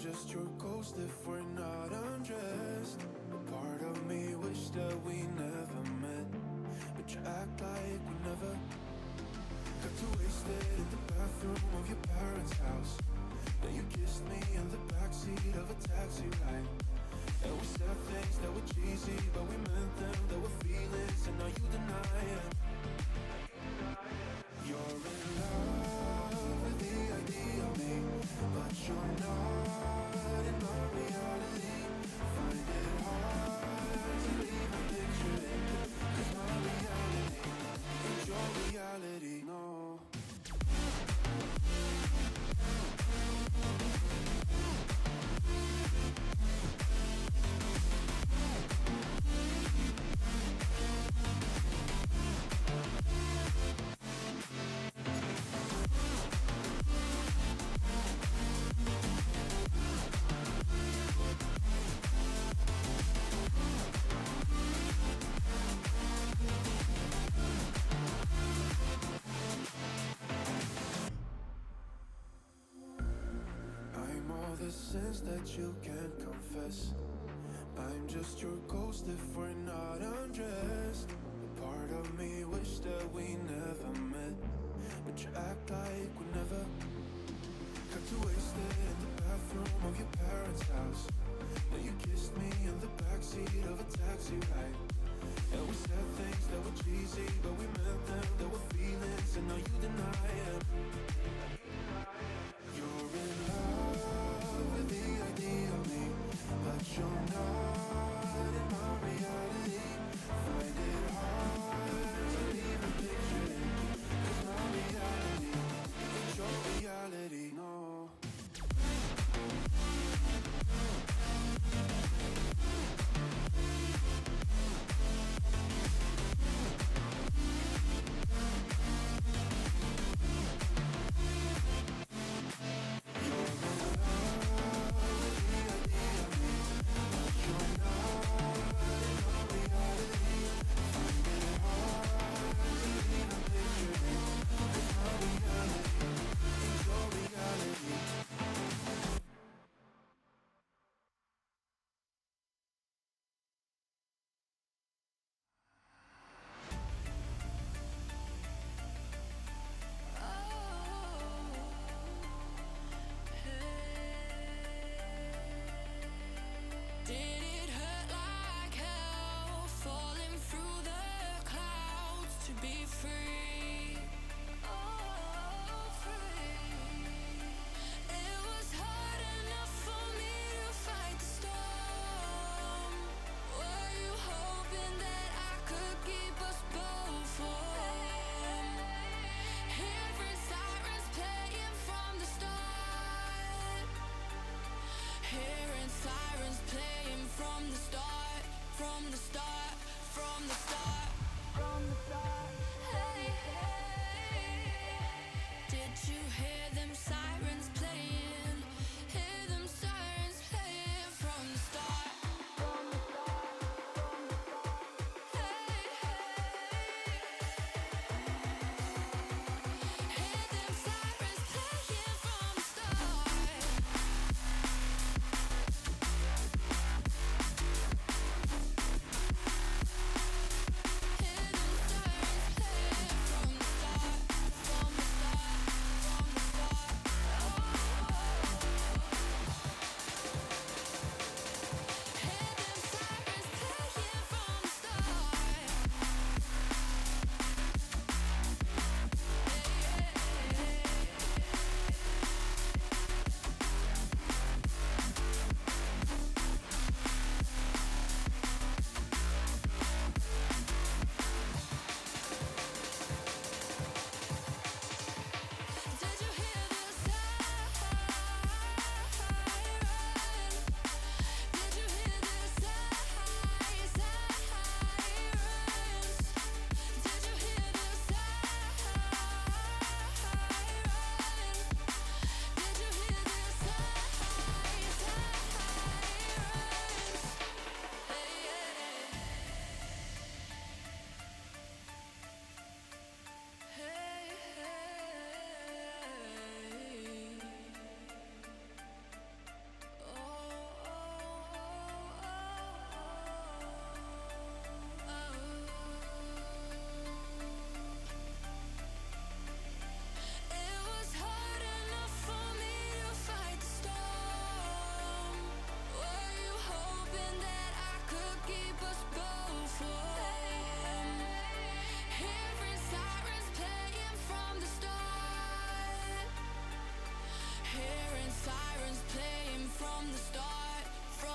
just your ghost if we're not undressed. A part of me wish that we never met, but you act like we never. Got too wasted in the bathroom of your parents' house. Then you kissed me in the backseat of a taxi ride. And we said things that were cheesy, but we meant them. There were feelings, and now you deny it. You're in love with the idea of me, but you're not in my reality. Find it hard to even picture it, 'cause my reality ain't your reality, no. The sins that you can't confess. I'm just your ghost if we're not undressed. A part of me wish that we never met, but you act like we never. Got too wasted in the bathroom of your parents' house. Then you kissed me in the backseat of a taxi ride. And we said things that were cheesy, but we meant them. There were feelings, and now you deny it. You're in love with the idea of me, but you're not in my reality. Find it hard to even picture it, 'cause my reality ain't your reality, no.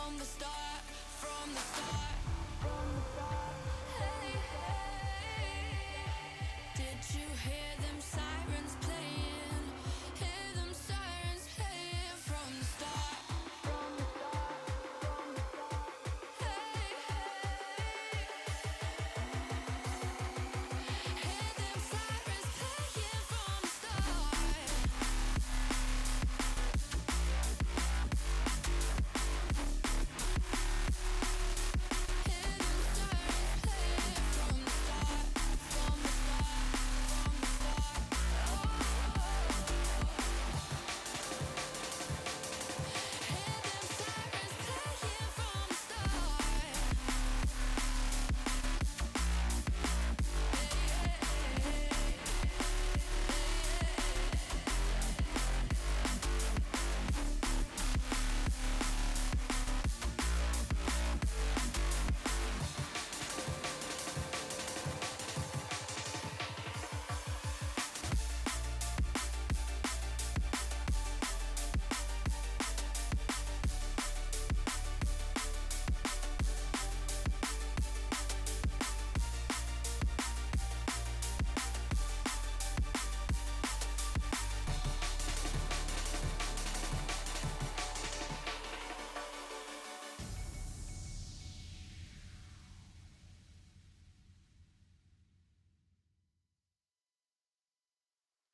from the start, from the start, from the start. Hey, hey, did you hear them sirens playing? Hear them sirens playing from the start, from the start, from the start. Hey, hey, hear them sirens playing from the start.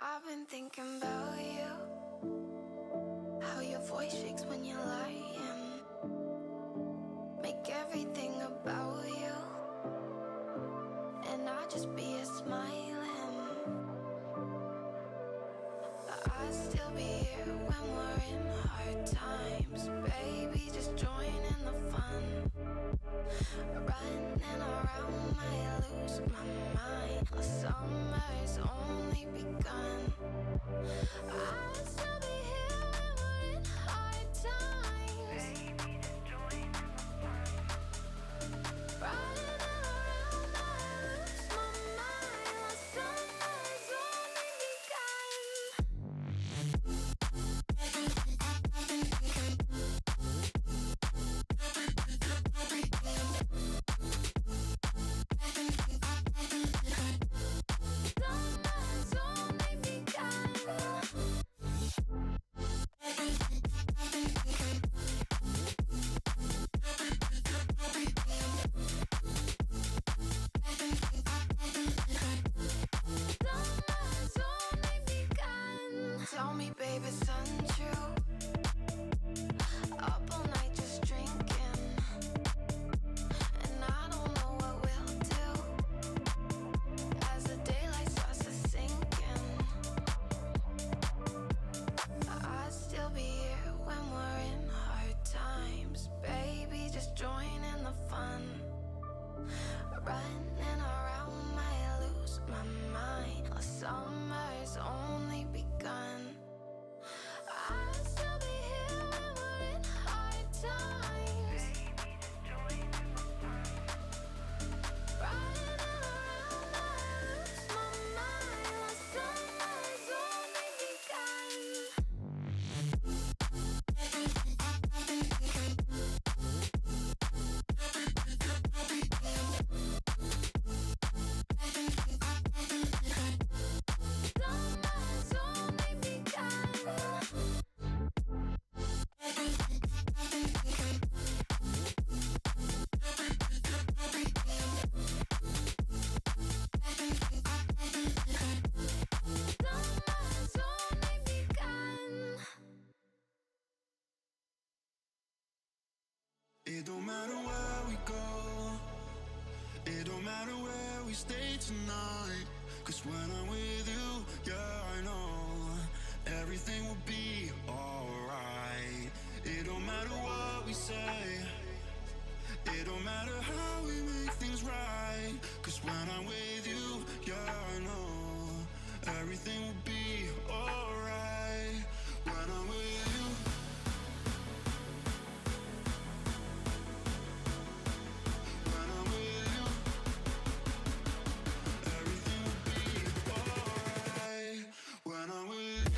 I've been thinking about you, how your voice shakes when you're lying, make everything about you, and I just be a smiling. But I'd still be here when we're in hard times, baby, just join in the fun. Running around, might lose my mind. The summer's only begun. I'll still be here when we're in hard times. Baby, just join in the fun. Running around, might lose my mind. The summer's only tell me, babe, it's untrue. Up all night just drinking, and I don't know what we'll do as the daylight starts to sinking. I'd still be here when we're in hard times, baby, just join in the fun. Running around, might lose my mind. The summer's only begun. I'll still be here when we're in hard times. Baby, just join in the fun. Running around, might lose my mind. The summer's only begun. Summer's only begun. Summer's only begun. It don't matter where we go, it don't matter where we stay tonight. Cause when I'm with you, yeah, I know everything will be alright. It don't matter what we say, it don't matter how we make things right. Cause when I'm with you, yeah, I know everything will be alright. When I'm with you, when I'm with you, everything will be alright. When I'm with you.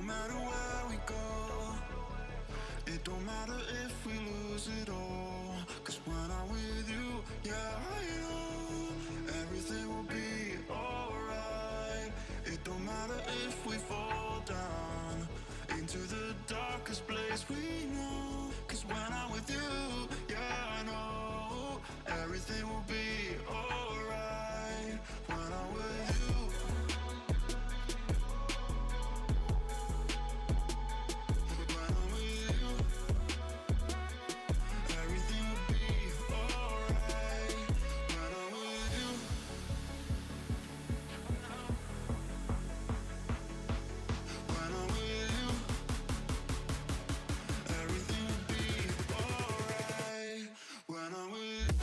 matter where we go, it don't matter if we lose it all. Cause when I'm with you, yeah, I know everything will be alright. It don't matter if we fall down into the darkest place we know. Cause when I'm with you, yeah, I know everything will be alright. When I'm with you, when I'm with you, everything will be alright. When I'm with you, when I'm with you, everything will be alright. When I'm with you.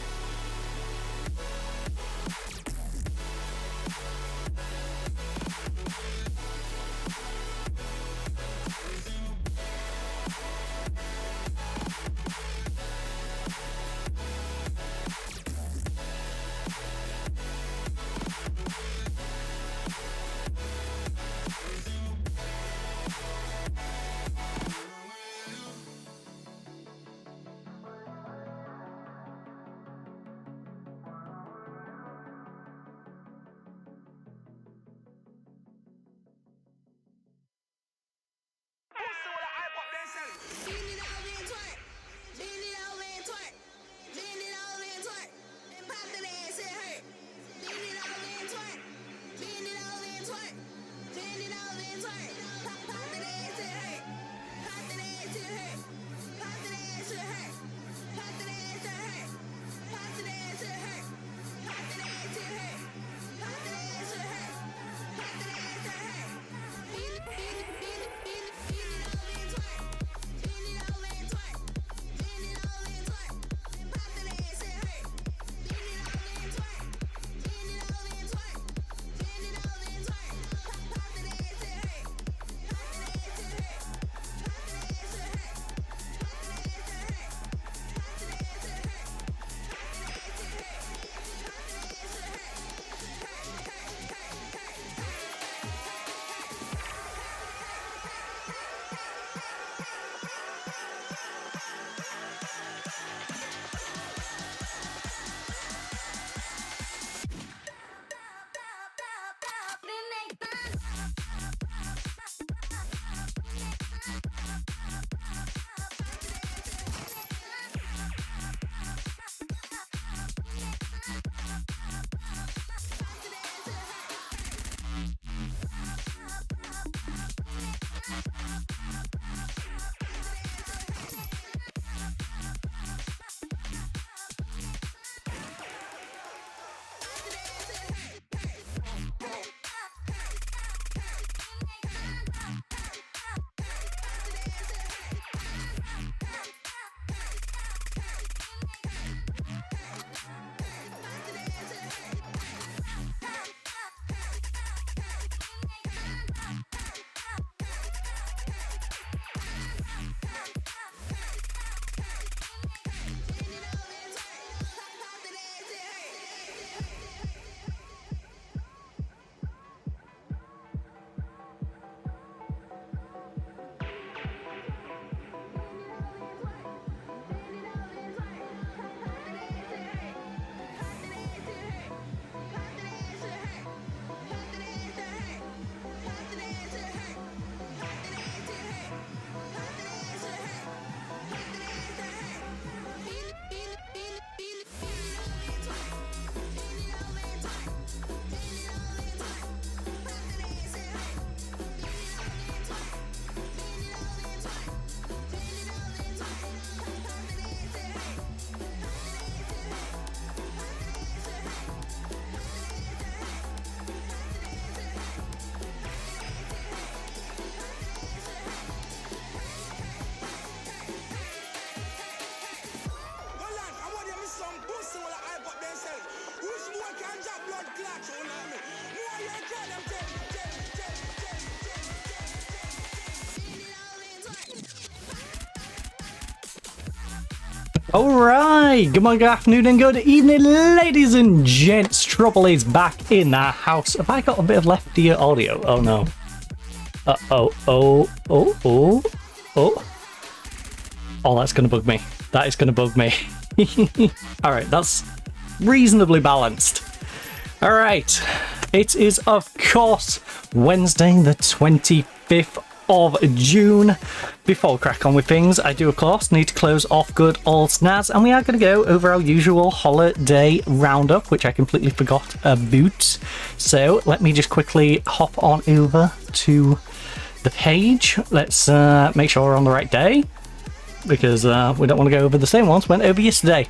Alright, good morning, good afternoon, and good evening, ladies and gents. Trouble is back in the house. Have I got a bit of left ear audio? Oh no. Oh, oh, oh, oh, oh. Oh, that's going to bug me. That is going to bug me. All right, that's reasonably balanced. All right, it is, of course, Wednesday, the 25th of June. Before we crack on with things, I do, of course, need to close off good old snaz, and we are going to go over our usual holiday roundup, which I completely forgot about. So let me just quickly hop on over to the page. Let's make sure we're on the right day, because we don't want to go over the same ones we went over yesterday.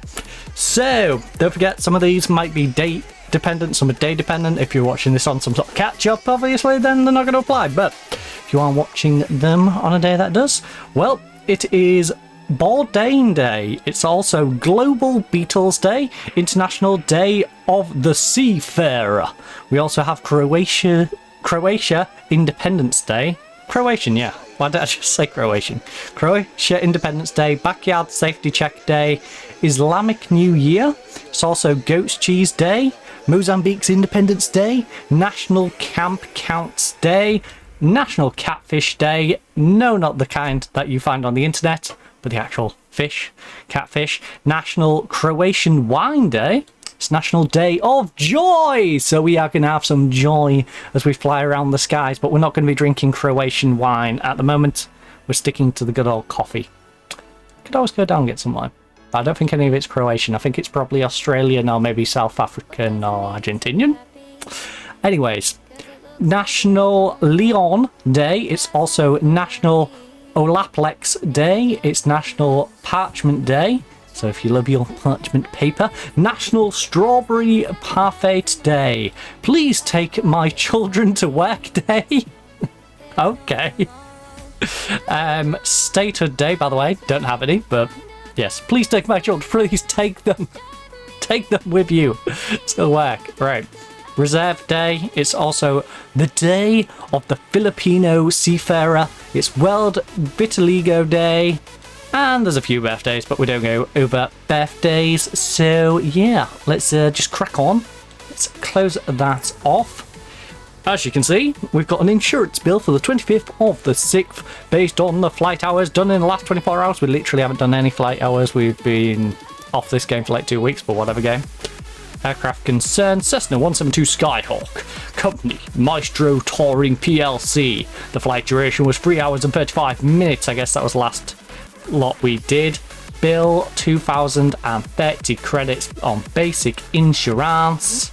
So don't forget, some of these might be date dependent, some are day dependent. If you're watching this on some sort of catch up, obviously, then they're not going to apply. But if you are watching them on a day that does, well, it is Bourdain Day. It's also Global Beatles Day, International Day of the Seafarer. We also have Croatia Independence Day. Croatian, yeah. Why did I just say Croatian? Croatia Independence Day, Backyard Safety Check Day, Islamic New Year. It's also Goat's Cheese Day, Mozambique's Independence Day, National Camp Counts Day, National Catfish Day. No, not the kind that you find on the internet, but the actual fish, catfish. National Croatian Wine Day. It's National Day of Joy, so we are going to have some joy as we fly around the skies, but we're not going to be drinking Croatian wine at the moment. We're sticking to the good old coffee. Could always go down and get some wine. I don't think any of it's Croatian. I think it's probably Australian or maybe South African or Argentinian. Anyways, National Leon Day. It's also National Olaplex Day. It's National Parchment Day. So if you love your parchment paper. National Strawberry Parfait Day. Please take my children to work day. Okay. Statehood Day, by the way. Don't have any, but yes. Please take my children. Please take them. Take them with you to work. Right. Reserve Day. It's also the Day of the Filipino Seafarer. It's World Vitiligo Day. And there's a few birthdays, but we don't go over birthdays. So yeah, let's just crack on. Let's close that off. As you can see, we've got an insurance bill for the 25th of the 6th based on the flight hours done in the last 24 hours. We literally haven't done any flight hours. We've been off this game for like 2 weeks, but whatever game. Aircraft concern, Cessna 172 Skyhawk. Company, Maestro Touring PLC. The flight duration was 3 hours and 35 minutes. I guess that was last lot we did. Bill 2,030 credits on basic insurance.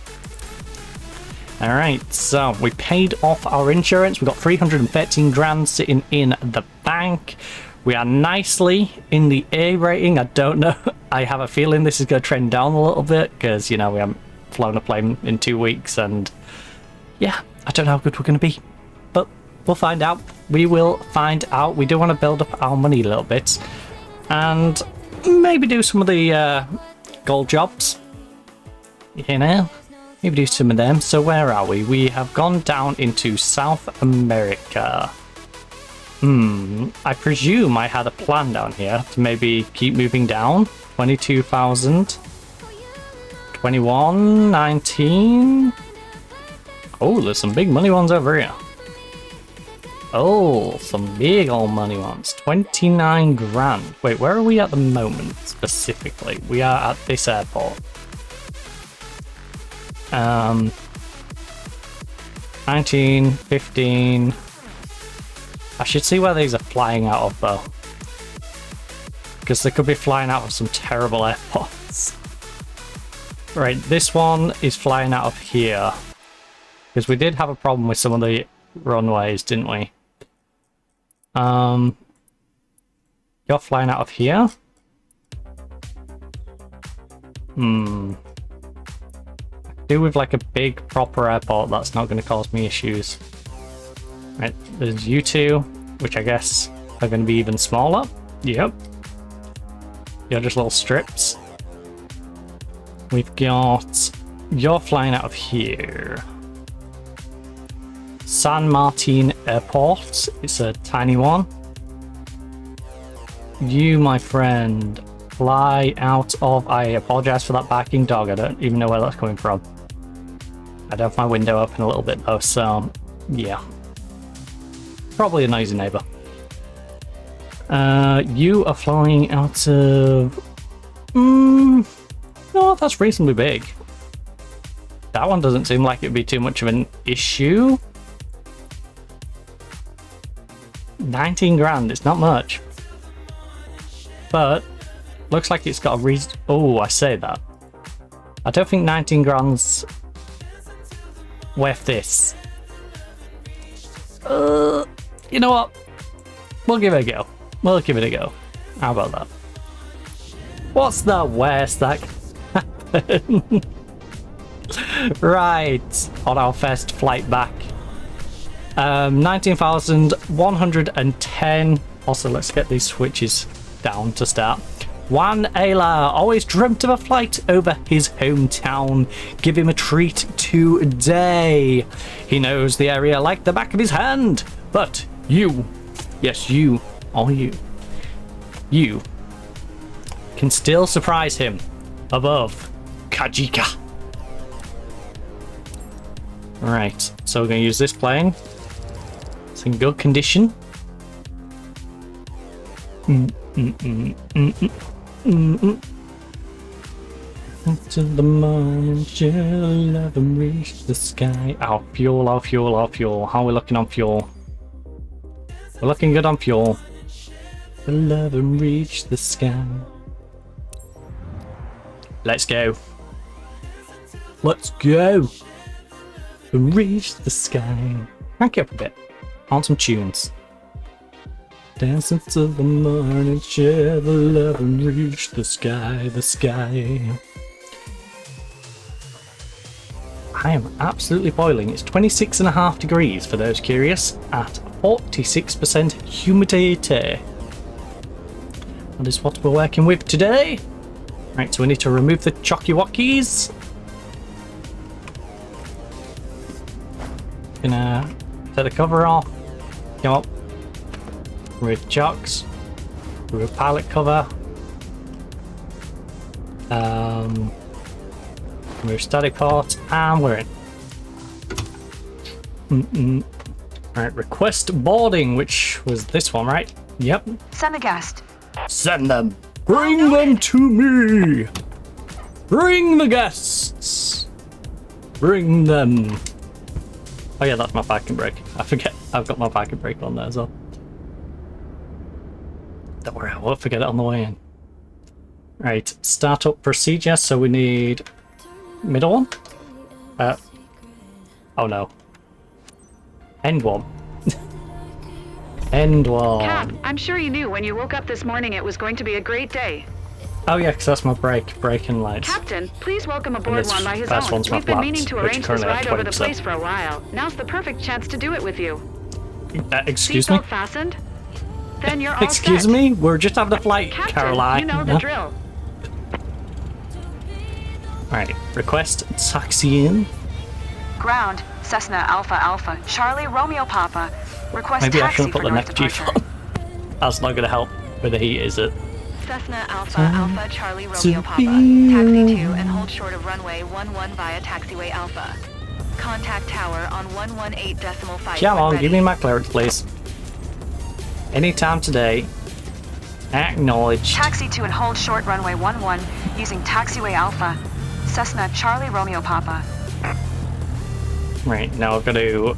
Alright, so we paid off our insurance. We got 313 grand sitting in the bank. We are nicely in the A rating. I don't know. I have a feeling this is going to trend down a little bit because, you know, we haven't flown a plane in 2 weeks, and yeah, I don't know how good we're going to be, but we'll find out. We will find out. We do want to build up our money a little bit and maybe do some of the gold jobs, you know, maybe do some of them. So where are we? We have gone down into South America. I presume I had a plan down here to maybe keep moving down. 22,000, 21, 19. Oh, there's some big money ones over here. Oh, some big old money ones. 29 grand. Wait, where are we at the moment specifically? We are at this airport. 19, 15. I should see where these are flying out of though, because they could be flying out of some terrible airports. Right, this one is flying out of here, because we did have a problem with some of the runways, didn't we? You're flying out of here. Do with like a big proper airport that's not going to cause me issues. Right, there's you two, which I guess are going to be even smaller. Yep. You're just little strips. We've got... You're flying out of here. San Martin Airport. It's a tiny one. You, my friend, fly out of... I apologize for that barking dog. I don't even know where that's coming from. I do have my window open a little bit though, so yeah. Probably a noisy neighbour. You are flying out of... no, that's reasonably big. That one doesn't seem like it'd be too much of an issue. 19 grand, it's not much. But, looks like it's got a reason... Oh, I say that. I don't think 19 grand's worth this. You know what? We'll give it a go. We'll give it a go. How about that? What's the worst that can happen? Right, on our first flight back. 19,110. Also, let's get these switches down to start. Juan Ayla always dreamt of a flight over his hometown. Give him a treat today. He knows the area like the back of his hand. But you, yes you, all you can still surprise him above Kajika. Right, so we're going to use this plane. It's in good condition. Until the morning chill, love and reach the sky. Our fuel, our fuel, our fuel. How are we looking on fuel? We're looking good on fuel. The love and reach the sky. Let's go. Let's go. And reach the sky. Crank it up a bit. On some tunes. Dance until the morning, share the love and reach the sky, the sky. I am absolutely boiling. It's 26.5 degrees for those curious at 46% humidity. That is what we're working with today. Right, so we need to remove the chocky wockies. Gonna take the cover off. Come up. Remove chocks. Remove pilot cover. Remove static port, and we're in. Alright, request boarding, which was this one, right? Yep. Send the guest. Send them. Bring them to me. Bring the guests. Bring them. Oh yeah, that's my parking brake. I forget I've got my parking brake on there as well. Don't worry, I won't forget it on the way in. Right, startup procedure, so we need middle one? Oh no. End one. End one. Cap, I'm sure you knew when you woke up this morning it was going to be a great day. Oh yeah, because that's my braking lights. Captain, please welcome aboard one by his first own. one's my We've been flaps, meaning to which arrange this currently have ride over the 20%. place for a while. Now's the perfect chance to do it with you. Excuse me? Seatbelt fastened? Then you're all Excuse set. me? We're just having a flight, Captain, Caroline. you know the drill. Alright, request taxi in. Ground, Cessna Alpha Alpha, Charlie Romeo Papa. Request Maybe I taxi shouldn't for put the North neck G departure. on. That's not going to help with the heat, is it? Cessna Alpha Alpha Charlie Romeo Papa. Taxi 2 and hold short of runway 11 via taxiway Alpha. Contact tower on 118.5. Come on, give me my clearance, please. Anytime today. Acknowledged. Taxi 2 and hold short runway 11 using taxiway Alpha. Cessna Charlie Romeo Papa. Right, now I've got to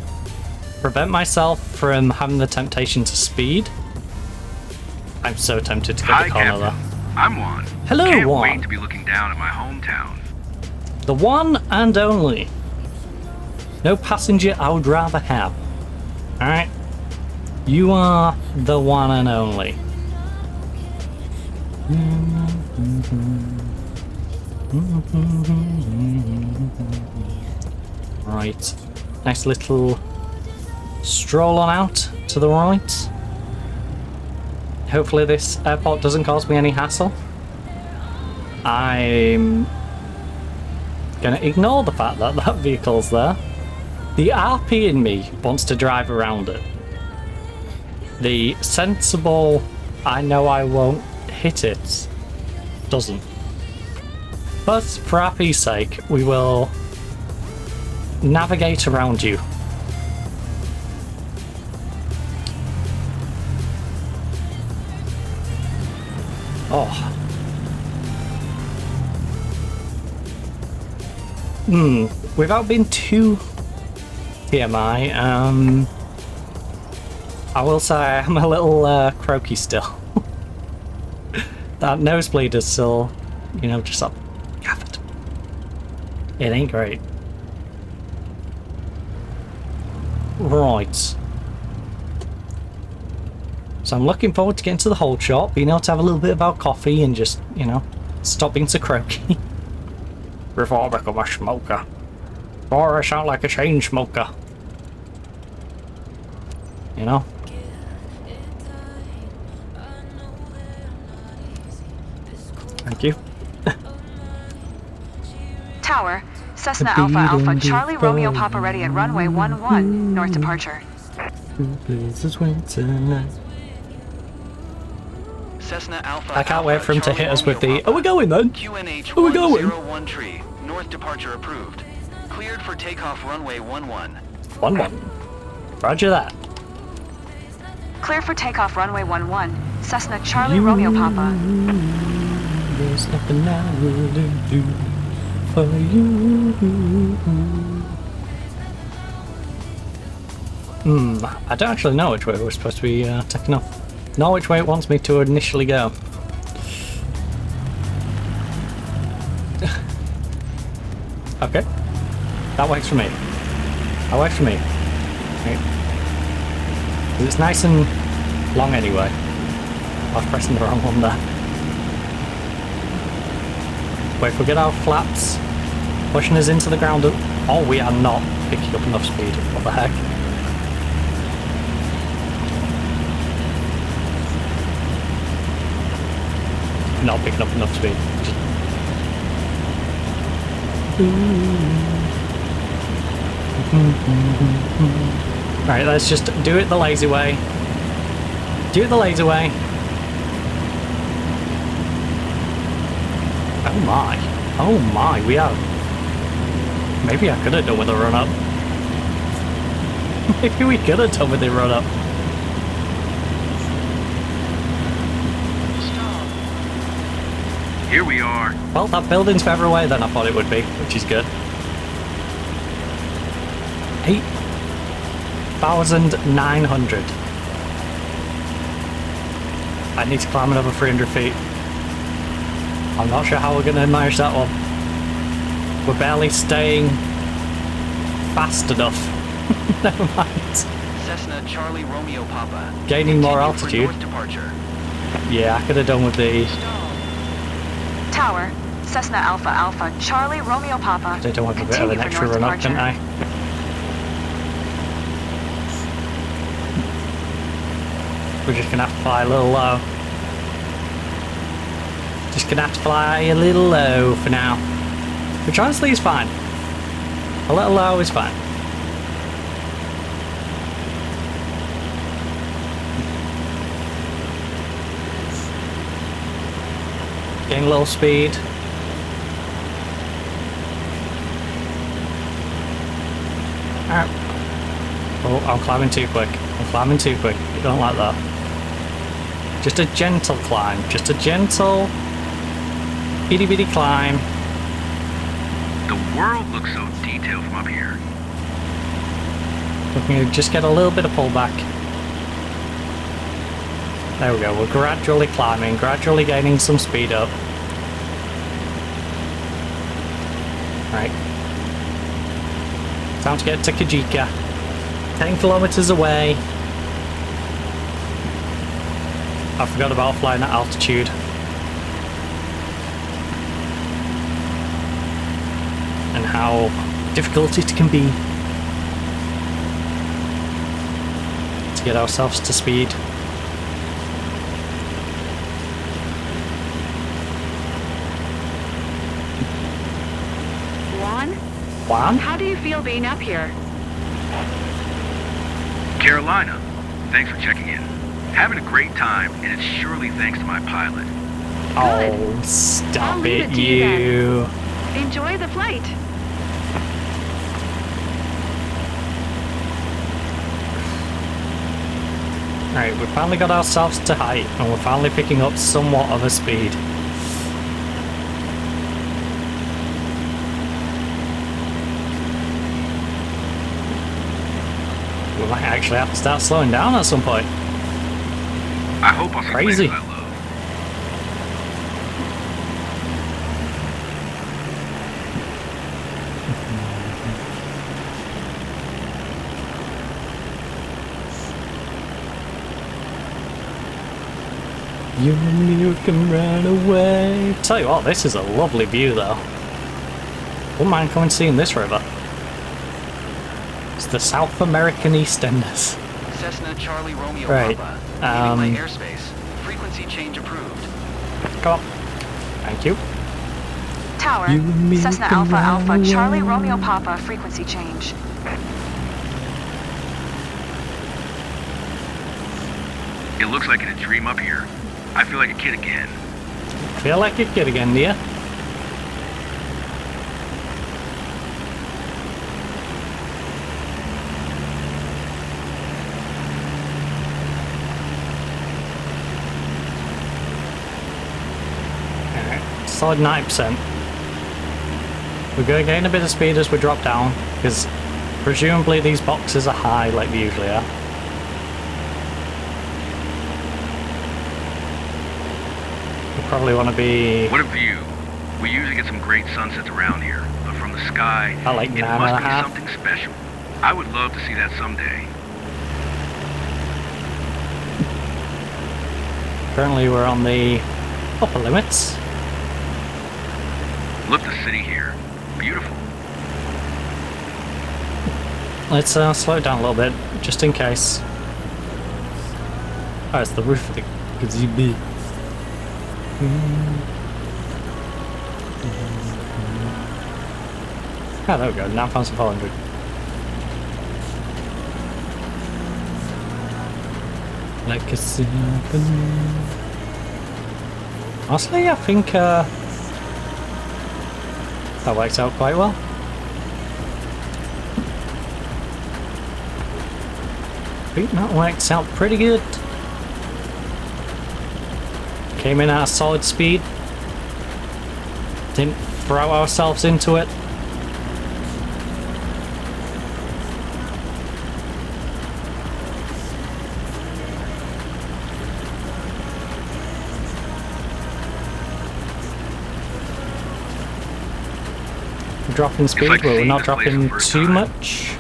prevent myself from having the temptation to speed. I'm so tempted to get Hi, the corner Captain. there. I'm Juan. Hello, Can't Juan. wait to be looking down at my hometown. The one and only. No passenger I would rather have. Alright? You are the one and only. Right. Nice little stroll on out to the right. Hopefully this airport doesn't cause me any hassle. I'm gonna ignore the fact that that vehicle's there. The RP in me wants to drive around it. The sensible, I know I won't hit it, doesn't. But for RP's sake, we will navigate around you. Oh. Without being too TMI, I will say I'm a little croaky still. That nosebleed is still, you know, just up. Gafford. It ain't great. Right. So I'm looking forward to getting to the whole shop, being able to have a little bit of our coffee and just, you know, stop being so croaky. Before I become a smoker. Before I sound like a chain smoker. You know? Thank you. Tower, Cessna Alpha Alpha Charlie Romeo Papa ready at runway 11, north departure. Cessna Alpha. I can't wait for him to hit us with the, Romeo are we going then? QNH Are we going? 101 tree. North departure approved. Cleared for takeoff runway 11. 11. Roger that. Clear for takeoff runway 11, Cessna Charlie Romeo Papa. There's nothing I wouldn't do for you. I don't actually know which way we're supposed to be taking off. Not which way it wants me to initially go. Okay. That works for me. That works for me. Right. It's nice and long anyway. I was pressing the wrong one there. Wait, if we get our flaps pushing us into the ground. Oh, we are not picking up enough speed. What the heck? Not picking up enough speed. Right, let's just do it the lazy way. Do it the lazy way. Oh my. Oh my, we are... Maybe I could have done with a run-up. Maybe we could have done with a run-up. Here we are. Well, that building's further away than I thought it would be, which is good. 8,900. I need to climb another 300 feet. I'm not sure how we're going to manage that one. We're barely staying fast enough. Never mind. Cessna Charlie Romeo Papa. Gaining more Continue for altitude. north departure. Yeah, I could have done with the... Tower, Cessna Alpha Alpha Charlie Romeo Papa. They don't want a bit of an extra run up, can I? We're just gonna have to fly a little low. Just gonna have to fly a little low for now. Which honestly is fine. A little low is fine. Getting a little speed. Alright. Oh, I'm climbing too quick. I'm climbing too quick. You don't like that. Just a gentle climb. Just a gentle, itty bitty climb. The world looks so detailed from up here. We can just get a little bit of pullback. There we go. We're gradually climbing, gradually gaining some speed up. Right. Time to get to Kajika. 10 kilometers away. I forgot about flying at altitude. And how difficult it can be to get ourselves to speed. Juan? How do you feel being up here? Carolina, thanks for checking in. Having a great time, and it's surely thanks to my pilot. Oh, stop I'll leave it, it to you you. Enjoy the flight. Right, we finally got ourselves to height, and we're finally picking up somewhat of a speed. We might actually have to start slowing down at some point. I hope I'll see Crazy. places I love. You and me can run away. Tell you what, this is a lovely view though. Wouldn't mind coming and seeing this river. It's the South American EastEnders. Cessna Charlie Romeo Right, Papa. Leaving my airspace. Frequency change approved. Come on. Thank you. Tower, You and me Cessna can Alpha run Alpha, Charlie away. Romeo Papa, frequency change. It looks like in a dream up here. I feel like a kid again. Feel like a kid again, do you? Alright, solid 9%. We're going to gain a bit of speed as we drop down, because presumably these boxes are high like they usually are. We probably want to be... What a view. We usually get some great sunsets around here, but from the sky, I like it 9.5. must be something special. I would love to see that someday. Currently we're on the upper limits. Look, the city here. Beautiful. Let's slow it down a little bit, just in case. Oh, it's the roof of the gazebo. Oh, there we go, 9,400. Like a symphony. Honestly, I think that works out quite well. I think that works out pretty good. Came in at a solid speed. Didn't throw ourselves into it. We're dropping speed, like but we're seeing not this place for dropping the first too time. much.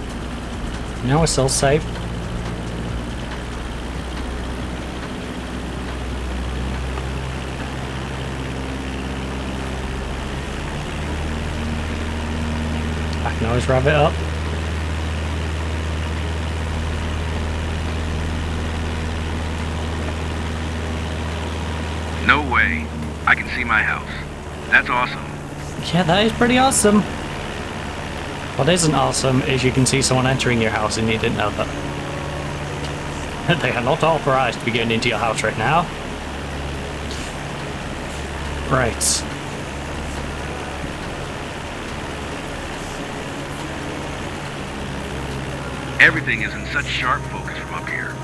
No, we're still safe. I can always rev it up. No way. I can see my house. That's awesome. Yeah, that is pretty awesome. What isn't awesome is you can see someone entering your house and you didn't know that. They are not authorized to be getting into your house right now. Right. Everything is in such sharp focus from up here.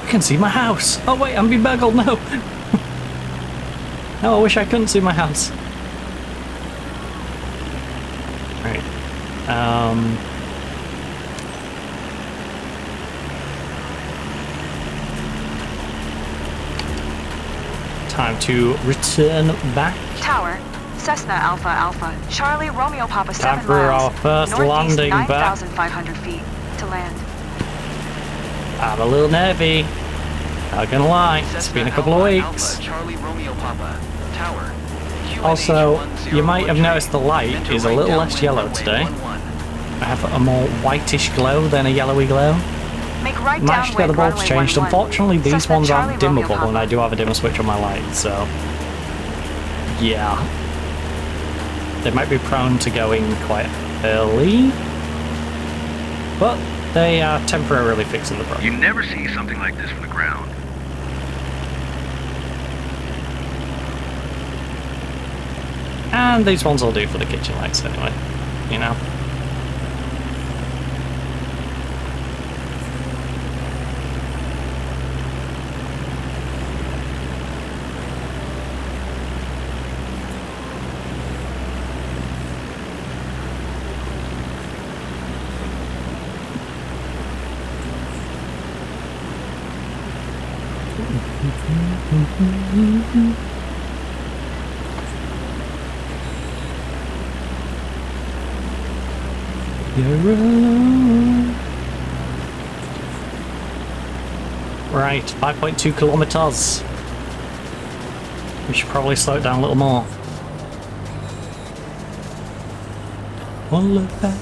You can see my house. Oh wait, I'm being burgled. No. No, I wish I couldn't see my house. Right. Time to return back. Tower, Cessna Alpha Alpha, Charlie Romeo Papa, Time 7 for our miles. first Northeast landing back. 9,500 feet to land. I'm a little nervy. Not gonna lie, it's been a couple of weeks. Alpha, Charlie Romeo Papa. Tower. Also, you might have noticed the light is a little less yellow today. I have a more whitish glow than a yellowy glow. Make right Might actually get the downwind bulbs runway changed. 11. Unfortunately, these Cessna ones aren't Charlie Romeo dimmable, and Papa. I do have a dimmer switch on my light, so... yeah. They might be prone to going quite early, but they are temporarily fixing the problem. You never see something like this from the ground. And these ones will do for the kitchen lights anyway, you know. You're alone. Right, 5.2 kilometers. We should probably slow it down a little more. One look back.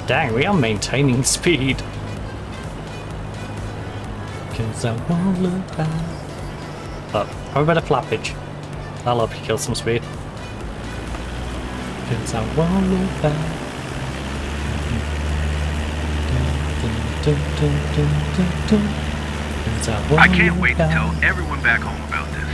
Dang, we are maintaining speed. Cause I won't look back. Oh, have a bit of flappage. That'll help you kill some speed. Cause I won't look back. I can't wait to tell everyone back home about this.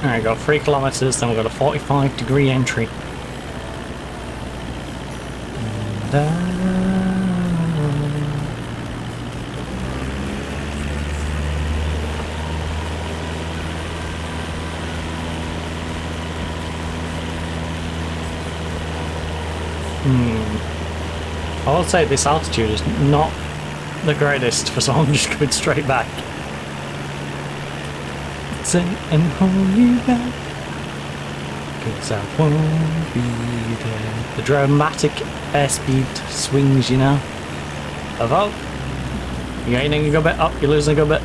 Alright, got 3 kilometers, then we've got a 45-degree entry. I will say this altitude is not the greatest for someone just going straight back. Say and hold you back, 'cause I won't be there. The dramatic airspeed swings, you know. Oh, you're gaining a good bit, up, you're losing a good bit.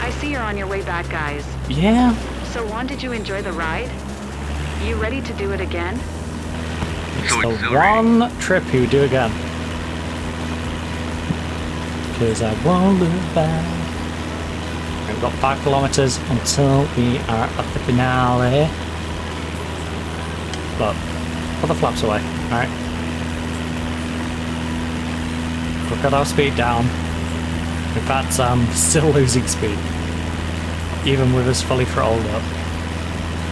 I see you're on your way back, guys. Yeah. So, Juan, did you enjoy the ride? You ready to do it again? It's the one trip you do again. Because I won't look back. We've got 5 kilometers until we are at the finale. But put the flaps away, alright? We've got our speed down. In fact, I'm still losing speed. Even with us fully throttled up.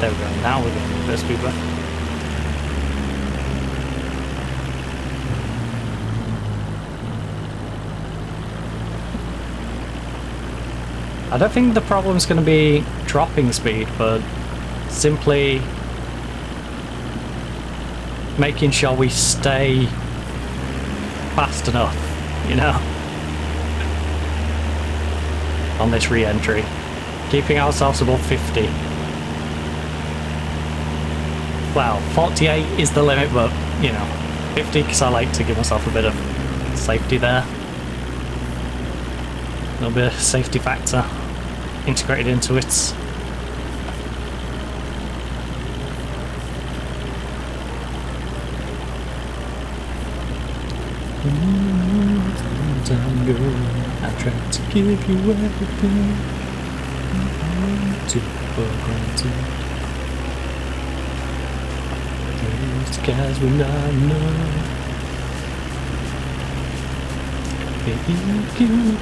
There we go, now we're getting a bit of speed back. I don't think the problem's going to be dropping speed, but simply making sure we stay fast enough, you know, on this re-entry. Keeping ourselves above 50. Well, 48 is the limit, but, you know, 50 because I like to give myself a bit of safety there. A little bit of safety factor integrated into it. I tried to give you everything I took for granted. These guys were not enough. Baby, you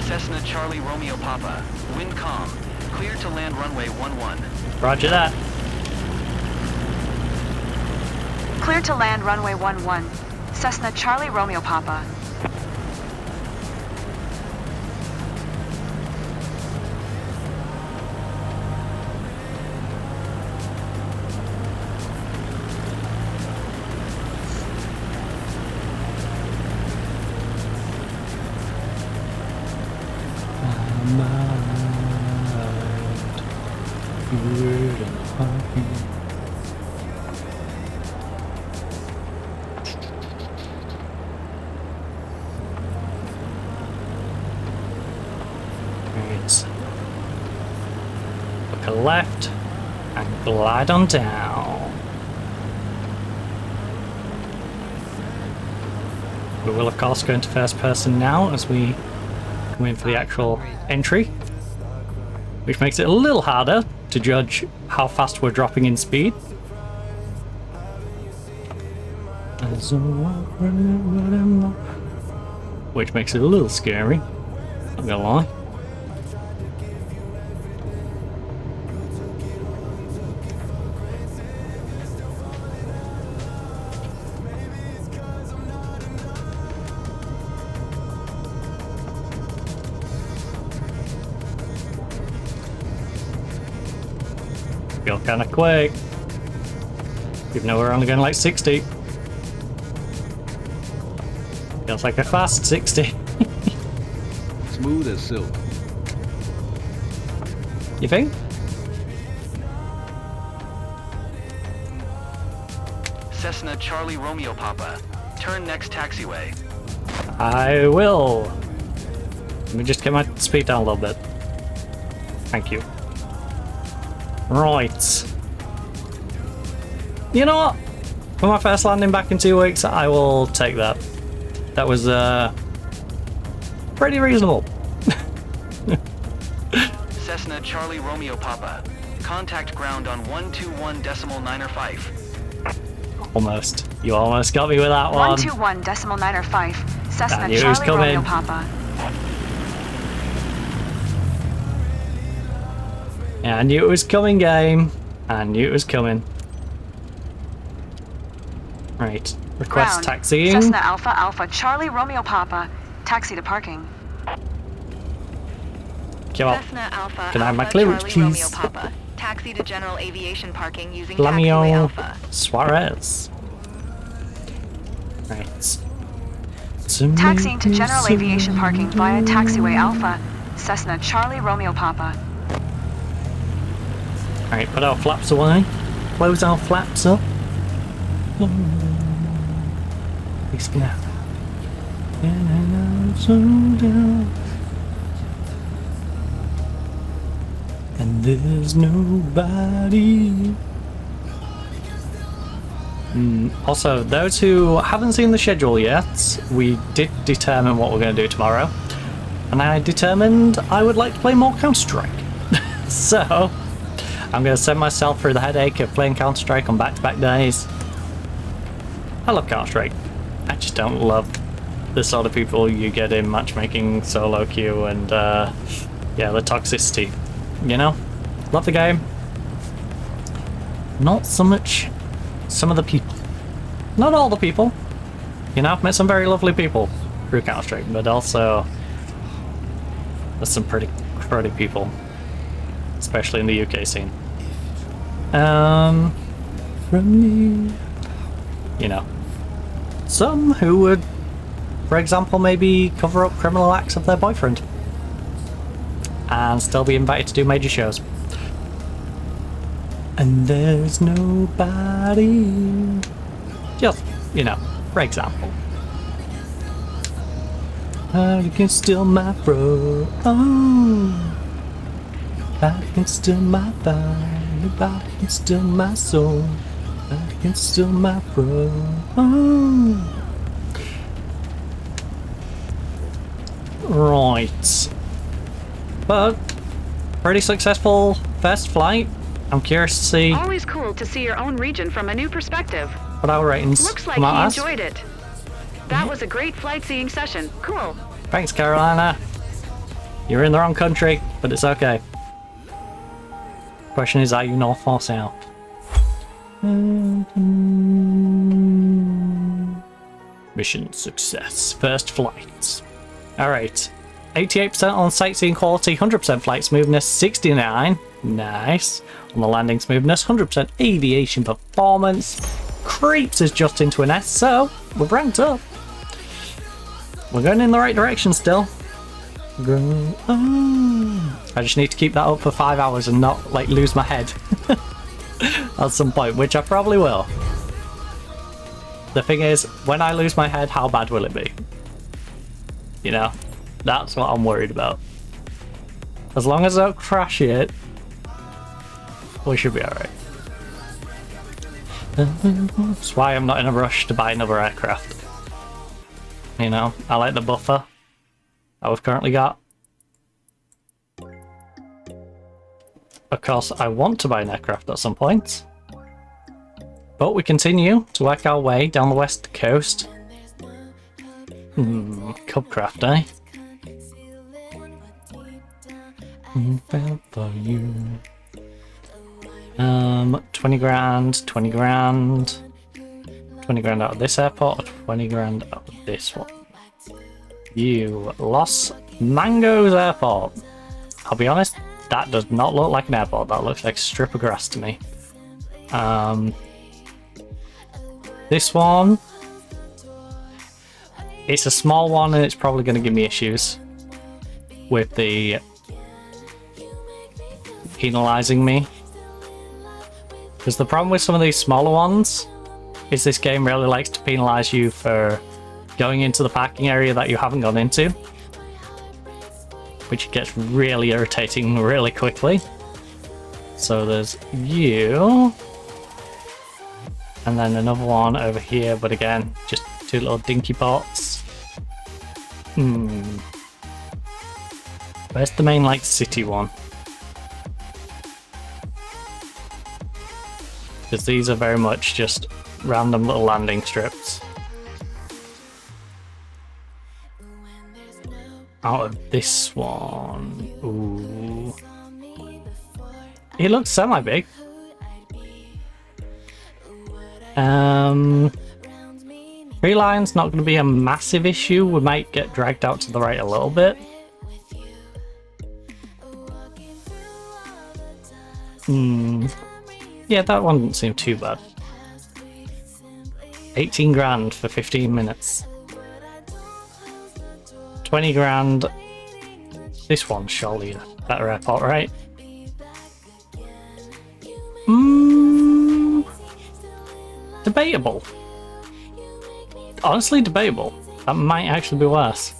Cessna Charlie Romeo Papa. Wind calm. Clear to land runway 11. Roger that. Clear to land runway 11. Cessna Charlie Romeo Papa. Look a left and glide on down. We will of course go into first person now as we come in for the actual entry, which makes it a little harder to judge how fast we're dropping in speed. Which makes it a little scary, not gonna lie. kind of quick. Even though we're only going like 60. Feels like a fast 60. Smooth as silk. You think? Cessna Charlie Romeo Papa. Turn next taxiway. I will. Let me just get my speed down a little bit. Thank you. Right. You know what? For my first landing back in 2 weeks, I will take that. That was pretty reasonable. Cessna Charlie Romeo Papa. Contact ground on 121.905. Almost. You almost got me with that one. 121.905. Cessna knew it was Charlie Romeo coming. Papa. Yeah, I knew it was coming, game. I knew it was coming. Right. Request Ground. taxiing. Cessna Alpha Alpha Charlie Romeo Papa. Taxi to parking. Come on. Cessna Alpha Can I have my Alpha clearance, Charlie Romeo please? Papa. Taxi to general aviation parking using taxiway Lamio Alpha. Suarez. Right. Taxiing to general aviation parking via taxiway Alpha. Cessna Charlie Romeo Papa. Alright, put our flaps away. Close our flaps up. He's gonna. And there's nobody. Also, those who haven't seen the schedule yet, we did determine what we're going to do tomorrow. And I determined I would like to play more Counter-Strike. So, I'm going to send myself through the headache of playing Counter-Strike on back-to-back days. I love Counter-Strike. I just don't love the sort of people you get in matchmaking, solo queue, and yeah, the toxicity. You know? Love the game. Not so much some of the people. Not all the people. You know, I've met some very lovely people through Counter-Strike, but also there's some pretty cruddy people, especially in the UK scene. From me, you know, some who would, for example, maybe cover up criminal acts of their boyfriend and still be invited to do major shows. And there's nobody. Just, you know, for example. I can steal my bro. Oh, I can steal my vibe. I can steal my soul. I can steal my bro. Oh. Right. But pretty successful first flight. I'm curious to see Always cool to see your own region from a new perspective. what our ratings Looks like come out he as. enjoyed it. That was a great flight seeing session. Cool. Thanks, Carolina. You're in the wrong country, but it's okay. Question is, are you North or South? Mission success. First flight. Alright. 88% on sightseeing quality, 100% flight smoothness, 69. Nice. On the landing smoothness, 100% aviation performance. Creeps is just into an S, so we've ranked up. We're going in the right direction still. I just need to keep that up for 5 hours and not, like, lose my head at some point, which I probably will. The thing is, when I lose my head, how bad will it be? You know, that's what I'm worried about. As long as I don't crash it, we should be alright. That's why I'm not in a rush to buy another aircraft. You know, I like the buffer that we've currently got. Of course, I want to buy an aircraft at some point. But we continue to work our way down the west coast. Cubcraft, eh? Fell for you. 20 grand, 20 grand. 20 grand out of this airport, or 20 grand out of this one. You Los Mangoes Airport. I'll be honest, that does not look like an airport. That looks like a strip of grass to me. This one, it's a small one and it's probably going to give me issues with the penalizing me. Because the problem with some of these smaller ones is this game really likes to penalize you for going into the parking area that you haven't gone into, which gets really irritating really quickly. So there's you, and then another one over here, but again, just two little dinky pots. Where's the main, like, city one? Because these are very much just random little landing strips. Out of this one, ooh, it looks semi-big. Tree line's not going to be a massive issue. We might get dragged out to the right a little bit. Yeah, that one didn't seem too bad. 18 grand for 15 minutes. 20 grand. This one's surely a better airport, right? Debatable. Honestly, debatable. That might actually be worse.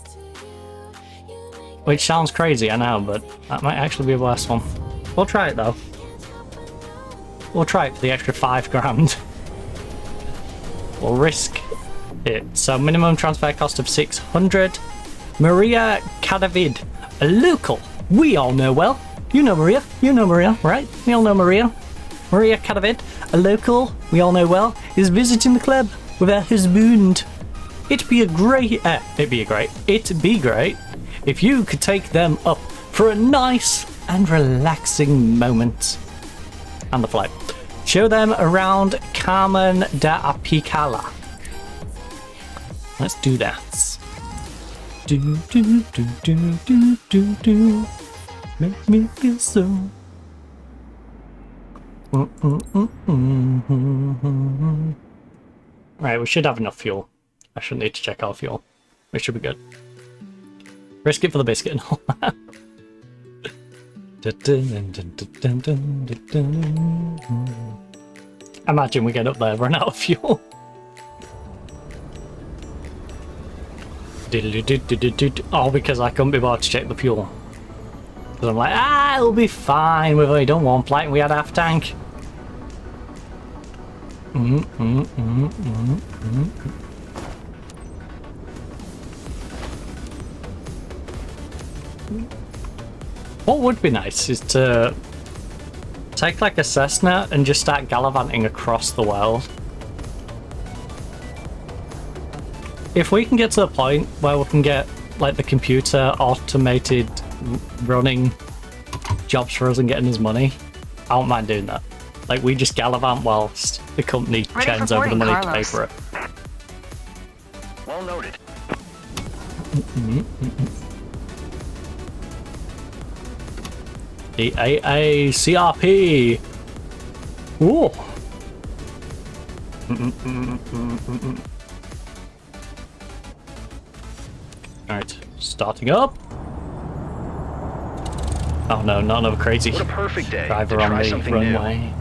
Which sounds crazy, I know, but that might actually be a worse one. We'll try it though. We'll try it for the extra 5 grand. We'll risk it. So minimum transfer cost of 600. Maria Kadavid, a local we all know well. You know Maria, right? We all know Maria. Maria Kadavid, a local we all know well, is visiting the club with her husband. It'd be great if you could take them up for a nice and relaxing moment. And the flight. Show them around Carmen de Apicala. Let's do that. Do do do do do do do. Make me feel so. Right, we should have enough fuel. I shouldn't need to check our fuel. We should be good. Risk it for the biscuit and all that. Imagine we get up there, run out of fuel. Oh, because I couldn't be bothered to check the fuel. Because I'm like, it'll be fine. We've only done one flight and we had half tank. What would be nice is to take like a Cessna and just start gallivanting across the world. If we can get to the point where we can get like the computer automated running jobs for us and getting us money, I don't mind doing that. Like we just gallivant whilst the company churns over the money to pay for it. Well noted. The AACRP. Ooh. Alright, starting up. Oh no, not another crazy What a perfect day driver to on try the something runway. new.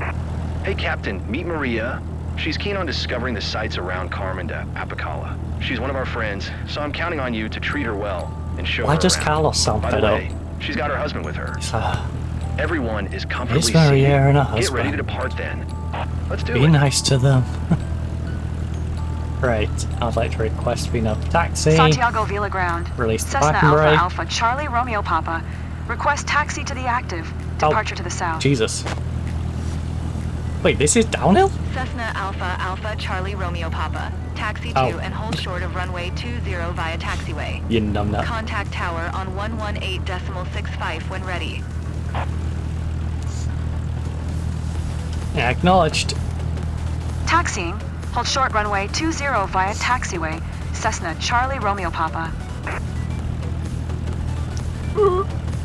Hey Captain, meet Maria. She's keen on discovering the sights around Carmen de Apicala. She's one of our friends, so I'm counting on you to treat her well and show her Why does around. Carlos sound By fed the up? way, she's got her husband with her. Everyone is comfortably It's Maria seated. and her Get ready husband. to depart then. Let's do Be it. nice to them. Right, I'd like to request being a taxi. Santiago Vila Ground. Release the Cessna parking Alpha brake. Alpha Charlie Romeo Papa. Request taxi to the active. Departure to the south. Jesus. Wait, this is downhill? Cessna Alpha Alpha Charlie Romeo Papa. Taxi to and hold short of runway 20 via taxiway. You numbnut. Contact tower on 118.65 when ready. Acknowledged. Taxiing. Hold short runway 20 via taxiway. Cessna Charlie Romeo Papa.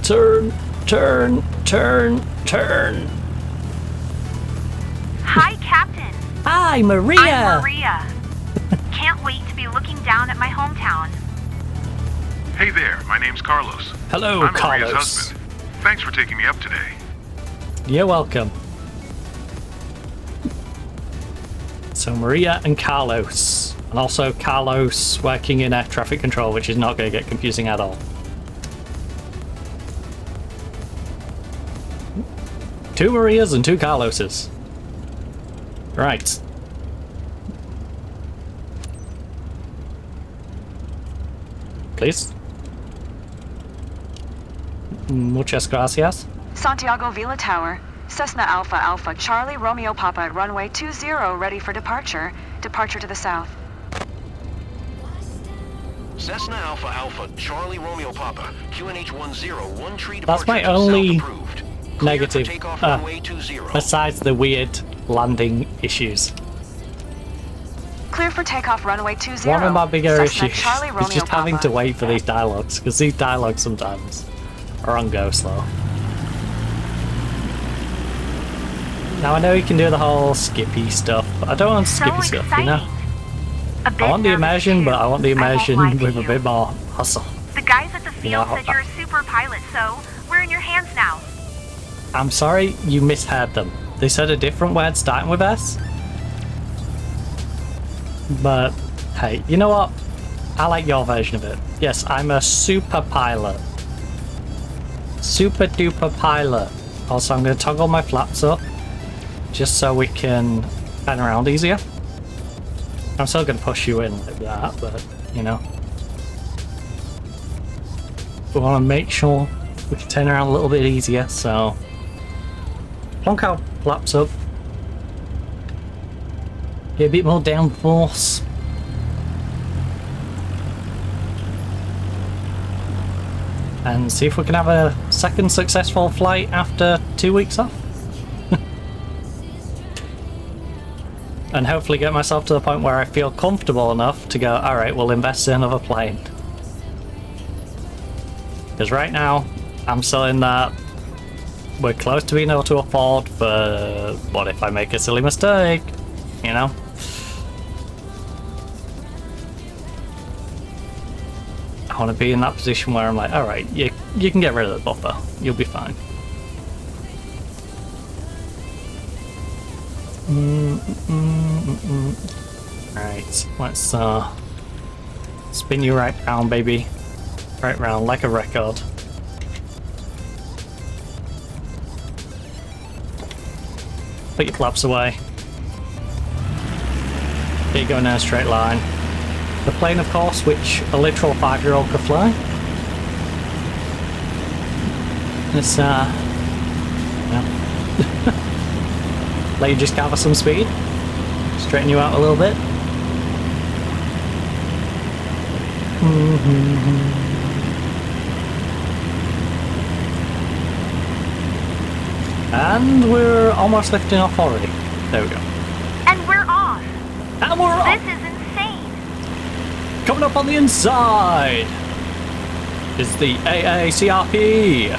Turn, turn, turn, turn. Hi, Hi, Maria! I'm Maria. Can't wait to be looking down at my hometown. Hey there, my name's Carlos. Hello, I'm Carlos. Maria's husband. Thanks for taking me up today. You're welcome. So Maria and Carlos. And also Carlos working in air traffic control, which is not going to get confusing at all. 2 Marias and 2 Carloses. Right. Please. Muchas gracias. Santiago Villa Tower. Cessna Alpha Alpha Charlie Romeo Papa at runway 20 ready for departure. Departure to the south. Cessna Alpha Alpha Charlie Romeo Papa QNH 10 one tree That's departure my to the only south approved. Clear negative, for takeoff runway 20. besides the weird landing issues. Clear for takeoff runway 20. One of my bigger Cessna issues Charlie is Romeo just having Papa. to wait for these dialogues, because these dialogues sometimes are on go slow. Now I know you can do the whole skippy stuff, but I don't want skippy stuff, you know? I want the immersion, but I want the immersion with a bit more hustle. The guys at the field said you're a super pilot, so we're in your hands now. I'm sorry you misheard them. They said a different word starting with S. But, hey, you know what? I like your version of it. Yes, I'm a super pilot. Super duper pilot. Also, I'm going to toggle my flaps up just so we can turn around easier. I'm still going to push you in like that, but, you know. We want to make sure we can turn around a little bit easier, so plonk our flaps up. Get a bit more downforce. And see if we can have a second successful flight after 2 weeks off. And hopefully get myself to the point where I feel comfortable enough to go, alright, we'll invest in another plane. Because right now, I'm still in that we're close to being able to afford, but what if I make a silly mistake? You know? I want to be in that position where I'm like, alright, you can get rid of the buffer. You'll be fine. Alright, let's spin you right round, baby. Right round, like a record. Put your flaps away. Here you go in a straight line. The plane, of course, which a literal 5-year-old could fly. It's, yeah. Let you just gather some speed. Straighten you out a little bit. And we're almost lifting off already. There we go. And we're off. And we're off! This is insane. Coming up on the inside is the AACRP.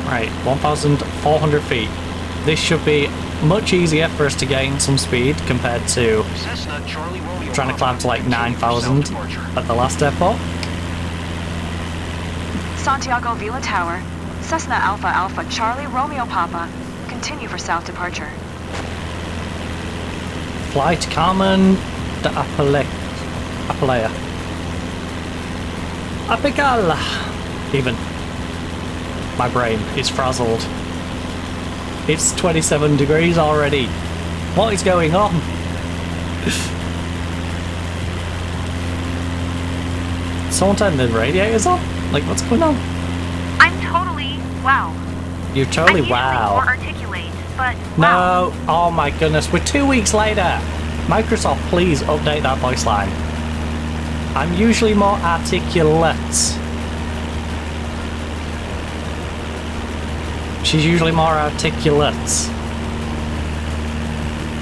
Right, 1,400 feet. This should be much easier for us to gain some speed compared to trying to climb to like 9,000 at the last airport. Santiago Villa Tower. Cessna Alpha Alpha Charlie Romeo Papa. Continue for south departure. Flight Carmen de Apalea. Apical! Even. My brain is frazzled. It's 27 degrees already. What is going on? Someone turned the radiators on? Like, what's going on? I'm totally wow. You're totally I'm wow. more articulate, but No, oh my goodness, we're 2 weeks later. Microsoft, please update that voice line. I'm usually more articulate. She's usually more articulate.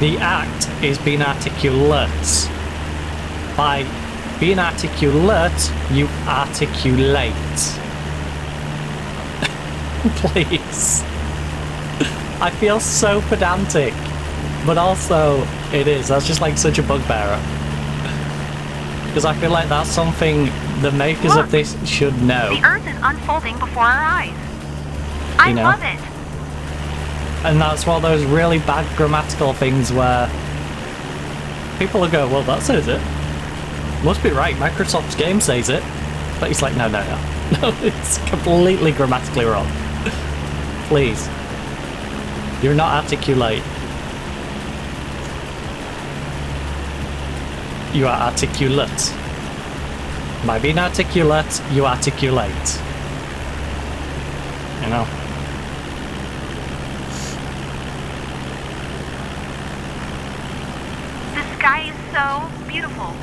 The act is being articulate. By being articulate, you articulate. Please. I feel so pedantic, but also it is. That's just like such a bugbearer. Because I feel like that's something the makers of this should know. The Earth is unfolding before our eyes. I love it. And that's one of those really bad grammatical things where people will go, well, that says it. Must be right, Microsoft's game says it. But he's like, no. No, it's completely grammatically wrong. Please. You're not articulate. You are articulate. By being articulate, you articulate. You know? The sky is so beautiful.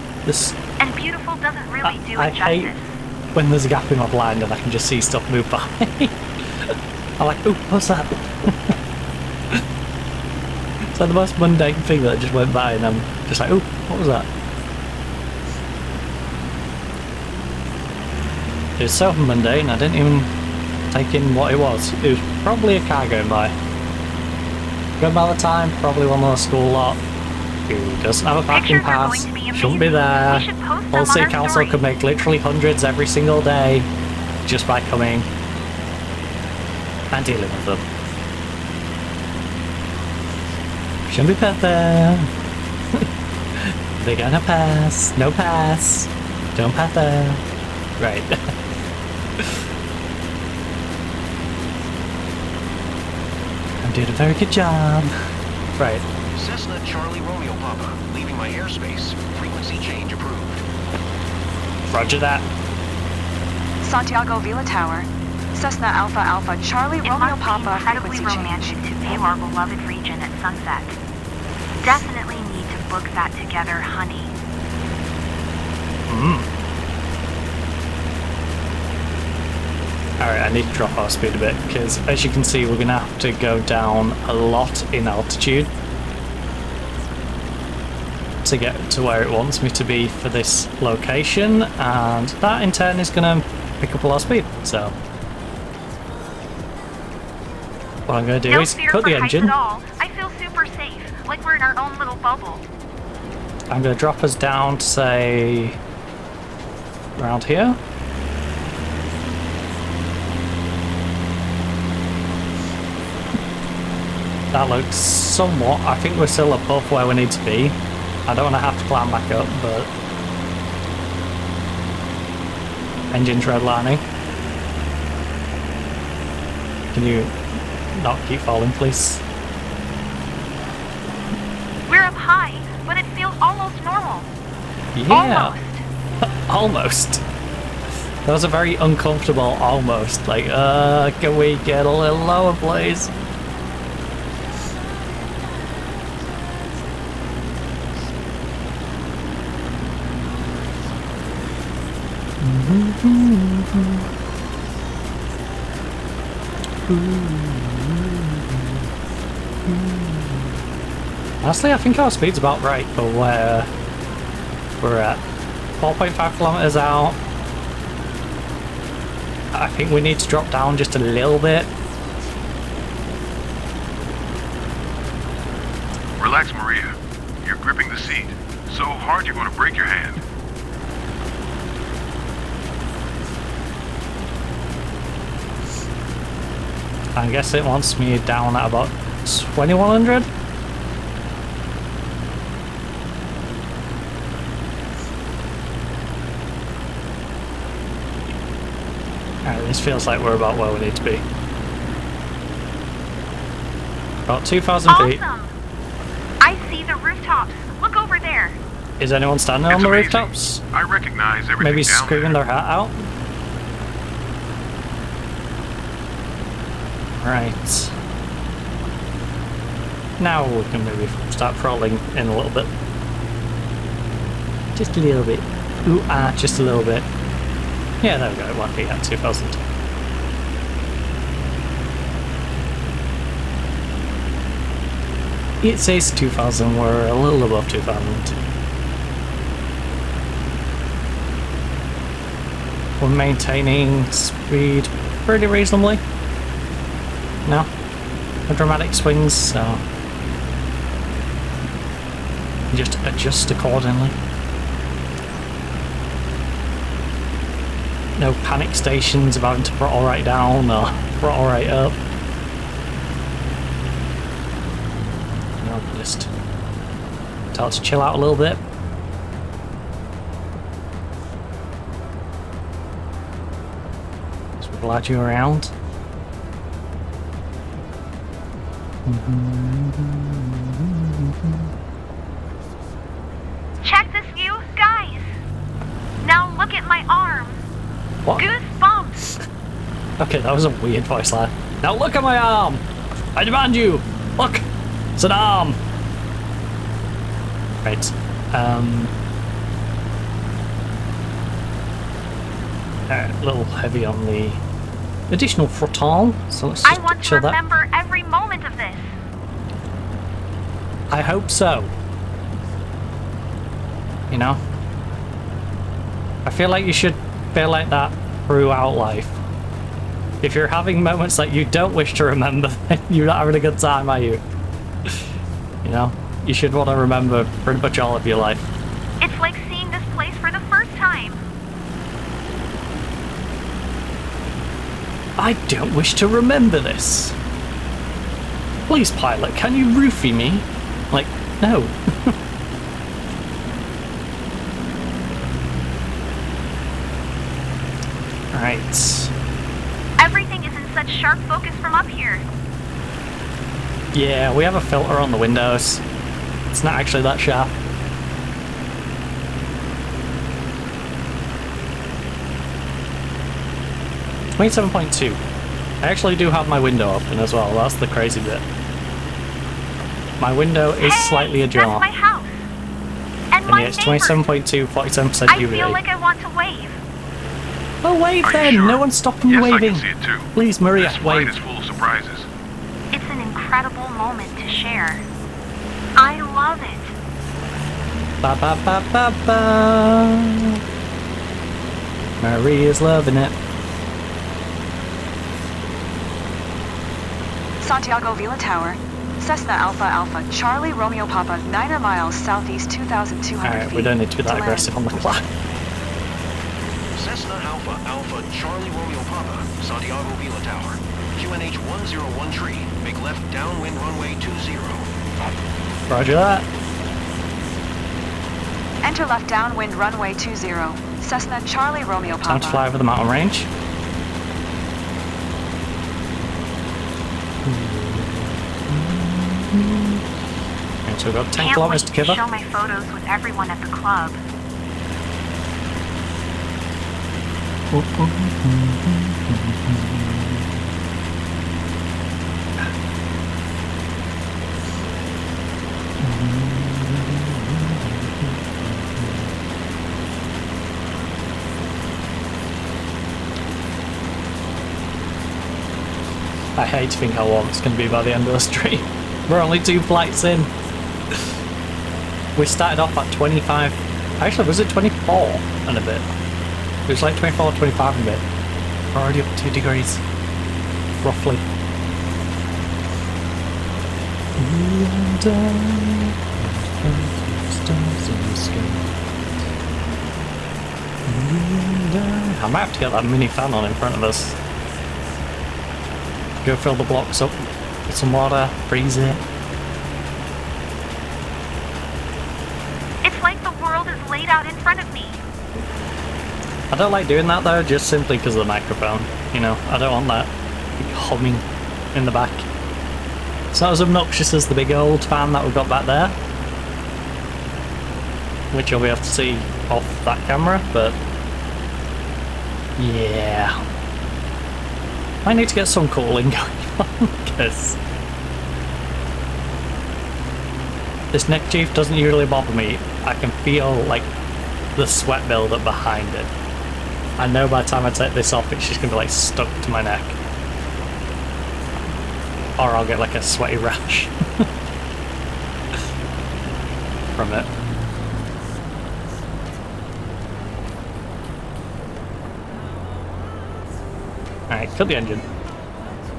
And beautiful doesn't really do it justice. I hate when there's a gap in my blind and I can just see stuff move by. I'm like, ooh, what's that? It's like the most mundane thing that just went by and I'm just like, ooh, what was that? It was so mundane, I didn't even take in what it was. It was probably a car going by. Going by the time, probably one of the school lot who doesn't have a parking pass, shouldn't be there. Whole city council could make literally hundreds every single day just by coming and dealing with them. Shouldn't be perfect. They're gonna pass. No pass. Don't pass there. Right. I did a very good job. Right. Cessna Charlie Romeo Papa, leaving my airspace. Frequency change approved. Roger that. Santiago Villa Tower. Cessna Alpha Alpha Charlie Romeo Papa, Incredibly frequency romantic change. to view our beloved region at sunset. Definitely need to book that together, honey. Alright, I need to drop our speed a bit because as you can see we're going to have to go down a lot in altitude to get to where it wants me to be for this location, and that in turn is going to pick up a lot of speed. So what I'm going to do is cut the engine. I feel super safe, like we're in our own little bubble. I'm going to drop us down to say around here. That looks somewhat, I think we're still above where we need to be. I don't want to have to climb back up, but engine's redlining. Can you not keep falling, please? We're up high, but it feels almost normal. Yeah. Almost. That was a very uncomfortable almost. Like, can we get a little lower, please? Honestly, I think our speed's about right for where we're at. 4.5 kilometers out. I think we need to drop down just a little bit. Relax, Maria. You're gripping the seat so hard you're going to break your hand. I guess it wants me down at about 2100. Alright, this feels like we're about where we need to be. About 2,000 feet. Awesome! I see the rooftops. Look over there. Is anyone standing on the rooftops? I recognize everything. Maybe down screaming there. their hat out? Right. Now we can maybe start crawling in a little bit. Just a little bit. Ooh, just a little bit. Yeah, there we go. It won't be at 2,000. It says 2,000. We're a little above 2,000. We're maintaining speed pretty reasonably. No? for dramatic swings, so just adjust accordingly. No panic stations of having to throttle right down or throttle right up. No, just tell it to chill out a little bit. Just glide you around. Check this view, guys. Now look at my arm. What? Goosebumps. Okay, that was a weird voice line. Now look at my arm! I demand you! Look! It's an arm! Right. A little heavy on the additional throttle, so let's just I want to chill that. remember every moment of this. I hope so. You know? I feel like you should feel like that throughout life. If you're having moments that you don't wish to remember, then you're not having a good time, are you? You know? You should want to remember pretty much all of your life. It's like seeing this place for the first time. I don't wish to remember this. Please, pilot, can you roofie me? Like, no. Right. Everything is in such sharp focus from up here. Yeah, we have a filter on the windows. It's not actually that sharp. .2. I actually do have my window open as well. That's the crazy bit. My window is slightly ajar. That's my house. And yeah, it's 27.2, 47% I humidity. feel like I want to wave. Oh, wave then! Sure? No one's stopping you Yes, waving. I can see it too. Please, Maria, This flight wave. is full of surprises. It's an incredible moment to share. I love it. Ba ba ba ba ba. Maria's loving it. Santiago Vila Tower. Cessna Alpha Alpha Charlie Romeo Papa 9 miles southeast 2,200 Alright, feet. we don't need to be that land. aggressive on the clock. Cessna Alpha Alpha Charlie Romeo Papa, Santiago Vila Tower. QNH 101 make left downwind runway 20. Roger that. Enter left downwind runway 20. Cessna Charlie Romeo Papa. Time to fly over the mountain range. And so we've got 10 kilometers to cover. Show my photos with everyone at the club. I hate to think how long it's going to be by the end of the stream. We're only 2 flights in. We started off at 25. Actually, was it 24 and a bit? It was like 24, 25 and a bit. We're already up 2 degrees. Roughly. I might have to get that mini fan on in front of us. Go fill the blocks up with some water, freeze it. It's like the world is laid out in front of me. I don't like doing that though, just simply because of the microphone. You know, I don't want that humming in the back. It's not as obnoxious as the big old fan that we've got back there, which you'll be able to see off that camera, but yeah. I need to get some cooling going on, because this neck chief doesn't usually bother me. I can feel like the sweat build up behind it. I know by the time I take this off it's just going to be like stuck to my neck. Or I'll get like a sweaty rash from it. Alright, cut the engine.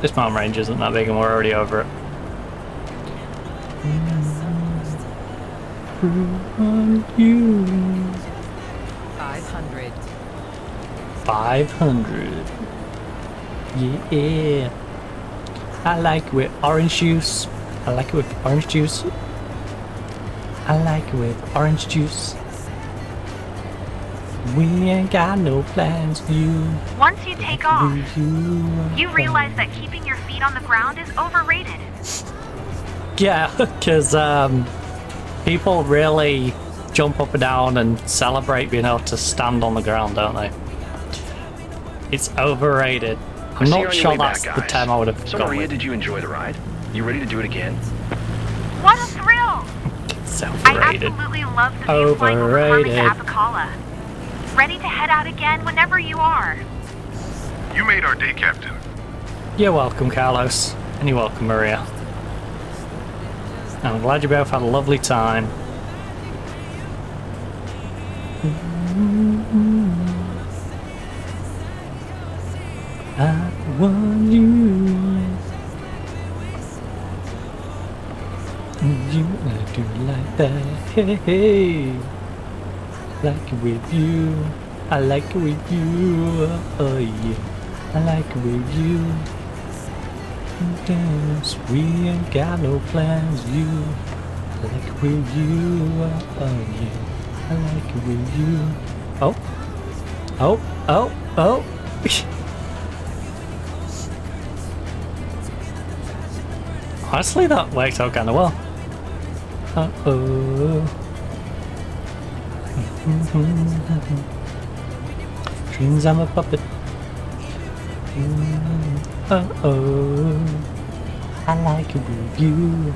This mountain range isn't that big and we're already over it. You. 500. 500. Yeah. I like it with orange juice. I like it with orange juice. I like it with orange juice. We ain't got no plans for you. Once you take off, you realize that keeping your feet on the ground is overrated. Yeah, because people really jump up and down and celebrate being able to stand on the ground, don't they? It's overrated. I'm not sure that's the term I would have So gone Maria, with. did you enjoy the ride? You ready to do it again? What a thrill! It's I overrated. absolutely love the view flying over Overrated. Carmen to Apicala. Ready to head out again whenever you are. You made our day, Captain. You're welcome, Carlos. And you're welcome, Maria. I'm glad you both had a lovely time. I want you. You, I do like that. Hey, hey. Like it with you. I like it with you. Oh yeah. I like it with you. Dance. We ain't got no plans. You. I like it with you. Oh yeah. I like it with you. Oh. Oh. Oh. Oh. Honestly, that worked out kind of well. Uh-oh. Dreams I'm a puppet. Uh-oh. I like it with you.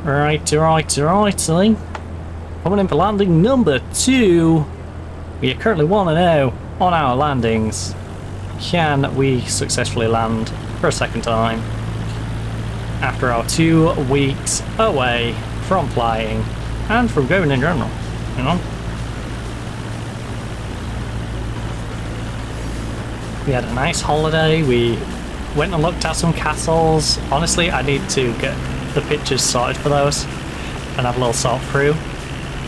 Righty. Coming in for landing number 2. We are currently 1-0 on our landings. Can we successfully land for a second time after our 2 weeks away from flying and from going in general, you know? We had a nice holiday. We went and looked at some castles. Honestly, I need to get the pictures sorted for those and have a little sort through.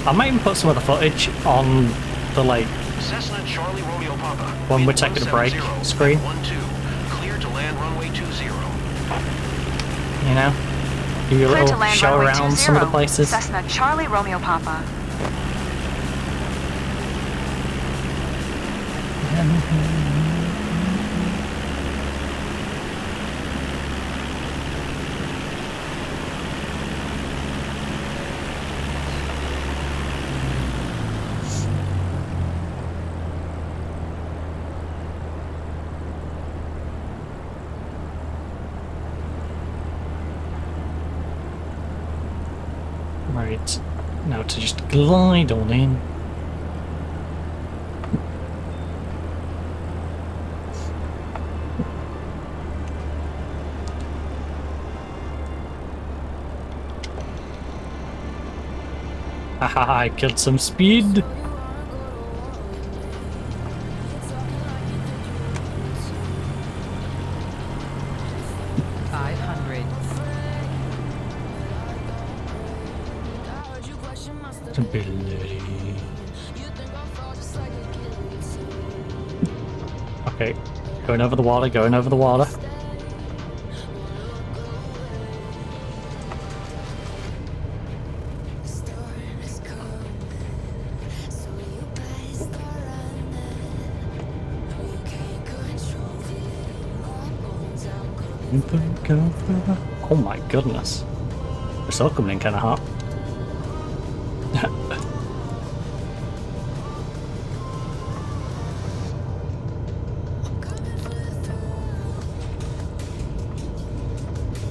I might even put some of the footage on the Cessna Charlie Romeo Papa. when we're taking a break screen. 12, clear to land runway 20. You know, do a Clear to little land show runway around 20, some of the places. Cessna Charlie Romeo Papa. Right, now to just glide on in. Haha, I killed some speed. Okay, going over the water. Oh my goodness. We're still coming in kind of hot.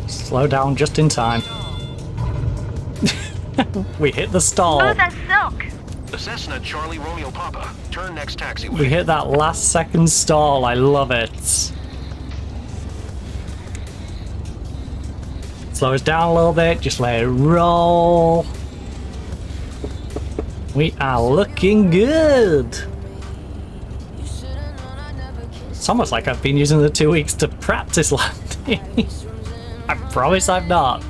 Slow down just in time. We hit the stall. Smooth as silk. Cessna Charlie Romeo Papa. Turn next taxiway. We hit that last second stall. I love it. Slow us down a little bit. Just let it roll. We are looking good. It's almost like I've been using the 2 weeks to practice landing. I promise I've not.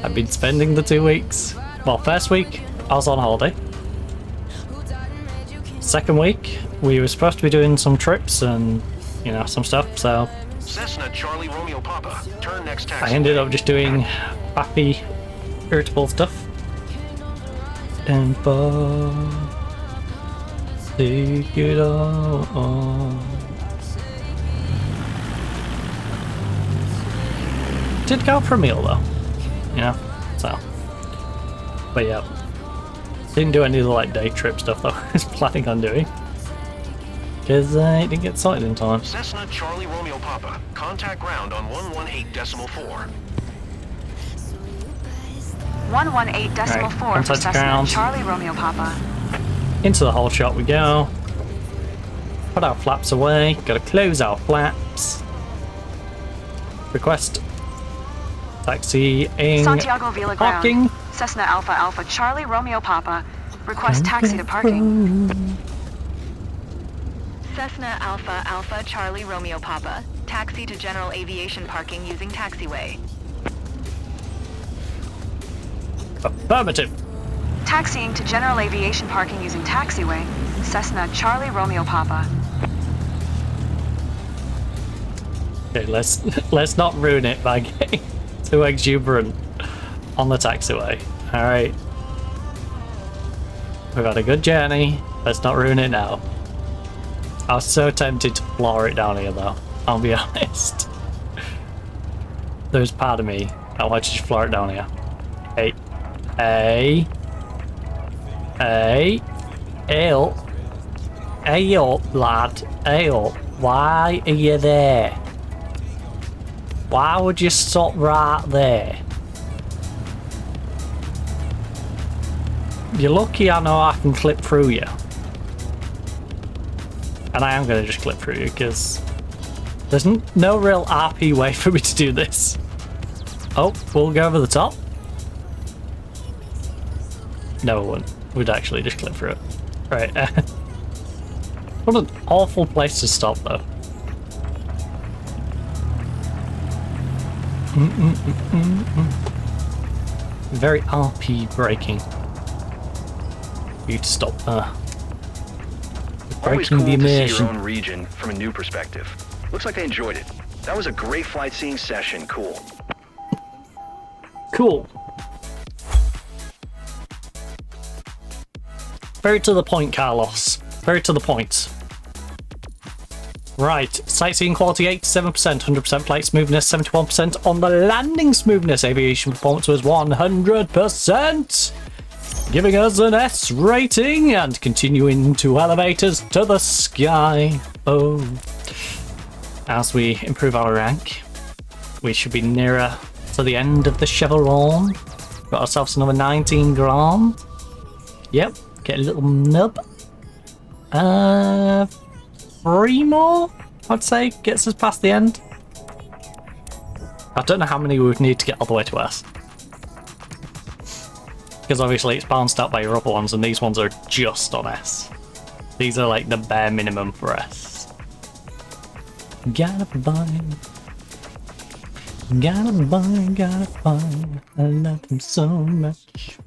I've been spending the 2 weeks. Well, first week I was on holiday. Second week we were supposed to be doing some trips and, you know, some stuff, so Cessna Charlie Romeo Papa. Turn next taxi. I ended up just doing happy, irritable stuff. And take it all. Did go for a meal though, you know, so. But yeah, didn't do any of the like day trip stuff though I was planning on doing. Because it didn't get sighted in time. Cessna Charlie Romeo Papa. Contact ground on 118.4. 118.4 for Cessna ground. Charlie Romeo Papa. Into the whole shot we go. Put our flaps away. Gotta close our flaps. Request taxiing. Santiago Vila parking. Ground. Cessna Alpha Alpha Charlie Romeo Papa. Request taxi to parking. Cessna Alpha Alpha Charlie Romeo Papa. Taxi to general aviation parking using taxiway. Affirmative. Taxiing to general aviation parking using taxiway. Cessna Charlie Romeo Papa. Okay, let's not ruin it by getting too exuberant on the taxiway. All right, we've had a good journey. Let's not ruin it now. I was so tempted to floor it down here, though. I'll be honest. There's part of me that wants to floor it down here. Hey, hey, hey, hey up, hey up, lad, hey up. Why are you there? Why would you stop right there? You're lucky I know I can clip through you. And I am going to just clip through you because there's no real RP way for me to do this. Oh, we'll go over the top. No, we wouldn't. We'd actually just clip through it. Right. What an awful place to stop, though. Very RP braking. You to stop there. Always Breaking cool the to see immersion. your own region from a new perspective. Looks like I enjoyed it. That was a great flight seeing session. Cool. Cool. Very to the point, Carlos. Very to the point. Right, sightseeing quality 87%, 100% flight smoothness, 71% on the landing smoothness. Aviation performance was 100%, giving us an S rating and continuing to elevate us to the sky. Oh, as we improve our rank, we should be nearer to the end of the chevron. Got ourselves another 19 grand. Yep, get a little nub. 3 more, I'd say, gets us past the end. I don't know how many we would need to get all the way to S. Because obviously it's balanced out by your other ones, and these ones are just on S. These are like the bare minimum for S. Gotta find. I love him so much.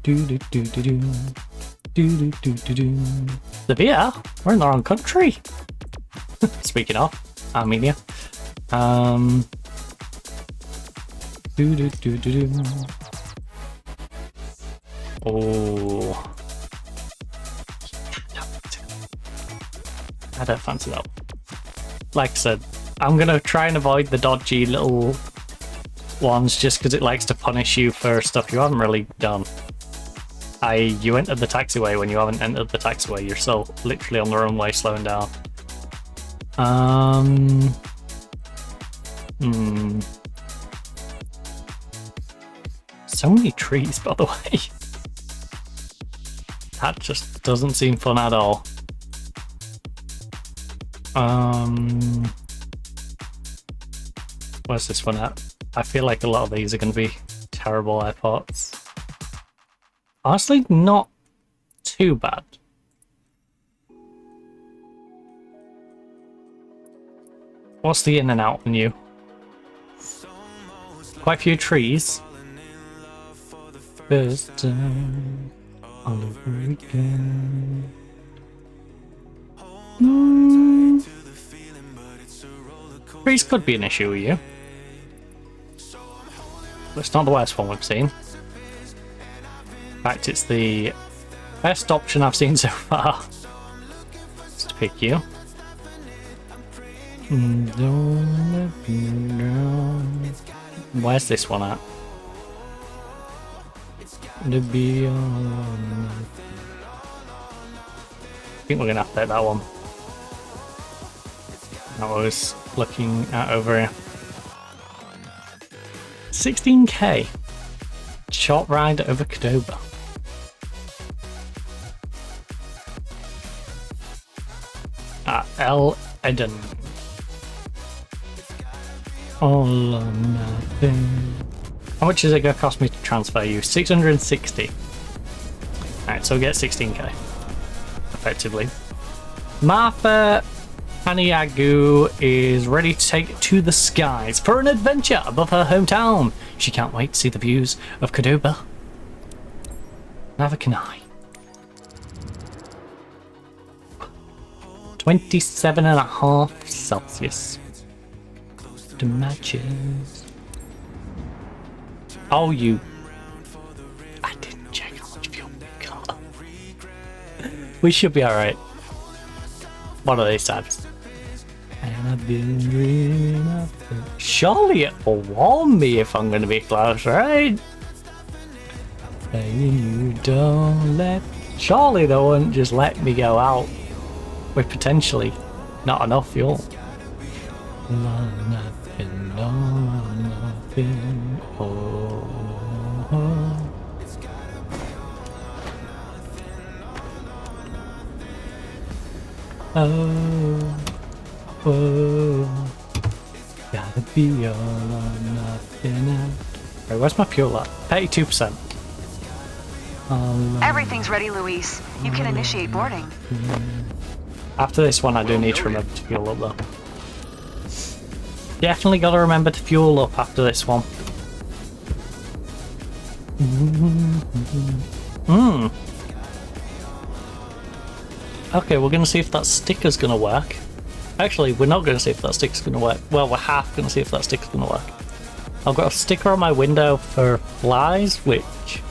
Do. Sevilla? We're in the wrong country. Speaking of, Armenia. Oh. I don't fancy that. Like I said, I'm gonna try and avoid the dodgy little ones just because it likes to punish you for stuff you haven't really done. You entered the taxiway when you haven't entered the taxiway. You're still literally on the runway slowing down. So many trees, by the way. That just doesn't seem fun at all. Where's this one at? I feel like a lot of these are going to be terrible airports. Honestly, not too bad. What's the in and out menu? Quite a few trees. First time on the weekend. Trees could be an issue with you. But it's not the worst one we've seen. In fact, it's the best option I've seen so far. Just to pick you. Don't let me down. Where's this one at? To be alone. I think we're gonna have to take that one. I was looking at over here. 16k. Short ride over Qdoba. At El Eden. All or nothing. How much is it going to cost me to transfer you? 660. Alright, so we get 16k. Effectively. Martha Paniagu is ready to take it to the skies for an adventure above her hometown. She can't wait to see the views of Qdoba. Neither can I. 27.5 Celsius. To matches. Oh, you. I didn't check how much fuel we got. We should be alright. One of these times. And I've been dreaming of it. Surely it will warn me if I'm going to be close, right? Saying you don't let. Surely they won't just let me go out with potentially not enough fuel. Nothing, no, nothing. Oh. Oh, oh, gotta be all or nothing. Wait, where's my fuel at? 82%. Everything's ready, Luis. You can initiate boarding. After this one, I do need to remember to fuel up though. Definitely gotta remember to fuel up after this one. Okay, we're gonna see if that sticker's gonna work. Actually, we're not gonna see if that sticker's gonna work. Well, we're half gonna see if that sticker's gonna work. I've got a sticker on my window for flies, which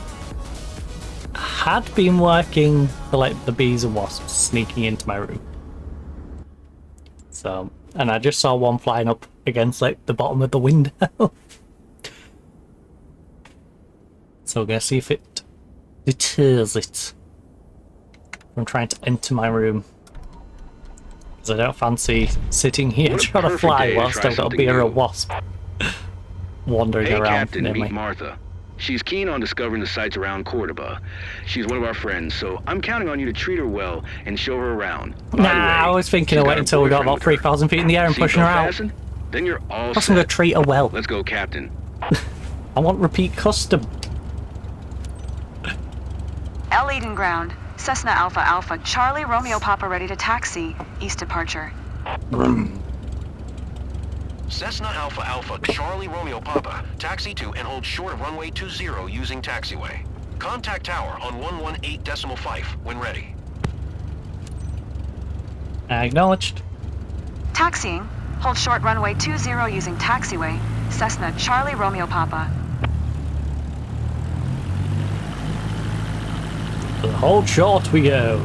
had been working for like the bees and wasps sneaking into my room. So, and I just saw one flying up against like the bottom of the window. So we're gonna see if it deters it from trying to enter my room. Because I don't fancy sitting here trying to fly whilst I've got a beer or wasp wandering around Captain, near me. meet Martha. She's keen on discovering the sights around Cordoba. She's one of our friends, so I'm counting on you to treat her well and show her around. Nah, I was thinking of waiting until we got about 3,000 feet in the air and pushing her out. Then you're all I'm gonna treat her well. Let's go, Captain. I want repeat custom. El Eden ground. Cessna Alpha Alpha Charlie Romeo Papa ready to taxi. East departure. Cessna Alpha Alpha Charlie Romeo Papa. Taxi to and hold short of runway 20 using taxiway. Contact tower on 118.5 when ready. Acknowledged. Taxiing. Hold short runway 20 using taxiway. Cessna Charlie Romeo Papa. Hold short we go.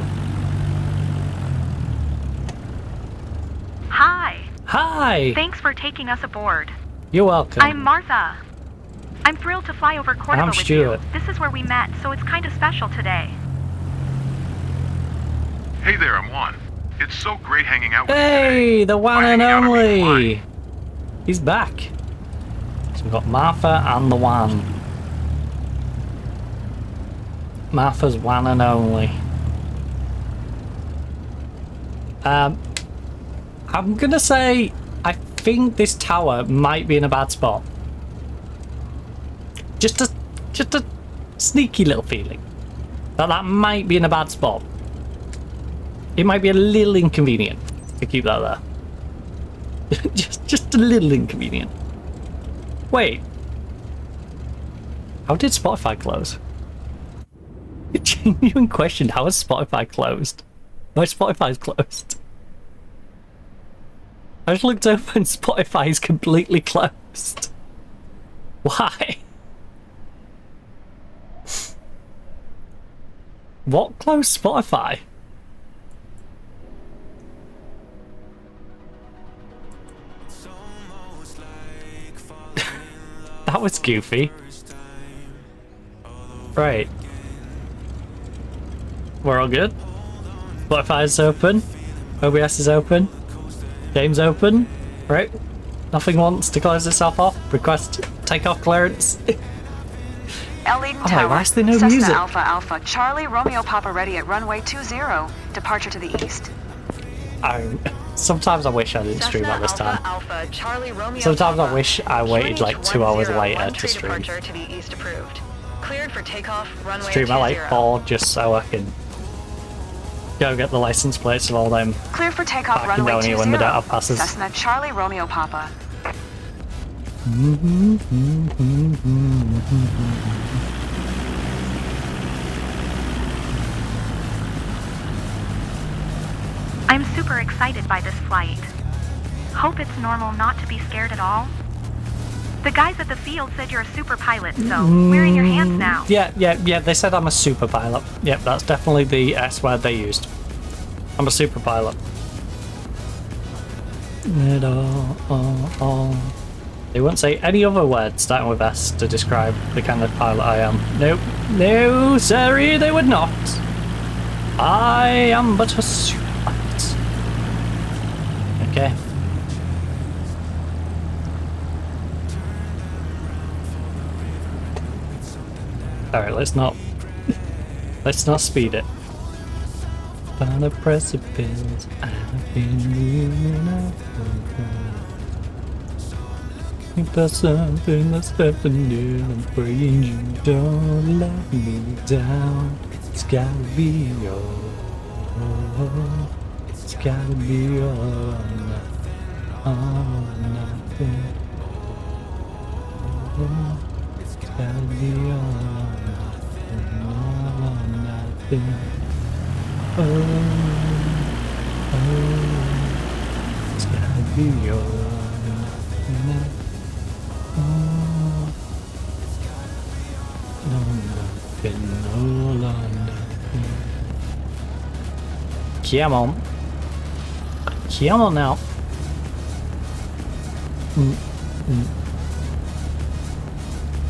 Hi. Hi. Thanks for taking us aboard. You're welcome. I'm Martha. I'm thrilled to fly over Cordoba with Stuart. you. This is where we met, so it's kind of special today. Hey there, I'm Juan. It's so great hanging out with you Hey, today. the one and only. He's back. So we've got Martha and the one. Martha's one and only. I'm gonna say I think this tower might be in a bad spot. Just a sneaky little feeling. that might be in a bad spot. It might be a little inconvenient to keep that there. just a little inconvenient. Wait. How did Spotify close? Genuine question, how is Spotify closed? My Spotify's closed. I just looked over and Spotify is completely closed. Why? What closed Spotify? That was goofy. Right. We're all good. Spotify is open. OBS is open. Game's open. Right. Nothing wants to close itself off. Request takeoff clearance. Leading tower. Why is there no Cessna music? Alpha Alpha Charlie Romeo Papa ready at runway 20. Departure to the east. Sometimes I wish I didn't stream at this time. Alpha, Charlie, Romeo, Sometimes I Papa. wish I waited like 2 hours later to stream. Departure to the east approved. Cleared for takeoff, runway Stream at like 20. 4 just so I can go get the license plates of all them. Clear for takeoff Parking runway down 20. here when they don't have passes. Cessna Charlie Romeo Papa. I'm super excited by this flight. Hope it's normal not to be scared at all. The guys at the field said you're a super pilot, so we're in your hands now. Yeah, they said I'm a super pilot. Yep, that's definitely the S word they used. I'm a super pilot. They won't say any other words starting with S to describe the kind of pilot I am. Nope. No, sorry, they would not. I am but a super pilot. Okay. Alright, let's not speed it. On a precipice, I've been leaning up. There's something that's happening. I'm praying you don't let me down. It's gotta be all. It's gotta be all or nothing. It's gotta be all or nothing. It's gotta be all or nothing. Come on. Come on now.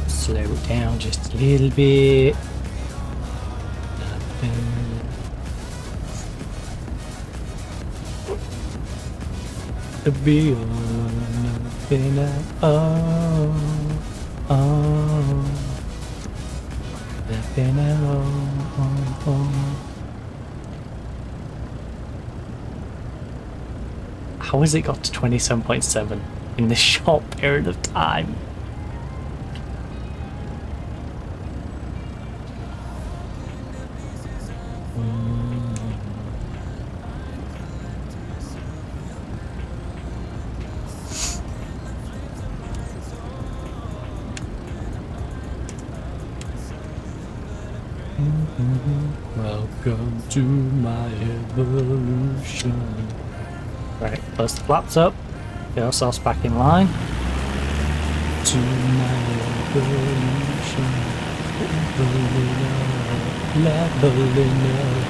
Slow it down just a little bit. To be all or nothing at all. Nothing at all. How has it got to 27.7 in this short period of time? Welcome to my evolution. Right, close the flaps up. Get ourselves back in line. To my evolution. Leveling up.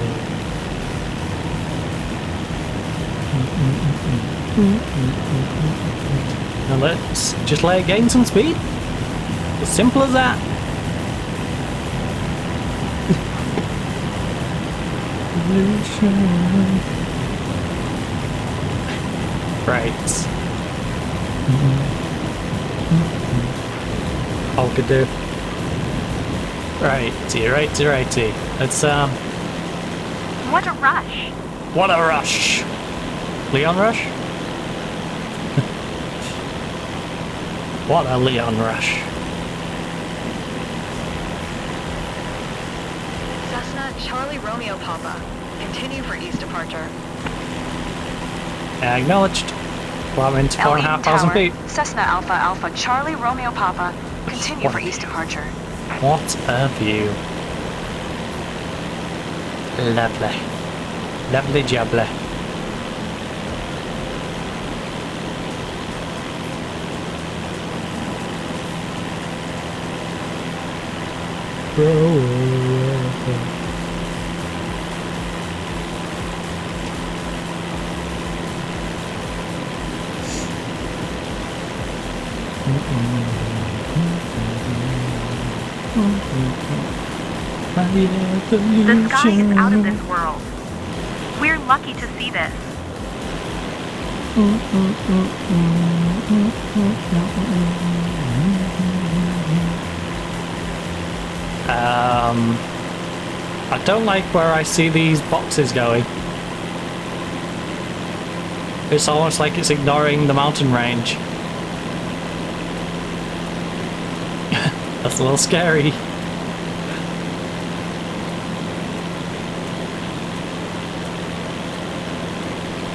Now let's just gain some speed. As simple as that. Right. All could do. Righty. Let's What a rush. What a rush. Leon rush? What a Leon rush. Cessna Cessna Charlie Romeo Papa. Continue for east departure. Acknowledged. Climbing to 4,500 feet. Cessna Alpha Alpha Charlie Romeo Papa. Continue for east departure. What a view. Lovely. Lovely jubbly. The sky is out of this world. We're lucky to see this. I don't like where I see these boxes going. It's almost like it's ignoring the mountain range. That's a little scary.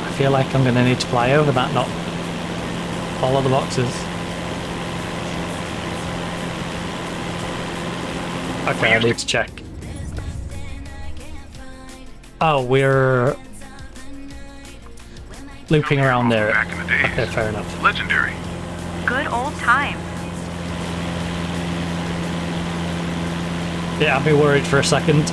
I feel like I'm going to need to fly over that, not follow the boxes. Okay, I need to check. Oh, we're looping around there. Back in the days. Okay, fair enough. Legendary. Good old times. Yeah, I'd be worried for a second.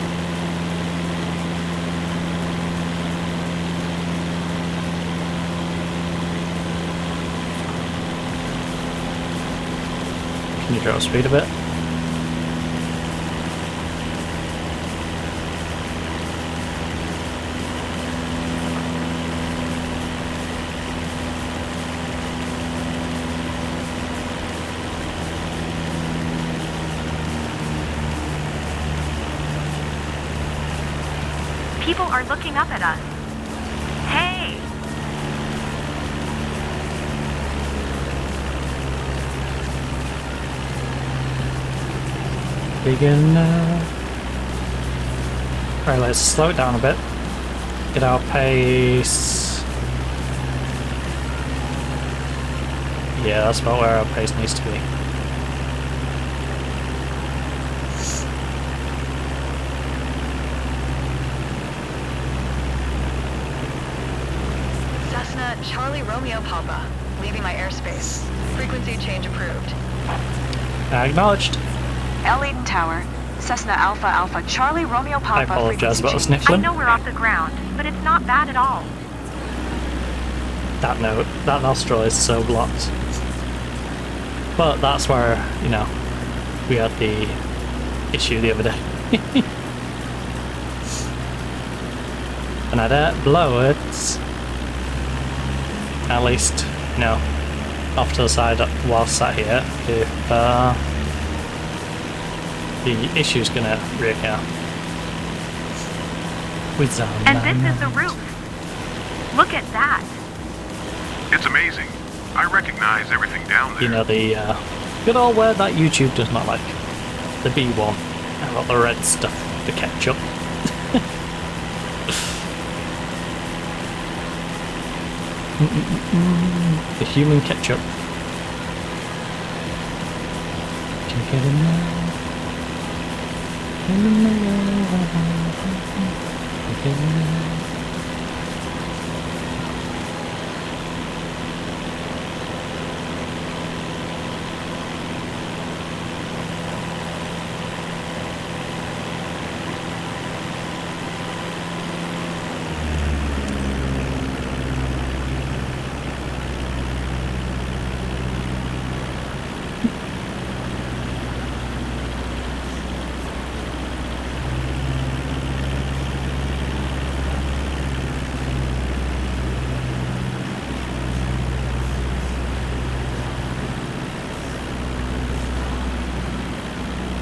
Can you drop speed a bit? People are looking up at us. Hey! Big enough. Alright, let's slow it down a bit. Get our pace. Yeah, that's about where our pace needs to be. Cessna Charlie Romeo Papa. Leaving my airspace. Frequency change approved. Acknowledged. L. Eden Tower. Cessna Alpha Alpha Charlie Romeo Papa. I apologize about the I sniffling. know we're off the ground, but it's not bad at all. That note, that nostril is so blocked. But that's where, you know, we had the issue the other day. And I don't blow it. At least, you know, off to the side while sat here, if the issue's gonna reoccur. With And this is the roof. Look at that. It's amazing. I recognize everything down there. You know, the good old word that YouTube does not like. The B1. I got the red stuff, the ketchup. The human ketchup. Can you get in there? Get in there?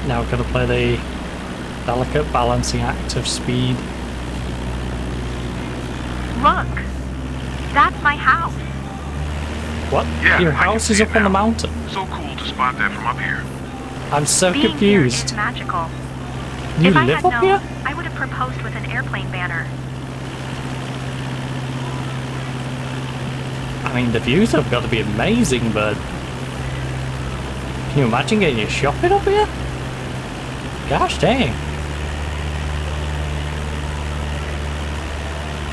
Now we're going to play the delicate balancing act of speed. Look. That's my house. What? Yeah, Your I can house see is it up on the now. mountain. So cool to spot that from up here. I'm so Being confused. here is magical. You if I live had up known, here? I would have proposed with an airplane banner. I mean, the views have got to be amazing, but can you imagine getting your shopping up here? Gosh dang.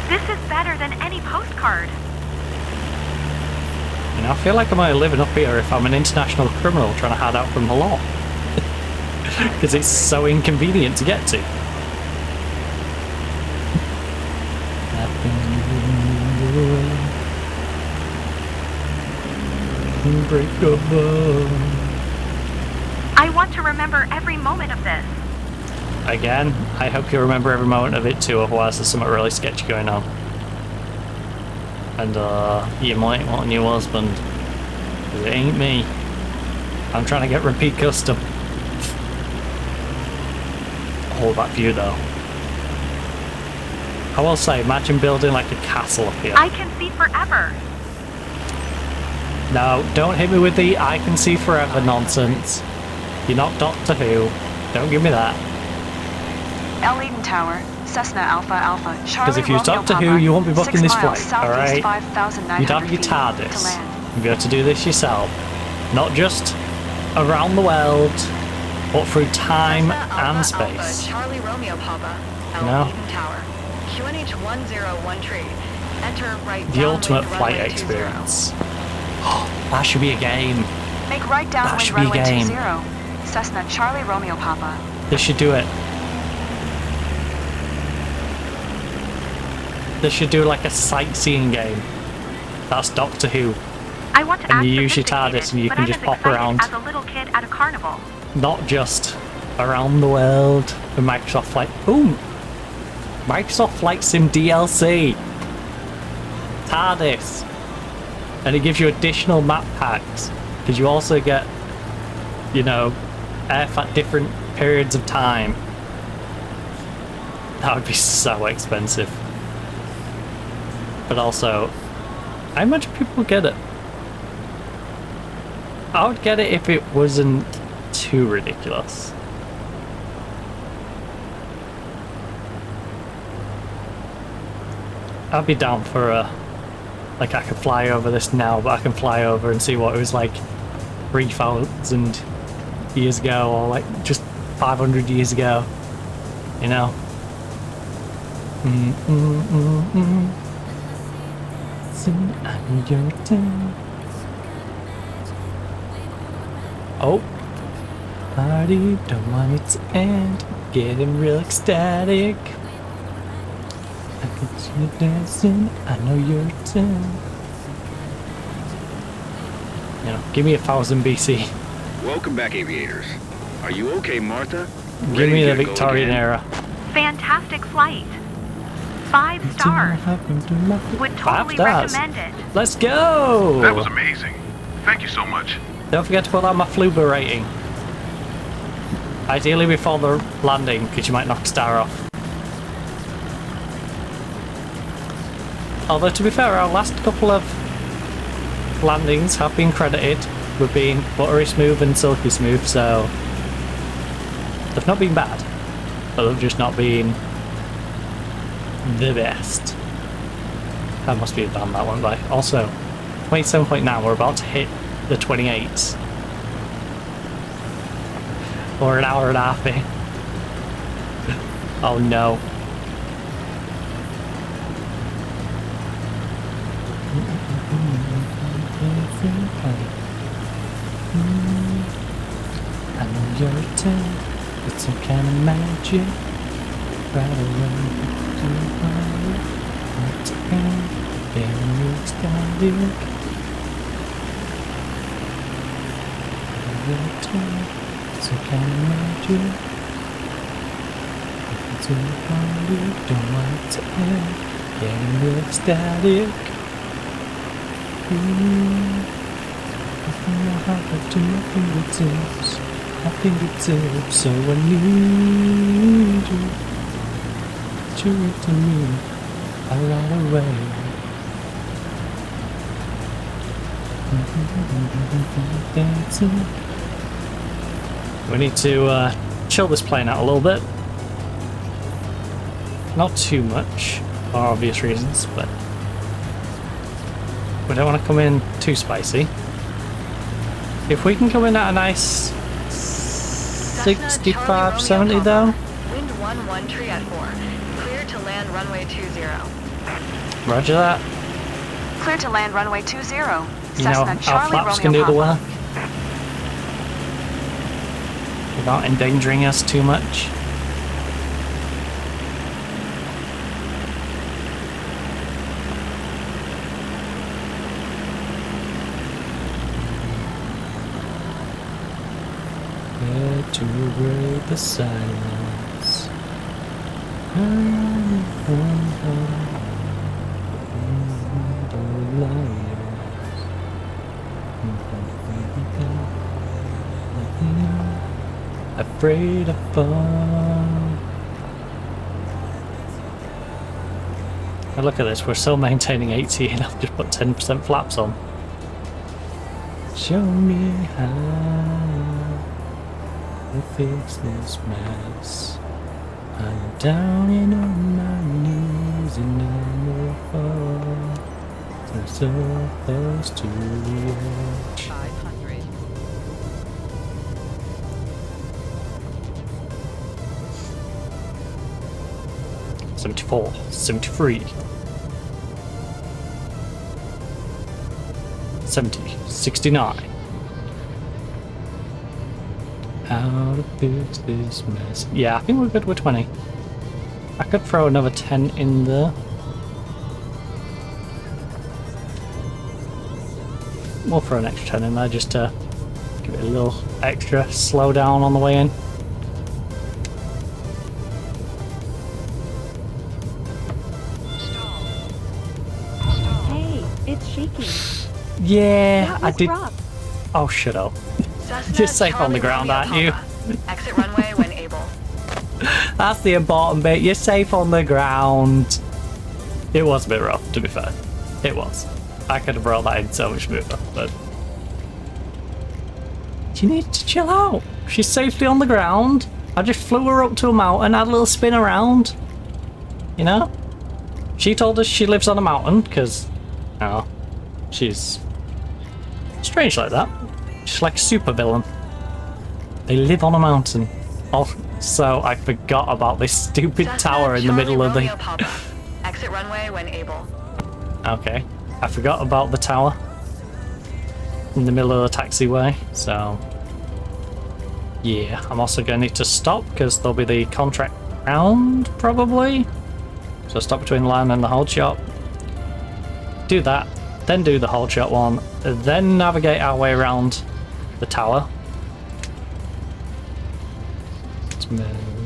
This is better than any postcard. You know, I feel like I'm only living up here if I'm an international criminal trying to hide out from the law. Because it's so inconvenient to get to. Unbreakable. I want to remember every moment of this. Again, I hope you remember every moment of it too, otherwise there's something really sketchy going on. And you might want a new husband. 'Cause it ain't me. I'm trying to get repeat custom. All that view though. I will say, imagine building like a castle up here. I can see forever. No, don't hit me with the I can see forever nonsense. You're not Doctor Who. Don't give me that. El Eden Tower, Cessna Alpha Alpha, Charlie Because if you was Romeo Doctor Papa, Who, you won't be booking 6 this miles flight, alright? southeast 5,900 You'd have your feet to TARDIS. land. You'd be able to do this yourself. Not just around the world, but through time and space. Charlie Romeo Papa, No. Eden Tower, QNH 101 tree. Enter right The downwind ultimate flight runway 20. experience. That should be a game. Make right downwind should be a runway game. 20, Cessna Charlie Romeo Papa. They should do it. They should do like a sightseeing game. That's Doctor Who. I want to And act you use your sophisticated, TARDIS and you but can I'm just as pop excited around. as a little kid at a carnival. Not just around the world with Microsoft Flight. Ooh! Microsoft Flight Sim DLC. TARDIS. And it gives you additional map packs. Because you also get, you know, F at different periods of time. That would be so expensive. But also, I imagine people would get it. I would get it if it wasn't too ridiculous. I'd be down for a... Like, I could fly over this now, but I can fly over and see what it was like 3,000 years ago, or like just 500 years ago. You know? I'm your turn. Oh. Party, don't want it to end. Getting real ecstatic. I can see you dancing. I know your turn. You know, give me 1000 BC. Welcome back, aviators. Are you okay, Martha? Give me the Victorian era. Fantastic flight. 5 stars. Would totally 5 stars. recommend it. Let's go! That was amazing. Thank you so much. Don't forget to put on my Fluba rating. Ideally before the landing, because you might knock a star off. Although to be fair, our last couple of landings have been credited with being buttery smooth and silky smooth, so they've not been bad, but they've just not been the best. That must be a band that went by. Also, 27.9, we're about to hit the 28s. Or an hour and a half in. Oh no. I know your turn. It's some kind of magic. Right away. Once again, getting real ecstatic. Your turn. It's some kind of magic. It's a party. Don't want it to end. Getting real ecstatic. From my heart to my fingertips, so I need you. True to me, a lot away. Dancing. We need to chill this plane out a little bit. Not too much, for obvious reasons, but we don't want to come in too spicy. If we can come in at a nice 65, 70 though. Wind 11 tree at 4. Clear to land runway 20. Roger that. Clear to land runway 20. You know, Cessna our Charlie flaps Romeo can do the Papa. work. Without endangering us too much. To break the silence. Afraid of fun. Now look at this, we're still maintaining 80 and I've just put 10% flaps on. Show me how to fix this mess. I'm down and on my knees and I will fall. So close to the edge. 500. $74, $73, $70, $69. How to fix this mess? Yeah, I think we're good with 20. I could throw another 10 in there. We'll throw an extra 10 in there just to give it a little extra slow down on the way in. Hey, it's shaking. Yeah, I did. Rough. Oh, shut up. Cessna You're safe on the Charlie ground, Romeo aren't you? Papa. Exit runway when able. That's the important bit. You're safe on the ground. It was a bit rough, to be fair. It was. I could have brought that in so much smoother, but you need to chill out. She's safely on the ground. I just flew her up to a mountain, had a little spin around. You know? She told us she lives on a mountain, because, oh, she's strange like that. She's like a super villain. They live on a mountain. Also, I forgot about this stupid Cessna tower in the Charlie middle of the... Romeo Papa. Exit runway when able. Okay. I forgot about the tower in the middle of the taxiway, so yeah, I'm also going to need to stop because there'll be the contract round probably. So stop between the line and the hold shot. Do that, then do the hold shot one, then navigate our way around the tower.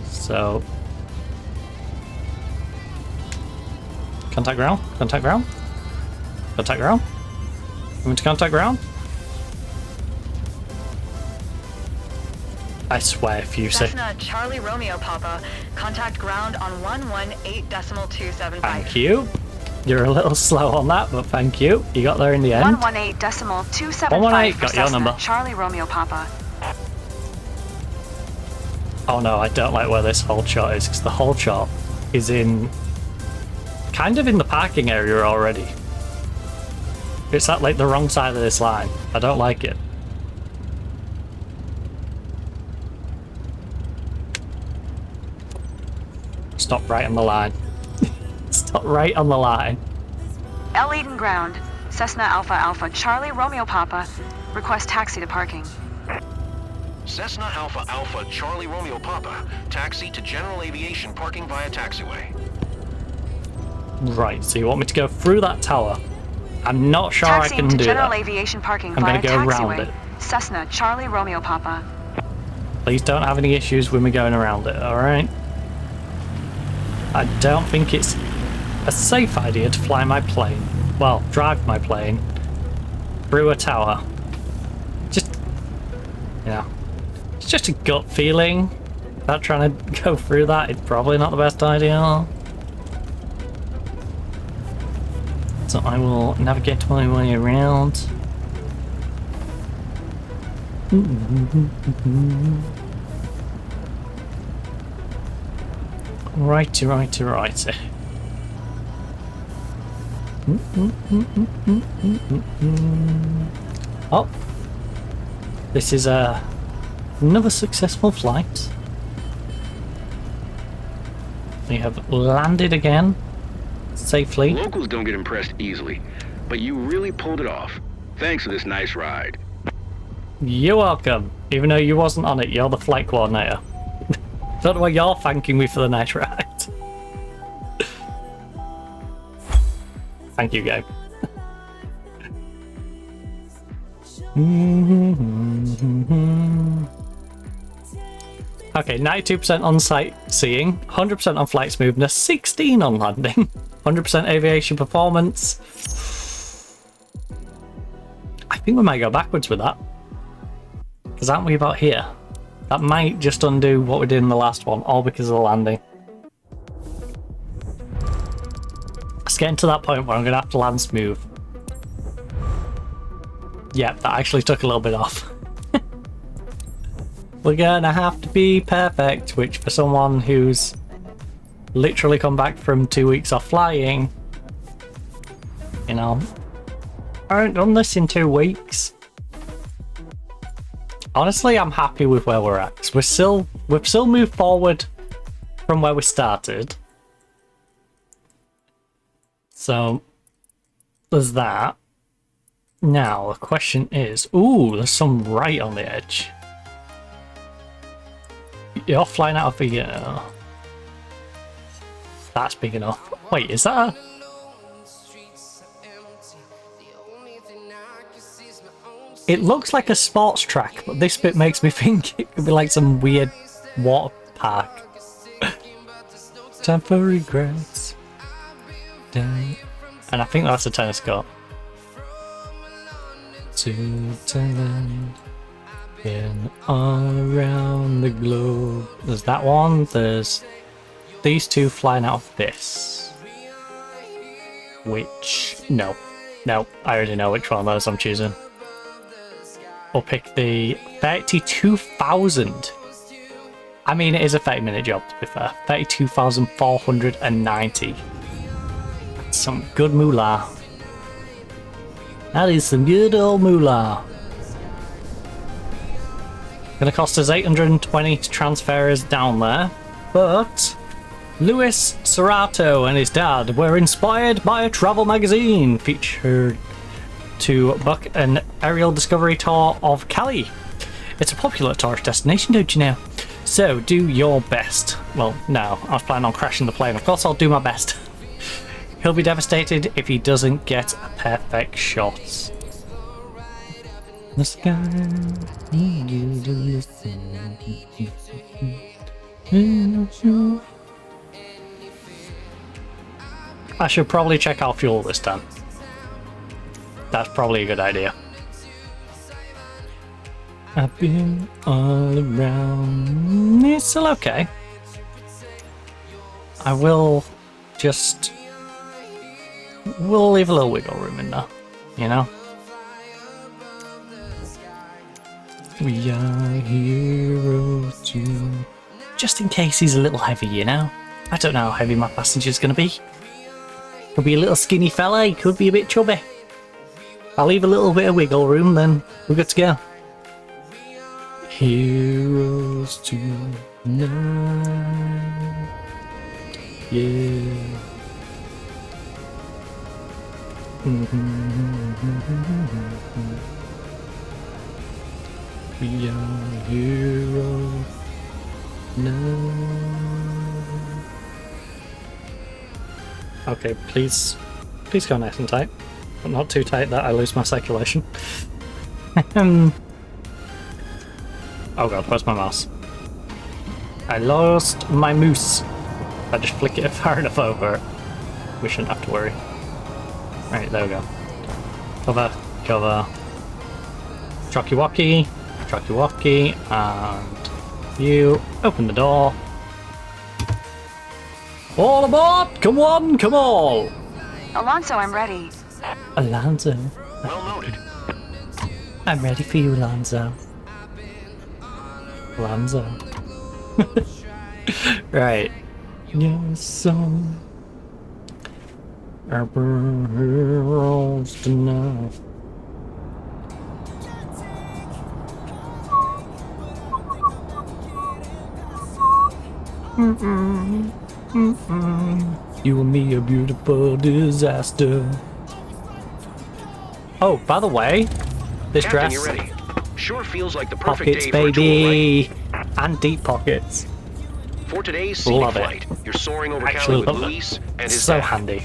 So contact ground, contact ground. Contact ground? Moving to contact ground? I swear if you say... Cessna Charlie Romeo Papa. Contact ground on 118.275. Thank you. You're a little slow on that, but thank you. You got there in the end. 118.275 118, for got your Cessna number. Charlie Romeo Papa. Oh no, I don't like where this hold shot is, because the hold shot is in... kind of in the parking area already. It's at like the wrong side of this line. I don't like it. Stop right on the line. Stop right on the line. L. Eden Ground. Cessna Alpha Alpha Charlie Romeo Papa. Request taxi to parking. Cessna Alpha Alpha Charlie Romeo Papa. Taxi to General Aviation parking via taxiway. Right, so you want me to go through that tower? I'm not sure I can to do General that. Aviation parking I'm via going to go taxiway. around it. Cessna Charlie Romeo Papa. Please don't have any issues with me going around it, alright? I don't think it's a safe idea to fly my plane. Well, drive my plane through a tower. Just, you know, it's just a gut feeling about trying to go through that. It's probably not the best idea. So I will navigate my way around. Righty, righty, righty. Oh, this is another successful flight. We have landed again safely. Locals don't get impressed easily, but you really pulled it off. Thanks for this nice ride. You're welcome. Even though you wasn't on it, you're the flight coordinator. Don't know why you're thanking me for the nice ride. Thank you, Gabe. Okay, 92% on sightseeing, 100% on flight smoothness, 16 on landing, 100% aviation performance. I think we might go backwards with that. Because aren't we about here? That might just undo what we did in the last one, all because of the landing. It's getting to that point where I'm going to have to land smooth. Yep, that actually took a little bit off. We're gonna have to be perfect, which for someone who's literally come back from 2 weeks off flying, you know, I haven't done this in 2 weeks. Honestly, I'm happy with where we're at, because we've still moved forward from where we started. So there's that. Now the question is, ooh, there's some right on the edge. You're flying out of the that's big enough. Wait, is that a... It looks like a sports track, but this bit makes me think it could be like some weird water park. Time for regrets. And I think that's a tennis court. To Thailand. And all around the globe. There's that one. There's these two flying out of this. Which... No. No, I already know which one of those I'm choosing. We'll pick the 32,000. I mean, it is a 30-minute job, to be fair. 32,490. That's some good moolah. That is some good old moolah. Gonna cost us 820 to transfer us down there, but Louis Serrato and his dad were inspired by a travel magazine featured to book an aerial discovery tour of Cali. It's a popular tourist destination, don't you know? So do your best. Well, no, I was planning on crashing the plane. Of course I'll do my best. He'll be devastated if he doesn't get a perfect shot. The sky. I should probably check our fuel this time. That's probably a good idea. I've been all around. It's still okay. I will just... We'll leave a little wiggle room in there, you know? We are heroes too. Just in case he's a little heavy, you know? I don't know how heavy my passenger's gonna be. Could be a little skinny fella, he could be a bit chubby. I'll leave a little bit of wiggle room, then we're good to go. Heroes tonight. Yeah. We are heroes now. Okay, please go nice and tight, but not too tight that I lose my circulation. Oh god, where's my mouse? I lost my moose. If I just flick it far enough over, we shouldn't have to worry. Right, there we go. Cover, cover. Trucky-walkie, trucky-walkie, and you open the door. All aboard! Come on, come all! Alonso, I'm ready. Alonso. Well noted. I'm ready for you, Alonso. Alonso. Right. Yes, some heroes tonight. You and me a beautiful disaster. Oh, by the way, this Captain, dress. you ready? Sure feels like the perfect Pockets, day for a tour, baby, and deep pockets. right? For today's scenic Love it. flight, you're soaring over Actually, Cali with love it. Luis and his So dad. handy.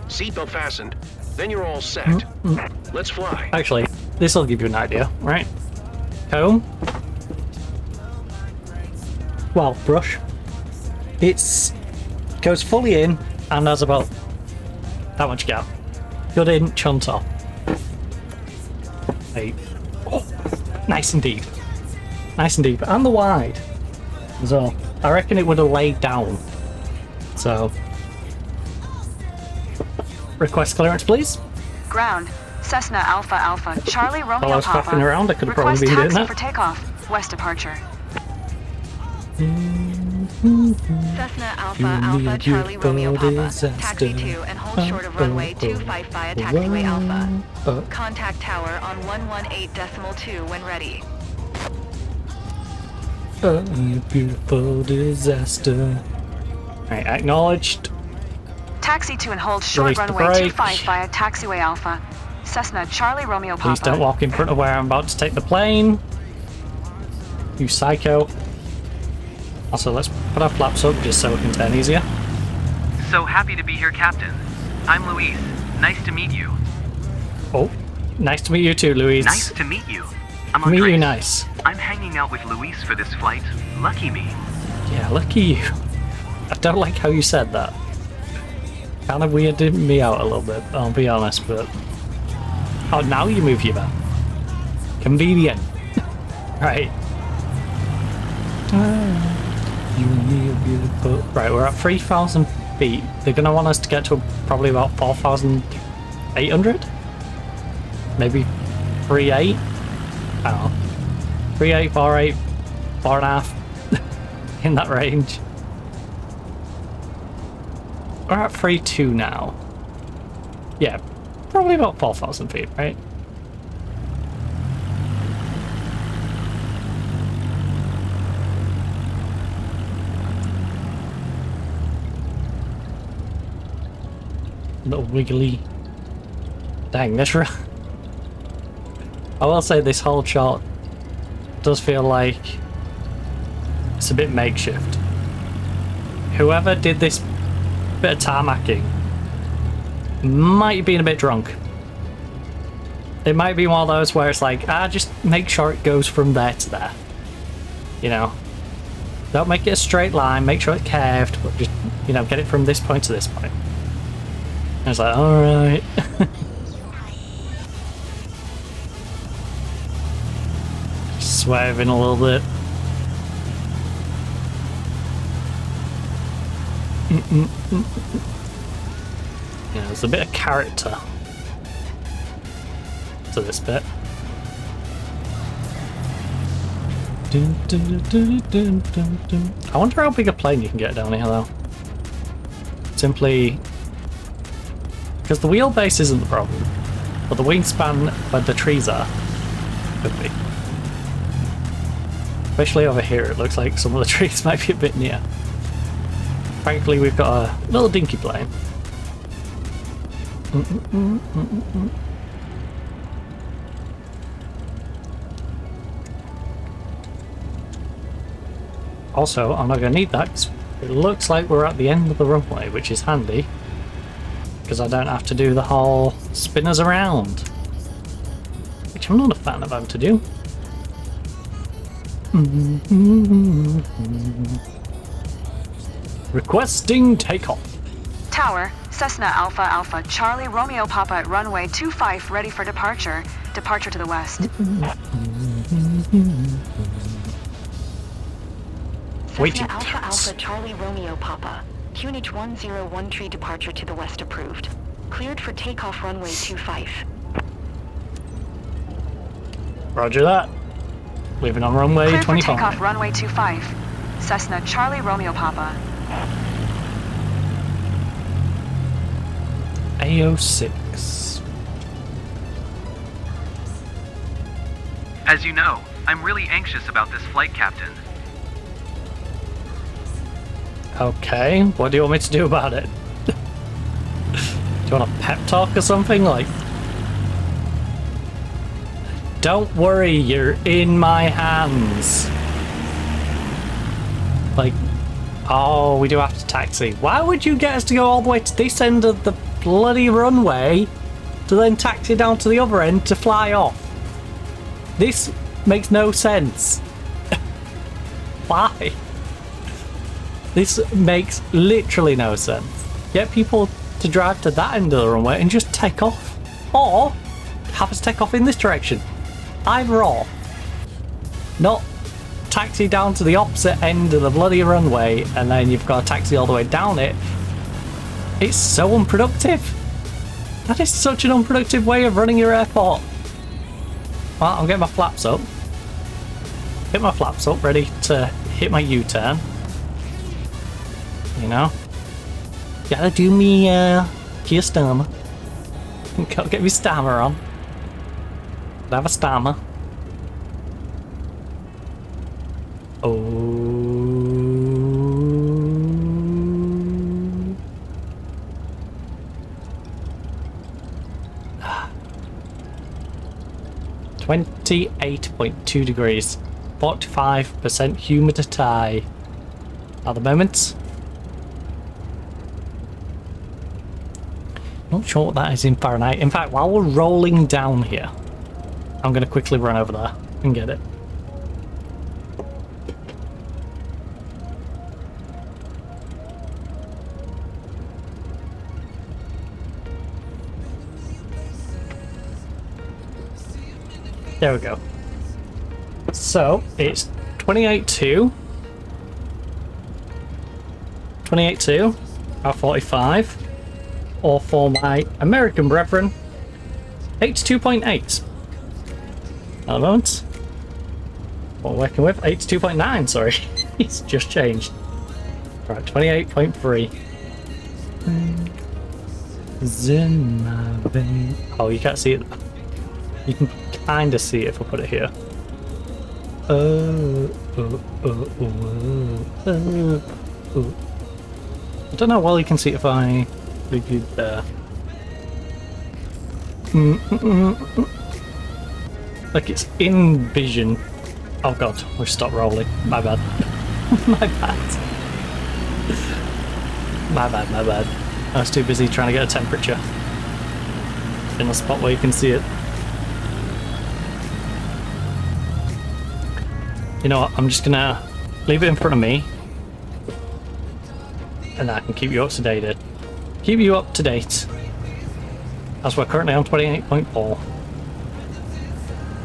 Seatbelt fastened, then you're all set. Let's fly. Actually, this will give you an idea, right? Comb. Well, brush. It's goes fully in and has about that much gap. Good inch on top. Hey. Oh, nice and deep. Nice and deep. And the wide as well. I reckon it would have laid down. So, request clearance, please. Ground. Cessna Alpha Alpha Charlie While I Romeo was faffing Papa. around, I could have probably Request been doing taxi that. for takeoff. West departure. Cessna Alpha Alpha Charlie Romeo Papa. Taxi to and hold short of runway 25 via taxiway Alpha. Contact tower on 118.2 when ready. Beautiful disaster. Right, acknowledged. Taxi to and hold short Release the runway brake. 25 via taxiway Alpha. Cessna Charlie Romeo Papa. Please don't walk in front of where I'm about to take the plane. You psycho. Also, let's put our flaps up just so we can turn easier. So happy to be here, Captain. I'm Luis. Nice to meet you. Oh, nice to meet you too, Luis. Nice to meet you. I'm Meet Andres. you nice. I'm hanging out with Luis for this flight. Lucky me. Yeah, lucky you. I don't like how you said that. Kind of weirded me out a little bit, I'll be honest, but... Oh, now you move your van. Convenient. Right. You and me are beautiful. Right, we're at 3,000 feet. They're going to want us to get to probably about 4,800? Maybe 3.8? I don't know. 3.8, 4.8, 4.5. In that range. We're at 3.2 now. Yeah, probably about 4,000 feet, right? Little wiggly. Dang, this I will say this whole shot does feel like it's a bit makeshift. Whoever did this bit of tarmacking might have been a bit drunk. It might be one of those where it's like, just make sure it goes from there to there. You know? Don't make it a straight line, make sure it's curved, but just, you know, get it from this point to this point. And it's like, alright. Swerving a little bit. Yeah, there's a bit of character to this bit. I wonder how big a plane you can get down here though. Simply because the wheelbase isn't the problem, but the wingspan where the trees are could be. Especially over here, it looks like some of the trees might be a bit near. Frankly, we've got a little dinky plane. Also, I'm not going to need that because it looks like we're at the end of the runway, which is handy because I don't have to do the whole spin us around, which I'm not a fan of having to do. Requesting takeoff. Tower, Cessna Alpha Alpha Charlie Romeo Papa at runway 25 ready for departure. Departure to the west. Waiting. Cessna Alpha Alpha Charlie Romeo Papa. QNH 1013 departure to the west approved. Cleared for takeoff runway 25. Roger that. Leaving on runway Cleared for 25. takeoff runway 25. Cessna Charlie Romeo Papa. AO6. As you know, I'm really anxious about this flight, Captain. Okay, what do you want me to do about it? Do you want a pep talk or something? Like, don't worry, you're in my hands. Like, oh, we do have to taxi. Why would you get us to go all the way to this end of the bloody runway to then taxi down to the other end to fly off? This makes no sense. Why? This makes literally no sense. Get people to drive to that end of the runway and just take off. Or have us take off in this direction. Either or. Not taxi down to the opposite end of the bloody runway and then you've got to taxi all the way down it. It's so unproductive. That is such an unproductive way of running your airport. Well, I'm getting my flaps up. Hit my flaps up, ready to hit my U-turn. You know? Gotta do me, Kia Starmer. Gotta get me Starmer on. Gotta have a Starmer. Oh. 28.2 degrees. 45% humidity at the moment. Not sure what that is in Fahrenheit. In fact, while we're rolling down here, I'm going to quickly run over there and get it. There we go. So it's 28.2. 28.2 or 45. Or for my American brethren, 82.8 at the moment. What we're working with, 82.9, sorry. It's just changed. Right, 28.3. Oh, you can't see it. You can kind of see it if I put it here. I don't know, well, you can see it if I leave it there. Like it's in vision. Oh god, we've stopped rolling. My bad. My bad. My bad. I was too busy trying to get a temperature in a spot where you can see it. You know what, I'm just gonna leave it in front of me and I can keep you up to date. Keep you up to date as we're currently on 28.4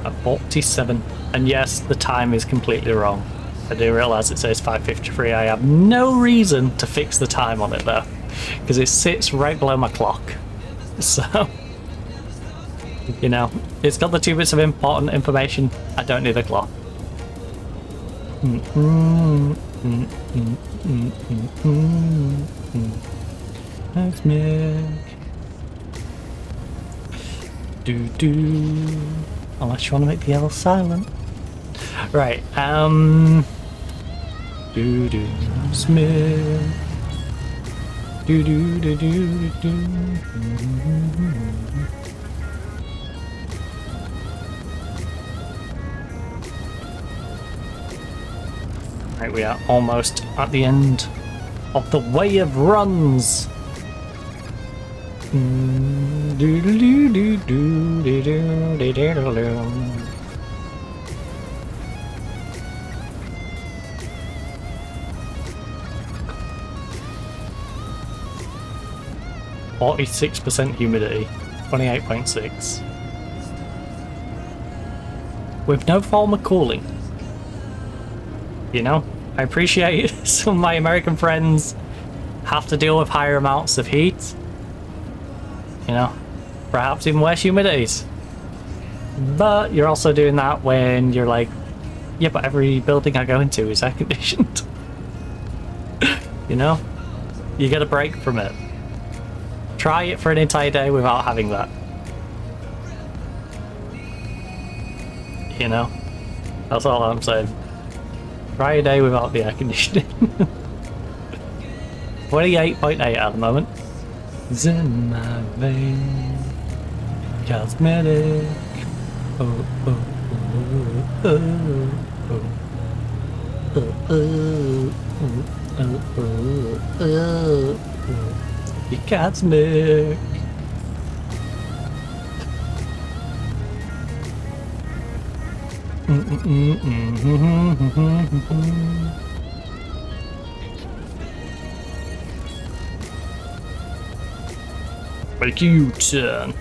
at 47. And yes, the time is completely wrong. I do realise it says 5:53. I have no reason to fix the time on it though, because it sits right below my clock. So, you know, it's got the 2 bits of important information. I don't need the clock. That's milk. Do. Unless you want to make the L silent. Right, do. Smith. Do. Right, we are almost at the end of the way of runs. 46% humidity, 28.6. With no form of cooling. You know, I appreciate some of my American friends have to deal with higher amounts of heat. You know, perhaps even worse humidities. But you're also doing that when you're like, yeah, but every building I go into is air conditioned. You know, you get a break from it. Try it for an entire day without having that. You know? That's all I'm saying. Try a day without the air conditioning. 28.8 at the moment. It's in my vein. Cosmetic. Oh, oh, oh, oh, oh. Oh, oh, oh, oh, oh, oh. You cosmic. Make you turn.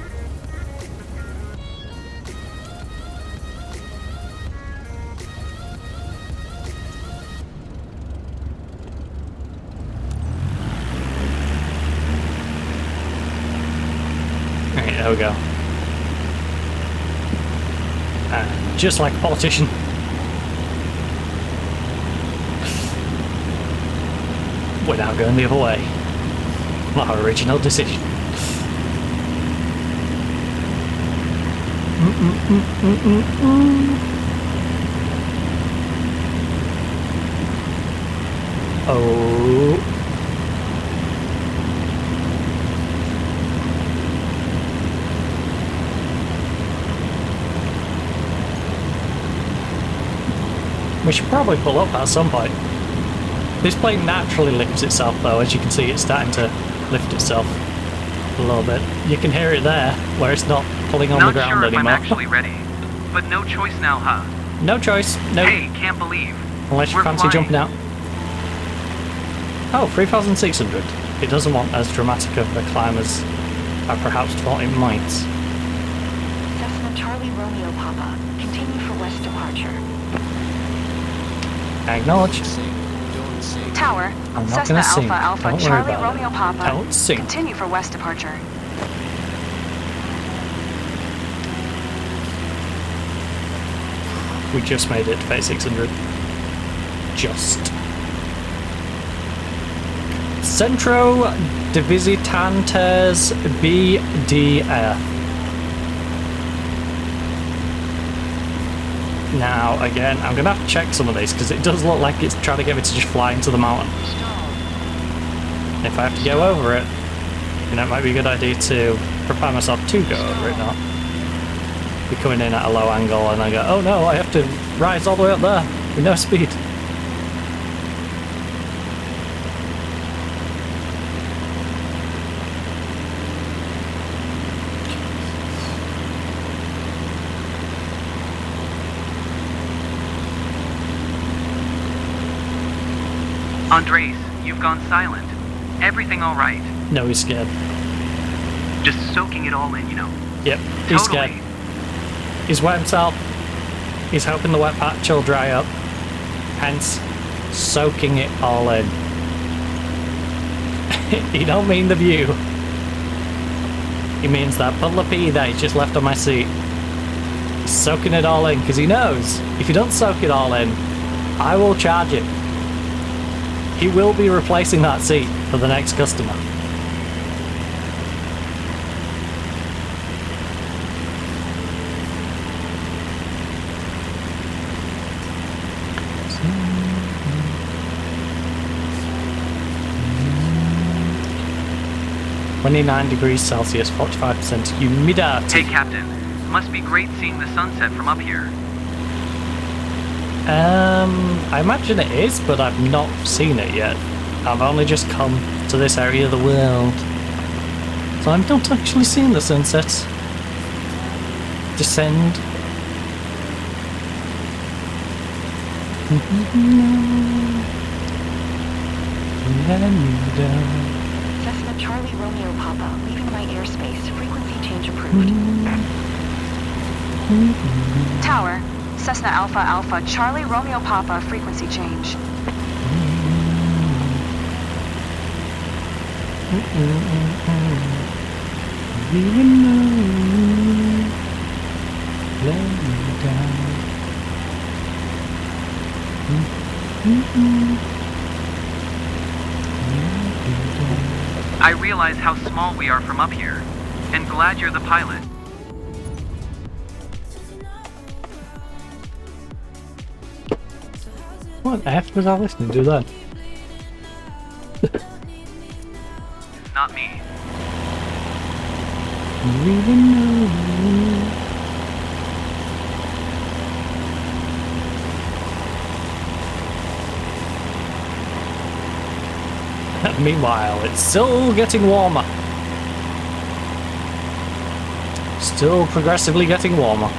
Alright, there we go. Just like a politician. We're now going the other way. My original decision. Oh. We should probably pull up at some point. This plane naturally lifts itself though, as you can see it's starting to lift itself a little bit. You can hear it there, where it's not pulling on the ground Not sure if anymore. I'm actually ready, but no choice now, huh? No choice, no. Hey, can't believe. Unless you We're fancy flying. jumping out. Oh, 3,600. It doesn't want as dramatic of a climb as I perhaps thought it might. Cessna Charlie Romeo Papa. Continue for west departure. Acknowledged. Tower. I'm not Cessna gonna sing. Alpha Alpha Don't worry Charlie about Romeo it. Papa. Don't sing. Continue for west departure. We just made it to 3,600. Just. Centro de Visitantes BDF. Now, again, I'm going to have to check some of these because it does look like it's trying to get me to just fly into the mountain. If I have to go over it, you know, it might be a good idea to prepare myself to go over it now. Be coming in at a low angle and I go, oh no, I have to rise all the way up there with no speed. Andres, you've gone silent. Everything all right? No, he's scared. Just soaking it all in, you know. Yep, he's Totally. scared. He's wet himself. He's hoping the wet patch will dry up. Hence, soaking it all in. He don't mean the view. He means that puddle of pee that he's just left on my seat. He's soaking it all in because he knows if you don't soak it all in, I will charge it. He will be replacing that seat for the next customer. (29°C, 45% humidity. Hey, Captain. Must be great seeing the sunset from up here. I imagine it is, but I've not seen it yet. I've only just come to this area of the world. So I've not actually seen the sunset. Descend. Cessna Charlie Romeo Papa. Leaving my airspace. Frequency change approved. Tower. Cessna Alpha Alpha Charlie Romeo Papa. Frequency change. I realize realize how small we are from up here. And glad you're the pilot. What on earth was I listening to then? Not me. Meanwhile, it's still getting warmer. Still progressively getting warmer.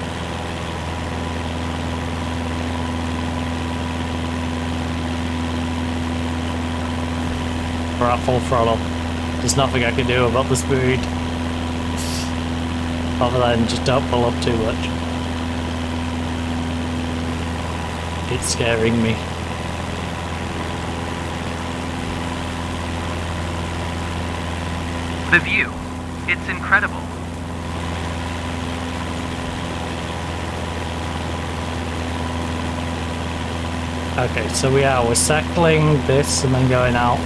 We're at full throttle. There's nothing I can do about the speed. Other than just don't pull up too much. It's scaring me. The view. It's incredible. Okay, so we're circling this and then going out.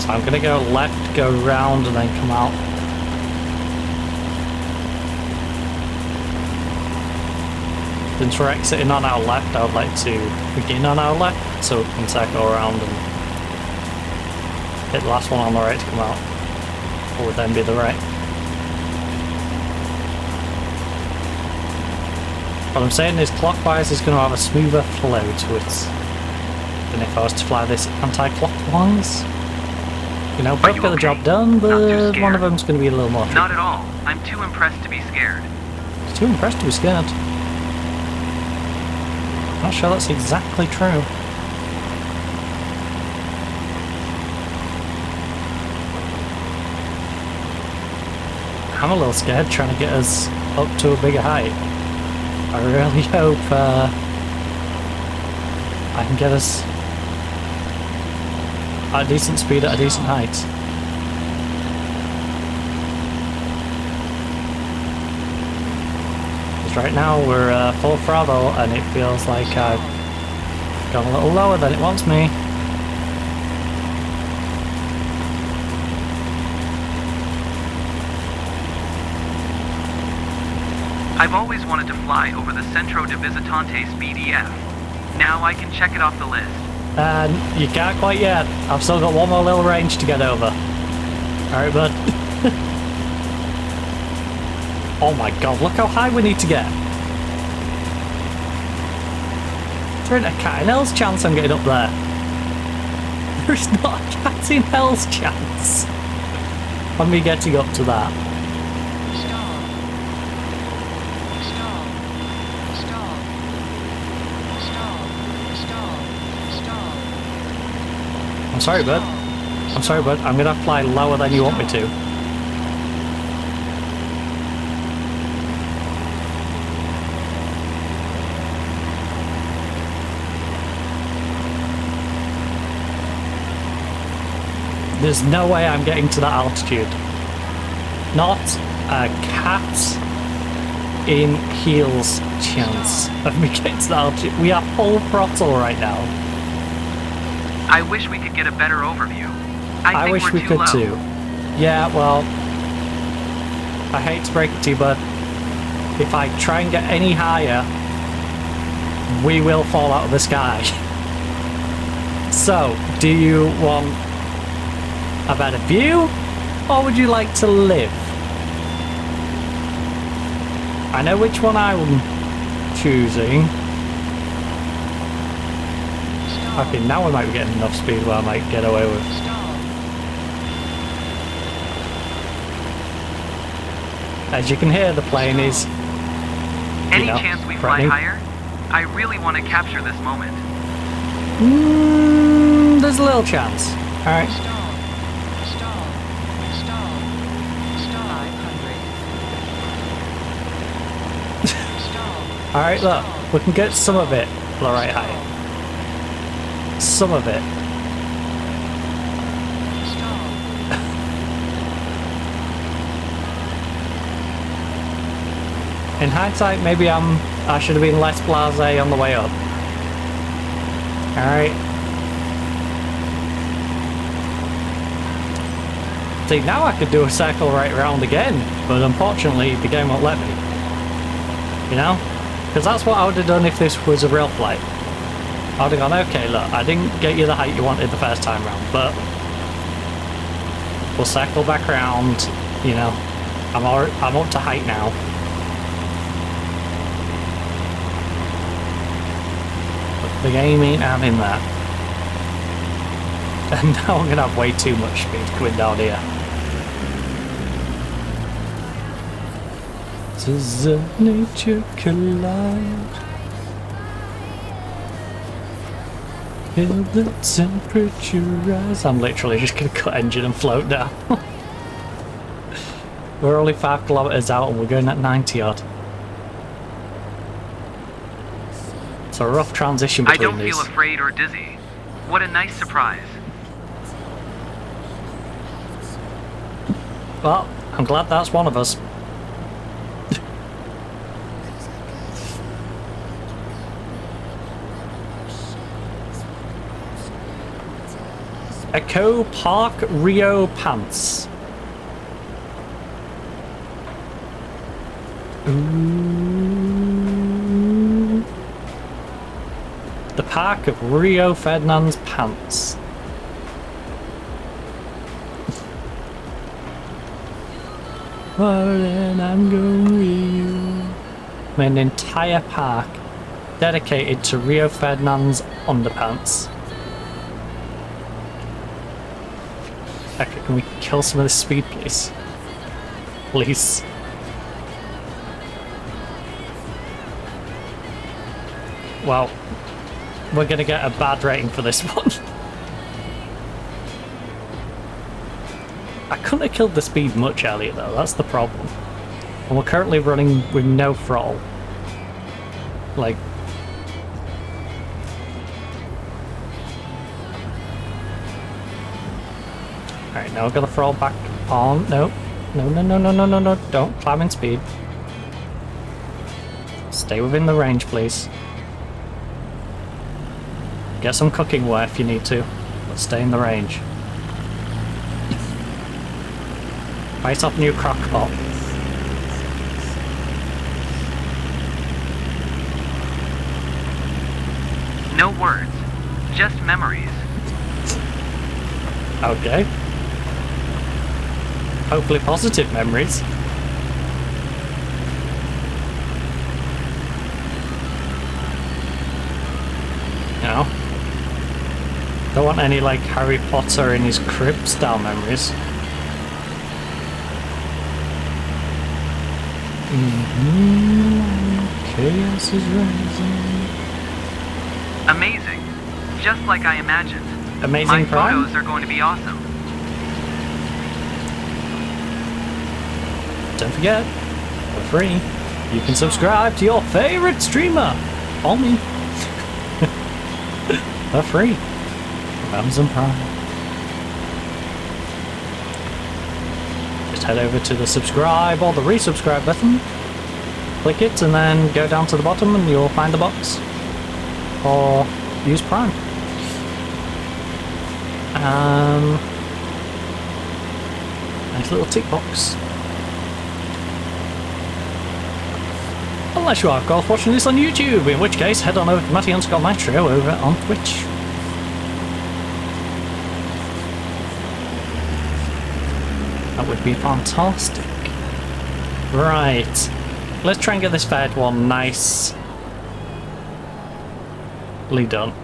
So I'm gonna go left, go round, and then come out. Since we're exiting on our left, I would like to begin on our left, so we can circle around and hit the last one on the right to come out. Or would then be the right. What I'm saying is clockwise is going to have a smoother flow to it than if I was to fly this anti-clockwise. You know, both get the job done, but one of them's going to be a little more tricky. Not at all. I'm too impressed to be scared. Too impressed to be scared. Not sure that's exactly true. I'm a little scared trying to get us up to a bigger height. I really hope I can get us at a decent speed at a decent height. Because right now we're full throttle and it feels like I've gone a little lower than it wants me. I've always wanted to fly over the Centro de Visitantes BDF. Now I can check it off the list. You can't quite yet. I've still got one more little range to get over. Alright, bud. Oh my god, look how high we need to get. There ain't a cat in hell's chance I'm getting up there. There is not a cat in hell's chance on me getting up to that. I'm sorry, bud. I'm sorry, bud. I'm gonna fly lower than you want me to. There's no way I'm getting to that altitude. Not a cat in heels chance of me getting to that altitude. We are full throttle right now. I wish we could get a better overview. I wish we could too. Yeah, well, I hate to break it to you, but if I try and get any higher, we will fall out of the sky. So, do you want a better view, or would you like to live? I know which one I'm choosing. Okay, now we might be getting enough speed where I might get away with. As you can hear, the plane is, Any chance we fly higher? I really want to capture this moment. There's a little chance. Alright. Alright, look. We can get some of it the right height. Some of it. In hindsight, maybe I should have been less blasé on the way up. Alright. See, now I could do a circle right around again, but unfortunately the game won't let me. You know? Because that's what I would have done if this was a real flight. I would have gone, okay, look, I didn't get you the height you wanted the first time round, but we'll circle back around, you know. I'm up to height now. But the game ain't having that. And now I'm going to have way too much speed coming down here. Does nature collide? Feel the temperature rise. I'm literally just going to cut engine and float down. We're only 5 kilometers out and we're going at 90 odd. It's a rough transition between these. I don't feel afraid or dizzy. What a nice surprise. Well, I'm glad that's one of us. Echo Park Rio Pants. Ooh. The Park of Rio Ferdinand's Pants. Then I'm going with you. An entire park dedicated to Rio Ferdinand's underpants. Okay, can we kill some of this speed, please? Please. Well, we're gonna get a bad rating for this one. I couldn't have killed the speed much earlier though, that's the problem. And we're currently running with no throttle. Like... Alright, now we've got the throttle back on. No. No. Don't climb in speed. Stay within the range, please. Get some cooking ware if you need to, but stay in the range. Fight up new crock pot. No words, just memories. Okay. Hopefully positive memories. No. Don't want any like Harry Potter in his crib style memories. Chaos is rising. Amazing. Just like I imagined. Amazing My Prime? photos are going to be awesome. Don't forget, for free, you can subscribe to your favorite streamer, or me, for free, from Amazon Prime. Just head over to the subscribe or the resubscribe button, click it, and then go down to the bottom and you'll find the box, or use Prime. Nice little tick box. Unless you are, of course, watching this on YouTube, in which case head on over to Matty_Maestro over on Twitch. That would be fantastic. Right, let's try and get this third one nicely done.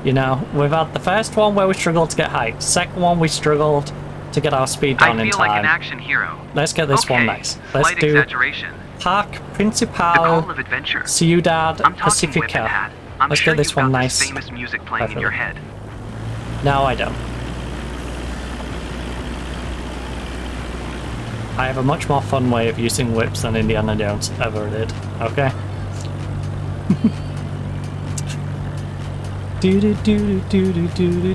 You know, we've had the first one where we struggled to get height, second one we struggled to get our speed down in time. I feel like an action hero. Let's get this one nice. Let's do exaggeration. Park Principal Call of Adventure. Ciudad I'm talking Pacifica. Hat. I'm Let's sure get this you've one got nice. This famous music playing in your head. No, I don't. I have a much more fun way of using whips than Indiana Jones ever did. Okay. Do do do do do do do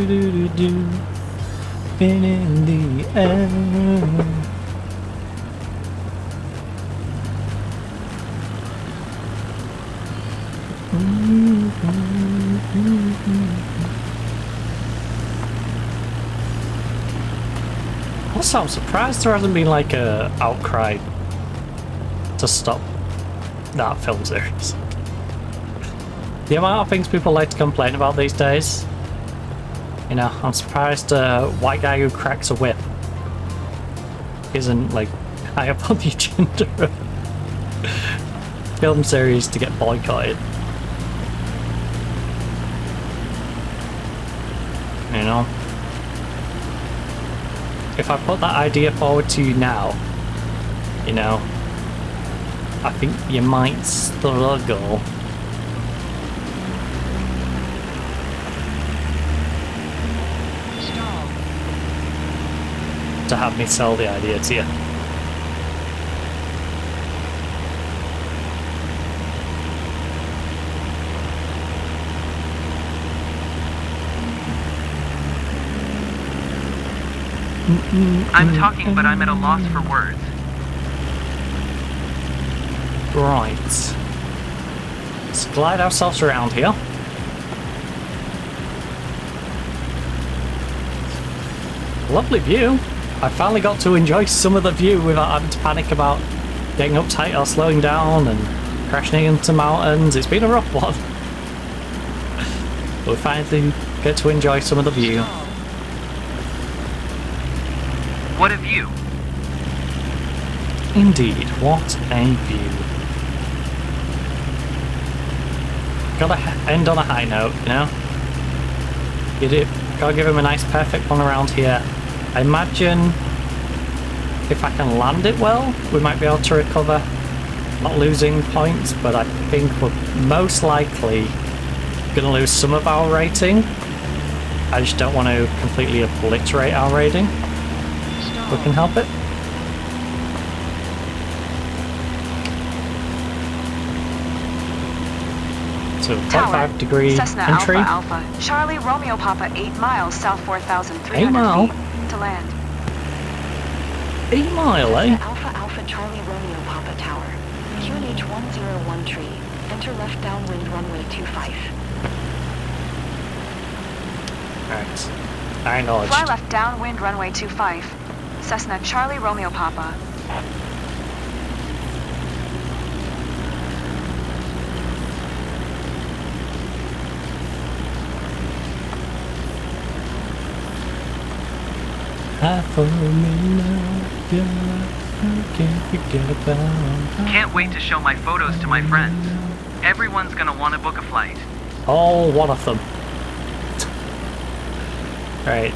do do. Been in the air. Also, I'm surprised there hasn't been like a outcry to stop that film series. The amount of things people like to complain about these days. You know, I'm surprised a white guy who cracks a whip isn't like high up on the agenda of film series to get boycotted. You know? If I put that idea forward to you now, you know, I think you might struggle. To have me sell the idea to you. I'm talking, but I'm at a loss for words. Right. Let's glide ourselves around here. Lovely view. I finally got to enjoy some of the view without having to panic about getting uptight or slowing down and crashing into mountains. It's been a rough one. But we finally get to enjoy some of the view. What a view. Indeed, what a view. Gotta end on a high note, you know? Gotta give him a nice perfect one around here. I imagine if I can land it well, we might be able to recover, not losing points, but I think we're most likely gonna lose some of our rating. I just don't want to completely obliterate our rating. We can help it. So 45-degree Cessna entry. Alpha Alpha, Charlie Romeo Papa 8 miles south 4,300 8 mile? feet to land. 8 mile, eh? Alpha Alpha Charlie Romeo Papa Tower. QNH 101 tree. Enter left downwind runway 25. Alright. I acknowledged. Fly left downwind runway 25. Cessna Charlie Romeo Papa. Can't wait to show my photos to my friends. Everyone's gonna want to book a flight. All one of them. Right.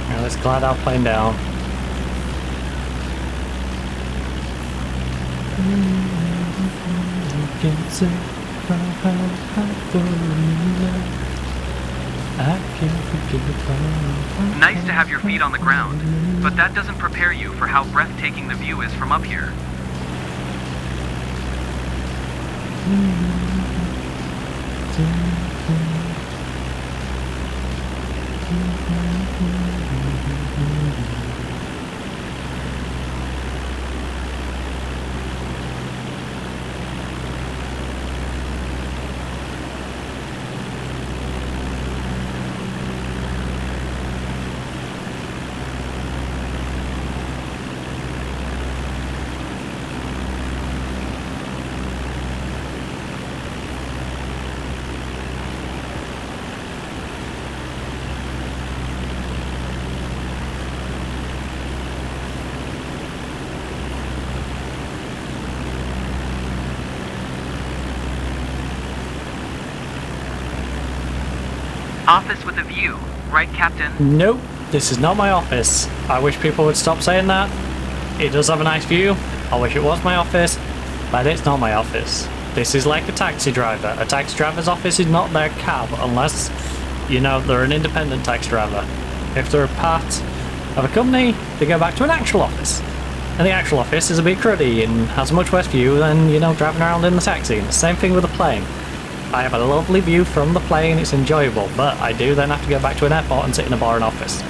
Now let's glide our plane down. Nice to have your feet on the ground, but that doesn't prepare you for how breathtaking the view is from up here. Office with a view, right, Captain? Nope, this is not my office. I wish people would stop saying that. It does have a nice view. I wish it was my office, but it's not my office. This is like a taxi driver. A taxi driver's office is not their cab unless You know, they're an independent taxi driver. If they're a part of a company, they go back to an actual office. And the actual office is a bit cruddy and has a much worse view than, you know, driving around in the taxi. And the same thing with a plane. I have a lovely view from the plane, it's enjoyable, but I do then have to go back to an airport and sit in a boring office.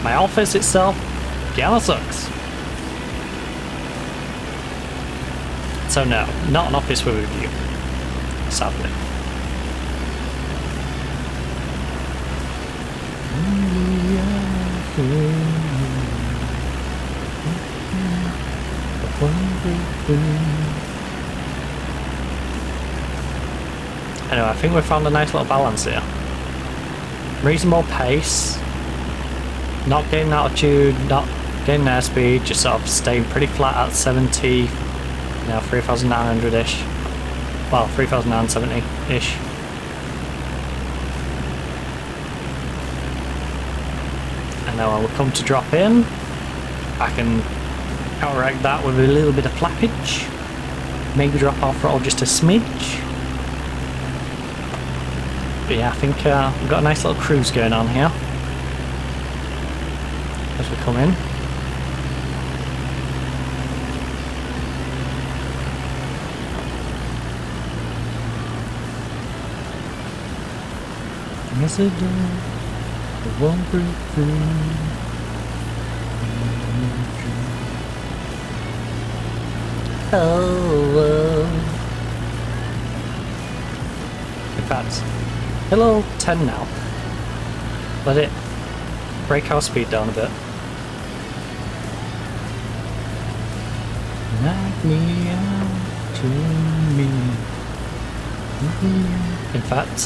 My office itself kinda sucks. So no, not an office with a view, sadly. Anyway, I think we've found a nice little balance here. Reasonable pace, not getting altitude, not getting airspeed, just sort of staying pretty flat at 70, you know, 3,900-ish. Well, 3,970-ish. And now when we come to drop in, I can counteract that with a little bit of flappage. Maybe drop our throttle just a smidge. But yeah, I think we've got a nice little cruise going on here as we come in. Yes, it does. It won't break through. Oh. In fact, hello 10 now. Let it break our speed down a bit. Knock me out to me. In fact,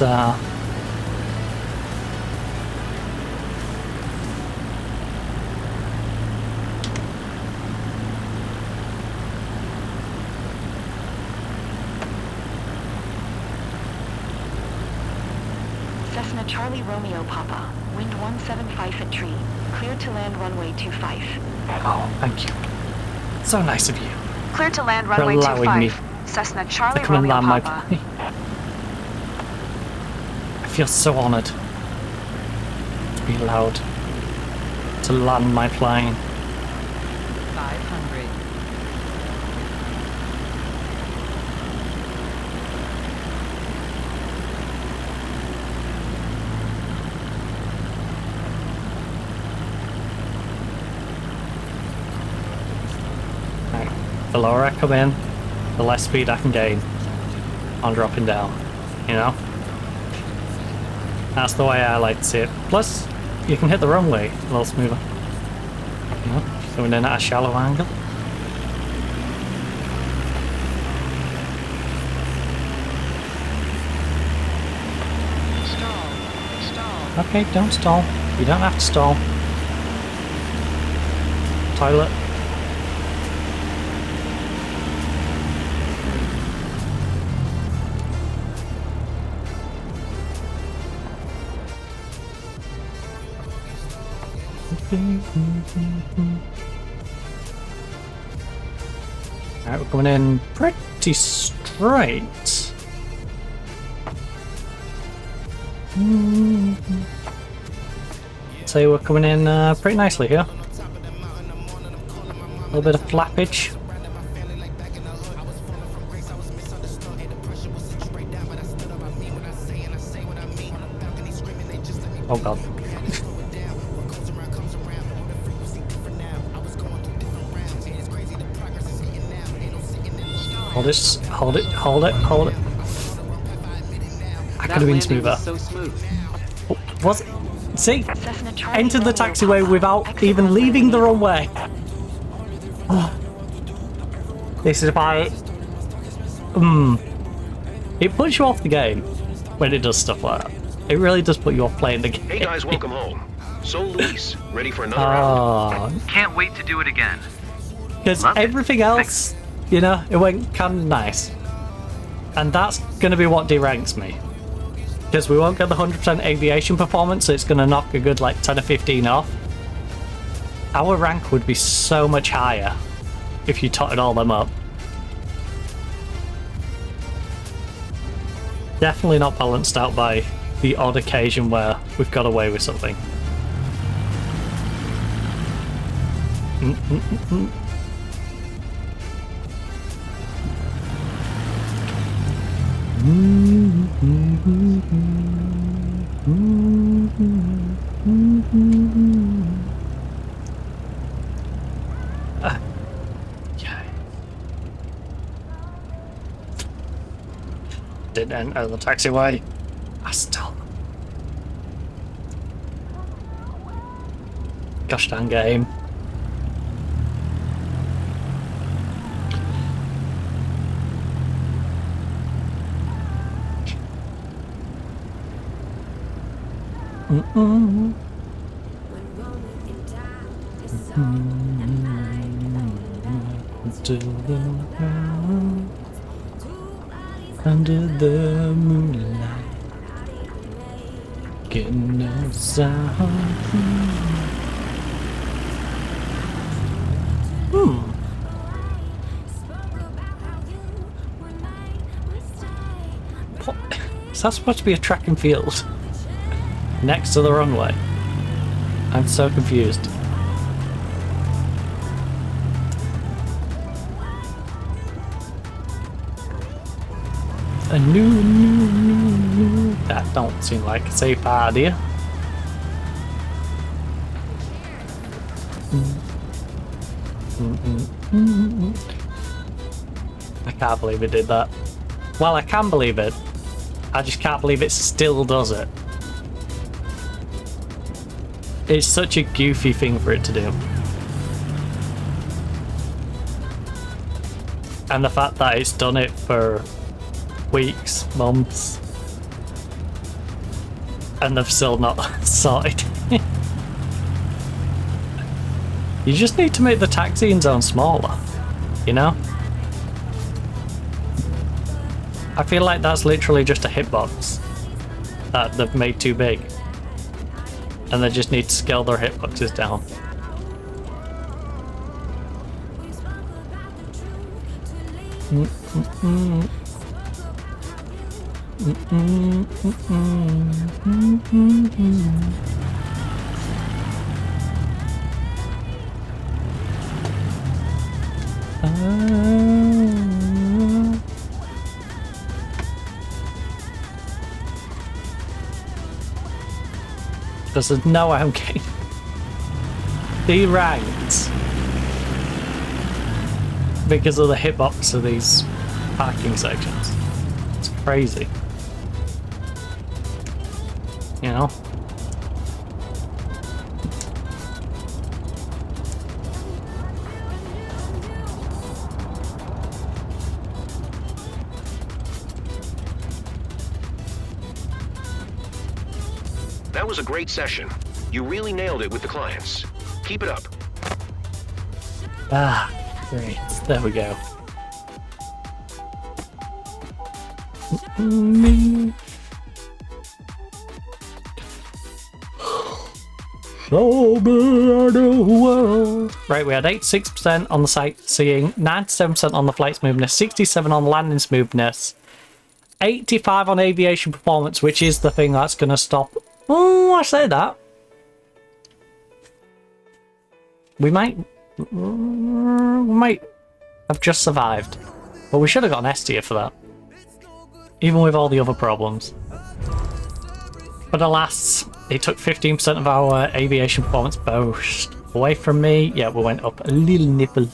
Cessna Charlie Romeo Papa, wind 175 at tree, cleared to land runway 25. Oh, thank you. So nice of you. Cleared to land runway 25. Cessna Charlie Romeo Papa. I feel so honoured to be allowed to land my plane. 500. The lower I come in, the less speed I can gain on dropping down, you know? That's the way I like to see it. Plus, you can hit the runway a little smoother. You know, coming in at a shallow angle. Stall. Okay, don't stall. You don't have to stall. Toilet. Alright, we're coming in pretty straight. So we're coming in pretty nicely here. A little bit of flappage. Oh god. Hold it. I could have been smoother. So smooth. Oh, was it? See? Entered the taxiway without even leaving the runway. Oh. This is why... It puts you off the game when it does stuff like that. It really does put you off playing the game. Hey guys, welcome home. So Luis, ready for another round? Can't wait to do it again. Because everything else, you know, it went kind of nice. And that's going to be what deranks me. Because we won't get the 100% aviation performance, so it's going to knock a good like 10 or 15 off. Our rank would be so much higher if you totted all them up. Definitely not balanced out by the odd occasion where we've got away with something. Yeah. Didn't enter the taxiway. I still. Gosh dang game. Under the moonlight, getting no sound. What? Is that supposed to be a track and field next to the runway? I'm so confused. A new. That don't seem like a safe idea. I can't believe it did that. Well, I can believe it. I just can't believe it still does it. It's such a goofy thing for it to do. And the fact that it's done it for weeks, months, and they've still not sorted. You just need to make the taxiing zone smaller, you know? I feel like that's literally just a hitbox that they've made too big, and they just need to scale their hitboxes down. There's no way I'm getting deranked because of the hitbox of these parking sections. It's crazy. You know? That was a great session. You really nailed it with the clients. Keep it up. Ah, great. There we go. Right, we had 86% on the sightseeing, 97% on the flight smoothness, 67% on landing smoothness, 85% on aviation performance, which is the thing that's going to stop. Oh, I say that. We might have just survived, but we should have got an S tier for that, even with all the other problems. But alas, it took 15% of our aviation performance boost away from me. Yeah, we went up a little nipple.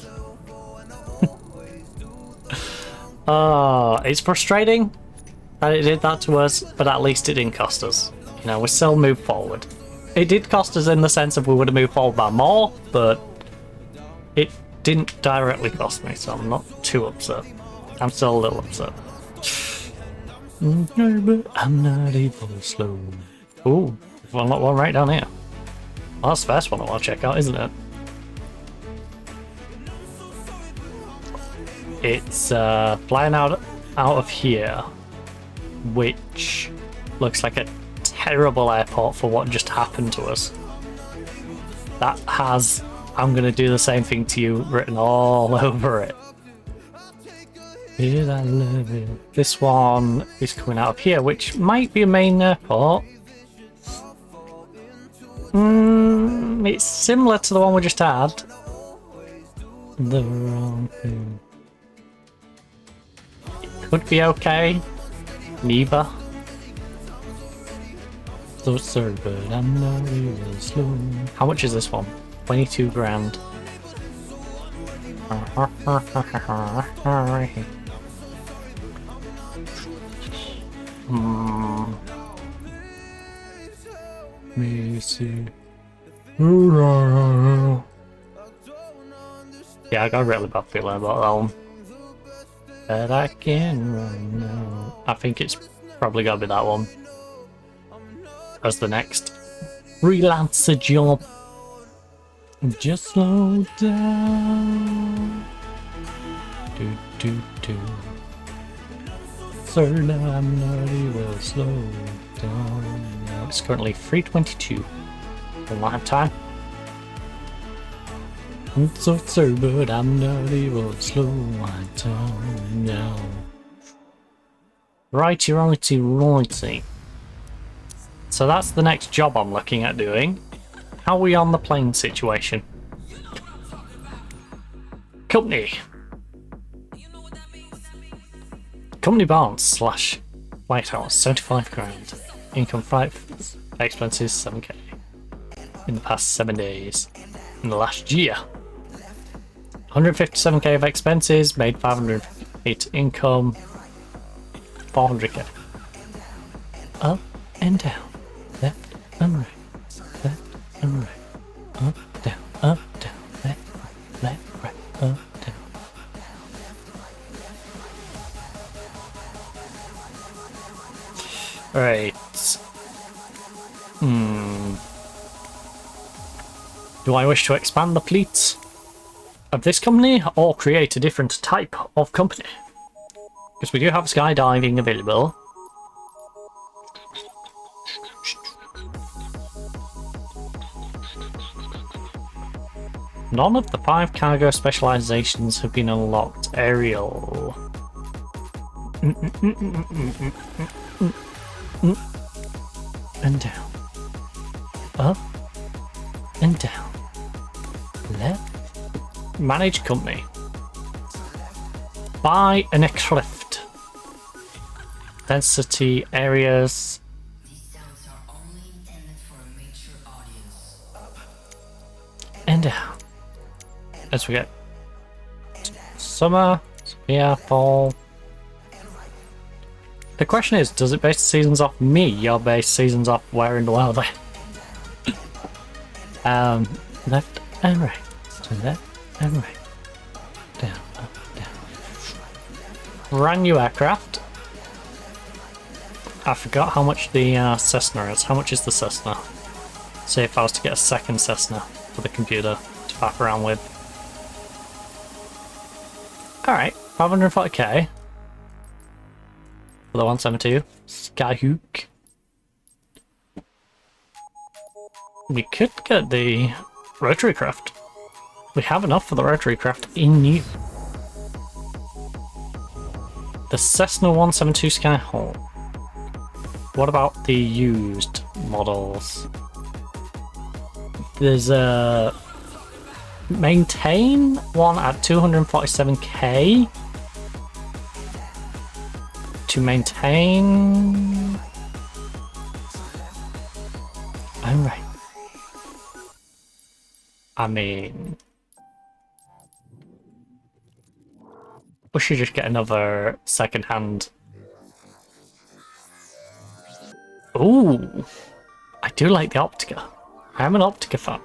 Oh, it's frustrating that it did that to us, but at least it didn't cost us. You know, we still moved forward. It did cost us in the sense of we would have moved forward by more, but it didn't directly cost me, so I'm not too upset. I'm still a little upset. I'm not even slow. Ooh, one right down here. Well, that's the first one I want to check out, isn't it? It's flying out of here, which looks like a terrible airport for what just happened to us. That has "I'm gonna do the same thing to you" written all over it. Is I love you. This one is coming out of here, which might be a main airport. It's similar to the one we just had. The wrong thing. It could be okay. Neba. So sorry, but I'm not real slow. How much is this one? 22 grand. Me see. Yeah, I got a really bad feeling about that one. But I can run now. I think it's probably gotta be that one as the next freelancer job. Just slow down. Do. Sir, no, I'm not even slow down. Now it's currently 3:22. In lifetime. I'm so sorry, but I'm not even slow down now. Righty. So that's the next job I'm looking at doing. How are we on the plane situation? Company. Company balance / flight hours 75 grand. Income flight expenses 7k. In the past 7 days. In the last year. 157k of expenses, made 508 income. 400k. Up and down. Left and right. Left and right. Up, down, left, right, up, down. Right. Do I wish to expand the fleet of this company or create a different type of company? Because we do have skydiving available. None of the 5 cargo specializations have been unlocked. Aerial. And down. Up. And down. Left. Manage company. Buy an aircraft. Density areas. And down. As we get summer, yeah, fall. The question is, does it base the seasons off me or base seasons off where in the world I left and right. So left and right. Down, up, down. Brand new aircraft. I forgot how much the Cessna is. How much is the Cessna? Say if I was to get a second Cessna for the computer to faff around with. Alright, 540k. For the 172. Skyhook. We could get the rotary craft. We have enough for the rotary craft in new. The Cessna 172 Skyhawk. What about the used models? There's a maintain one at 247k. To maintain. Alright. I mean, we should just get another second-hand. Ooh, I do like the Optica. I'm an Optica fan.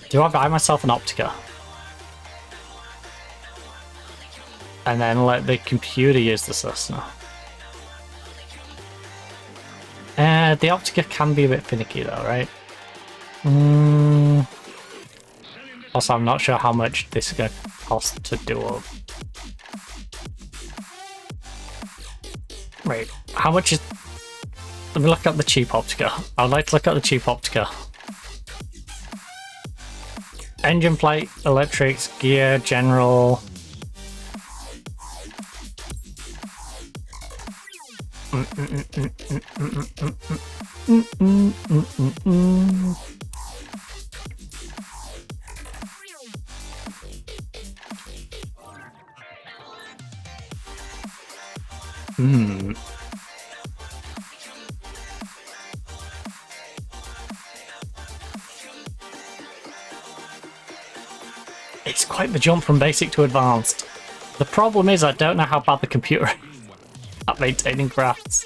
Do I buy myself an Optica? And then let the computer use the Cessna? The Optica can be a bit finicky though, right? Also, I'm not sure how much this is going to cost to do up. Wait, how much is... Let me look up the cheap Optica. I'd like to look at the cheap Optica. Engine, flight, electrics, gear, general. It's quite the jump from basic to advanced. The problem is I don't know how bad the computer is at maintaining crafts.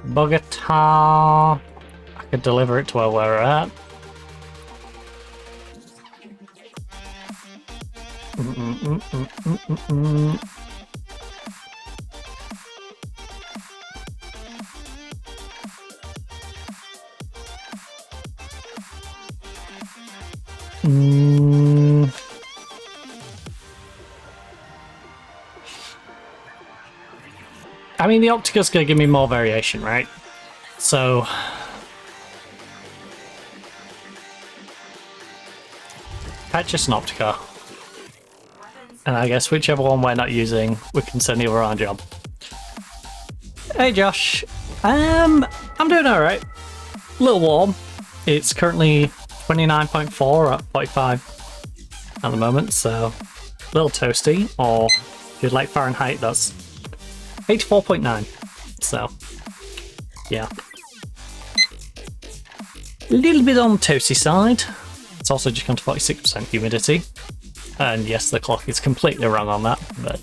Bogota. I could deliver it to where we're at. I mean, the Optica's gonna give me more variation, right? So purchase an Optica. And I guess whichever one we're not using, we can send the other on job. Hey Josh. I'm doing alright. A little warm. It's currently 29.4 at 45 at the moment, so a little toasty, or if you'd like Fahrenheit, that's 84.9. So yeah. A little bit on the toasty side. It's also just gone to 46% humidity. And yes, the clock is completely wrong on that, but...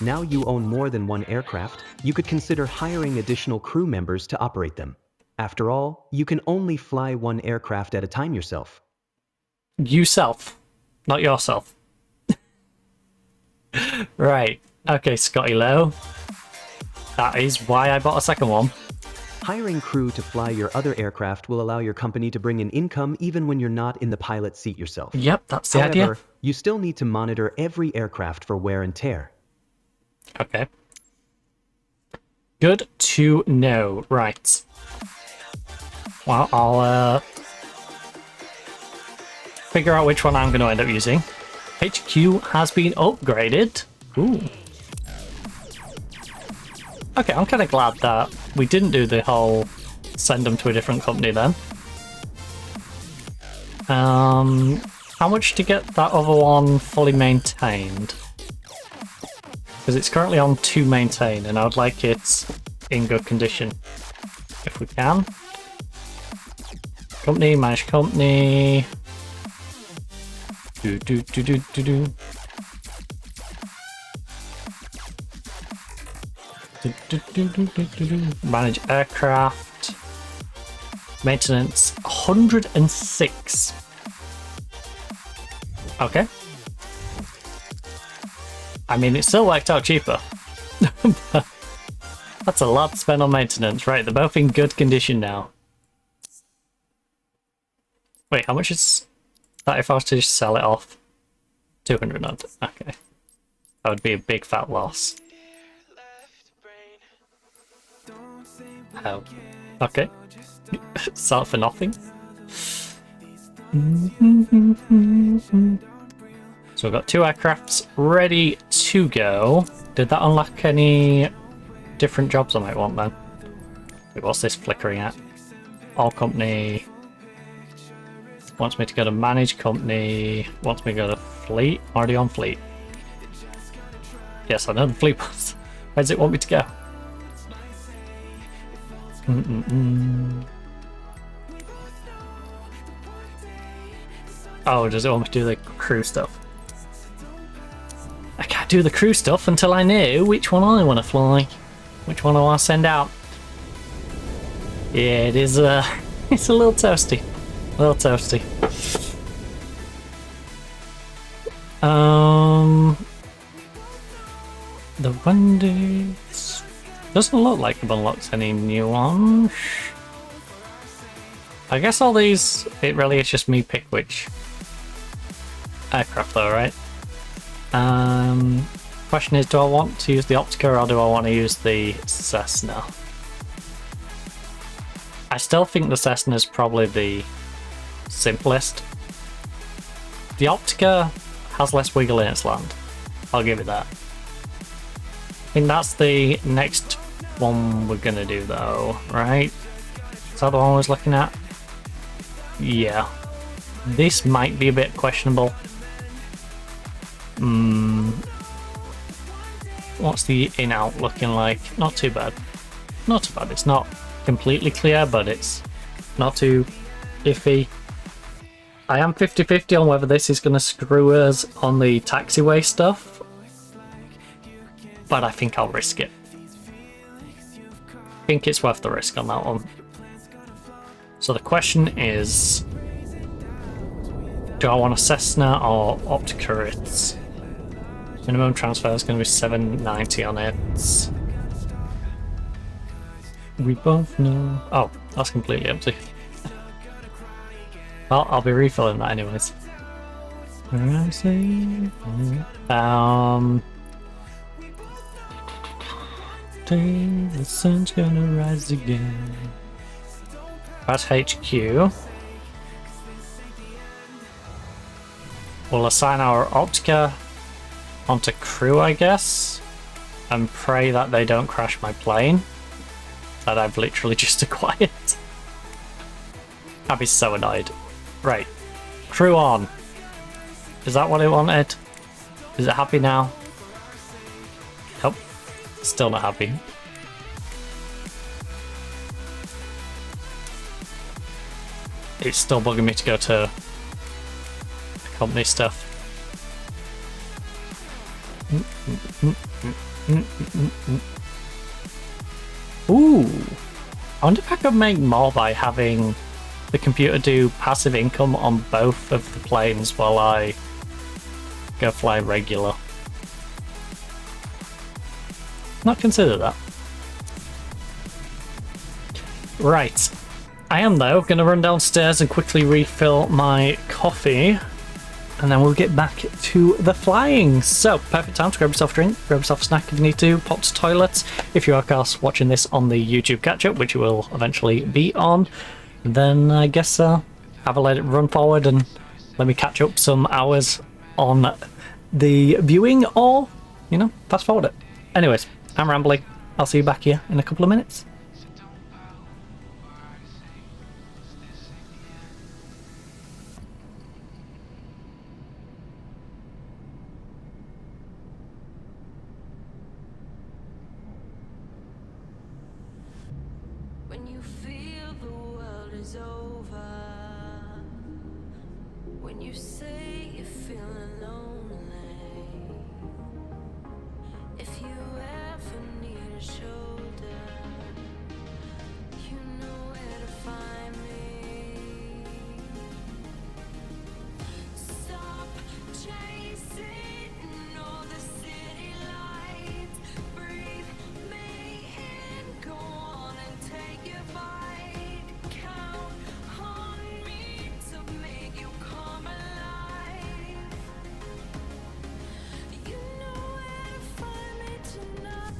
Now you own more than one aircraft, you could consider hiring additional crew members to operate them. After all, you can only fly one aircraft at a time yourself. Yourself, not yourself. Right. Okay, Scotty Lowe. That is why I bought a second one. Hiring crew to fly your other aircraft will allow your company to bring in income even when you're not in the pilot seat yourself. Yep, that's the idea. However, you still need to monitor every aircraft for wear and tear. Okay. Good to know. Right. Well, I'll figure out which one I'm going to end up using. HQ has been upgraded. Ooh. Okay, I'm kind of glad that we didn't do the whole send them to a different company then. How much to get that other one fully maintained? Because it's currently on 2 maintain, and I would like it in good condition, if we can. Company, manage company. Manage aircraft. Maintenance 106. Okay. I mean, it still worked out cheaper. That's a lot to spend on maintenance. Right, they're both in good condition now. Wait, how much is that if I was to just sell it off? 200 odd. Okay. That would be a big fat loss. Oh. Okay. Sell it for nothing. So we've got 2 aircrafts ready to go. Did that unlock any different jobs I might want then? Wait, what's this flickering at? All company. Wants me to go to manage company. Wants me to go to fleet. Already on fleet. Yes, I know the fleet was. Where does it want me to go? Oh, does it want me to do the crew stuff? I can't do the crew stuff until I know which one I want to fly. Which one I want to send out. Yeah, it is it's a little toasty. A little toasty. The Wendy's doesn't look like I've unlocked any new ones. I guess all these, it really is just me pick which aircraft though, right? Question is, do I want to use the Optica or do I want to use the Cessna? I still think the Cessna is probably the simplest. The Optica has less wiggle in its land. I'll give it that. I think that's the next one we're gonna do though, right? Is that the one I was looking at? Yeah. This might be a bit questionable. What's the in-out looking like? Not too bad. Not too bad. It's not completely clear, but it's not too iffy. I am 50-50 on whether this is going to screw us on the taxiway stuff, but I think I'll risk it. I think it's worth the risk on that one. So the question is, do I want a Cessna or Optica? Minimum transfer is going to be $790 on it. We both know. Oh, that's completely empty. Well, I'll be refilling that anyways. The sun's gonna rise again. That's HQ. We'll assign our Optica onto crew, I guess, and pray that they don't crash my plane that I've literally just acquired. I'd be so annoyed. Right, crew on. Is that what I wanted? Is it happy now? Nope, still not happy. It's still bugging me to go to company stuff. Ooh, I wonder if I could make more by having the computer do passive income on both of the planes while I go fly regular. Not consider that. Right, I am though going to run downstairs and quickly refill my coffee, and then we'll get back to the flying. So, perfect time to grab yourself a drink, grab yourself a snack if you need to, pop to toilet. If you are, of course, watching this on the YouTube catch-up, which you will eventually be on, then I guess have a let it run forward and let me catch up some hours on the viewing, or, you know, fast forward it. Anyways, I'm rambling. I'll see you back here in a couple of minutes. When you feel the world is over, when you say you're feeling lonely, if you ever need a shoulder, you know where to find me. Stop chasing all the city lights, breathe me in, go on and take your bite, count on me to make you come alive. You know where to find me tonight.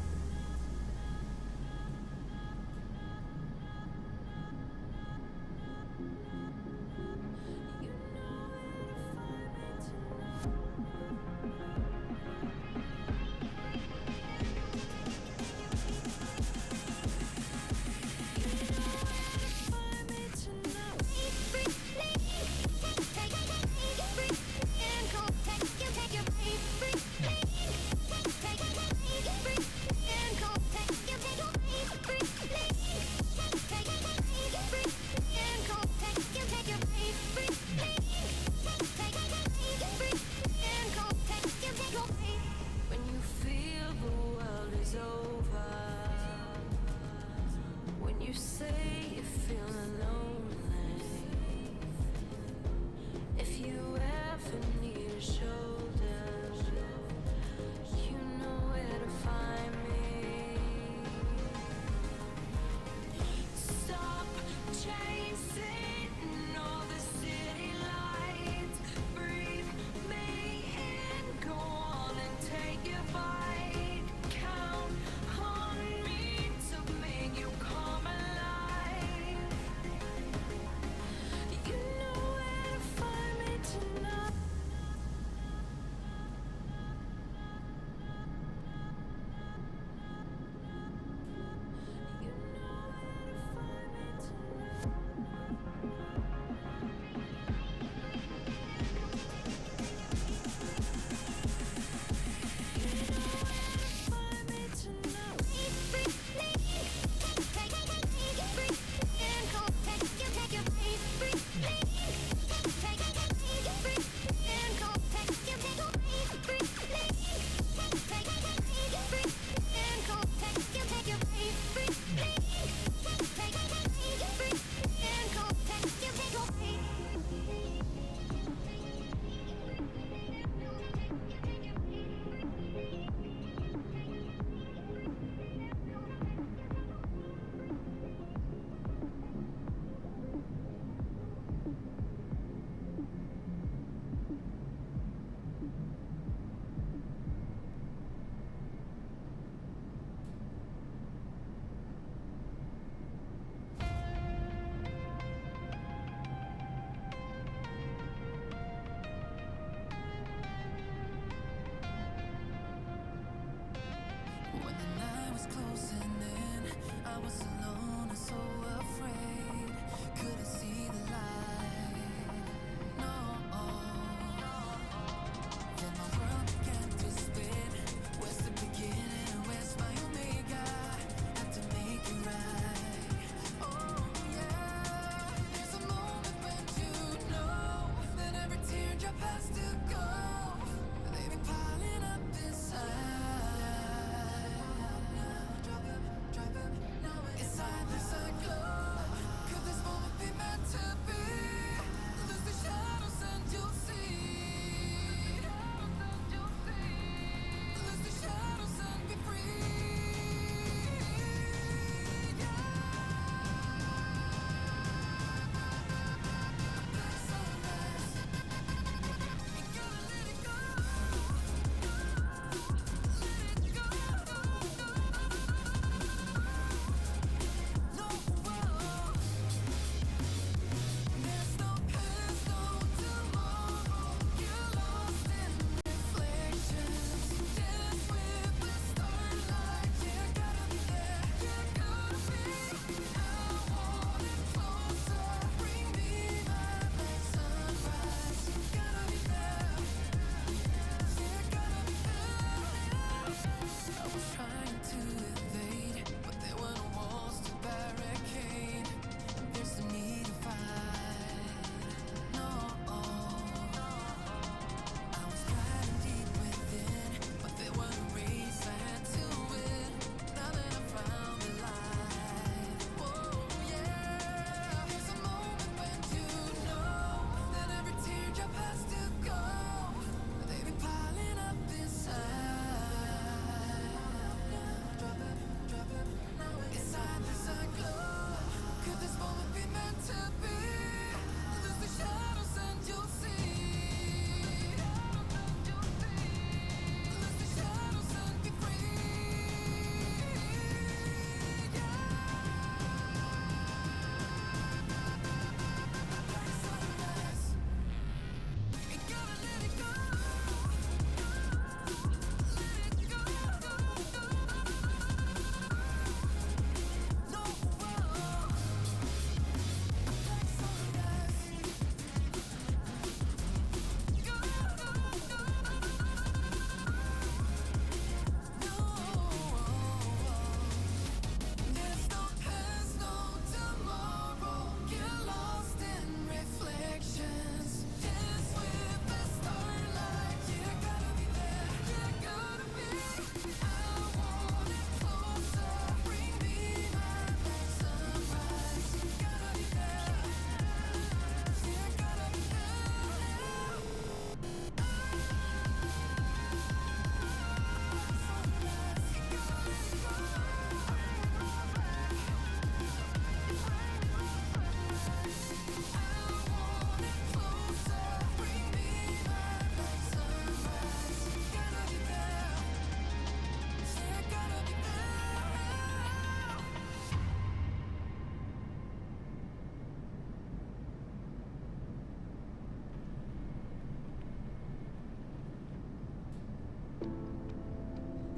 past to go. They be piling up inside. Inside the cyclone. Could this moment be meant to be? Lose the shadows and you'll see. Lose the shadows and be free.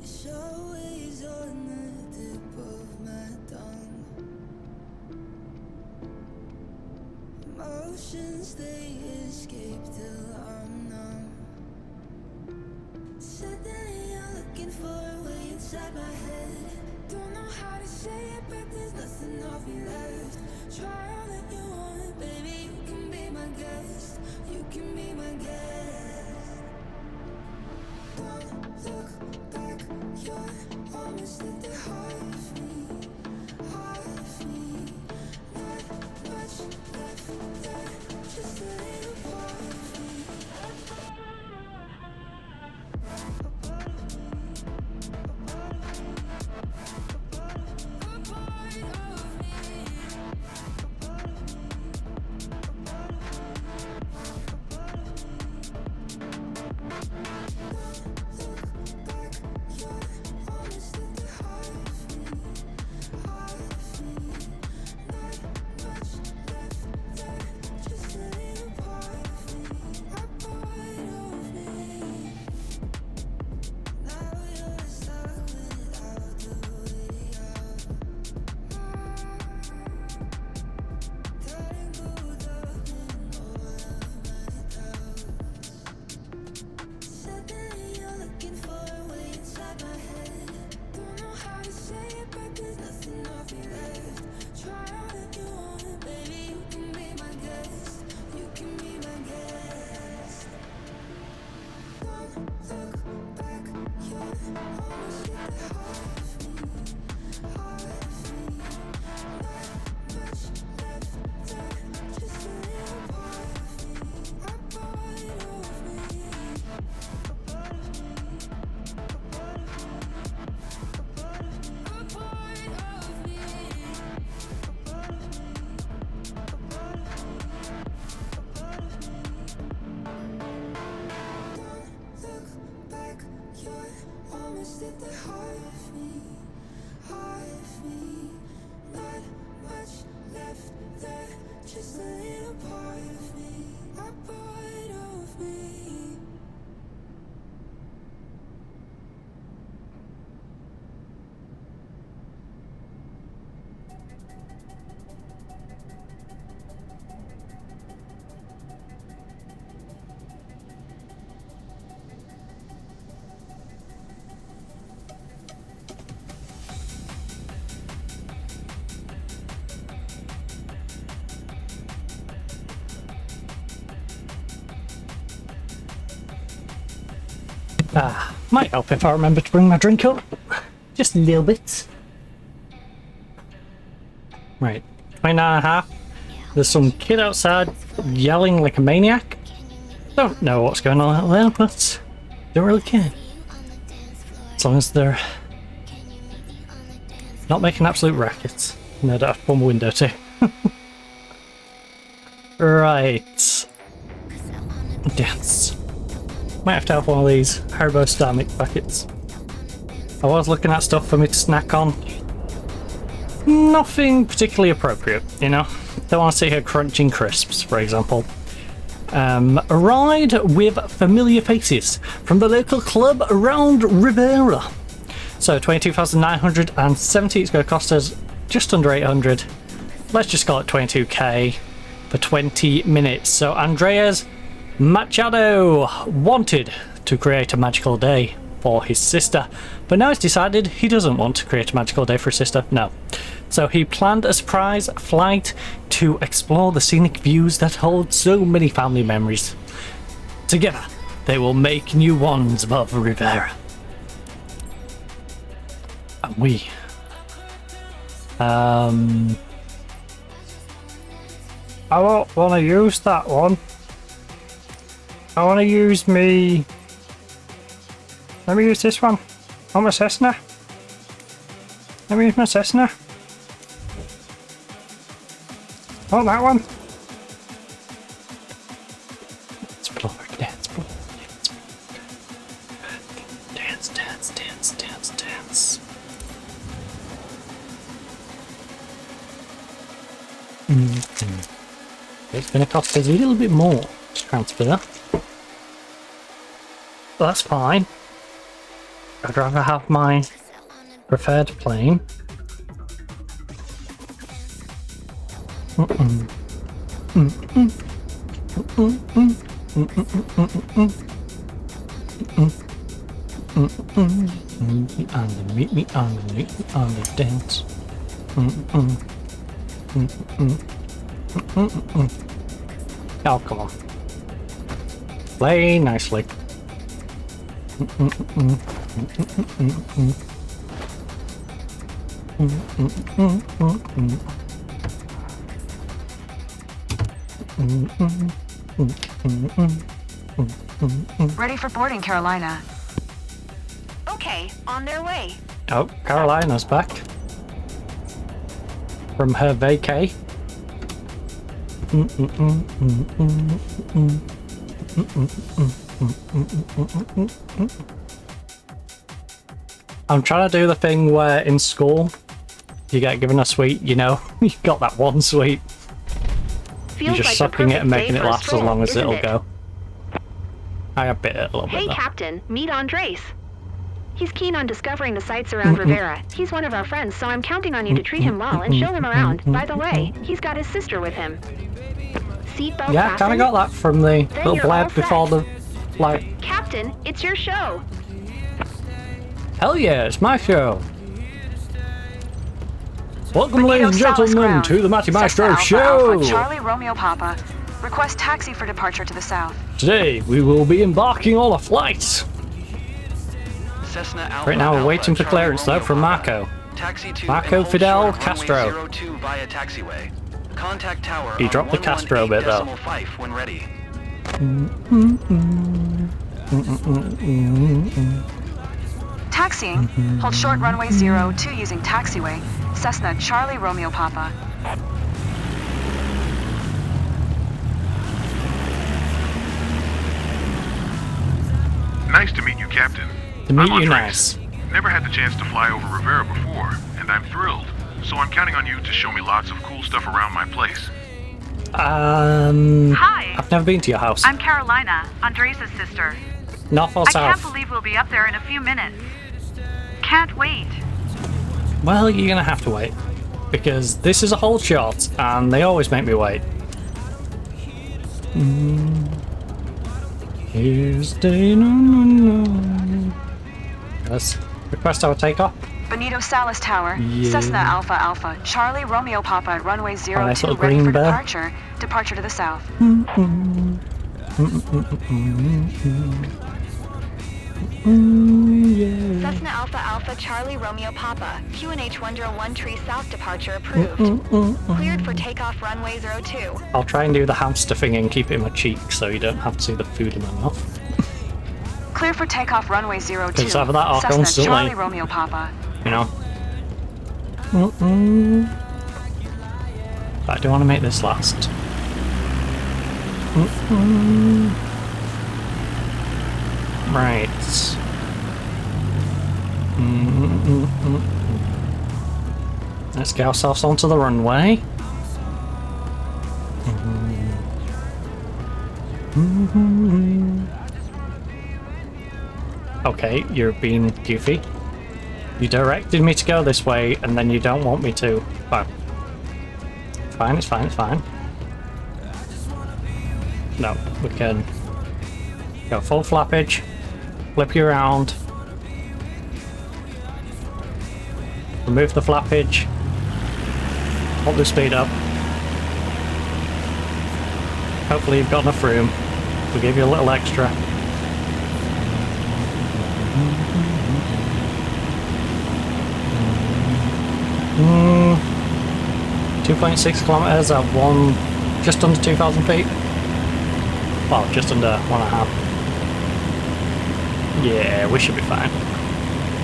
It's always on the tip of my tongue. Emotions, they escape till I'm numb. Suddenly you're looking for a way inside my head. Don't know how to say it, but there's nothing of me left. Try all that you want, baby, you can be my guest. You can be my guest. Don't look back, you're almost at the heart of me, heart of me. Not much left there, just a little part of me. A part of me, a part of me, a part of me, a part of me, a part of me, a part of me, a part of me. Might help if I remember to bring my drink up. Just a little bit. Right, 29.5. There's some kid outside yelling like a maniac. Don't know what's going on out there, but don't really care. As long as they're not making absolute rackets. No, I don't have to put my window too. Right. Dance. Might have to have one of these Haribo Star Mix packets. I was looking at stuff for me to snack on. Nothing particularly appropriate, you know? Don't want to sit here crunching crisps, for example. A ride with familiar faces from the local club around Rivera. So 22,970, it's going to cost us just under 800. Let's just call it 22k for 20 minutes. So Andreas Machado wanted to create a magical day for his sister, but now he's decided he doesn't want to create a magical day for his sister. No. So he planned a surprise flight to explore the scenic views that hold so many family memories. Together, they will make new ones above Rivera. And we... I won't want to use that one. I want to use me... Let me use this one. Oh, my Cessna. Let me use my Cessna. Oh, that one. Explore, dance, dance, dance, dance, dance, dance. It's going to cost us a little bit more to transfer. But that's fine. I'd rather have my preferred plane. And meet me on the dance. Oh, come on. Play nicely. Ready for boarding, Carolina. Okay, on their way. Oh, Carolina's back from her vacay. I'm trying to do the thing where in school you get given a sweet, you know, you got that one sweet. You're just sucking it and making it last as long as it'll go. I bit it a little bit. Hey, though. Captain, meet Andres. He's keen on discovering the sights around Rivera. He's one of our friends, so I'm counting on you to treat him well and show him around. By the way, he's got his sister with him. Seatbelt Yeah, kind of got that from the little blab before the flight. Captain, it's your show. Hell yeah, it's my show. Welcome, ladies and gentlemen, to the Matty Maestro Show. Charlie Romeo Papa. Request taxi for departure to the south. Today, we will be embarking on a flight. Cessna Alpha Right now, we're Alpha, waiting for Charlie clearance, though, Romeo from Papa. Marco. Taxi to Marco and hold Fidel short of Castro. runway 02 via taxiway. Contact tower He on dropped the Castro bit, though. 118.5 when ready. Taxiing. Hold short runway 02 using taxiway. Cessna Charlie Romeo Papa. Nice to meet you, Captain. To meet I'm you, Andres. nice. Never had the chance to fly over Rivera before, and I'm thrilled. So I'm counting on you to show me lots of cool stuff around my place. Hi. I've never been to your house. I'm Carolina, Andres' sister. North or I south? can't believe we'll be up there in a few minutes. Can't wait. Well, you're gonna have to wait. Because this is a whole shot, and they always make me wait. Here's day, no. Let's request our takeoff. Benito Salas Tower. Yeah. Cessna Alpha Alpha. Charlie Romeo Papa at runway 02 nice little ready green for bear. departure. Departure to the south. Cessna Alpha Alpha Charlie Romeo Papa. QNH 101 Tree South departure approved. Cleared for takeoff runway 02. I'll try and do the hamster thing and keep it in my cheek so you don't have to see the food in my mouth. Clear for takeoff runway 02. It's either that or Cessna constantly. Charlie Romeo Papa. You know? But I do want to make this last. Right. Let's get ourselves onto the runway. Okay, you're being goofy. You directed me to go this way, and then you don't want me to. Fine. It's fine, it's fine, it's fine. No, we can go full flappage, flip you around, remove the flappage, hold the speed up. Hopefully you've got enough room. We'll give you a little extra. 2.6 kilometers at just under 2,000 feet. Well, just under 1.5. Yeah, we should be fine.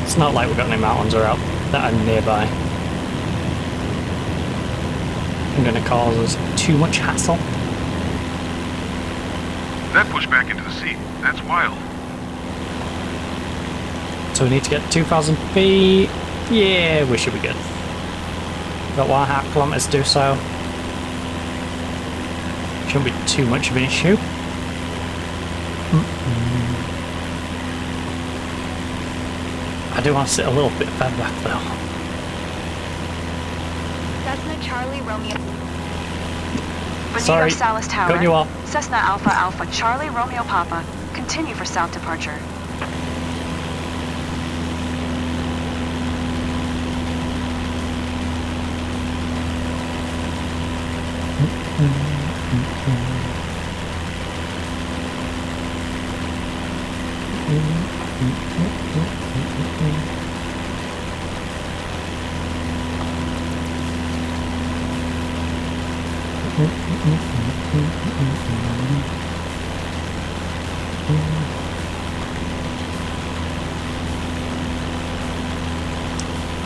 It's not like we've got any mountains that are nearby. I'm going to cause us too much hassle. That pushed back into the seat. That's wild. So we need to get 2,000 feet. Yeah, we should be good. Got 1.5 kilometers to do so. Shouldn't be too much of an issue. I do want to sit a little bit further back though. Cessna Charlie Romeo. Benito Sorry, Salas Tower. cut you off. Cessna Alpha Alpha Charlie Romeo Papa. Continue for south departure.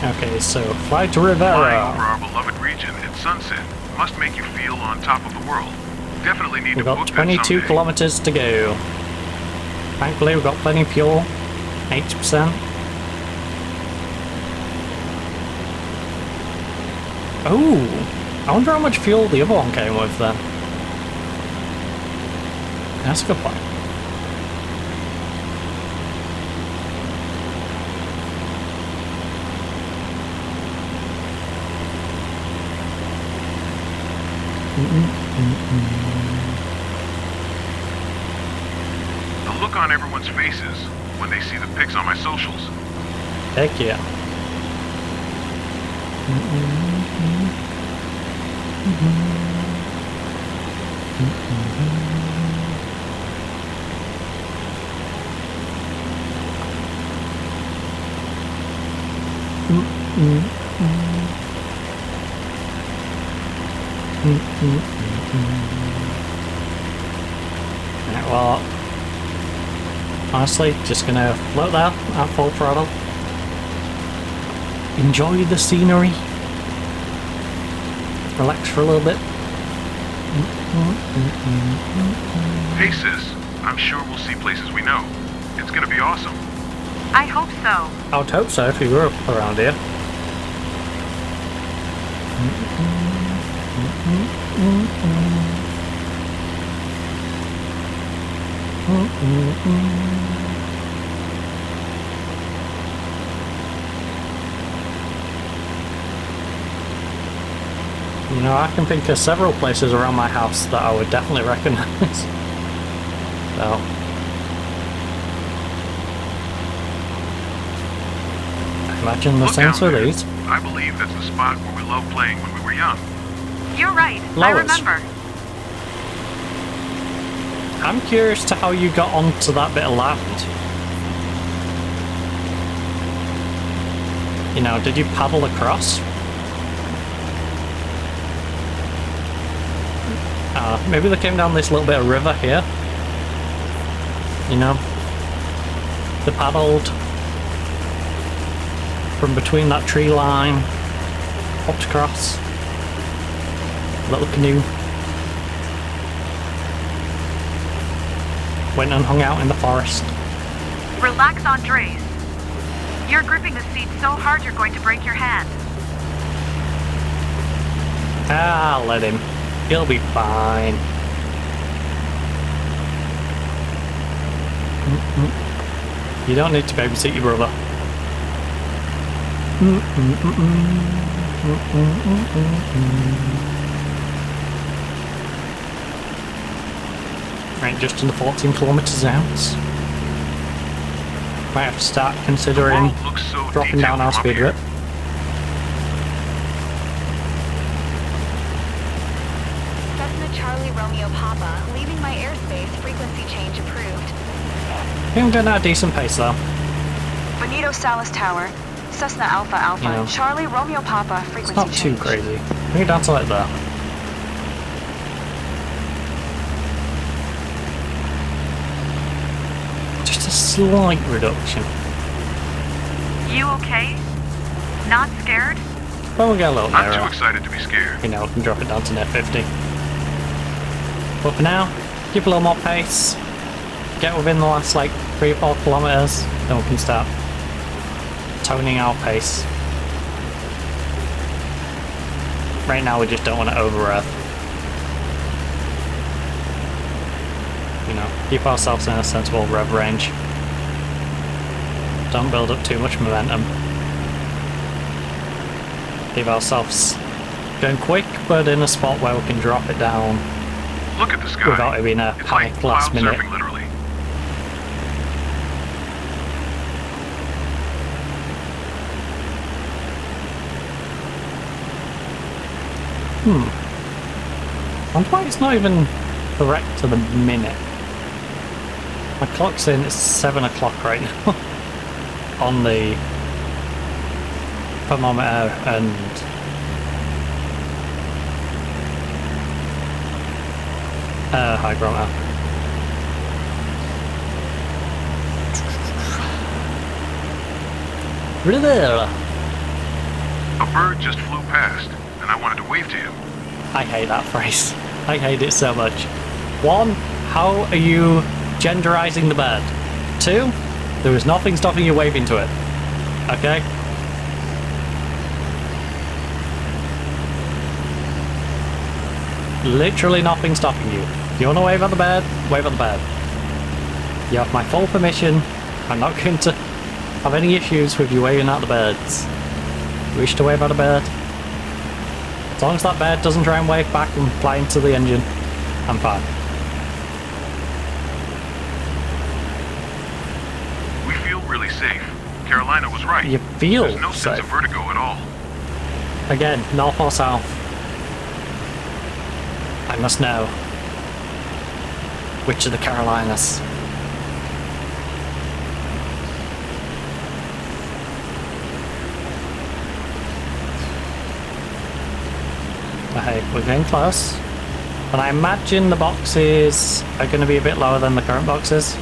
Okay, so fly to Rivera. Flying over our beloved region at sunset must make you feel on top of the world. Definitely need We've to got book that 22 someday. kilometers to go. Thankfully, we've got plenty of fuel. 80%. Oh, I wonder how much fuel the other one came with then. That's a good point. The look on everyone's faces when they see the pics on my socials. Heck yeah. Right, well, honestly, just gonna float there at full throttle. Enjoy the scenery. Relax for a little bit. Hey sis, I'm sure we'll see places we know. It's gonna be awesome. I hope so. I would hope so if you were around here. You know, I can think of several places around my house that I would definitely recognize. So. Imagine the same for these. I believe that's the spot where we loved playing when we were young. You're right. I Lois. remember. I'm curious to how you got onto that bit of land. You know, did you paddle across? Maybe they came down this little bit of river here. You know? They paddled from between that tree line, hopped across. Little canoe. Went and hung out in the forest. Relax, Andres. You're gripping the seat so hard you're going to break your hand. Ah, let him. He'll be fine. You don't need to babysit your brother. Right, just under 14 kilometers out. Might have to start considering dropping down our speed a bit. Cessna Charlie Romeo Papa, leaving my airspace, frequency change approved. I think I'm going at a decent pace though. Benito Salas Tower, Cessna Alpha Alpha, You know, Charlie Romeo Papa, it's frequency not change. too crazy. Bring it down to like that. Just a slight reduction. You okay? Not scared? But we'll get a little I'm nearer. too excited to be scared. You know, we can drop it down to net 50. But for now, keep a little more pace. Get within the last like 3 or 4 kilometers, then we can start toning our pace. Right now we just don't want to over-rev. You know, keep ourselves in a sensible rev range. Don't build up too much momentum. Keep ourselves going quick, but in a spot where we can drop it down. Look at the sky. Without it being a It's panic like last cloud minute. surfing, literally. I wonder why it's not even correct to the minute. My clock's in, it's 7 o'clock right now. On the thermometer and hygrometer. Really? A bird just flew past, and I wanted to wave to him. I hate that phrase. I hate it so much. 1, how are you genderizing the bird? 2, there is nothing stopping you waving to it. Okay? Literally nothing stopping you. If you want to wave at the bird, wave at the bird. You have my full permission. I'm not going to have any issues with you waving at the birds. You wish to wave at a bird? As long as that bird doesn't try and wave back and fly into the engine, I'm fine. We feel really safe. Carolina was right. You feel There's no sense of safe. vertigo at all. Again, north or south? I must know. Which of the Carolinas? hey, we're getting close. And I imagine the boxes are going to be a bit lower than the current boxes.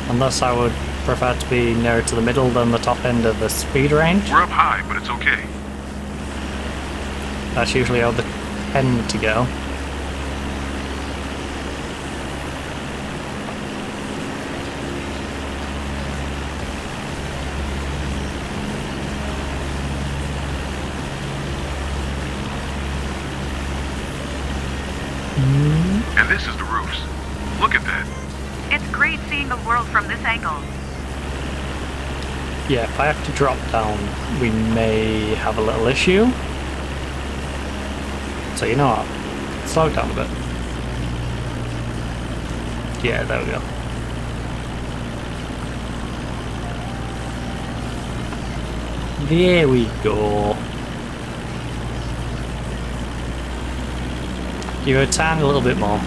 Unless I would prefer to be nearer to the middle than the top end of the speed range. We're up high, but it's okay. That's usually how they tend to go. And this is the roofs. Look at that. It's great seeing the world from this angle. Yeah, if I have to drop down, we may have a little issue. So you know what? Slow down a bit. Yeah, there we go. There we go. Give it a tiny little bit more.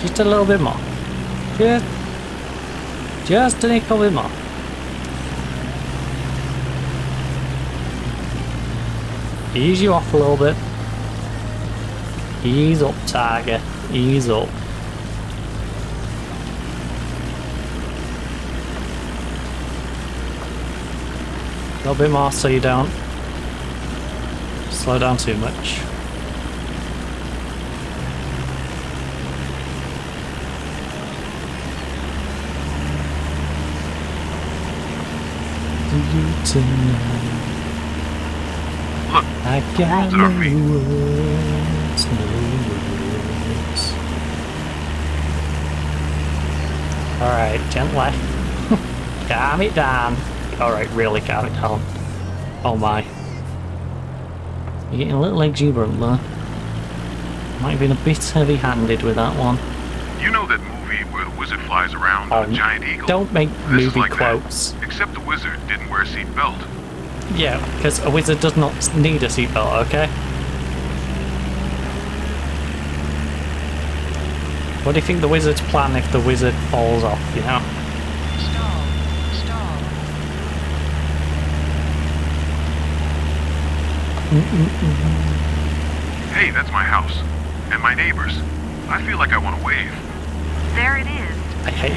Just a little bit more. Just a little bit more. Ease you off a little bit. Ease up, Tiger. Ease up. A little bit more so you don't slow down too much. Look, I got no words, no words. Alright, gently. Calm it down. Alright, really calm it down. Oh my. You're getting a little exuberant there. Might have been a bit heavy-handed with that one. You know that movie where the wizard flies around on a giant eagle? Don't make This is movie like quotes. that, except the wizard didn't wear a seat belt. Yeah, because a wizard does not need a seatbelt, okay? What do you think the wizard's plan if the wizard falls off, you know? Stall. Hey, that's my house. And my neighbors. I feel like I want to wave. There it is. Hey,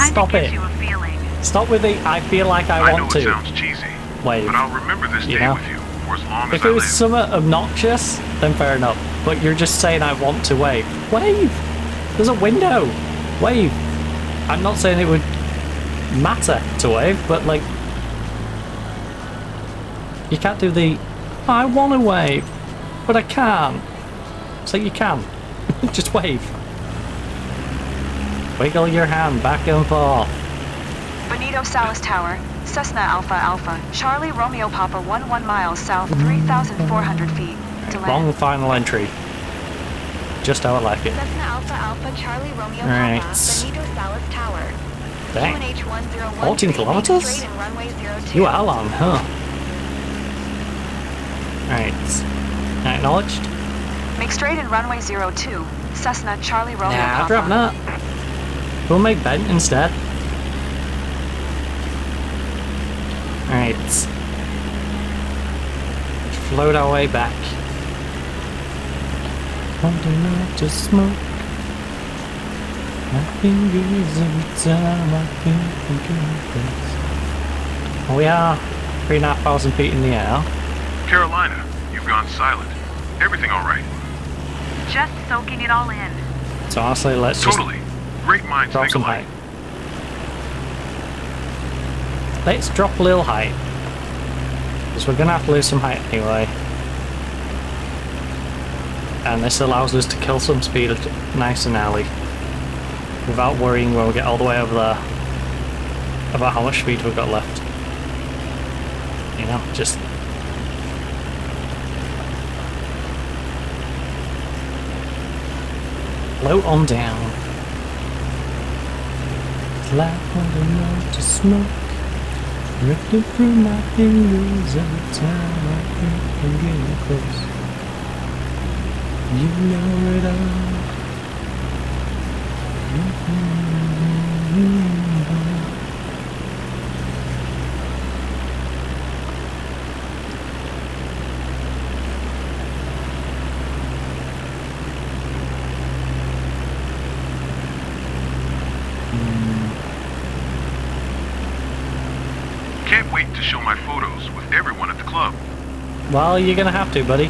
stop gives it. you a feeling. Stop with the I feel like I know want to. it sounds cheesy, Wave. but I'll remember this You day know? with you for as long as If I it was live. somewhat obnoxious, then fair enough. But you're just saying I want to wave. Wave! There's a window! Wave! I'm not saying it would matter to wave, but like... You can't do the I want to wave, but I can't. So you can. Just wave. Wiggle your hand back and forth. Benito Salas Tower, Cessna Alpha Alpha, Charlie Romeo Papa 11 miles south, 3,400 feet. To land. Long final entry. Just how I like it. Cessna Alpha Alpha Charlie Romeo Right. Papa, Benito Salas Tower. Dang. QNH 101 14 kilometers? straight and runway 02. You are long, huh? Right. Acknowledged. Make straight and runway 02, Cessna Charlie Romeo Nah, Papa. drop that. We'll make bent instead. Right. Float our way back. Holding out to smoke. My fingers every time I think of this. We are 3,500 feet in the air. Carolina, you've gone silent. Everything all right? Just soaking it all in. So honestly, let's just Totally. Great minds drop think some alike. height. Let's drop a little height. Because we're going to have to lose some height anyway. And this allows us to kill some speed nice and early. Without worrying when we get all the way over there about how much speed we've got left. You know, just... float on down. Like holding on to smoke. Drifting through my fingers every time I think I'm getting close. You know it all. wait to show my photos with everyone at the club. Well, you're gonna have to, buddy.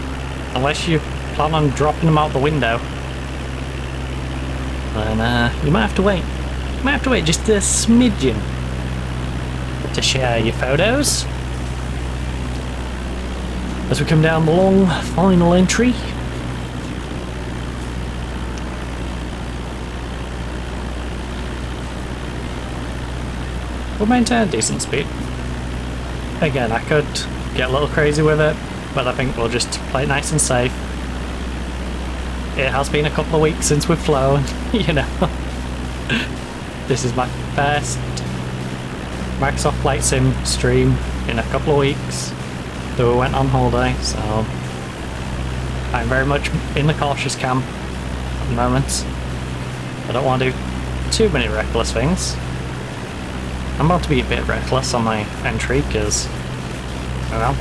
Unless you plan on dropping them out the window. Then, you might have to wait. You might have to wait just a smidgen to share your photos. As we come down the long final entry. We'll maintain a decent speed. Again, I could get a little crazy with it, but I think we'll just play it nice and safe. It has been a couple of weeks since we've flown, you know. This is my first Microsoft Flight Sim stream in a couple of weeks. So we went on holiday, so I'm very much in the cautious camp at the moment. I don't want to do too many reckless things. I'm about to be a bit reckless on my entry because, well,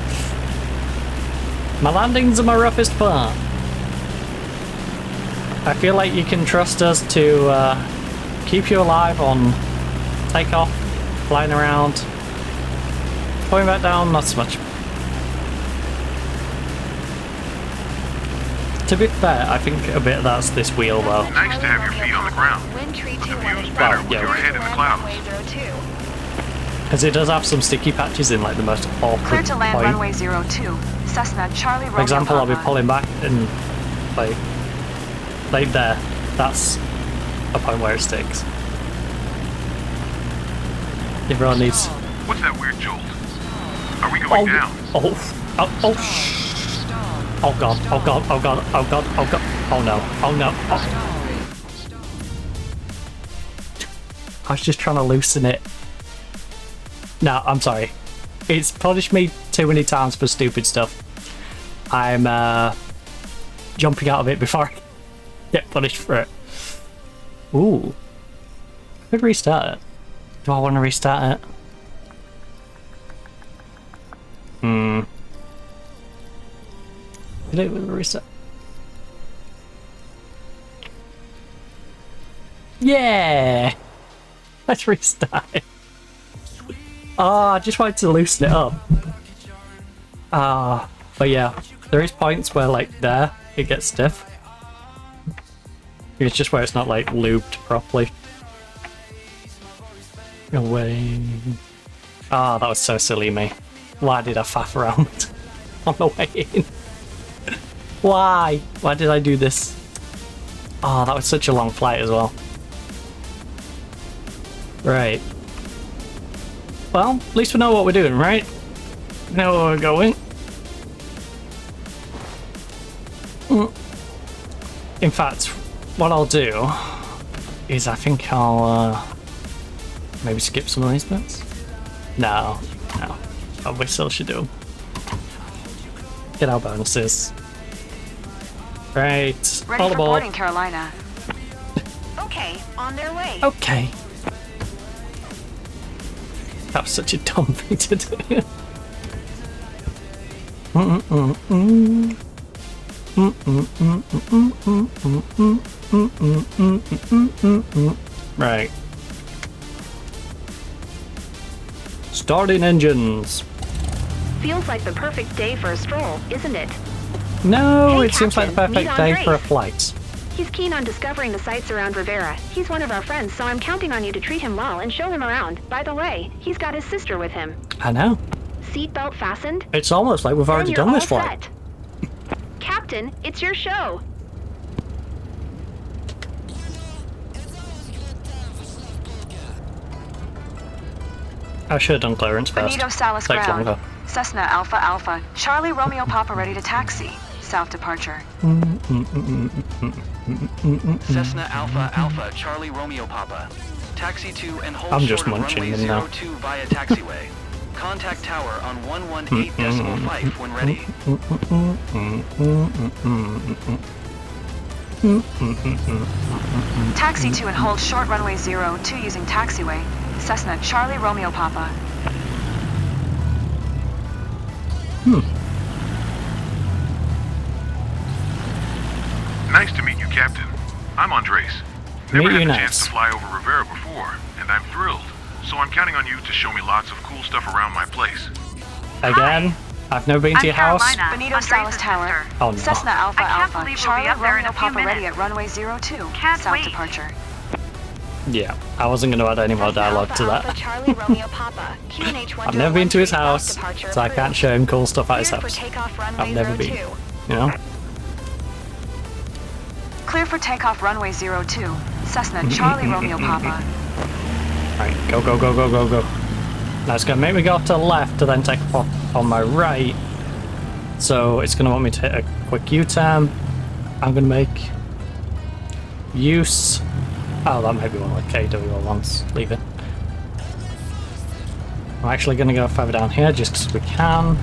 my landings are my roughest part. I feel like you can trust us to keep you alive on takeoff, flying around. Going back down, not so much. To be fair, I think a bit of that's this wheel though. Nice to have your feet on the ground. But the view's better with your head in the clouds. Because it does have some sticky patches in like the most awkward Clear to land point. runway 02, Cessna Charlie Romeo For example, I'll be Papa. pulling back and like there. That's a point where it sticks. Everyone needs. What's that weird jolt? Are we going down? Oh god, oh god, oh god, oh god, oh god, oh no, oh no. Oh. I was just trying to loosen it. No, I'm sorry. It's punished me too many times for stupid stuff. I'm jumping out of it before I get punished for it. Ooh. I could restart it. Do I want to restart it? Did it reset? Yeah! Let's restart it. Oh, I just wanted to loosen it up. But yeah, there is points where like there, it gets stiff. It's just where it's not like lubed properly. Away. Ah, that was so silly of me. Why did I faff around on the way in? Why? Why did I do this? Oh, that was such a long flight as well. Right. Well, at least we know what we're doing, right? We know where we're going. In fact, what I'll do is I think I'll maybe skip some of these bits. No. Oh, we still should do them. Get our bonuses. Right. Ready all for aboard. boarding, Carolina. Okay, on their way. Okay. That was such a dumb thing to do. Right. Starting engines. Feels like the perfect day for a stroll, isn't it? No, Hey, it seems like the Captain, perfect meet day for a Andres. flight. He's keen on discovering the sights around Rivera. He's one of our friends, so I'm counting on you to treat him well and show him around. By the way, he's got his sister with him. I know. Seatbelt fastened? It's almost like we've Then already you're done this all flight. set. Captain, it's your show. I should have done clearance first. Benito Salas Takes ground. longer. Cessna Alpha Alpha. Charlie Romeo Papa ready to taxi. South departure. Cessna Alpha Alpha Charlie Romeo Papa. Taxi to and hold I'm short just of munching runway them now. 02 via taxiway. Contact tower on 118.5 when ready. Taxi to and hold short runway 02 using taxiway. Cessna Charlie Romeo Papa. Nice to meet you, Captain. I'm Andres. Never Meet had you the nice. chance to fly over Rivera before, and I'm thrilled. so I'm counting on you to show me lots of cool stuff around my place. Again, I've never been to your house. Benito Salas Tower. Oh no. Cessna Alpha I can't Alpha. believe we'll Charlie be up there in Romeo a few Papa ready minutes. at runway 02. Can't South wait. departure. Yeah, I wasn't going to add any more dialogue to that. Charlie Romeo Papa. QNH I've never been to his house, so I can't show him cool stuff at his house. I've never been, you know? Clear for takeoff runway 02. Cessna Charlie Romeo Papa. Right, go, go, go, go, go, go. Now it's going to make me go to the left to then take off on my right. So it's going to want me to hit a quick U-turn. I'm going to make use... Oh, that might be one of the KW ones. Leave it. I'm actually going to go further down here just because we can.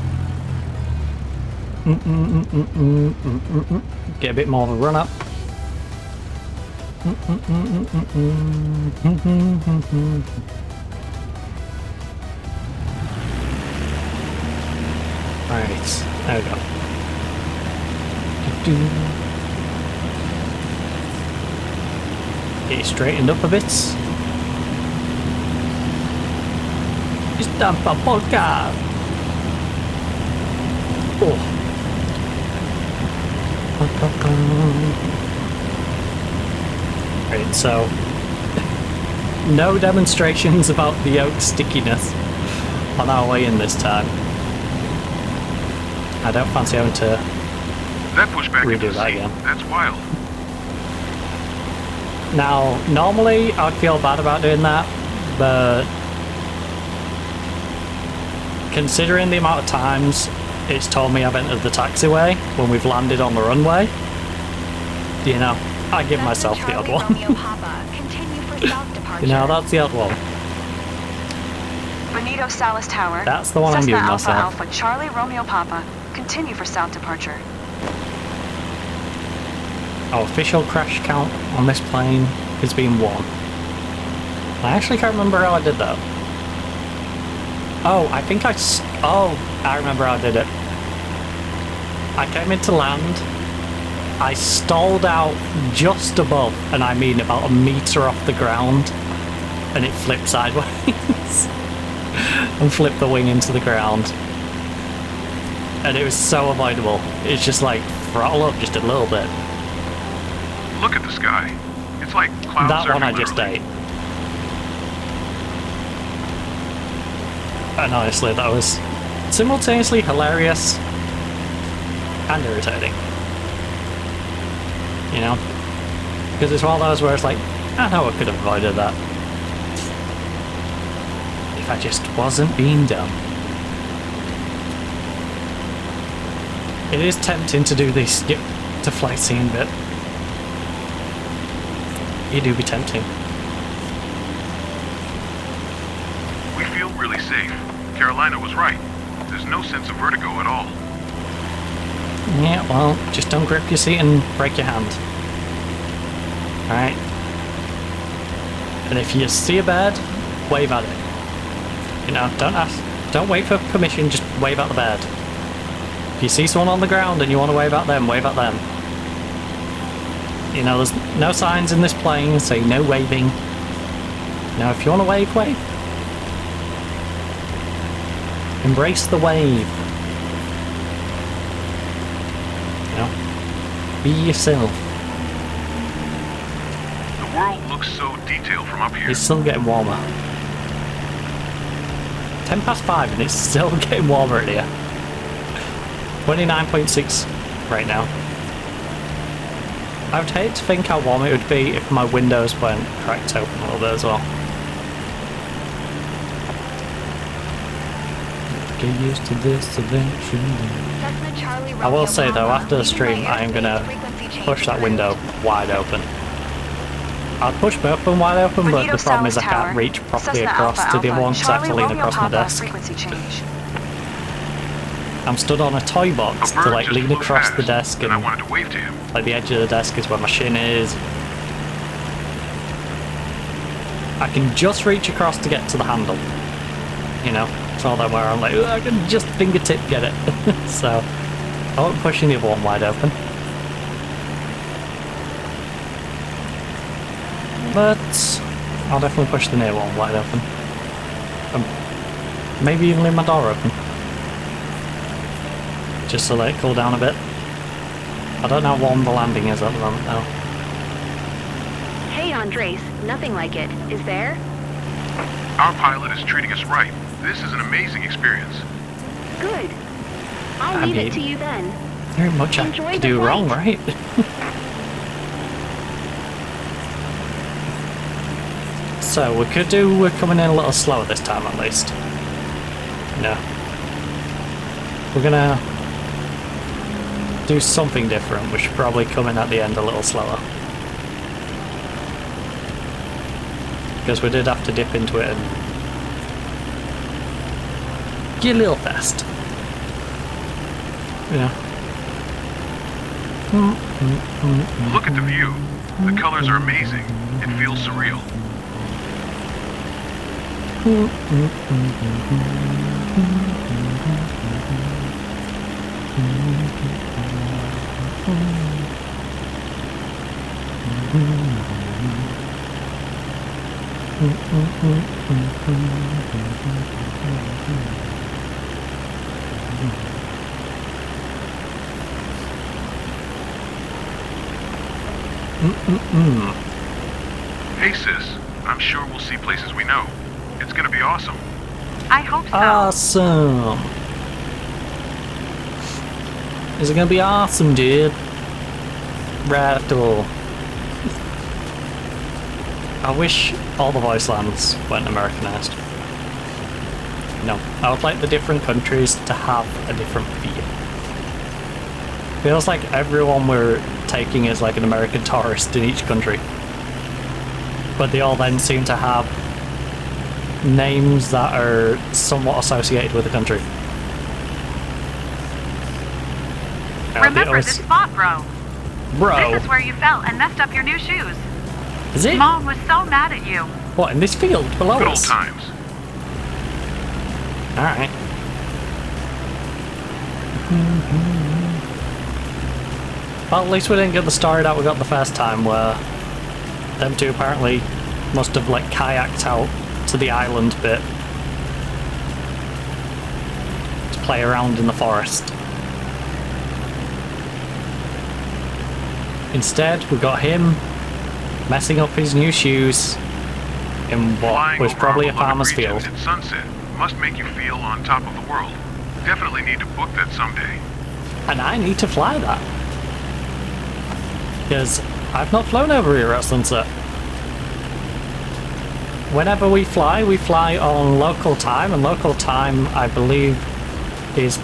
Get a bit more of a run up. Right, there we go. Get it straightened up a bit. Stampa polka! Oh. Right, so no demonstrations about the yoke stickiness on our way in this time. I don't fancy having to redo that again. That's wild. Now, normally I'd feel bad about doing that, but considering the amount of times it's told me I've entered the taxiway when we've landed on the runway, you know, I give myself the odd one. You know, that's the odd one. Benito Salas Tower. That's the one I'm giving myself. Cessna Alpha Alpha Charlie Romeo Papa. Continue for south departure. Our official crash count on this plane has been 1. I actually can't remember how I did that. Oh, I think I remember how I did it. I came into land, I stalled out just above, and I mean about a metre off the ground, and it flipped sideways and flipped the wing into the ground. And it was so avoidable. It's just like throttle up just a little bit. Look at the sky. It's like clouds. That one I everywhere. just ate. And honestly, that was simultaneously hilarious and irritating. You know? Because it's one of those where it's like, I know I could have avoided that. If I just wasn't being dumb. It is tempting to do this skip to flight scene bit. You do be tempting. We feel really safe. Carolina was right. There's no sense of vertigo at all. Yeah, well, just don't grip your seat and break your hand. Alright? And if you see a bird, wave at it. You know, don't wait for permission, just wave at the bird. If you see someone on the ground and you want to wave at them, wave at them. You know, there's no signs in this plane saying no waving. Now, if you want to wave, wave. Embrace the wave. You know, be yourself. The world looks so detailed from up here. It's still getting warmer. 10 past 5 and it's still getting warmer in here. 29.6 right now. I would hate to think how warm it would be if my windows weren't cracked open a little bit as well. Get used to this eventually. I will say though, after the stream I am going to push that window wide open. I'll push both of them wide open, but the problem is I can't reach properly across to the other one because I have to lean across my desk. I'm stood on a toy box to like lean across the desk, and I wanted to wave to him. Like the edge of the desk is where my shin is. I can just reach across to get to the handle. You know, it's all that where I'm like, I can just fingertip get it. So I won't push the other one wide open. But I'll definitely push the near one wide open. Maybe even leave my door open. Just to let it cool down a bit. I don't know how warm the landing is at the moment though. Hey, Andres. Nothing like it. Is there? Our pilot is treating us right. This is an amazing experience. Good. I'll leave it to you then. Very much I Enjoy could the do flight. wrong, right? So we could do, we're coming in a little slower this time at least. No. We're gonna do something different. We should probably come in at the end a little slower. Because we did have to dip into it and get a little fast. Yeah. Look at the view. The colors are amazing. It feels surreal. Hey sis, I'm sure we'll see places we know. It's gonna be awesome. I hope so. Awesome! Is it gonna be awesome, dude? Rattle. I wish all the voice lines weren't Americanized. No, I would like the different countries to have a different feel. Feels like everyone we're taking is like an American tourist in each country. But they all then seem to have names that are somewhat associated with the country. Remember this spot, bro. Bro. This is where you fell and messed up your new shoes. Is it? Mom was so mad at you. What, in this field below Good old us? times. Alright. Well, at least we didn't get the story that we got the first time, where them two apparently must have like kayaked out to the island bit to play around in the forest. Instead, we got him messing up his new shoes in what Flying was over probably our a farmer's beloved field. region at sunset must make you feel on top of the world. Definitely need to book that someday. And I need to fly that. Because I've not flown over here at sunset. Whenever we fly on local time, and local time, I believe, is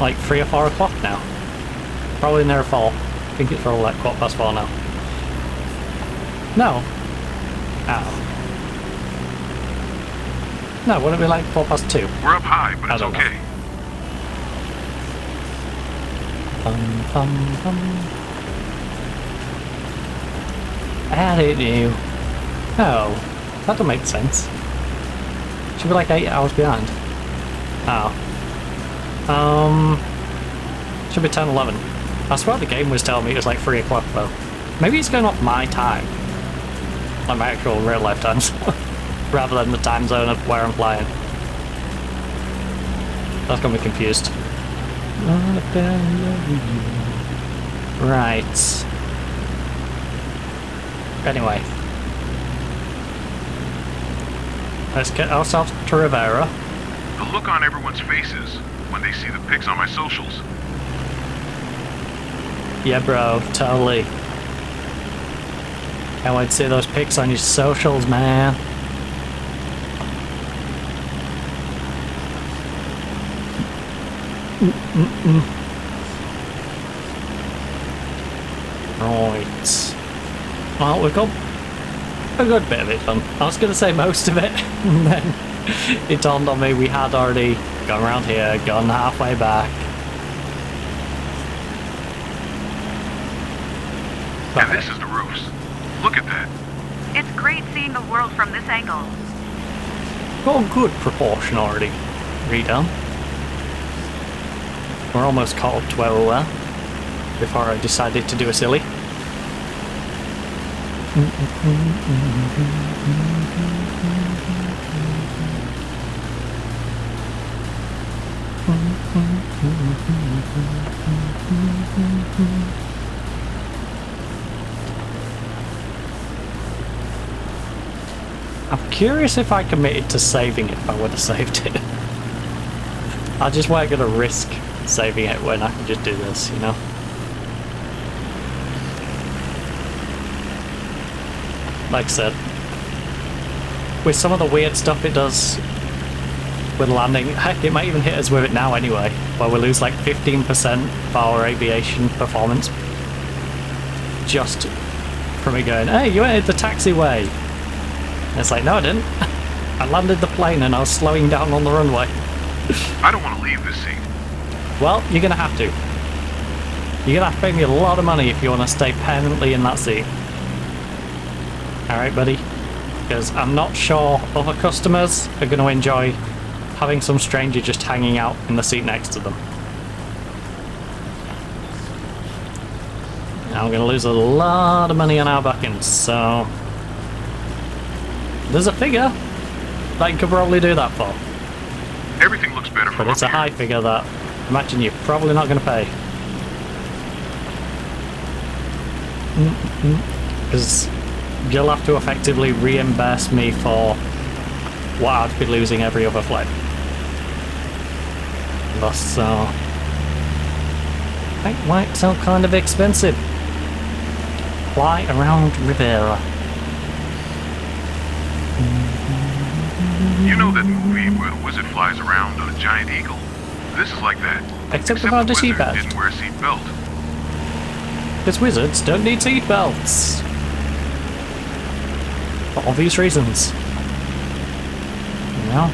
like 3 or 4 o'clock now. Probably near 4. I think it's probably like 4:15 now. No. Ow. No, wouldn't it be like 2:04? We're up high, but it's don't know. okay. How did you? Oh, that don't make sense. Should be like 8 hours behind. Oh. Should be 10:11. I swear the game was telling me it was like 3 o'clock though. Maybe it's going off my time. Like my actual real life time. Rather than the time zone of where I'm flying. That's got me confused. Right. Anyway. Let's get ourselves to Rivera. The look on everyone's faces when they see the pics on my socials. Yeah, bro, totally. Can't wait to see those pics on your socials, man. Right. Well, we've got a good bit of it done. I was going to say most of it, and then it dawned on me we had already gone around here, gone halfway back. And this is the roofs. Look at that. It's great seeing the world from this angle. Got a good proportion already redone. We're almost caught up to where we were before I decided to do a silly. I'm curious if I committed to saving it if I would have saved it. I just weren't going to risk saving it when I can just do this, you know? Like I said, with some of the weird stuff it does with landing, heck, it might even hit us with it now anyway, where we lose like 15% of our aviation performance just from it going, hey, you entered the taxiway. And it's like, no, I didn't. I landed the plane and I was slowing down on the runway. I don't want to leave this seat. Well, you're gonna have to. You're gonna have to pay me a lot of money if you want to stay permanently in that seat. Alright, buddy? Because I'm not sure other customers are going to enjoy having some stranger just hanging out in the seat next to them. Now I'm going to lose a lot of money on our buckings, so... There's a figure that you could probably do that for. Everything looks better from But it's a up here. high figure that I imagine you're probably not going to pay. Because you'll have to effectively reimburse me for what I'd be losing every other flight. Thus, so... That might sound kind of expensive. Fly around Rivera. You know that movie where the wizard flies around on a giant eagle? This is like that. Except without the a wizard seatbelt. didn't wear a seatbelt. Because wizards don't need seatbelts. For obvious reasons. You know?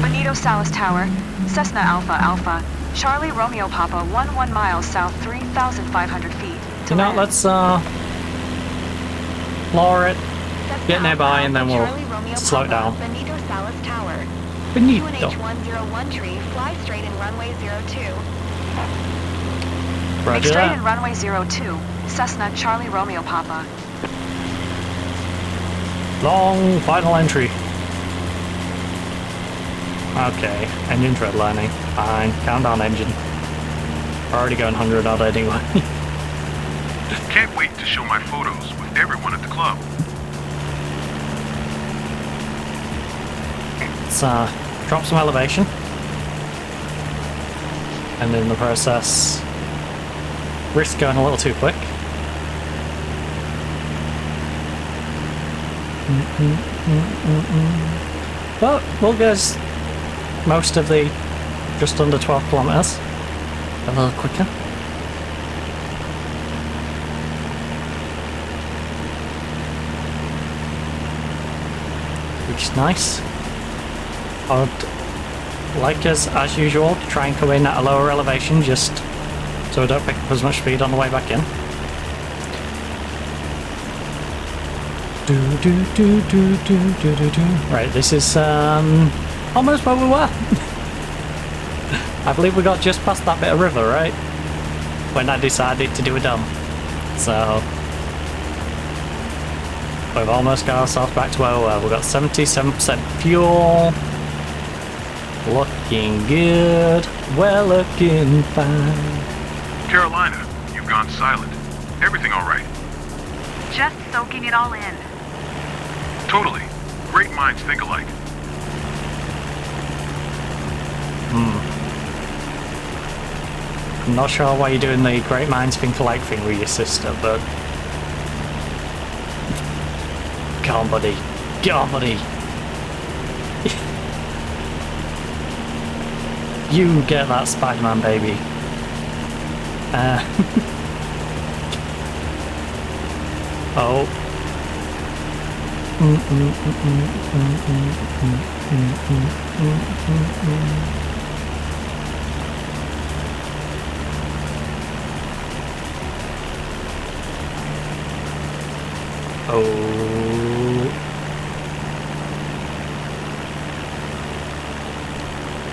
Benito Salas Tower, Cessna Alpha Alpha, Charlie Romeo Papa, 11 miles south, 3,500 feet. You know, let's lower it, get nearby, and then we'll slow it down. Benito Salas Tower. Benito. QNH101 tree, fly straight in runway 02. Make Roger straight that. in runway 02, Cessna Charlie Romeo Papa. Long final entry. Okay, engine's redlining. Fine, calm down, engine. We're already going 100 odd anyway. Can't wait to show my photos with everyone at the club. Let's drop some elevation. And in the process, risk going a little too quick. But we'll go most of the just under 12 kilometers a little quicker. Which is nice. I would like us, as usual, to try and come in at a lower elevation just so we don't pick up as much speed on the way back in. Right, this is almost where we were. I believe we got just past that bit of river, right? When I decided to do a dump. So we've almost got ourselves back to where we were. We've got 77% fuel. Looking good. We're looking fine. Carolina, you've gone silent. Everything all right? Just soaking it all in. Totally. Great minds think alike. I'm not sure why you're doing the great minds think alike thing with your sister, but... Get on, buddy. Get on, buddy. You get that Spider-Man, baby. Oh. Oh.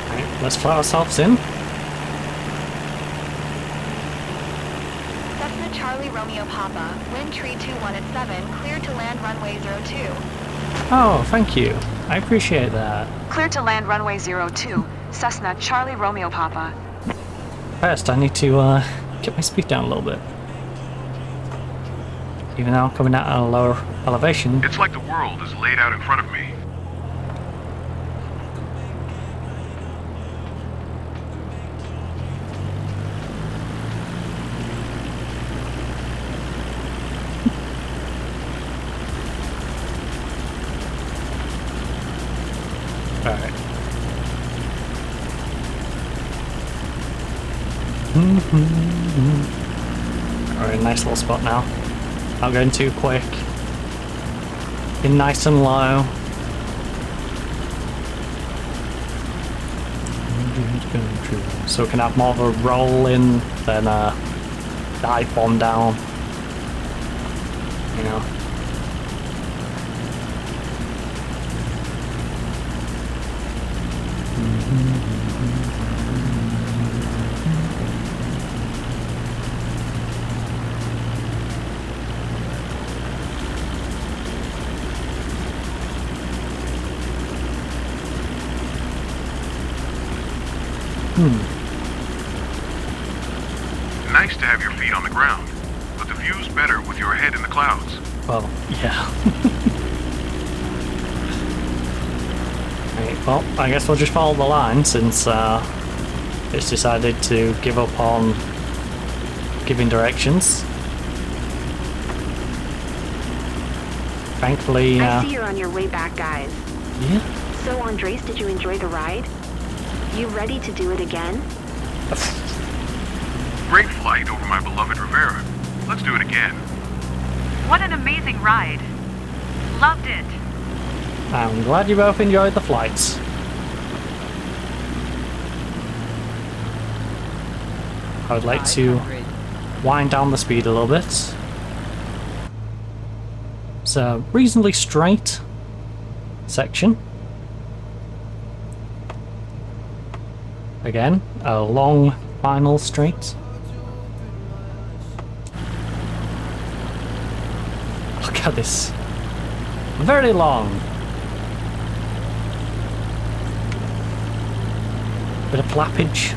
Right, let's fly ourselves in. Romeo Papa, wind tree 21 at 7, clear to land runway 02. Oh, thank you. I appreciate that. Clear to land runway 02, Cessna Charlie Romeo Papa. First, I need to get my speed down a little bit. Even though I'm coming out at a lower elevation. It's like the world is laid out in front of me. Alright. Alright, nice little spot now. Not going too quick. Been nice and low. So we can have more of a roll in than dive bomb down. You know. Nice to have your feet on the ground, but the view's better with your head in the clouds. Well, yeah. Right, well, I guess we'll just follow the line since it's decided to give up on giving directions. Thankfully, I see you're on your way back, guys. Yeah. So, Andres, did you enjoy the ride? You ready to do it again? Great flight over my beloved Rivera. Let's do it again. What an amazing ride. Loved it. I'm glad you both enjoyed the flights. I would like to wind down the speed a little bit. It's a reasonably straight section. Again, a long final straight. Look at this. Very long. Bit of flappage.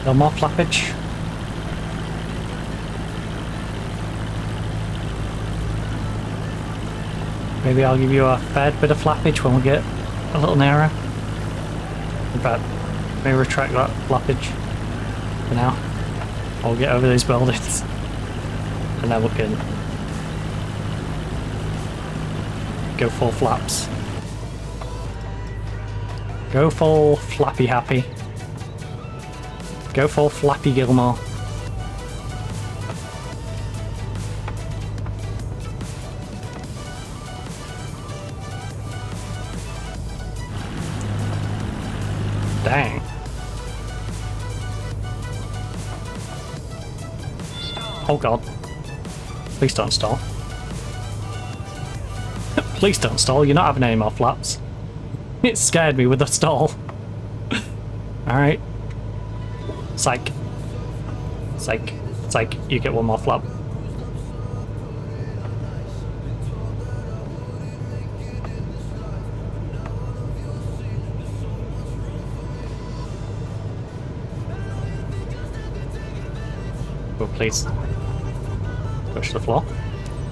No more flappage. Maybe I'll give you a fair bit of flappage when we get a little nearer. In fact, maybe retract that flappage for now. I'll get over these buildings and then we can go full flaps. Go full flappy happy. Go full Flappy Gilmore. Dang. Oh god. Please don't stall. Please don't stall, you're not having any more flaps. It scared me with the stall. Alright. Psych. Psych. Psych. You get one more flap. Oh, please. Push the floor.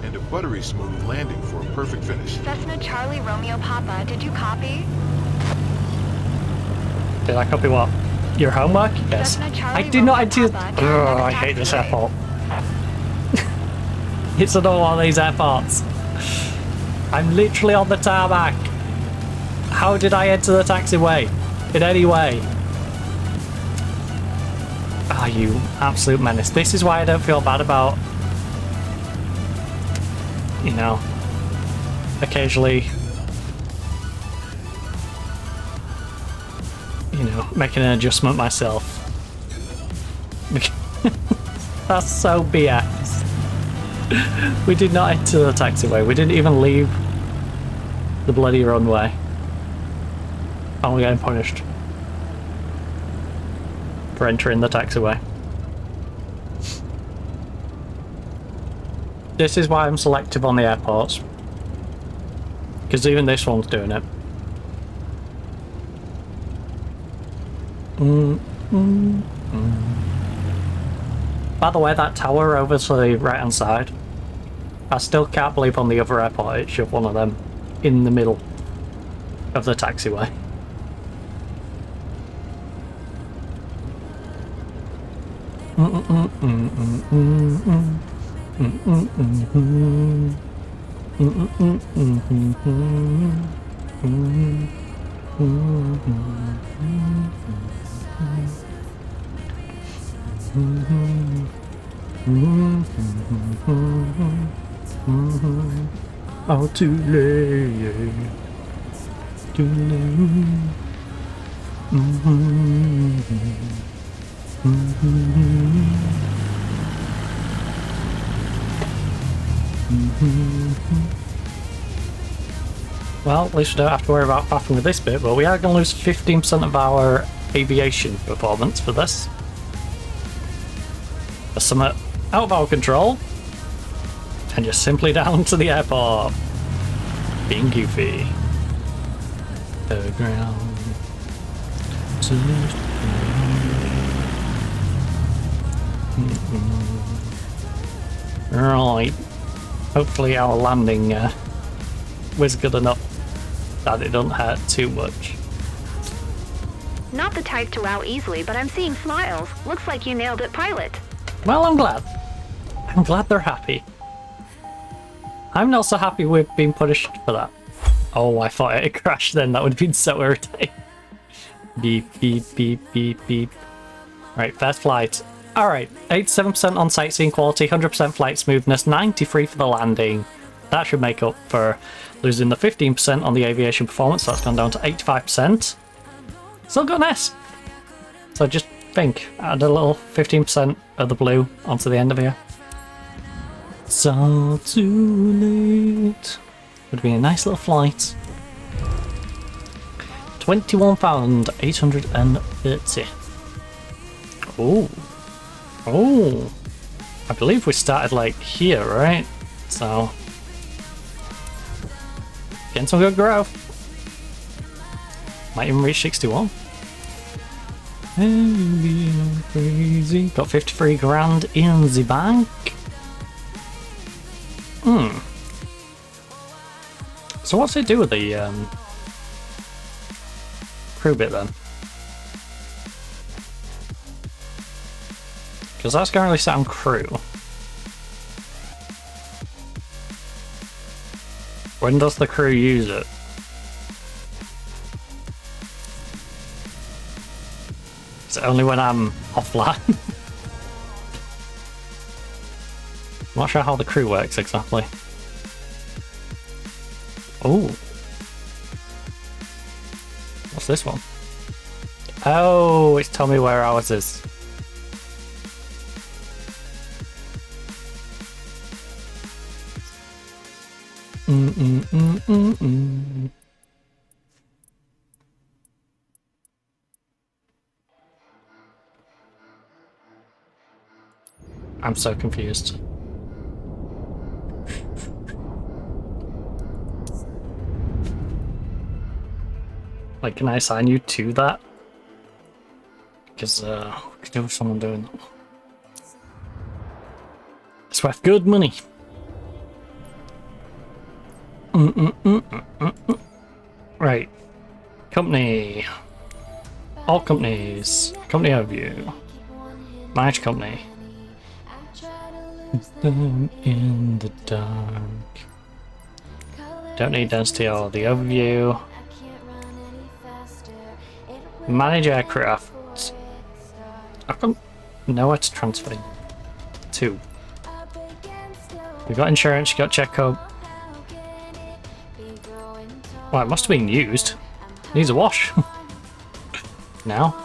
And a buttery smooth landing for a perfect finish. Cessna Charlie Romeo Papa, did you copy? Did I copy what? Your homework? Yes. I did not intend. I hate this airport. It's another one of these airports. I'm literally on the tarmac. How did I enter the taxiway? In any way? Ah, you absolute menace. This is why I don't feel bad about, you know, occasionally, you know, making an adjustment myself. That's so BS. We did not enter the taxiway. We didn't even leave the bloody runway. And we're getting punished for entering the taxiway. This is why I'm selective on the airports. Because even this one's doing it. By the way, that tower over to the right hand side, I still can't believe on the other airport it shoved one of them in the middle of the taxiway. Oh, too late. Too late. Well, at least we don't have to worry about pathing with this bit, but we are going to lose 15% of our aviation performance for this. There's some out of our control, and just simply down to the airport. Being goofy. The ground. Right. Hopefully our landing was good enough that it doesn't hurt too much. Not the type to wow easily, but I'm seeing smiles. Looks like you nailed it, pilot. Well, I'm glad. I'm glad they're happy. I'm not so happy with being punished for that. Oh, I thought it had crashed then. That would have been so irritating. Beep, beep, beep, beep, beep. Right, first flight. Alright, 87% on sightseeing quality, 100% flight smoothness, 93% for the landing. That should make up for losing the 15% on the aviation performance. That's gone down to 85%. Still got an S. So just think, add a little 15% of the blue onto the end of here. It's all too late. Would be a nice little flight. 21,830. Oh. Oh. I believe we started like here, right? So getting some good growth. Might even reach 61. Crazy. Got 53 grand in the bank. So what's it do with the crew bit then? Because that's currently set on crew. When does the crew use it? Is it only when I'm offline? I'm not sure how the crew works exactly. Oh. What's this one? Oh, it's telling me where ours is. I'm so confused. Like, can I assign you to that? Because, we could do with someone doing that. It's worth good money. Right. Company. All companies. Company overview. Manage company. In the dark. Don't need density or the overview. Manage aircraft. I can't know where to transfer to. We've got insurance, you got check code. Well, it must have been used. Needs a wash. Now.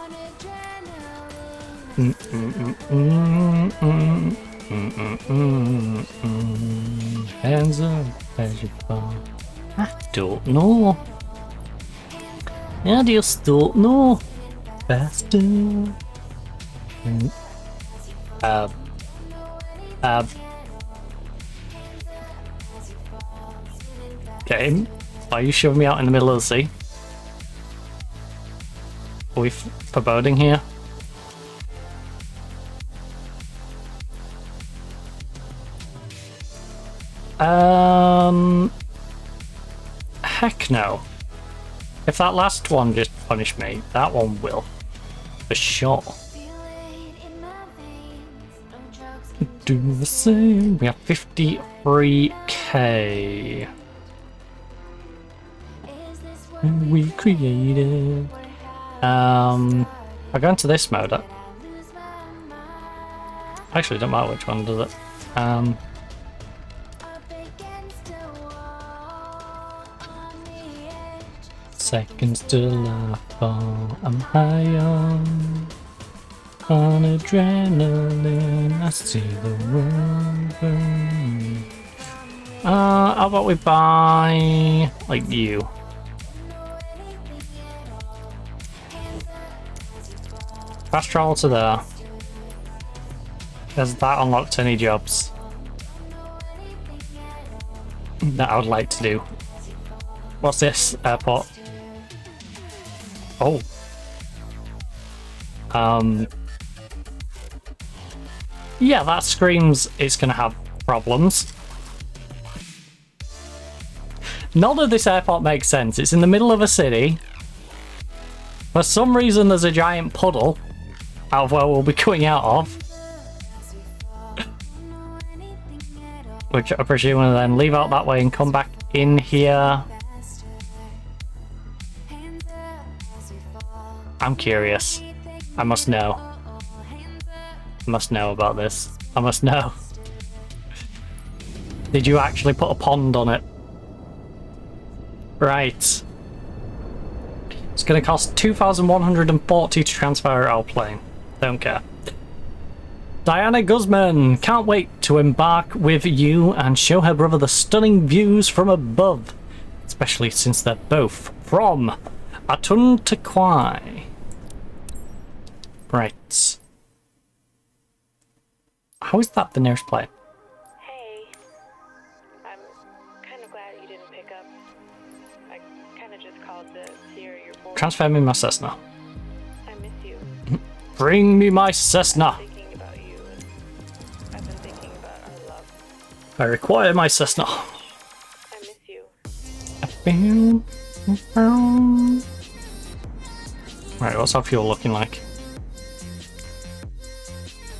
Hands up as you fall. I don't know. I just don't know. Faster. Okay, why are you shoving me out in the middle of the sea? Are we foreboding here? Heck no. If that last one just punished me, that one will. For sure. Do the same. We have 53k. We created. I go into this mode. Actually, don't matter which one does it. Seconds to laugh on. I'm high on adrenaline. I see the world burn. How about we buy like you? Fast travel to there. Has that unlocked any jobs that I would like to do? What's this airport? Oh. Yeah, that screams it's gonna have problems. None of this airport makes sense. It's in the middle of a city. For some reason there's a giant puddle out of where we'll be coming out of. Which I presume will then leave out that way and come back in here. I'm curious. I must know. I must know about this. I must know. Did you actually put a pond on it? Right. It's going to cost 2,140 to transfer our plane. Don't care. Diana Guzman, can't wait to embark with you and show her brother the stunning views from above, especially since they're both from Atuntaquai. Right. How is that the nearest plane? Hey, I'm kind of glad you didn't pick up. I kind of just called to hear your voice. Transfer me my Cessna. I miss you. Bring me my Cessna. I require my Cessna. I miss you. Right, what's our fuel looking like?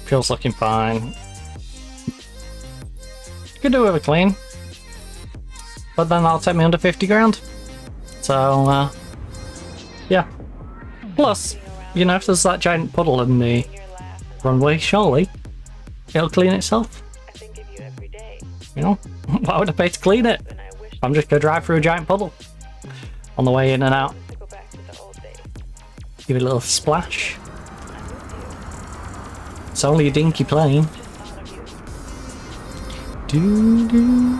Fuel's looking fine. Could do with a clean. But then that'll take me under 50 grand. So, yeah. Plus, you know, if there's that giant puddle in the runway, surely it'll clean itself. You know, why would I pay to clean it? I'm just gonna drive through a giant puddle on the way in and out. Give it a little splash. It's only a dinky plane. Do do.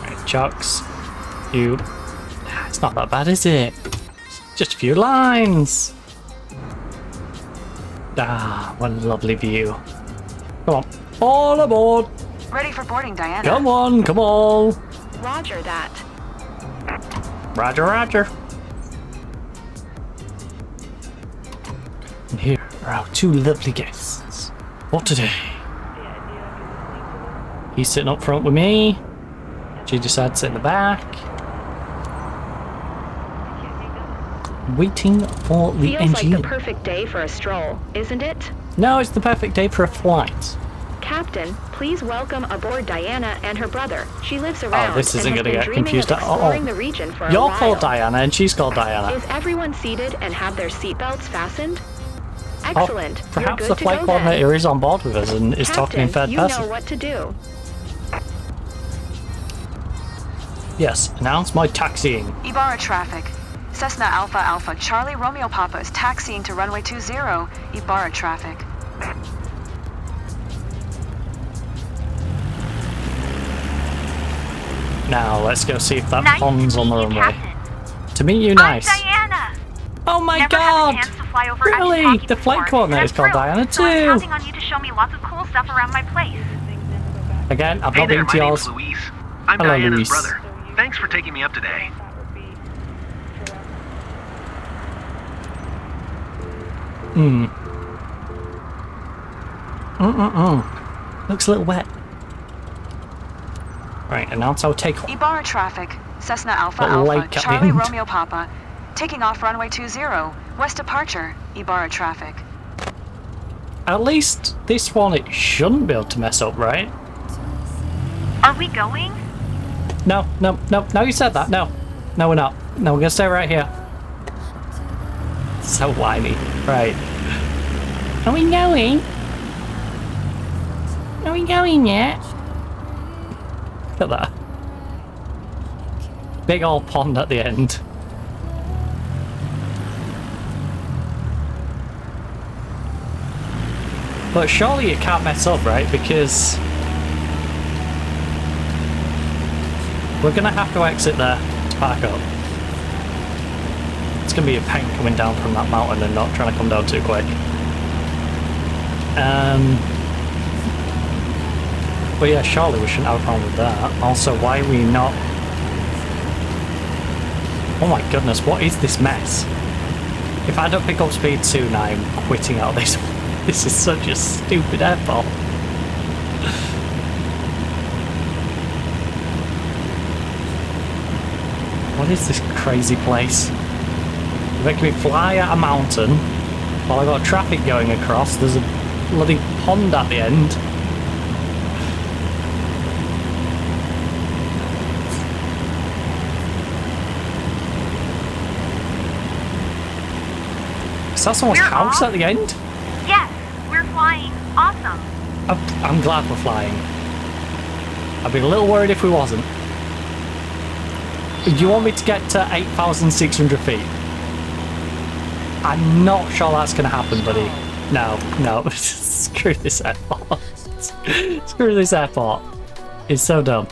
Right, Chucks. You. It's not that bad, is it? Just a few lines. Ah, what a lovely view. Come on, all aboard. Ready for boarding, Diana. Come on, come on. Roger that. Roger, roger. And here are our two lovely guests for today. He's sitting up front with me. She decided to sit in the back. Waiting for the engine. Feels like the perfect day for a stroll, isn't it? No, it's the perfect day for a flight. Captain, please welcome aboard Diana and her brother. She lives around. Oh, this isn't and going to has get been confused at all. dreaming of exploring the region for a You're while. called Diana and she's called Diana. Is everyone seated and have their seatbelts fastened? Excellent. Oh, perhaps You're the good to flight go then. coordinator is on board with us and is talking in third you person. know what to do. Yes, announce my taxiing. Ibarra traffic. Cessna Alpha Alpha Charlie Romeo Papa is taxiing to runway 20, Ibarra traffic. Now, let's go see if that Nice pond's to on the meet you, runway. Captain. To meet you, nice. I'm Diana. Oh my Never god! had the chance to fly over Really? Ashitaki The flight before, coordinator is and called I'm Diana thrilled, so I'm too! counting on you to show me lots of cool stuff around my place. Again, I've Hey not there, been my to name's yours. Luis. I'm Hello, Diana's Luis. brother. Thanks for taking me up today. Looks a little wet. Right, and now I'll take off. Ibarra traffic. Cessna Alpha Little Alpha lake at the Charlie end. Romeo Papa. Taking off runway 20, west departure, Ibarra traffic. At least this one it shouldn't be able to mess up, right? Are we going? No, you said that. No, we're not. No, we're gonna stay right here. So whiny. Right. Are we going? Are we going yet? Look at that. Big old pond at the end. But surely it can't mess up, right? Because we're gonna have to exit there to park up. It's gonna be a pain coming down from that mountain and not trying to come down too quick. But yeah, surely we shouldn't have a problem with that. Also, why are we not... Oh my goodness, what is this mess? If I don't pick up speed soon, I'm quitting out this. This is such a stupid airport. What is this crazy place? You're making me fly at a mountain while I've got traffic going across. There's a bloody pond at the end. Is that someone's house at the end? Yes, we're flying. Awesome. I'm glad we're flying. I'd be a little worried if we wasn't. Do you want me to get to 8,600 feet? I'm not sure that's going to happen, buddy. No. Screw this airport. Screw this airport. It's so dumb.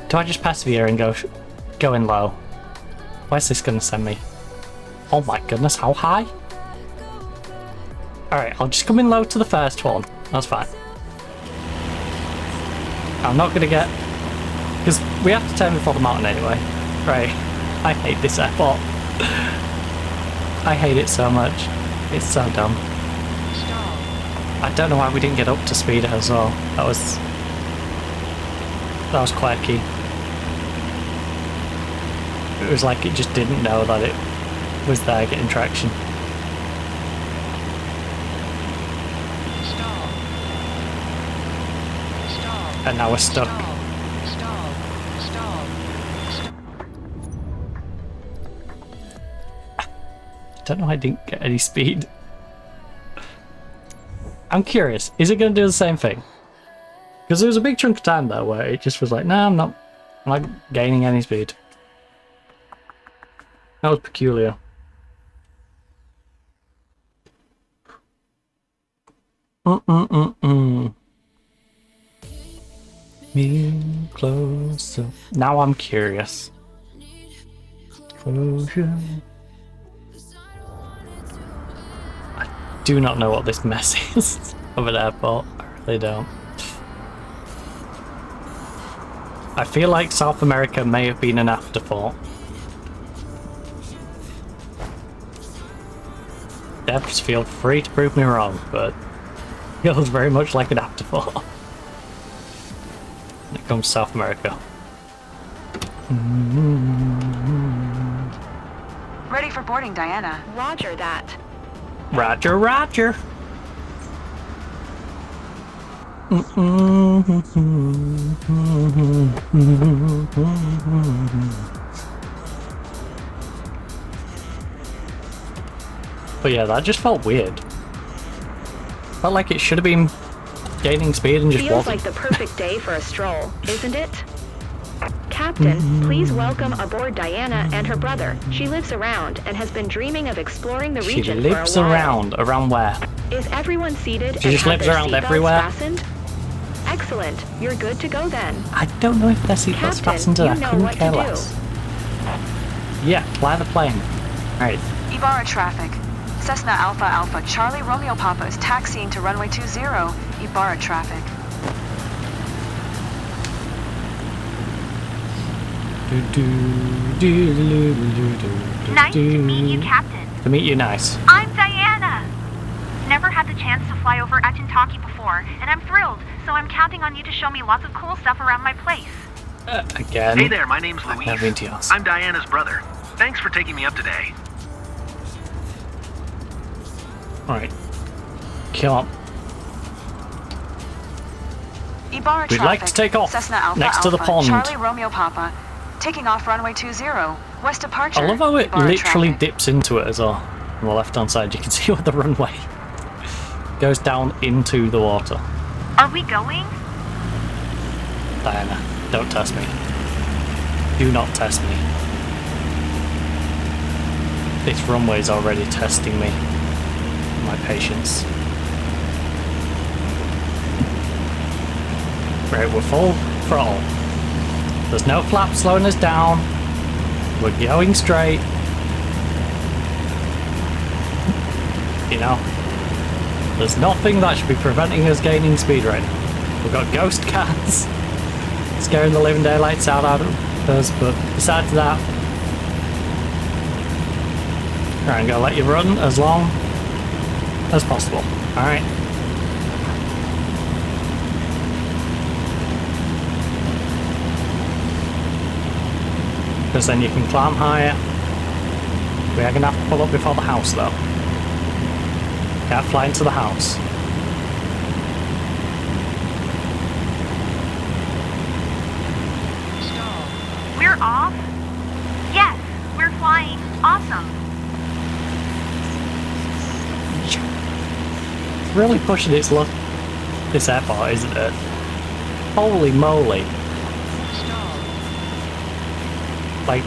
Do I just persevere and go in low? Where's this going to send me? Oh my goodness, how high? Alright, I'll just come in low to the first one. That's fine. I'm not going to get... Because we have to turn before the mountain anyway. Right. I hate this airport. I hate it so much. It's so dumb. I don't know why we didn't get up to speed as well. That was quirky. It was like it just didn't know that it was there getting traction. And now we're stuck. I don't know why I didn't get any speed. I'm curious, is it going to do the same thing? Because there was a big chunk of time there where it just was like, nah, I'm not gaining any speed. That was peculiar. Me closer. Now I'm curious. Closure. I do not know what this mess is of an airport. I really don't. I feel like South America may have been an afterthought. Devs, feel free to prove me wrong, but it feels very much like an afterthought when it comes to South America. Ready for boarding, Diana. Roger that. Roger, roger. But yeah, that just felt weird. Felt like it should have been gaining speed and just Feels wasn't. like the perfect day for a stroll, isn't it? Captain, please welcome aboard Diana and her brother. She lives around and has been dreaming of exploring the She region for a lives while. around where? Is everyone seated She and just have lives their around seatbelts everywhere? fastened? Excellent. You're good to go then. I don't know if their seatbelts Captain, fastened to you that. know Couldn't what care to do. less. Yeah, fly the plane. Alright. Ibarra traffic. Cessna Alpha Alpha Charlie Romeo Papa is taxiing to runway 20. Ibarra traffic. Nice to meet you, Captain. To meet you, nice. I'm Diana. Never had the chance to fly over Achintalkie before, and I'm thrilled, so I'm counting on you to show me lots of cool stuff around my place. Again. Hey there, my name's Luis. I've been to yours. I'm Diana's brother. Thanks for taking me up today. Alright. Come on. Ibarra We'd traffic. like to take off Cessna Alpha next to the Alpha pond. Charlie Romeo Papa. Taking off runway 20. West departure. I love how it Ibarra literally traffic. dips into it as well. On the left hand side, you can see where the runway goes down into the water. Are we going? Diana, don't test me. Do not test me. This runway's already testing me. My patience. Right, we're full throttle. There's no flap slowing us down. We're going straight. You know, there's nothing that should be preventing us gaining speed right now. We've got ghost cars scaring the living daylights out of us, but besides that, I'm gonna let you run as long as possible. Alright. Because then you can climb higher. We are gonna have to pull up before the house though. Can't fly into the house. We're off? Yes, we're flying. Awesome. It's really pushing its luck, this airport, isn't it? Holy moly. Like,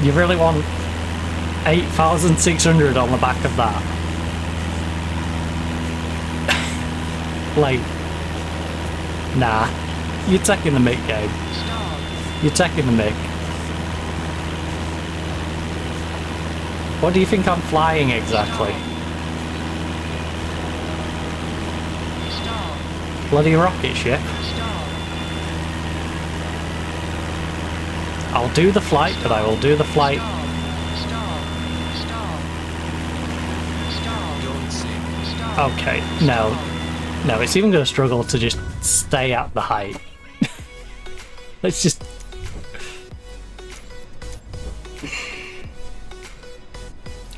you really want 8,600 on the back of that? Like, nah. You're taking the mick, Gabe. You're taking the mick. What do you think I'm flying exactly? Bloody rocket ship. I'll do the flight, but I will do the flight. Okay, no. No, it's even going to struggle to just stay at the height. Let's just...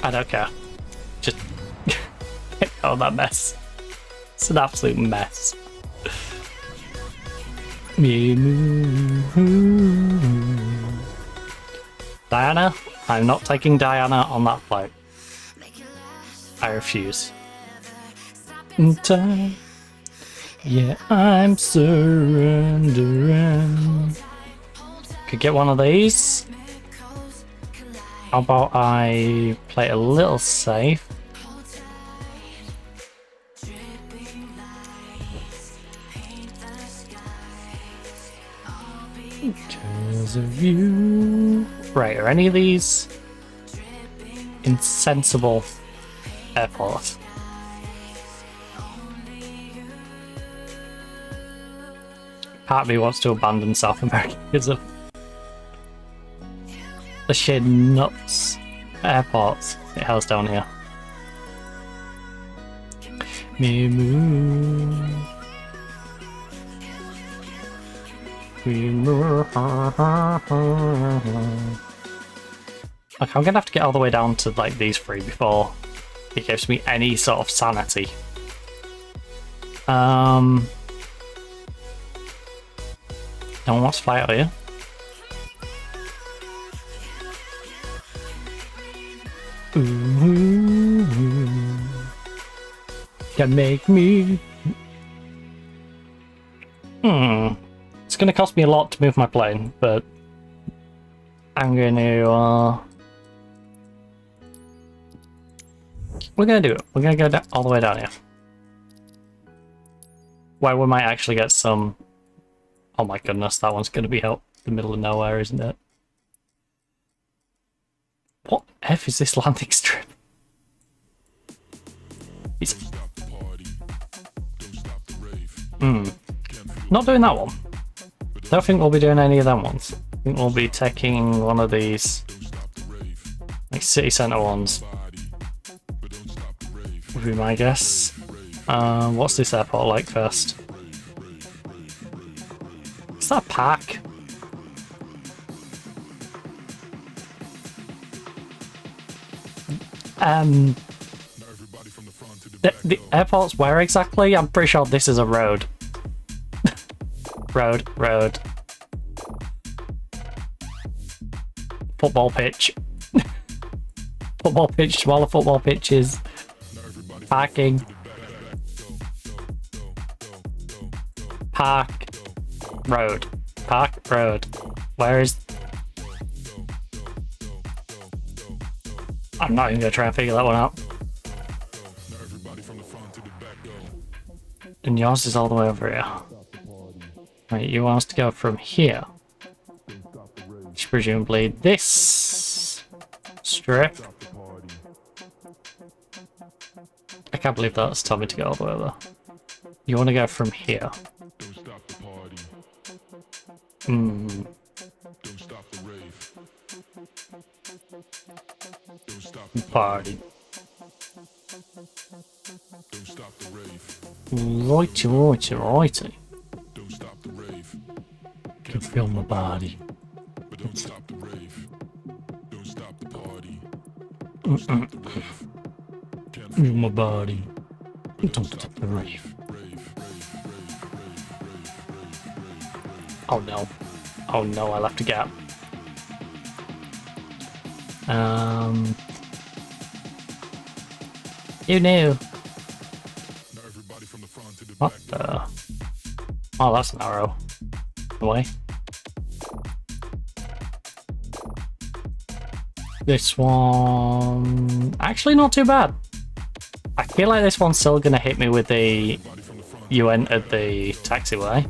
I don't care. Just... oh, that mess. It's an absolute mess. Diana? I'm not taking Diana on that flight. I refuse. Time. Yeah, I'm surrendering. Could get one of these. How about I play it a little safe? Because of you. Right, are any of these insensible airports? Part of me wants to abandon South America because of the sheer nuts airports it has down here. Me move. We move. Like, I'm gonna have to get all the way down to like these three before it gives me any sort of sanity. No one wants to fly out here. Ooh, can make me. It's gonna cost me a lot to move my plane, but I'm gonna. We're gonna do it. We're gonna go all the way down here. Where we might actually get some. Oh my goodness, that one's gonna be out in the middle of nowhere, isn't it? What F is this landing strip? It's... Not doing that one. Don't think we'll be doing any of them ones. I think we'll be taking one of these, like city centre ones. Would be my guess. What's this airport like first? Is that a park? The airport's where exactly? I'm pretty sure this is a road. road. Football pitch. Football pitch, smaller football pitches. Parking. Park. Road. Park. Road. Where is... I'm not even gonna try and figure that one out. And yours is all the way over here. Right, you want us to go from here. Which presumably this strip. I can't believe that's telling me to go all the way over. You want to go from here. Party. Righty. Can feel my body. Don't stop the rave. Don't stop the party. Feel my body. Don't stop the rave. Oh no. Oh no, I left a gap. You knew. What the? Oh, that's narrow. Away. This one... Actually, not too bad. I feel like this one's still gonna hit me with the... You entered the taxiway.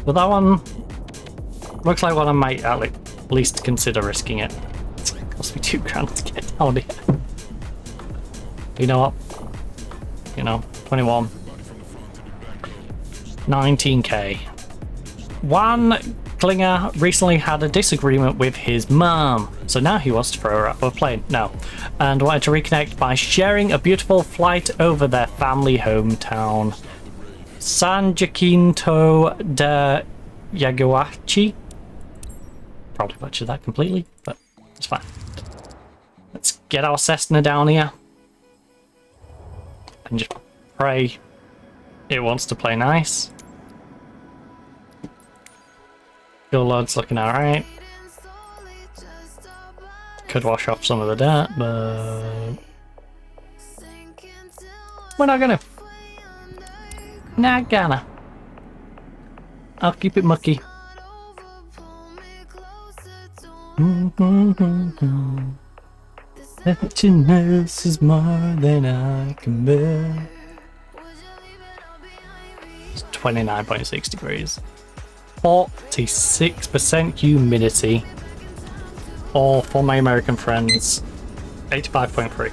But that one... Looks like one I might at least consider risking it. It's gonna cost me £2 to get down here. You know what? You know, 21. 19k. One Klinger recently had a disagreement with his mum, so now he wants to throw her out of a plane. No. And wanted to reconnect by sharing a beautiful flight over their family hometown. San Jacinto de Yaguachi. Probably butchered that completely, but it's fine. Let's get our Cessna down here. And just pray it wants to play nice. Fuel load's looking alright. Could wash off some of the dirt, but we're not gonna. Not gonna. I'll keep it mucky. Emptiness is more than I can bear. It's 29.6 degrees. 46% humidity. Or for my American friends, 85.3.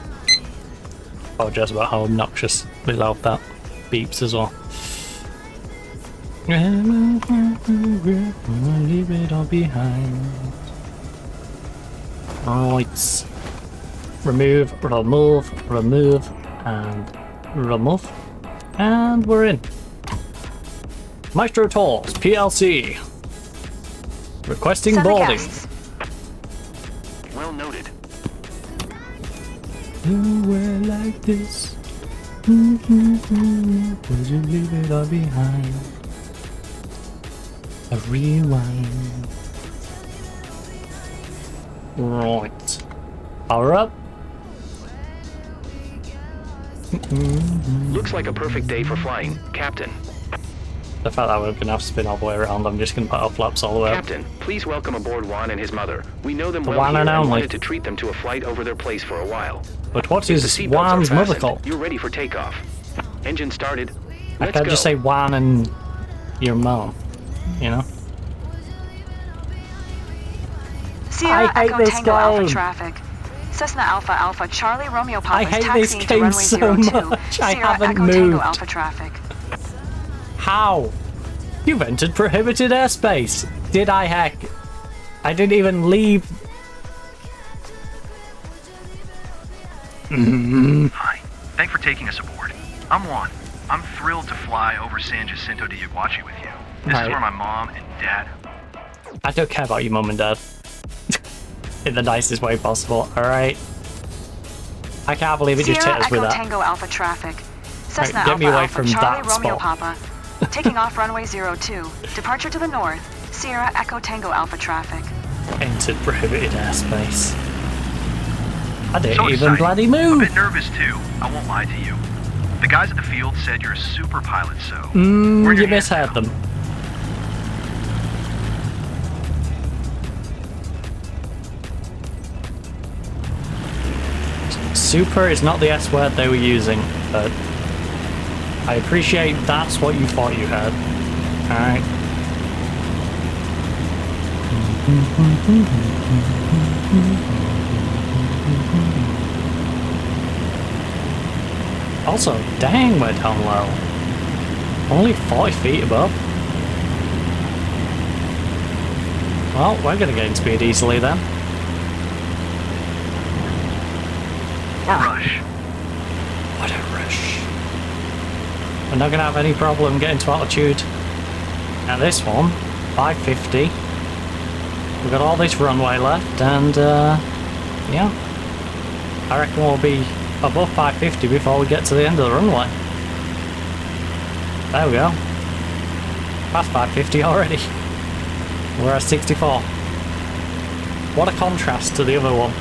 Apologize about how obnoxiously loud that beeps as well. Leave it all behind. Right. Remove, and remove. And we're in. Maestro Tolls, PLC. Requesting boarding. Well noted. Nowhere like this. Would you leave it all behind? A rewind. Right. Power up. Looks like a perfect day for flying, Captain. The fact that we're going to have to spin all the way around, I'm just going to put our flaps all the way up. Captain, please welcome aboard Juan and his mother. We know them The well one here and and only. wanted to treat them to a flight over their place for a while. But what If is the seatbelts Juan's are mother fastened, called? You're ready for takeoff. Engine started. I Let's can't go. just say Juan and your mom, you know? Sierra I hate Echo this Tango Alpha game. traffic. Cessna Alpha Alpha Charlie Romeo Papa I is hate this taxiing to game runway so 02. much. I Sierra haven't Echo Tango moved. Alpha traffic. How? You've entered prohibited airspace. Did I heck? I didn't even leave. Hi. Thanks for taking us aboard. I'm Juan. I'm thrilled to fly over San Jacinto de Iguachi with you. This Right. is where my mom and dad... I don't care about your mum and dad. In the nicest way possible, alright? I can't believe it just hit Sierra us Echo with that. Tango Alpha traffic. Cessna Right, get me Alpha away Alpha from Charlie that Romeo spot. Papa. Taking off runway 02. Departure to the north. Sierra Echo Tango Alpha traffic. Entered prohibited airspace. I didn't So even exciting. bloody A move. bit nervous too, I won't lie to you. The guys at the field said you're a super pilot, so... we're in You your hands misheard now. them. Super is not the S word they were using, but I appreciate that's what you thought you heard. Alright. Also, dang, we're down low. Only 40 feet above. Well, we're gonna gain speed easily then. Or rush. What a rush. We're not gonna have any problem getting to altitude. Now this one, 550. We've got all this runway left and yeah. I reckon we'll be above 550 before we get to the end of the runway. There we go. Past 550 already. We're at 64. What a contrast to the other one.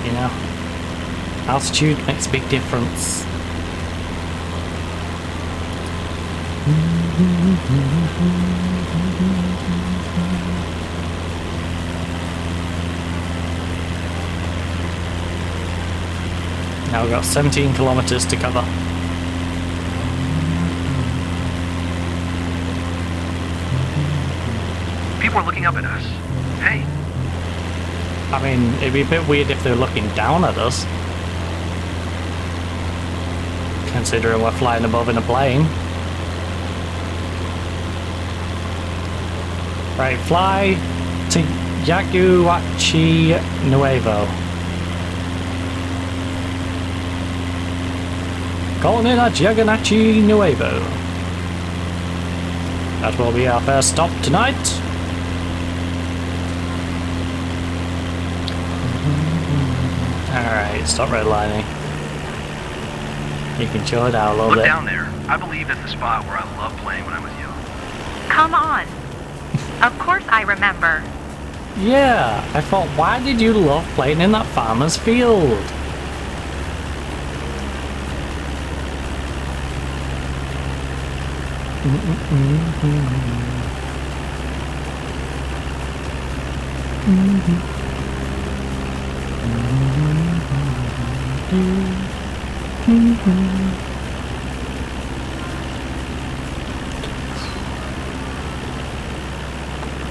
You know, altitude makes a big difference. Now we've got 17 kilometers to cover. People are looking up at us. Hey, I mean, it'd be a bit weird if they're looking down at us. Considering we're flying above in a plane. Right, fly to Yaguachi Nuevo. Calling in at Yaguachi Nuevo. That will be our first stop tonight. Alright, stop redlining. You can chill it out a little look bit. down there. I believe that's the spot where I loved playing when I was young. Come on. Of course I remember. Yeah, I thought, why did you love playing in that farmer's field?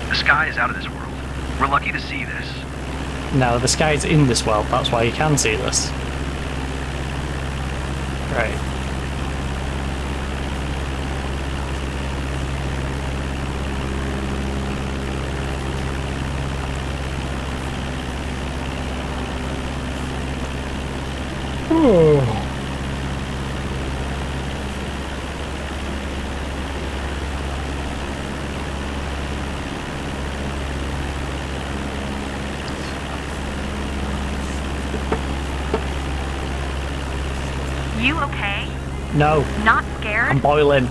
The sky is out of this world. We're lucky to see this. No, the sky's in this world, that's why you can see this. Right. Oh. You okay? No, Not scared? I'm boiling.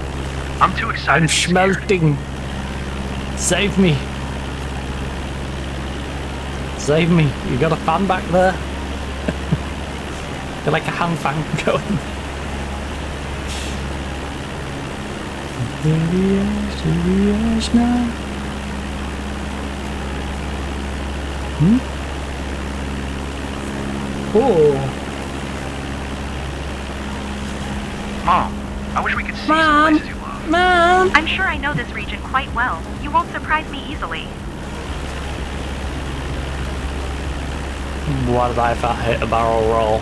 I'm too excited. I'm schmelting. Save me. Save me. You got a fan back there? Got like a hand fan going. To the edge now. Oh. Mom, I wish we could see some places you love. Mom! I'm sure I know this region quite well. You won't surprise me easily. What about if I hit a barrel roll?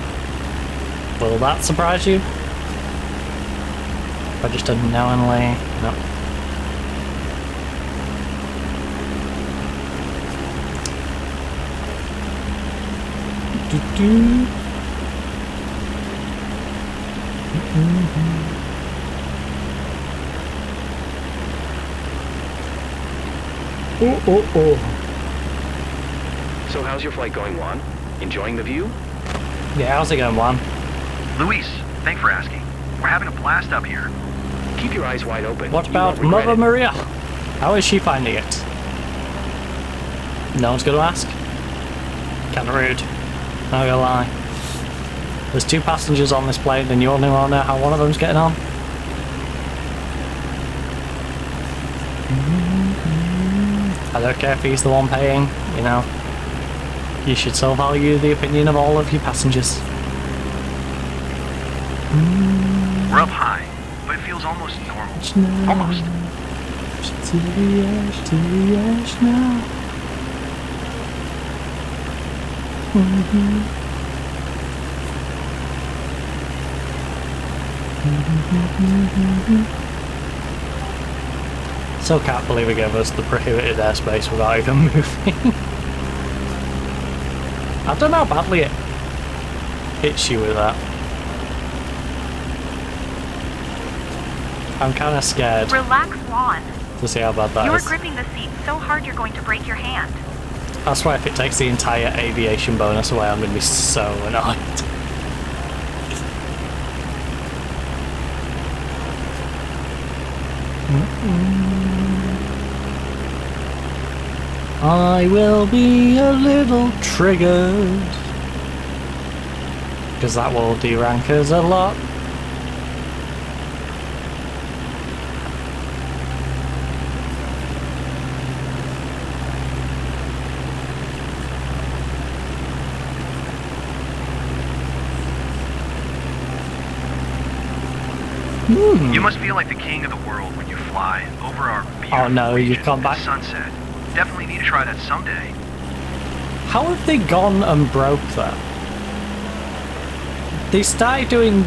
Will that surprise you? If I just unknowingly... No. Do-do. Oh, oh, oh. So how's your flight going, Juan? Enjoying the view? Yeah, how's it going, Juan? Luis, thanks for asking. We're having a blast up here. Keep your eyes wide open. What You about won't regret Mother it. Maria? How is she finding it? No one's gonna ask? Kinda rude. Not gonna lie. There's 2 passengers on this plane and you only wanna know how one of them's getting on? I don't care if he's the one paying, you know. You should still value the opinion of all of your passengers. We're up high, but it feels almost normal. Almost. To the edge now. So can't believe it gave us the prohibited airspace without even moving. I don't know how badly it hits you with that. I'm kind of scared Relax, Juan. to see how bad that You're is. gripping the seat so hard you're going to break your hand. I swear if it takes the entire aviation bonus away, I'm going to be so annoyed. I will be a little triggered, because that will derank us a lot. You must feel like the king of the world when you fly over our beautiful Oh no, you've come at back. sunset. Definitely need to try that someday. How have they gone and broke that? They started doing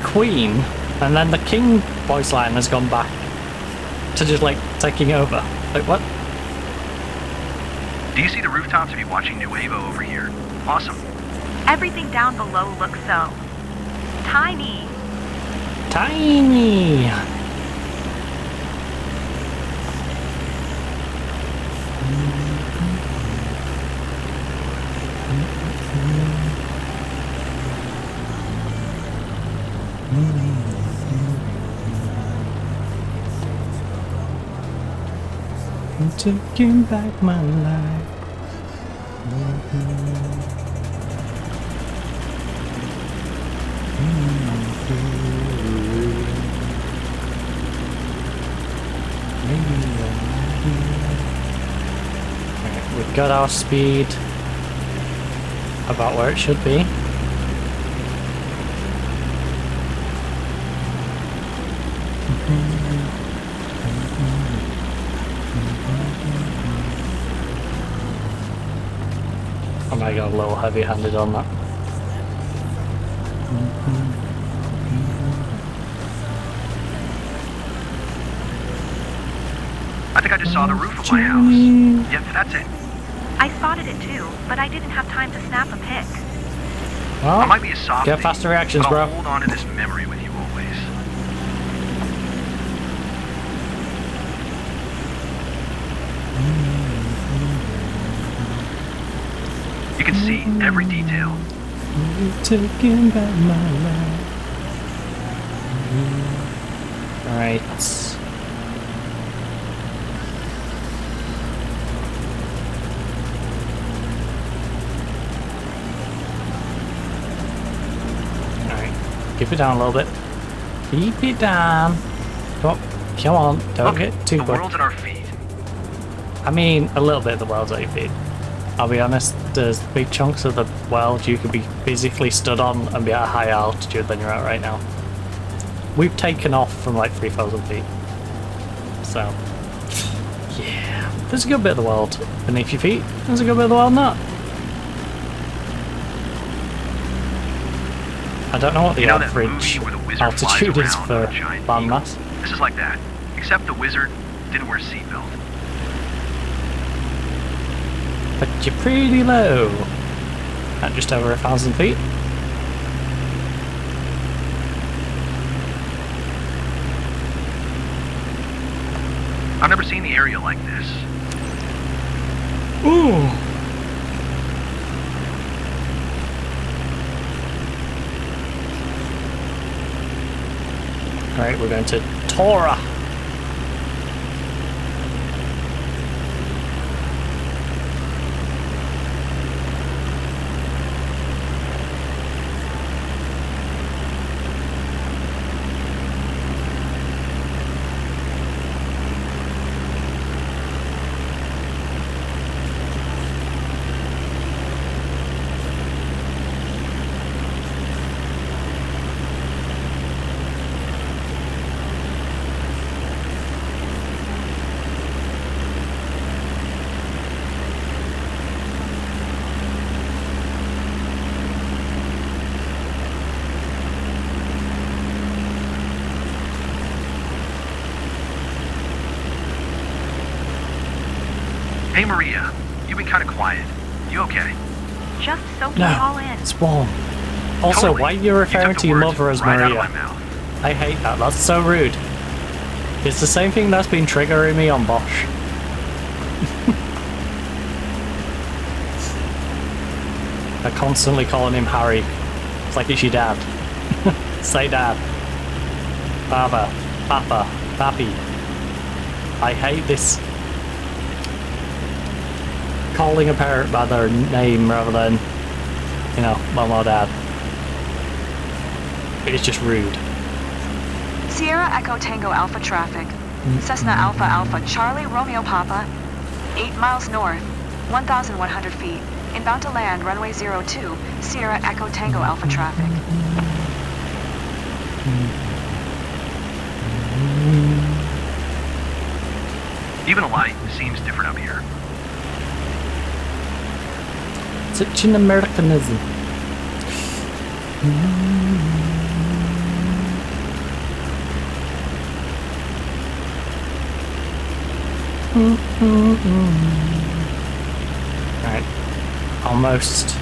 Queen, and then the King voice line has gone back to just like taking over. Like what? Do you see the rooftops if you're watching Nuevo over here? Awesome. Everything down below looks so tiny. Tiny! I'm taking back my life. Alright, we've got our speed about where it should be. I might get a little heavy-handed on that. I think I just saw the roof of my house. Yep, that's it. I spotted it too, but I didn't have time to snap a pic. Well, I might be a soft get faster reactions, but I'll bro. hold on to this memory with you always. You can see every detail. You're taking back my life. Right. Keep it down a little bit. Keep it down. Come on. Don't get too the quick. world's at our feet. I mean, a little bit of the world's at your feet. I'll be honest, there's big chunks of the world you could be physically stood on and be at a higher altitude than you're at right now. We've taken off from like 3,000 feet. So, yeah. There's a good bit of the world beneath your feet. There's a good bit of the world not. I don't know what the average altitude is for landmass. This is like that, except the wizard didn't wear a seatbelt. But you're pretty low. At just over 1,000 feet. I've never seen the area like this. Ooh. Alright, we're going to Tora. Hey Maria, you've been kind of quiet. You okay? Just soaking it all in. It's warm. Also, Totally. why are you referring to your mother as right out Maria? of my mouth. I hate that. That's so rude. It's the same thing that's been triggering me on Bosch. They're constantly calling him Harry. It's like it's your dad. Say dad. Baba. Papa. Pappy. I hate this. Calling a parent by their name rather than, you know, mum or dad. It's just rude. Sierra Echo Tango Alpha traffic. Cessna Alpha Alpha Charlie Romeo Papa. 8 miles north. 1,100 feet. Inbound to land runway 02. Sierra Echo Tango Alpha traffic. Even a light seems different up here. Such an Americanism. Right. Almost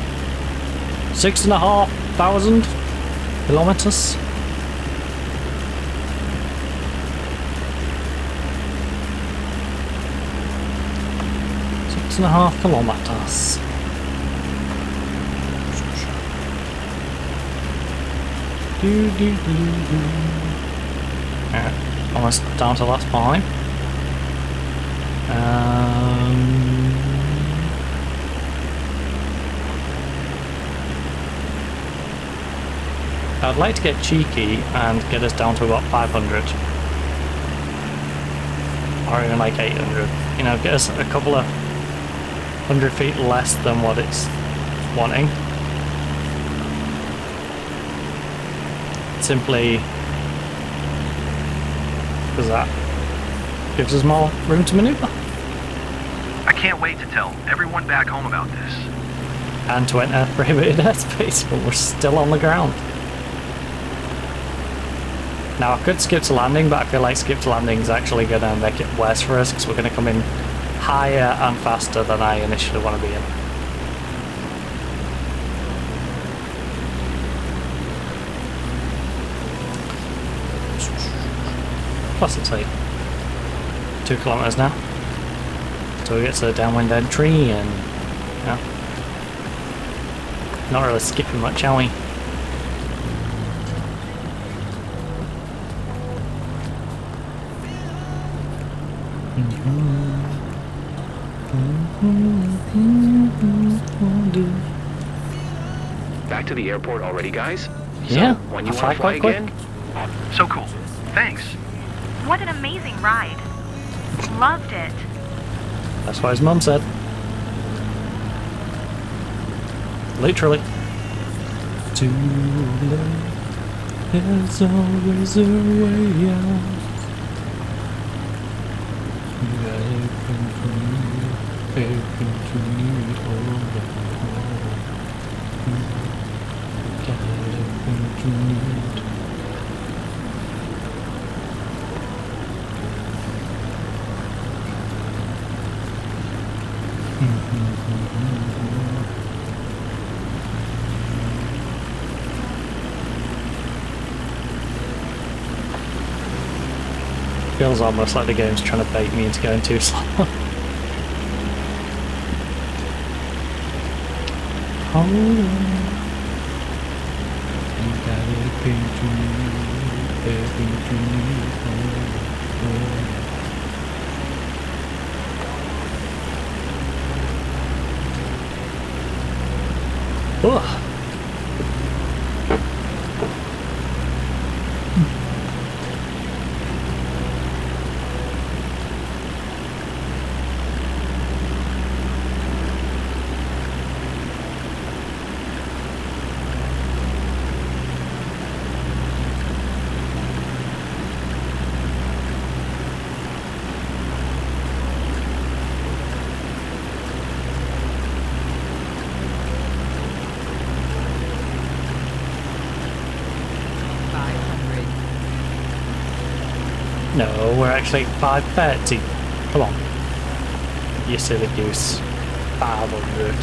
6,500 kilometers. Six and a half kilometers. Alright, almost down to the last point. I'd like to get cheeky and get us down to about 500. Or even like 800. You know, get us a couple of 100 feet less than what it's wanting. Simply because that gives us more room to maneuver. I can't wait to tell everyone back home about this. And to enter prohibited airspace, but we're still on the ground. Now I could skip to landing, but I feel like skip to landing is actually going to make it worse for us because we're going to come in higher and faster than I initially want to be in. Plus it's like 2 kilometers now. So we get to the downwind entry and, you know, not really skipping much, are we? Back to the airport already, guys? Yeah, So, when you I want to fly quite quick. again? So cool. Thanks. What an amazing ride. Loved it. That's what his mum said. Literally. Too late. There's always a way out. Feels almost like the game's trying to bait me into going too slow. Hold on. You got everything you need, everything you need. Ugh. No, we're actually 530. Come on. You silly goose. 500.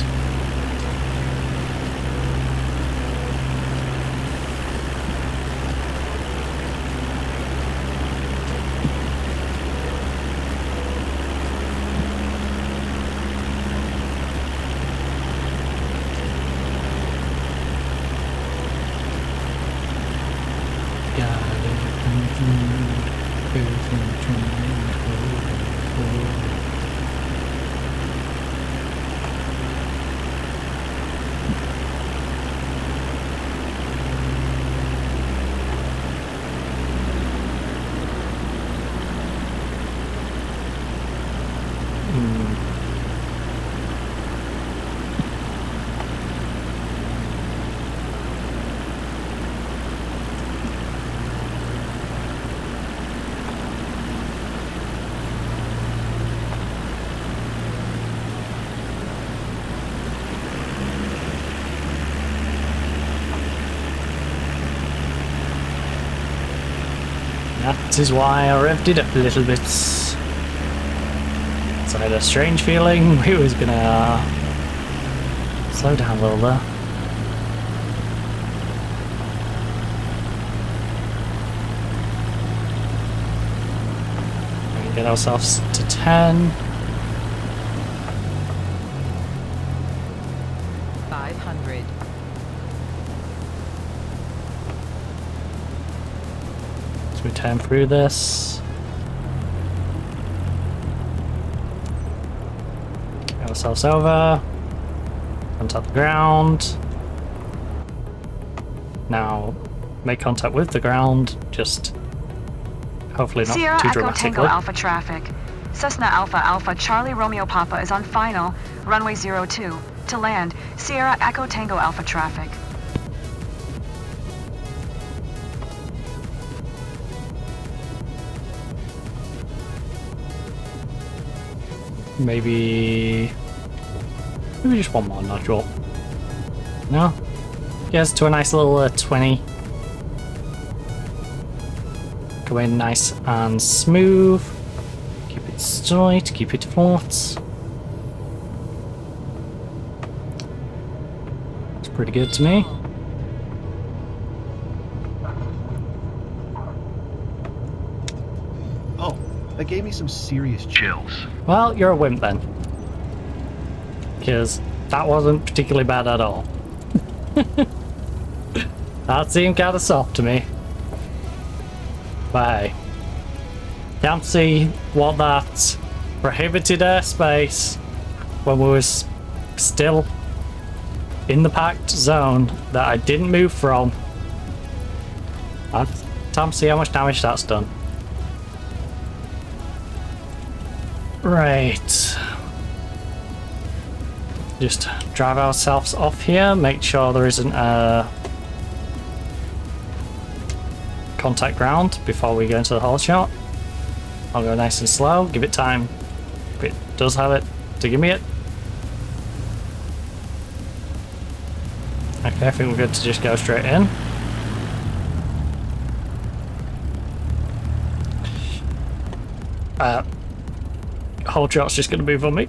That is why I revved it up a little bit. So I had a strange feeling we was gonna slow down a little there. We get ourselves to 10. 500. So we turn through this. Get ourselves over. Contact the ground. Now make contact with the ground, just hopefully not Sierra too Echo dramatically. Tango Alpha traffic. Cessna Alpha Alpha Charlie Romeo Papa is on final, runway 02. To land, Sierra Echo Tango Alpha traffic. Maybe just one more nodule. No? Yes, to a nice little 20. Go in nice and smooth. Keep it straight, keep it flat. It's pretty good to me. Oh, that gave me some serious chills. Well, you're a wimp then. Because that wasn't particularly bad at all. That seemed kind of soft to me. But hey, can't see what that prohibited airspace when we was still in the packed zone that I didn't move from Time to see how much damage that's done. Right. Just drive ourselves off here, make sure there isn't a contact ground before we go into the hole shot. I'll go nice and slow, give it time. If it does have it, to give me it. Okay, I think we're good to just go straight in. Whole shot's just going to move on me.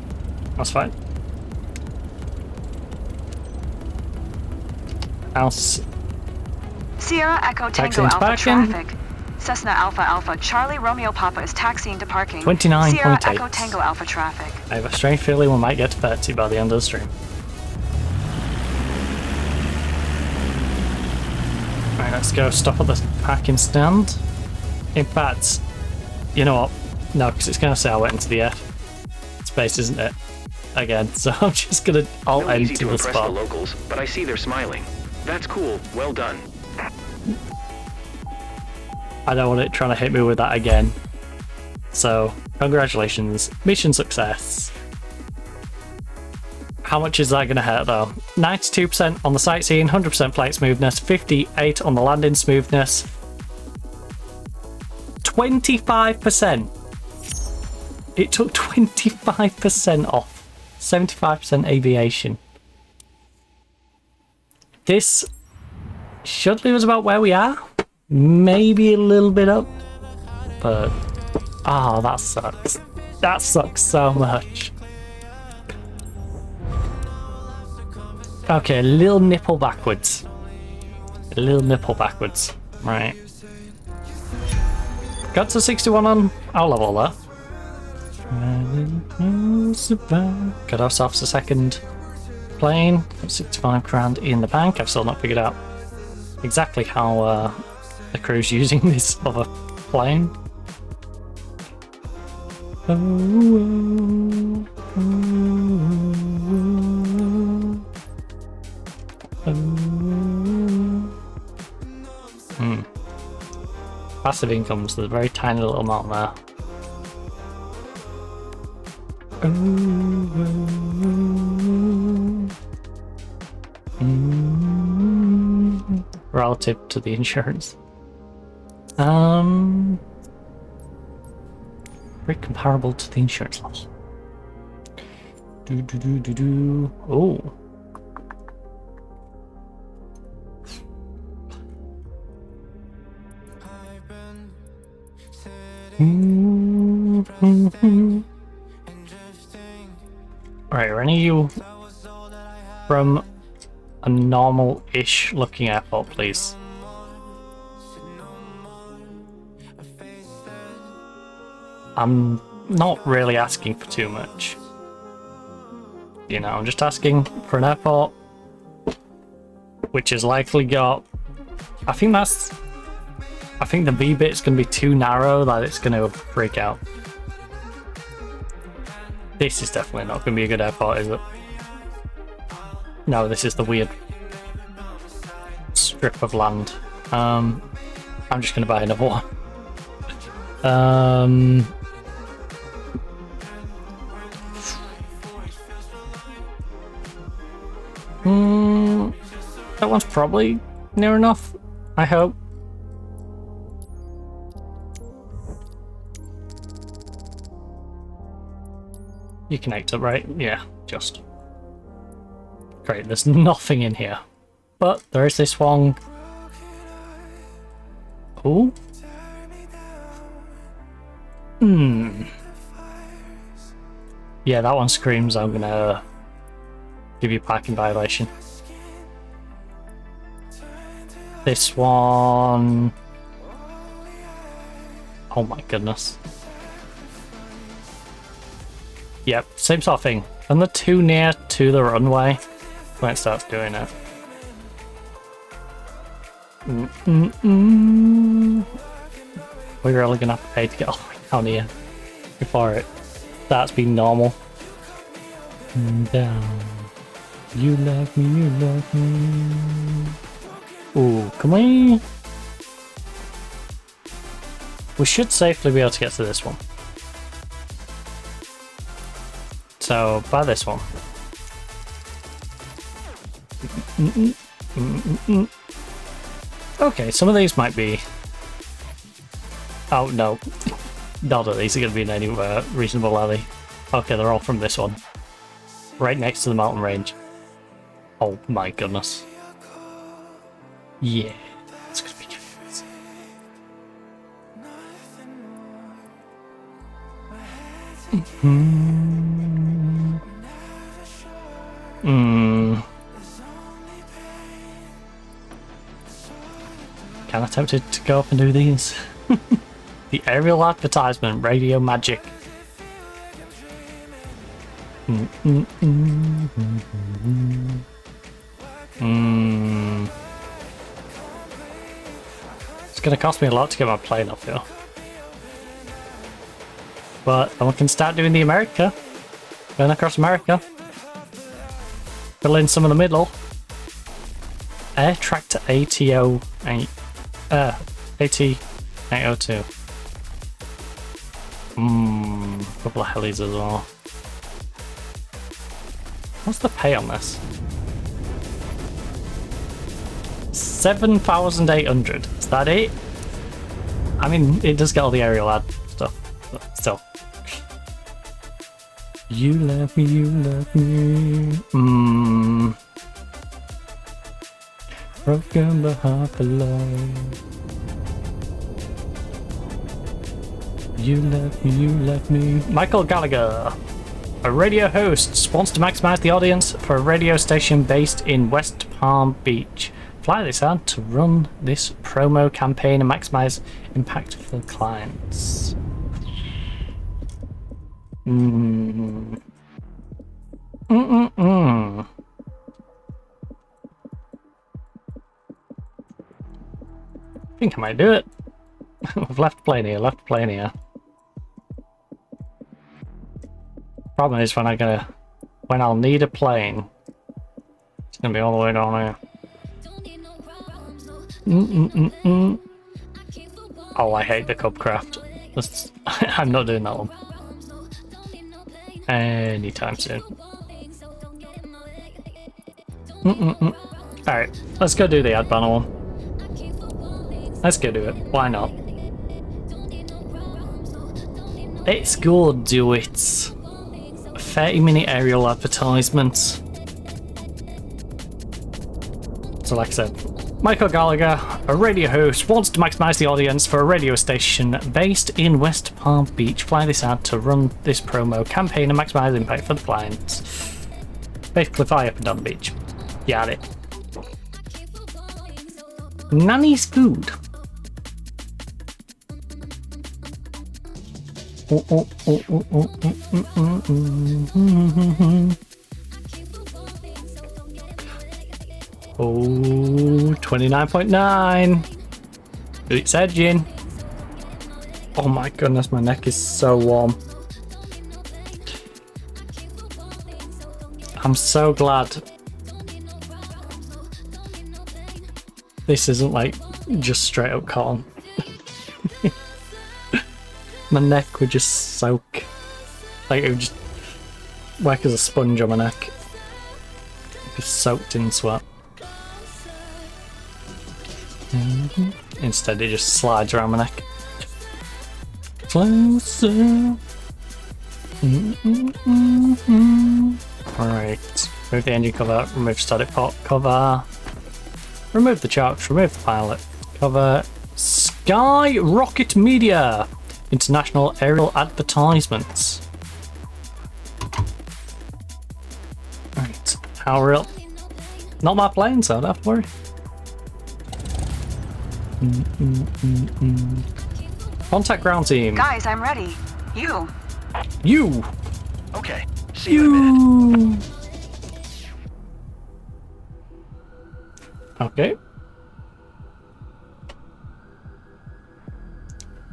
That's fine. Else. Sierra Echo Tango Alpha traffic. Cessna Alpha Alpha Charlie Romeo Papa is taxiing to parking. 29.8. Sierra Echo Tango Alpha traffic. I have a strange feeling we might get to 30 by the end of the stream. Right, let's go stop at the parking stand. In fact, you know what? No, because it's going to say I went into the F space, isn't it? Again, so I'm just going to alt easy enter to the impress spot. the locals, but I see they're smiling. That's cool. Well done. I don't want it trying to hit me with that again. So, congratulations. Mission success. How much is that going to hurt though? 92% on the sightseeing, 100% flight smoothness, 58 on the landing smoothness, 25%. It took 25% off. 75% aviation. This should leave us about where we are. Maybe a little bit up. But, oh, that sucks. That sucks so much. Okay, a little nipple backwards. A little nipple backwards. Right. Got to 61 on our level there. Got ourselves a second plane. 65 grand in the bank. I've still not figured out exactly how the crew's using this other plane. Passive income, so there's a very tiny little amount there. Relative to the insurance. Very comparable to the insurance level. Oh. Right, are any of you from a normal-ish looking airport, please? I'm not really asking for too much. You know, I'm just asking for an airport which has likely got... I think the V bit's going to be too narrow that it's going to freak out. This is definitely not going to be a good airport, is it? No, this is the weird strip of land. I'm just going to buy another one. That one's probably near enough, I hope. You connect up, right? Yeah, just. Great, there's nothing in here. But there is this one. Oh. Yeah, that one screams I'm gonna give you a parking violation. This one... Oh my goodness. Yep, same sort of thing. And the too near to the runway when it starts doing it. We're really gonna have to pay to get all the way down here before it starts being normal. Down. You like me, you like me. Ooh, can we We should safely be able to get to this one. So, by this one. Okay, some of these might be... Oh, no. None of these are going to be in any reasonable alley. Okay, they're all from this one. Right next to the mountain range. Oh my goodness. Yeah. It's going to be good. Kind of tempted to go up and do these. The aerial advertisement, radio magic. It's going to cost me a lot to get my plane up here. But then we can start doing the America. Going across America. Fill in some of the middle. Air tractor ATO... AT802. Couple of helis as well. What's the pay on this? 7,800. Is that it? I mean, it does get all the aerial ad stuff, but still. You love me, you love me. Broken but heart below. You love me, you love me. Michael Gallagher, a radio host, wants to maximize the audience for a radio station based in West Palm Beach. Fly this ad to run this promo campaign and maximize impact for clients. I think I might do it. I've left plane here, Problem is when I'll need a plane, it's gonna be all the way down here. Oh, I hate the Cubcraft. I'm not doing that one anytime soon. Alright, let's go do the ad banner one. Let's go do it. Why not? Let's go do it. 30-minute aerial advertisements. So like I said, Michael Gallagher, a radio host, wants to maximize the audience for a radio station based in West Palm Beach. Fly this ad to run this promo campaign and maximize impact for the clients. Basically fly up and down the beach. Got it. Nanny's food. Oh, 29.9. It's edging. Oh my goodness, my neck is so warm. I'm so glad this isn't like just straight up cotton. My neck would just soak. Like it would just work as a sponge on my neck. It'd be soaked in sweat. Instead it just slides around my neck. Closer. Alright. Remove the engine cover, remove static pot cover. Remove the chocks, remove the pilot cover. Sky Rocket Media. International aerial advertisements. Right, how real? Not my plane, so I don't have to worry. Contact ground team. Guys, I'm ready. You. You. Okay. See you in a minute. Okay.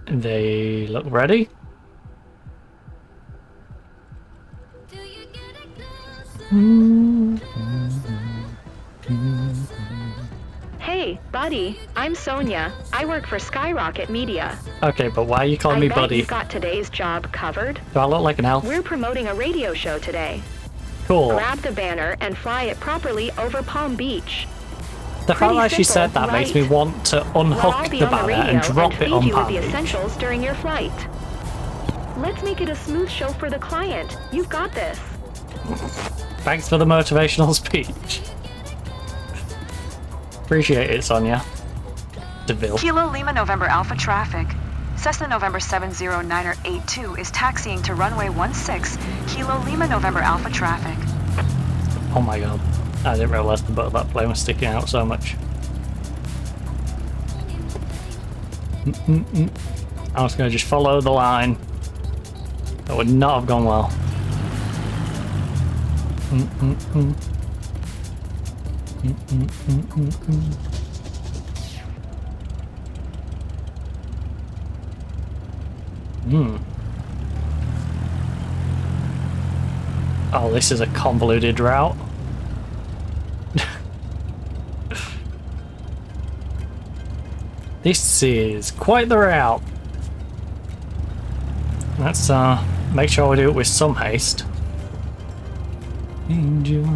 They look ready. Hey, buddy, I'm Sonia. I I work for Skyrocket Media. Okay, but why are you calling me bet buddy? You've got today's job covered. Do I look like an elf? We're promoting a radio show today. Cool. Grab the banner and fly it properly over Palm Beach. The fact that she said that makes me want to unhook the banner and drop it on Palm Beach. Beach. Essentials during your flight. Let's make it a smooth show for the client. You've got this. Thanks for the motivational speech. Appreciate it, Sonia. DeVille. Kilo Lima November Alpha traffic. Cessna November 70-982 is taxiing to runway 16, Kilo Lima November Alpha traffic. Oh my god. I didn't realise the butt of that plane was sticking out so much. I was going to just follow the line. That would not have gone well. Oh, this is a convoluted route. This is quite the route. Let's make sure we do it with some haste. Angel.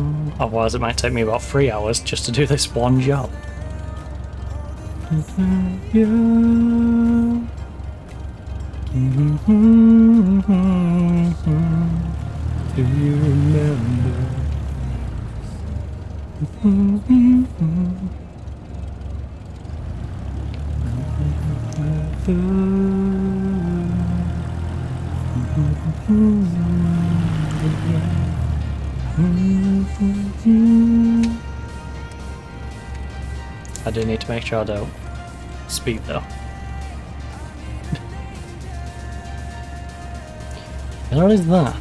Otherwise it might take me about 3 hours just to do this one job. Do you remember? I do need to make sure I don't speed though. What is that?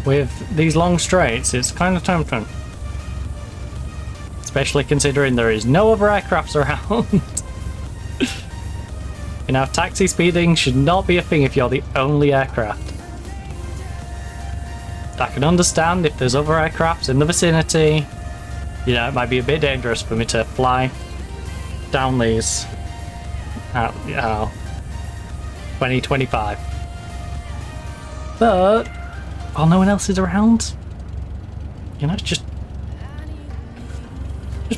With these long straights, it's kind of tempting. Especially considering there is no other aircrafts around. You know, taxi speeding should not be a thing if you're the only aircraft. I can understand if there's other aircrafts in the vicinity. You know, it might be a bit dangerous for me to fly down these at 2025. But while no one else is around, you know, it's just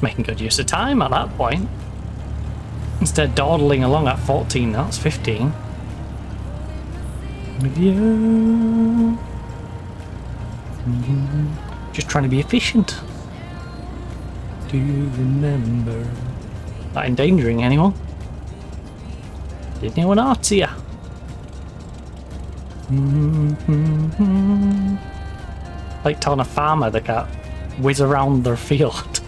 making good use of time at that point. Instead of dawdling along at 14 knots, 15. With you. Just trying to be efficient. Do you remember? Not endangering anyone. Did anyone out here? Like telling a farmer they can't whiz around their field.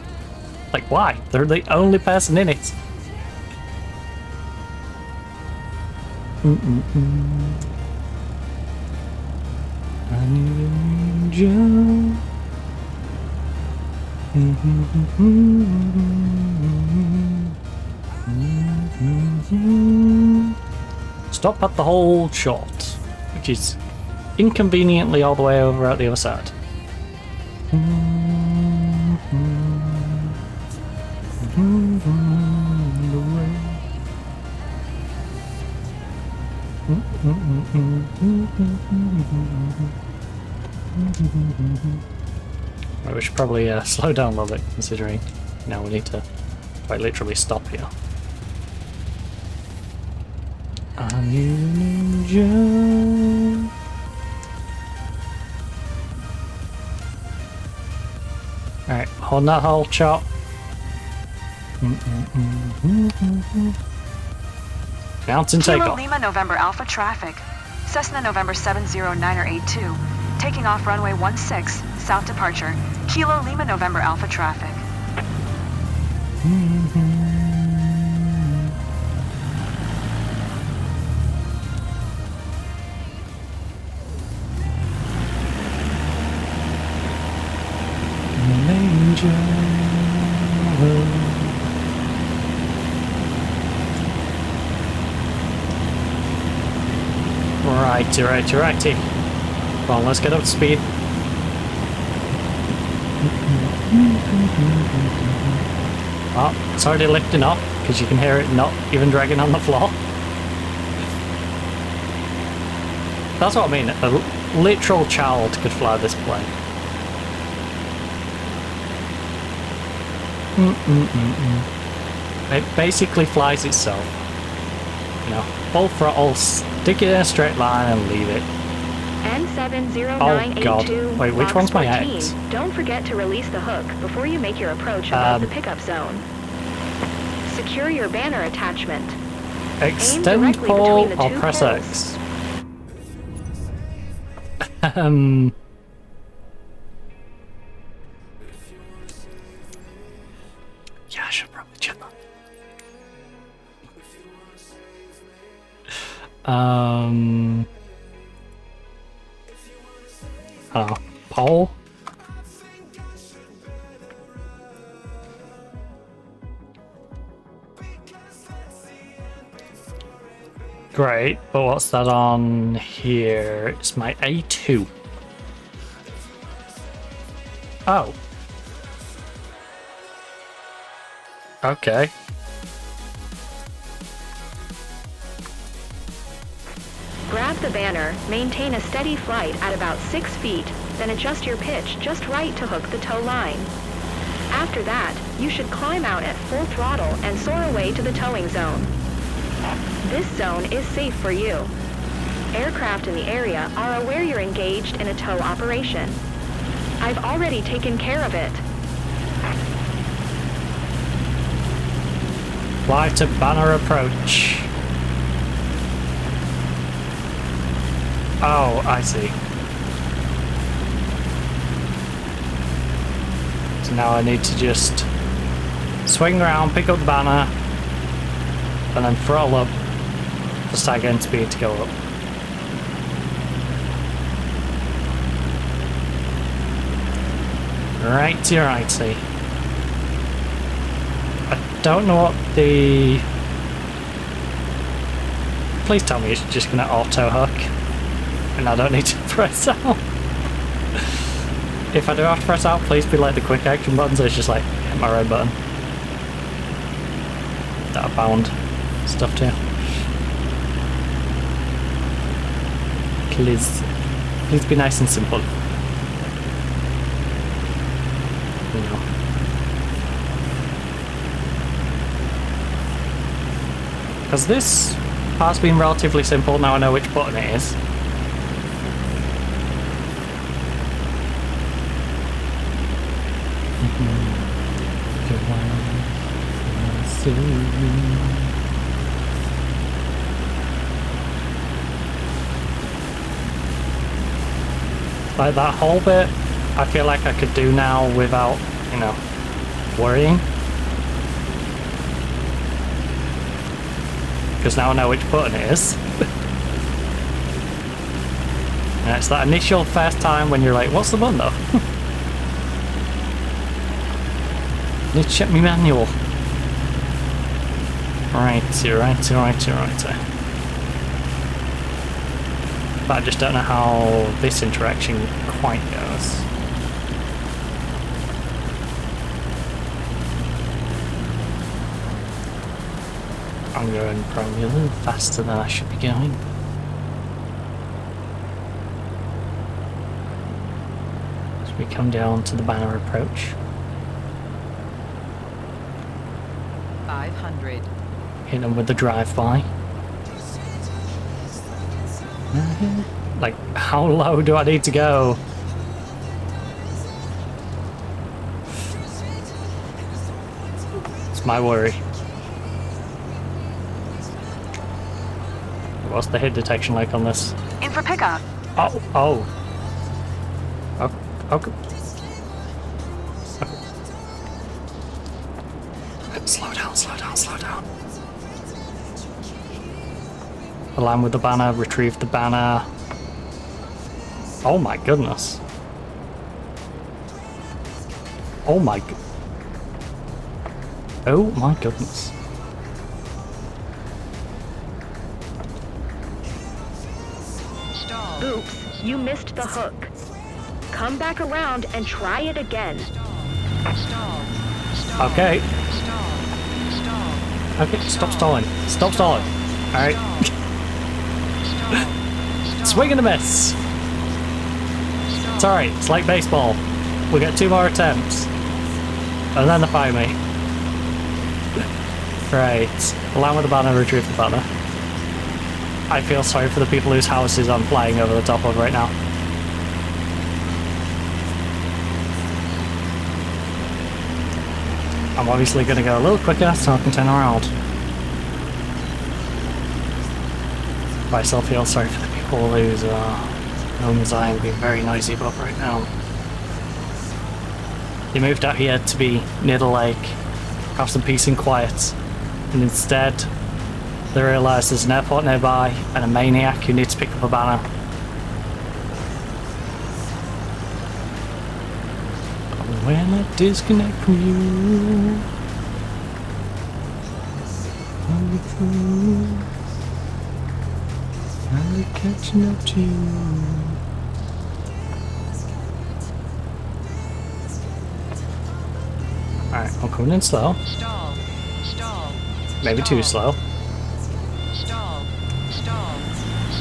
Like, why? They're the only person in it. I need an angel. Stop at the whole shot, which is inconveniently all the way over at the other side. Right, we should probably slow down a little bit, considering now we need to quite literally stop here. I need an angel. Alright, hold that whole shot. Mountain Kilo takeoff. Lima November Alpha traffic. Cessna November 70-982. Taking off runway 16, south departure. Kilo Lima November Alpha traffic. Righty. Come on, let's get up to speed. Oh, it's already lifting off because you can hear it not even dragging on the floor. That's what I mean. A literal child could fly this plane. It basically flies itself. You know, full throttle, stick it in a straight line and leave it. N70982. Oh god. Wait, which one's my 14. X? Don't forget to release the hook before you make your approach above the pickup zone. Secure your banner attachment. Extend pull or press X? Yeah, I should probably check that. Pole? Great, but what's that on here? It's my A2. Oh. Okay. Grab the banner, maintain a steady flight at about 6 feet, then adjust your pitch just right to hook the tow line. After that, you should climb out at full throttle and soar away to the towing zone. This zone is safe for you. Aircraft in the area are aware you're engaged in a tow operation. I've already taken care of it. Fly to banner approach. Oh, I see. So now I need to just swing around, pick up the banner, and then throttle up the stag end speed to go up. Righty, righty. I don't know what the... Please tell me it's just going to auto hook and I don't need to press out. If I do have to press out, please be like the quick action button, so it's just like hit my red button. That I bound stuff to. Please be nice and simple. You know. Because this part's been relatively simple, now I know which button it is. Like that whole bit, I feel like I could do now without, you know, worrying. Because now I know which button it is. And it's that initial first time when you're like, what's the button though? Need to check my manual. Righty. But I just don't know how this interaction quite goes. I'm going probably a little faster than I should be going. As we come down to the banner approach. 500. Hit them with the drive-by. Like, how low do I need to go? It's my worry. What's the hit detection like on this? In for pickup. Oh. Okay. Slow down. Align with the banner, retrieve the banner. Oh my goodness. Oh my goodness. Oops, you missed the hook. come back around and try it again. Okay. Okay, stop stalling. Stop stalling. Alright. Swing and a miss. It's alright, it's like baseball. We get 2 more attempts. And then they fire me. Right. Land with the banner, retrieve the banner. I feel sorry for the people whose houses I'm flying over the top of right now. I'm obviously going to go a little quicker so I can turn around. But I still feel sorry for the people whose homes I am being very noisy about right now. They moved out here to be near the lake, have some peace and quiet, and instead they realise there's an airport nearby and a maniac who needs to pick up a banner. When I disconnect from you, I'm catching up to you. Alright, I'm coming in slow. Maybe too slow.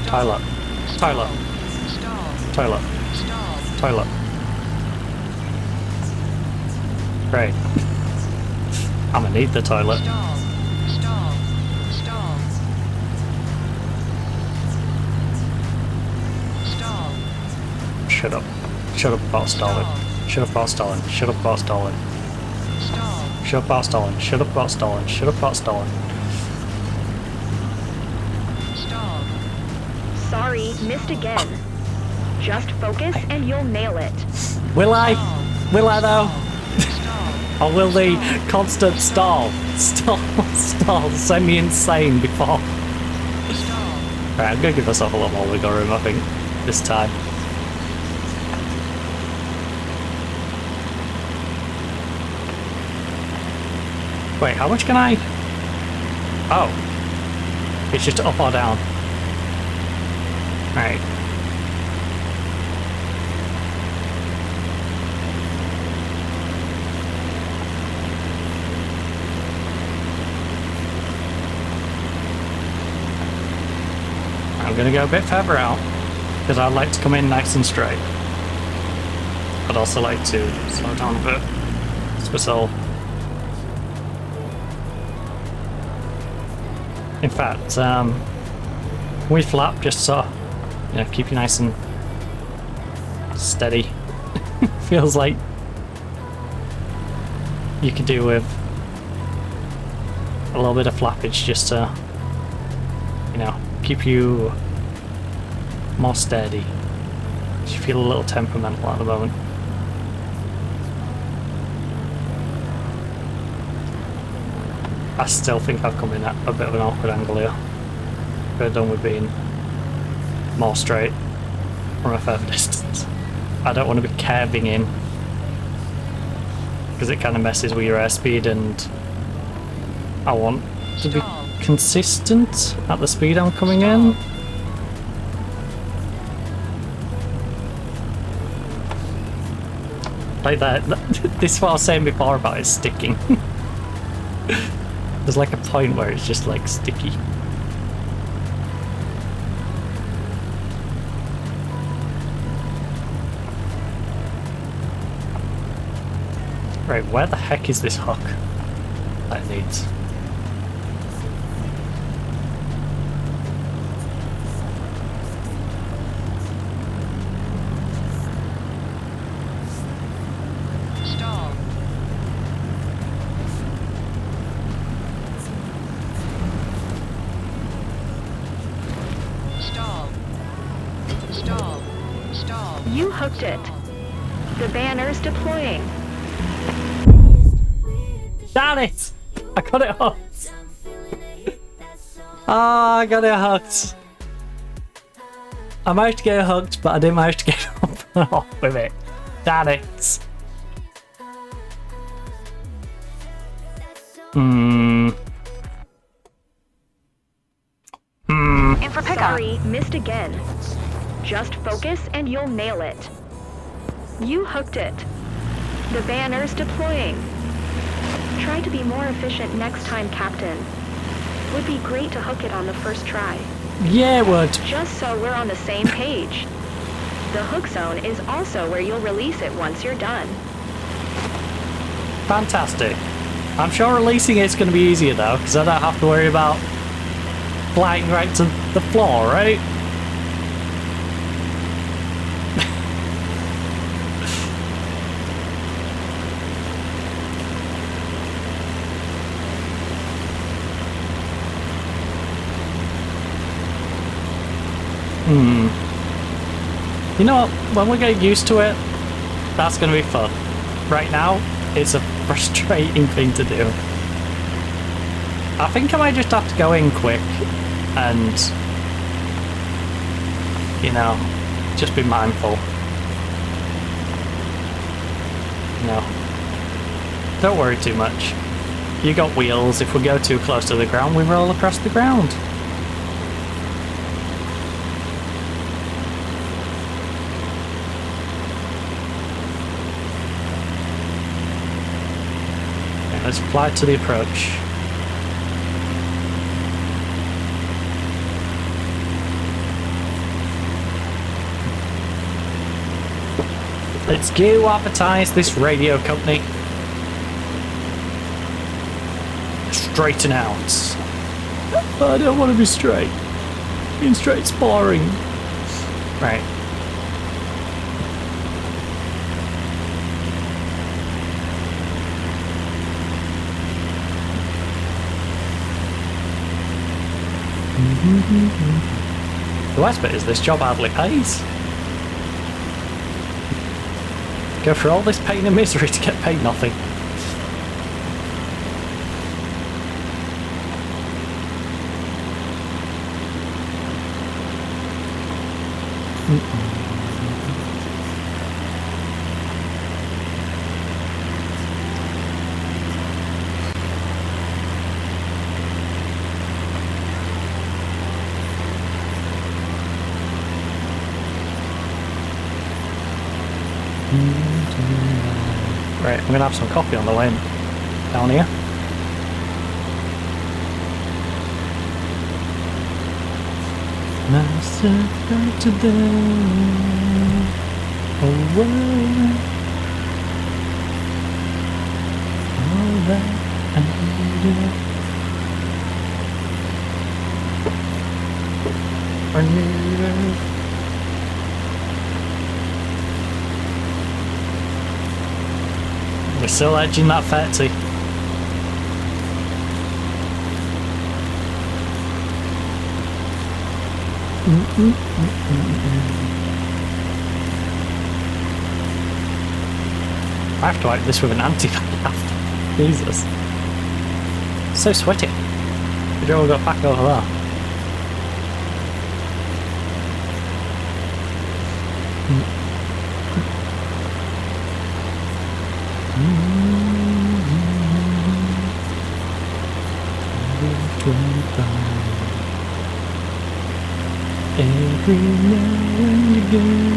Toilet. Toilet. Toilet. Toilet. Great. I'm gonna need the toilet. Shut up. Shut up about stalling. Shut up about stalling. Shut up about stalling. Shut up about stalling. Shut up about stalling. Shut up about stalling. Sorry, missed again. Just focus and you'll nail it. Will I? Will I though? Or will the constant stall send me insane before? Right, I'm gonna give myself a lot more wiggle room, I think, this time. Wait, how much can I? Oh. It's just up or down. Right. I'm gonna go a bit further out because I'd like to come in nice and straight. I'd also like to slow down a bit. So, in fact, we flap just so, you know, keep you nice and steady. Feels like you could do with a little bit of flappage just to, you know, keep you more steady. You feel a little temperamental at the moment. I still think I've come in at a bit of an awkward angle here. Could have done with being more straight from a further distance. I don't want to be curving in because it kind of messes with your airspeed, and I want to be consistent at the speed I'm coming in. Like that. This is what I was saying before about it sticking. There's like a point where it's just like sticky. Right, where the heck is this hook that it needs? You hooked it. The banner's deploying. Damn it! I got it hooked. Ah, I got it hooked. I managed to get it hooked, but I didn't manage to get up and off with it. Damn it. In for pickup. Sorry, missed again. Just focus and you'll nail it. You hooked it. The banner's deploying. Try to be more efficient next time, Captain. Would be great to hook it on the first try. Yeah, it would. Just so we're on the same page. The hook zone is also where you'll release it once you're done. Fantastic. I'm sure releasing it's going to be easier though, because I don't have to worry about flying right to the floor, right? You know what? When we get used to it, that's going to be fun. Right now, it's a frustrating thing to do. I think I might just have to go in quick and, you know, just be mindful. You know, don't worry too much. You got wheels. If we go too close to the ground, we roll across the ground. Let's fly to the approach. Let's go advertise this radio company. Straighten out. I don't want to be straight. Being straight's boring. Right. The worst bit is this job hardly pays. Go through all this pain and misery to get paid nothing. Right, I'm gonna have some coffee on the way down here. Myself today. Oh, well. All that I needed. I needed. We're still edging that 30. I have to wipe this with an anti-fag after. Jesus. So sweaty. We all got back over there. Every now and again.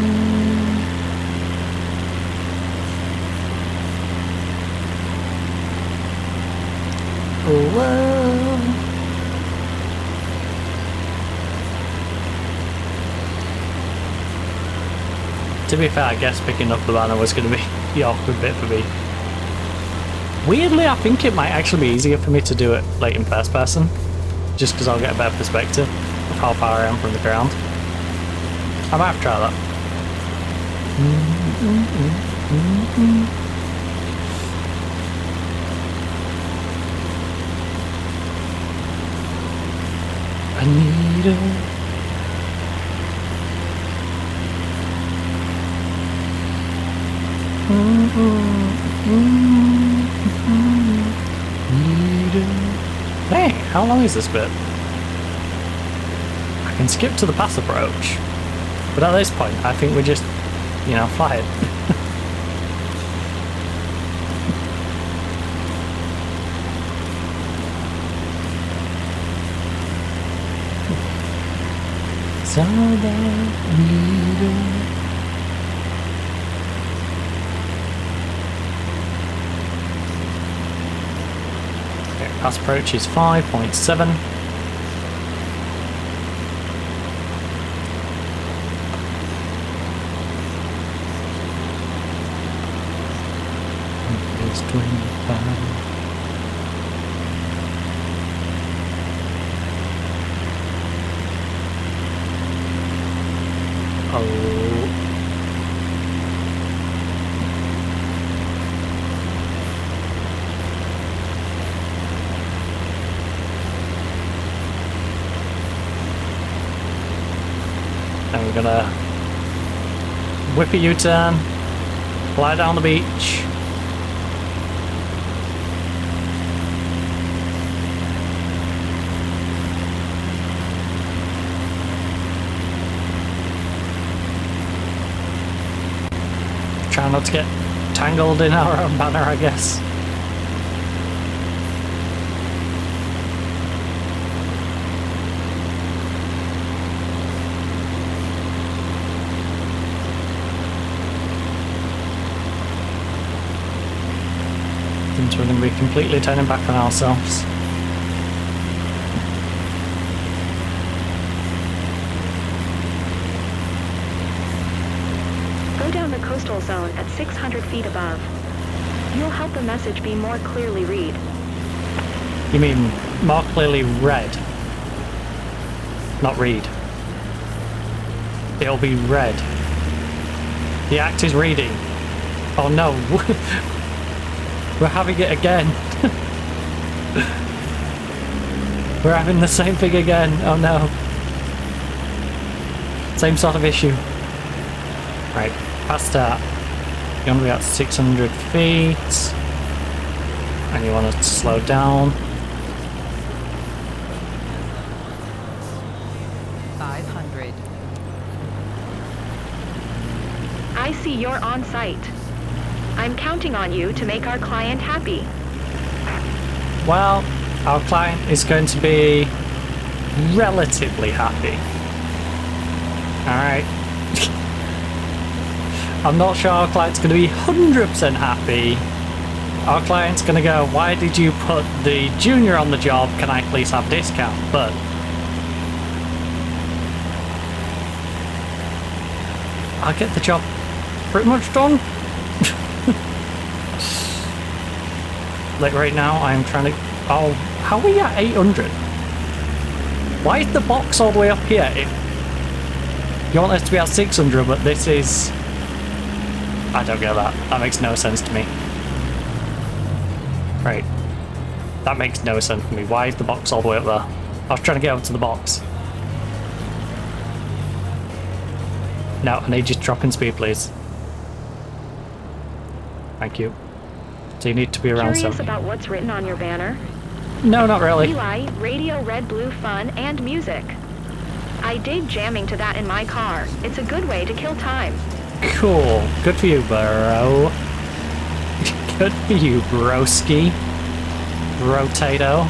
Oh, well. To be fair, I guess picking up the banner was going to be the awkward bit for me. Weirdly, I think it might actually be easier for me to do it like in first person, just because I'll get a better perspective of how far I am from the ground. I might have to try that. I need a Hey, how long is this bit? I can skip to the pass approach, but at this point I think we just, you know, fly it. It's all that I need. Pass approach is 5.7. It's 25. And we're gonna whip a U-turn, fly down the beach. Try not to get tangled in our own banner, I guess. Since we're going to be completely turning back on ourselves. Go down the coastal zone at 600 feet above. You'll help the message be more clearly read. You mean more clearly read? Not read. It'll be read. The act is reading. Oh no. We're having it again. We're having the same thing again. Oh no. Same sort of issue. Right, past start. You're going to be at 600 feet. And you want to slow down. 500. I see you're on site. I'm counting on you to make our client happy. Well, our client is going to be relatively happy. Alright. I'm not sure our client's going to be 100% happy. Our client's going to go, why did you put the junior on the job? Can I please have a discount? But I'll get the job pretty much done. Like right now, I'm trying to... Oh, how are we at 800? Why is the box all the way up here? You want us to be at 600, but this is... I don't get that. That makes no sense to me. Right. That makes no sense to me. Why is the box all the way up there? I was trying to get up to the box. No, I need you to drop in speed, please. Thank you. So you need to be around Curious 70. about what's written on your banner? No, not really. Eli, radio, red, blue, fun, and music. I dig jamming to that in my car. It's a good way to kill time. Cool. Good for you, bro. Good for you, broski. Rotato.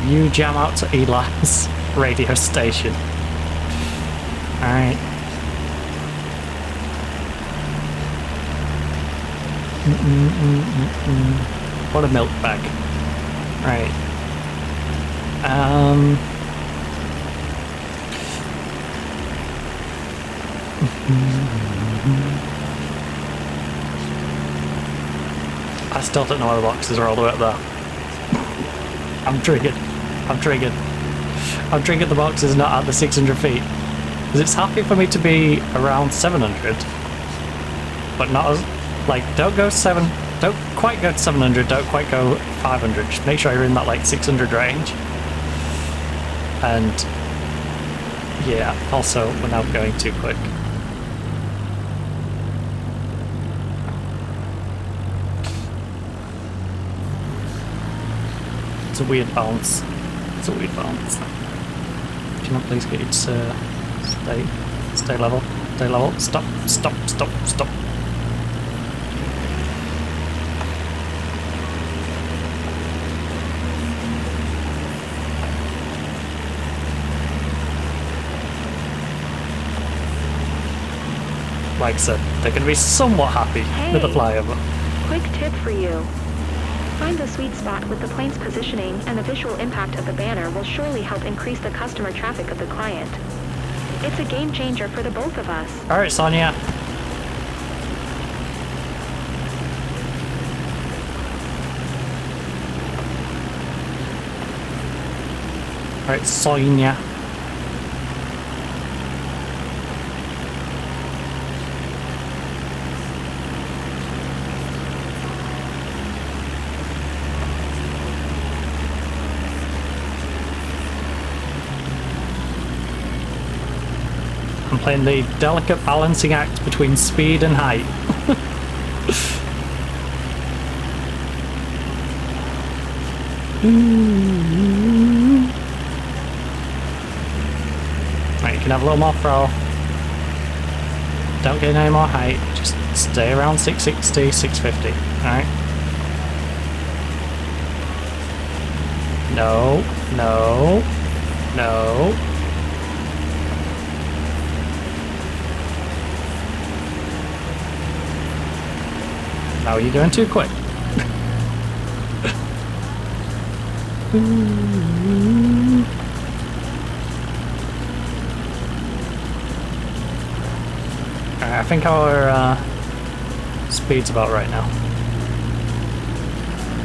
You jam out to Eli's radio station. Alright. What a milk bag. Right. I still don't know why the boxes are all the way up there. I'm triggered. I'm triggered. I'm triggered the box is not at the 600 feet. Because it's happy for me to be around 700. But not as... Like, don't go 7... Don't quite go to 700, don't quite go 500. Just make sure you're in that, like, 600 range. And... yeah, also, we're now going too quick. It's a weird bounce. It's a weird bounce. Can you not please get you to stay level? Stay level. Stop, stop, stop, stop. Like I said, they're going to be somewhat happy with the flyover. Quick tip for you. Find the sweet spot with the plane's positioning, and the visual impact of the banner will surely help increase the customer traffic of the client. It's a game changer for the both of us. Alright, Sonia. Alright, Sonia. I'm playing the delicate balancing act between speed and height. Right, you can have a little more throw. Don't gain any more height, just stay around 660, 650, alright? No, no, no. No, you're going too quick. Alright, I think our speed's about right now.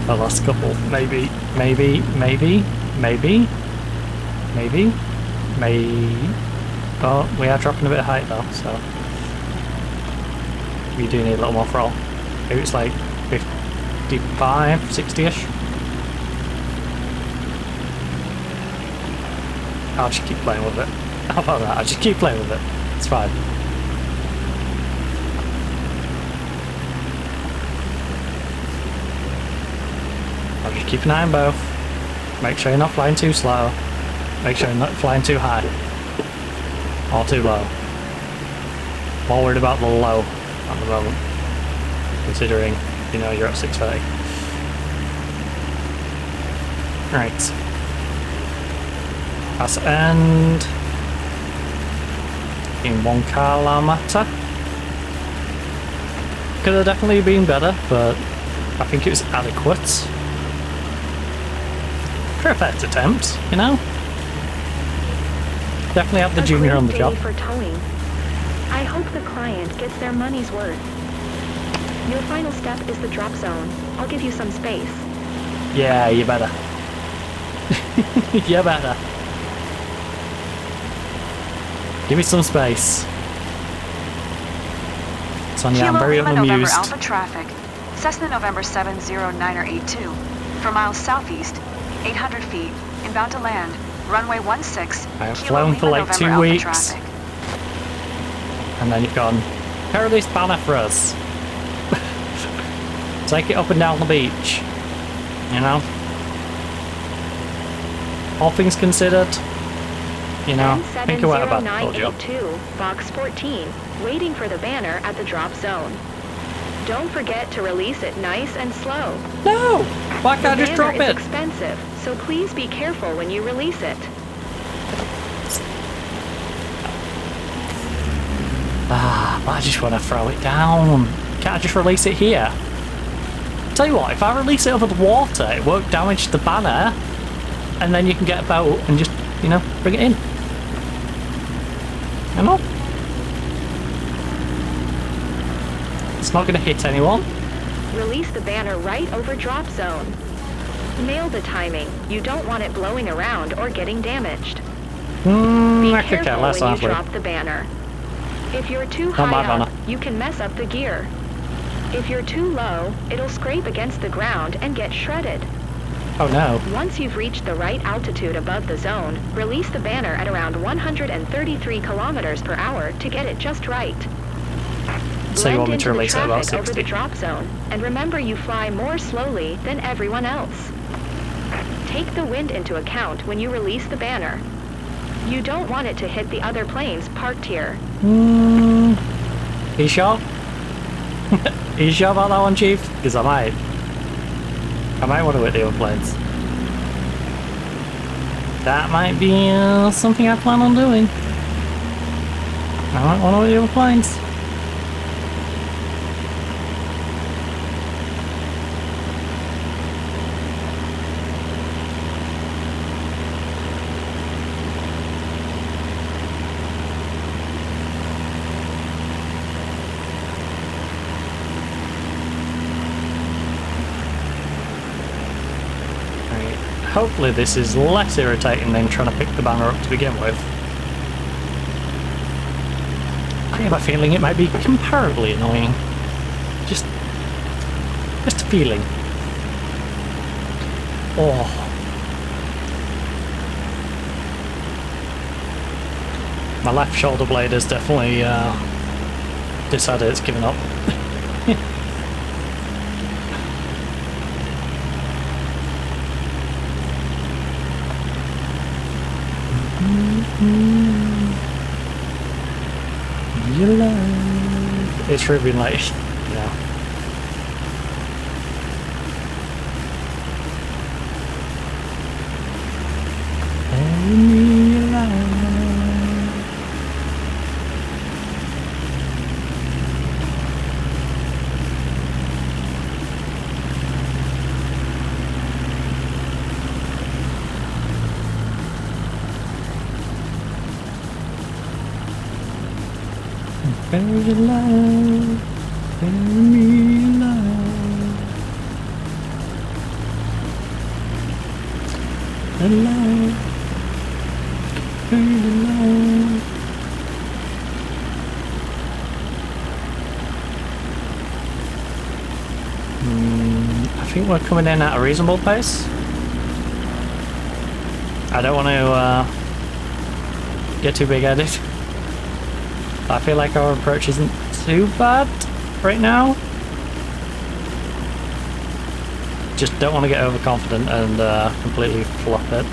The last couple, maybe. Oh, we are dropping a bit of height though, so we do need a little more throttle. Maybe it's like 55, 60-ish. I'll just keep playing with it. How about that? I'll just keep playing with it. It's fine. I'll just keep an eye on both. Make sure you're not flying too slow. Make sure you're not flying too high. Or too low. More worried about the low at the moment. Considering, you know, you're at 630. Right. That's end in 1 kilometer. Could have definitely been better, but I think it was adequate. For a first attempt, you know? Definitely have the junior on the job. For towing. I hope the client gets their money's worth. Your final step is the drop zone. I'll give you some space. Yeah, you better. You better. Give me some space. Sonia, I'm very Lima November amused. Alpha traffic. Cessna November 70982. For miles southeast, 800 feet, inbound to land, runway 16. I have flown for like 2 weeks. And then you've gone, carry this banner for us. Take it up and down the beach. You know? All things considered, you know, think about it about the whole job. 70982, box 14, waiting for the banner at the drop zone. Don't forget to release it nice and slow. No! Why can't I just drop it? The banner is expensive, so please be careful when you release it. But I just want to throw it down. Can't I just release it here? Tell you what, if I release it over the water, it won't damage the banner, and then you can get a boat and just, you know, bring it in. You know? It's not going to hit anyone. Release the banner right over drop zone. Nail the timing. You don't want it blowing around or getting damaged. Be I could care careful less, when you honestly. drop the banner. If you're too Not my high up, banner. you can mess up the gear. If you're too low, it'll scrape against the ground and get shredded. Oh no. Once you've reached the right altitude above the zone, release the banner at around 133 kilometers per hour to get it just right. So you want me to Blend release into it the about traffic over 60? the drop zone, and remember you fly more slowly than everyone else. Take the wind into account when you release the banner. You don't want it to hit the other planes parked here. You sure? You sure about that one, Chief? Because I might want to hit the other planes. That might be something I plan on doing. I might want to hit the other planes. hopefully this is less irritating than trying to pick the banner up to begin with. I have a feeling it might be comparably annoying. Just a feeling. Oh. My left shoulder blade has definitely decided it's given up. It's really been like, yeah. Bury alive, bury me alive, alive, buried alive. I think we're coming in at a reasonable pace. I don't want to get too big-headed. I feel like our approach isn't too bad right now. Just don't want to get overconfident and completely flop it.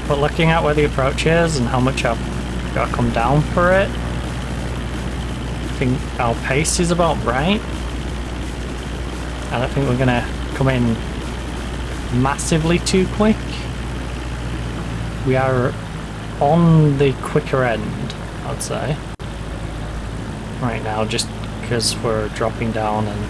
But looking at where the approach is and how much I've got to come down for it, I think our pace is about right. I don't think we're going to come in massively too quick. We are on the quicker end, I'd say, right now, just because we're dropping down and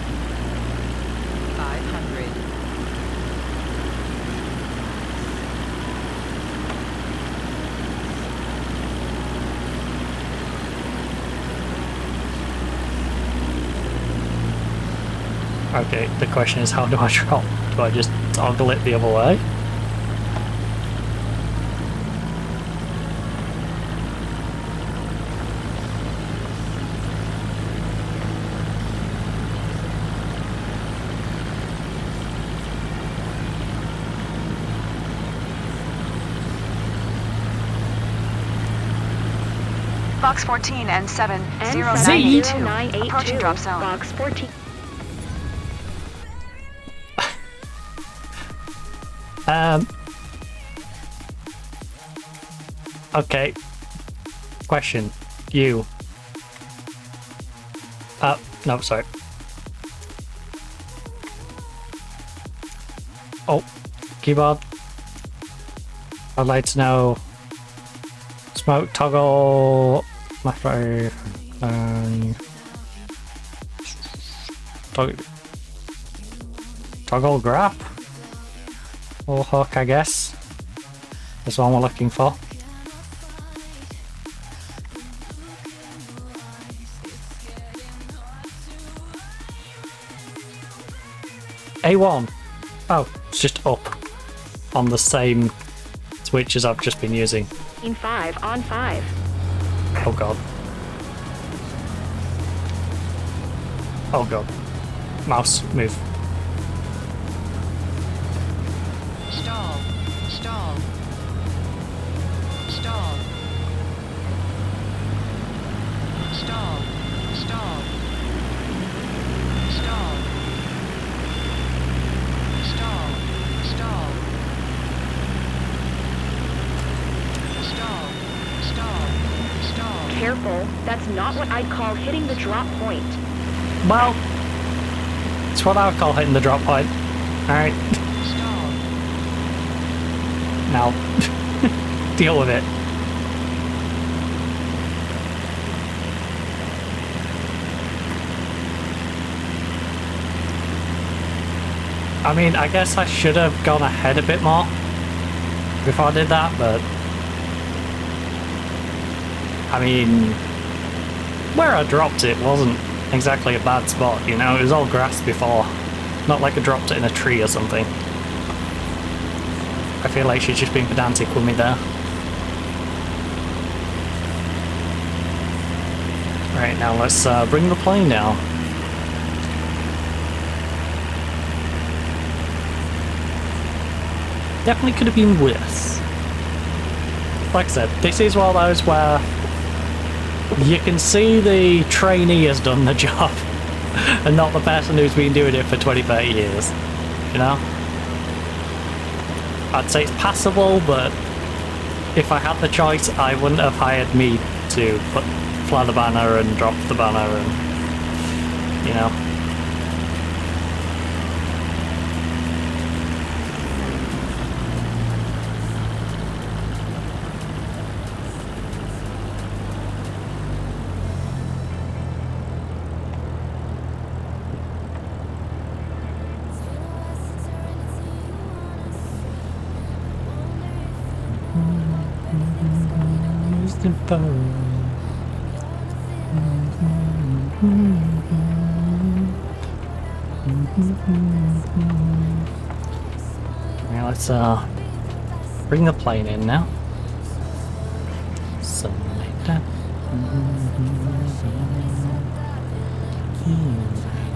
500. Okay, the question is, how do I drop? Do I just toggle it the other way? Box 14 and 70982. Approaching drop zone. Box 14. Okay. Question. You. No, sorry. Oh, keyboard. I'd like to know. Smoke toggle. Macro. Toggle grab. Or hook, I guess. That's what we're looking for. A1. Oh, it's just up on the same switch as I've just been using. 5 on 5. Oh god. Oh god. Mouse, move. Stall. Stall. Stall. Stall. Stall. Stall. Stall. Stall. Stall. Stall. Stall. Careful, that's not what I'd call hitting the drop point. Well, it's what I would call hitting the drop point. Alright. Now, deal with it. I mean, I guess I should have gone ahead a bit more before I did that, but I mean, where I dropped it wasn't exactly a bad spot, you know? It was all grass before. Not like I dropped it in a tree or something. I feel like she's just being pedantic with me there. Right, now let's bring the plane down. Definitely could have been worse. Like I said, this is one of those where you can see the trainee has done the job and not the person who's been doing it for 20, 30 years. You know? I'd say it's passable, but if I had the choice, I wouldn't have hired me to fly the banner and drop the banner and, you know. Now let's bring the plane in now. Something like that.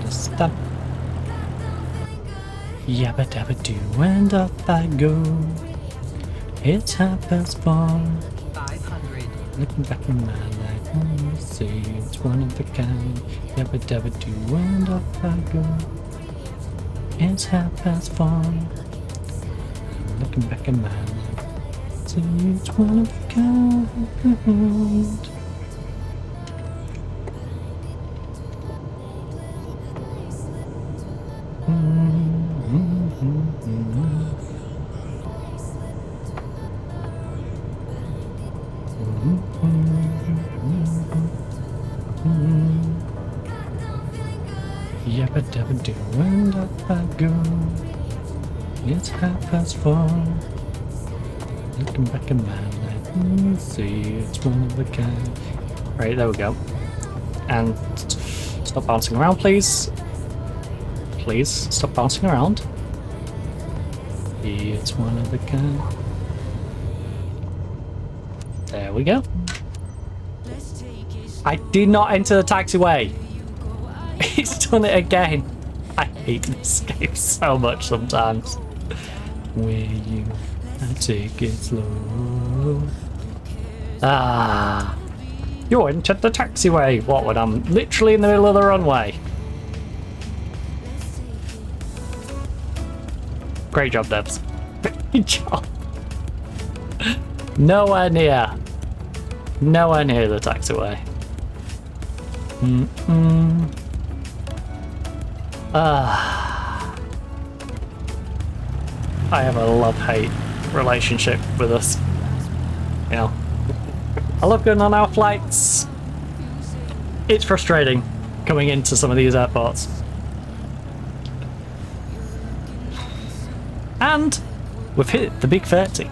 Stop. Yabba dabba do, and up I go. It's 4:30. 500. Looking back in my life, let me see, it's one of a kind. Yabba dabba do, and up I go. It's 4:30. Looking back in my life, see, it's one of a kind. Yabba dabba do, and up I go. It's 4:30. Looking back in my life, let me see, it's one of a kind. Right, there we go. And stop bouncing around, please. Please, stop bouncing around. It's one of a kind. There we go. I did not enter the taxiway. He's done it again. I hate this game so much sometimes. Where you take it slow. Ah, you entered the taxiway. What when I'm literally in the middle of the runway? Great job, devs. Great job. Nowhere near. Nowhere near the taxiway. I have a love-hate relationship with us. You know, I love going on our flights. It's frustrating coming into some of these airports. And we've hit the big 30.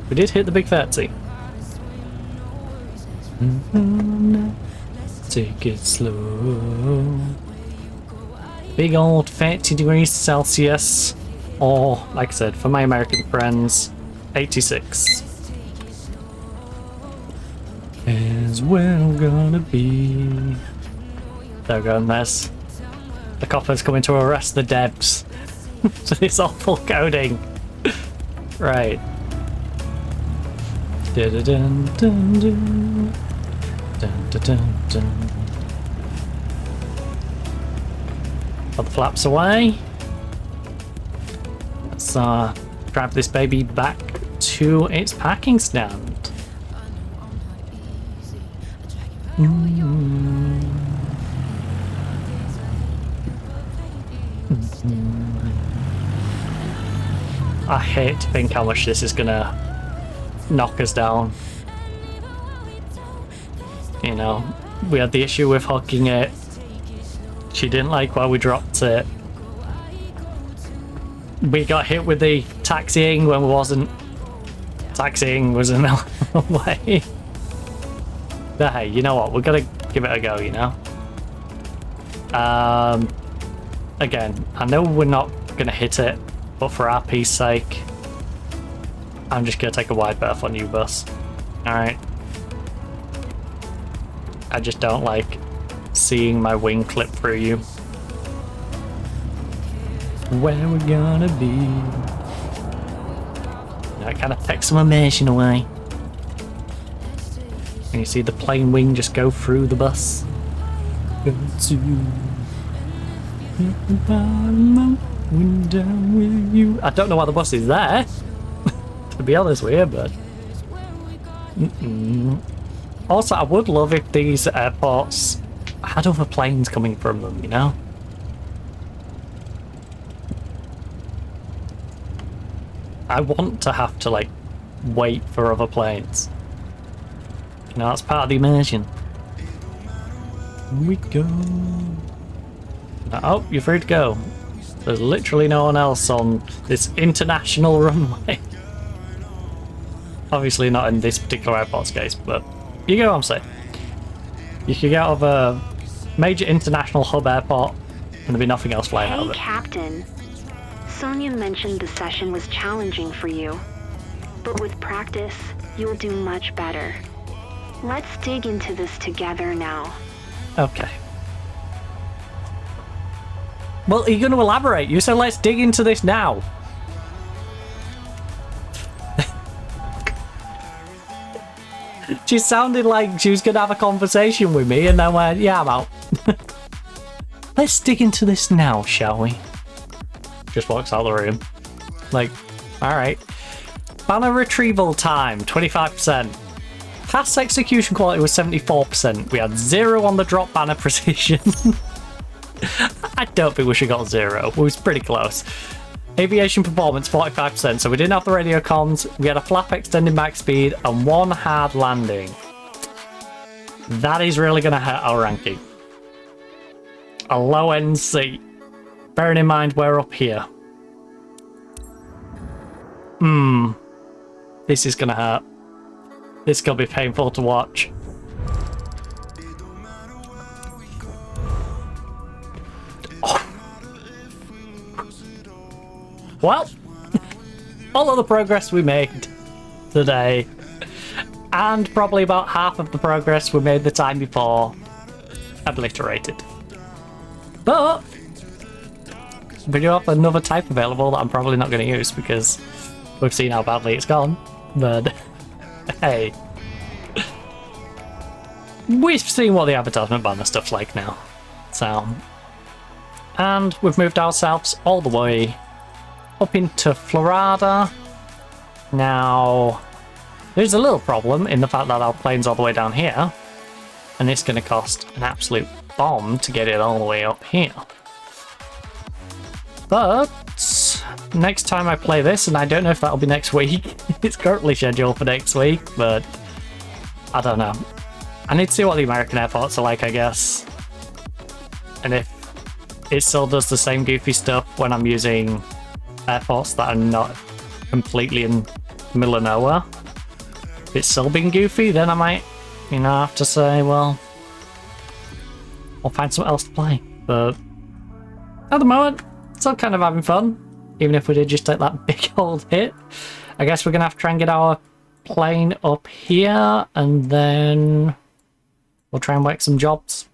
We did hit the big 30. Take it slow. Big old 30 degrees Celsius, or like I said, for my American friends, 86. Is well gonna be. There we go, and there's the coppers coming to arrest the devs for this awful coding. Right. Dun dun dun dun dun dun dun. Put the flaps away. Let's drive this baby back to its parking stand. I hate to think how much this is gonna knock us down. You know, we had the issue with hooking it. She didn't like why we dropped it. We got hit with the taxiing when we wasn't. Taxiing was in the way. But hey, you know what? We're gonna give it a go, you know? Again, I know we're not going to hit it, but for RP's sake, I'm just going to take a wide berth on you, bus. Alright. I just don't like seeing my wing clip through you. Where we gonna be? Now it kind of takes some emotion away. And you see the plane wing just go through the bus. Go to the bottom, down with you. I don't know why the bus is there, to be honest with you, but... Also, I would love if these airports had other planes coming from them, you know? I want to have to, like, wait for other planes. You know, that's part of the immersion. Here we go. Oh, you're free to go. There's literally no one else on this international runway. Obviously not in this particular airport's case, but you get what I'm saying. You could get out of a major international hub airport and there'd be nothing else flying out of it. Hey, Captain. Sonia mentioned the session was challenging for you, but with practice, you'll do much better. Let's dig into this together now. Okay. Well, are you going to elaborate? You said let's dig into this now. She sounded like she was going to have a conversation with me and then went, yeah, I'm out. Let's dig into this now, shall we? Just walks out of the room. Like, alright. Banner retrieval time, 25%. Task execution quality was 74%. We had 0 on the drop banner precision. I don't think we should have got 0. It was pretty close. Aviation performance, 45%. So we didn't have the radio comms. We had a flap extended max speed and 1 hard landing. That is really going to hurt our ranking. A low end seat. Bearing in mind we're up here. This is going to hurt. This is going to be painful to watch. Well, all of the progress we made today, and probably about half of the progress we made the time before, obliterated. But we do have another type available that I'm probably not going to use because we've seen how badly it's gone. But hey, we've seen what the advertisement banner stuff's like now. So, and we've moved ourselves all the way up into Florida. Now, there's a little problem in the fact that our plane's all the way down here, and it's going to cost an absolute bomb to get it all the way up here. But next time I play this, and I don't know if that'll be next week, it's currently scheduled for next week, but I don't know. I need to see what the American airports are like, I guess. And if it still does the same goofy stuff when I'm using airports that are not completely in the middle of nowhere. If it's still being goofy, then I might, you know, have to say, well, I'll find something else to play. But at the moment, still kind of having fun, even if we did just take that big old hit. I guess we're gonna have to try and get our plane up here, and then we'll try and work some jobs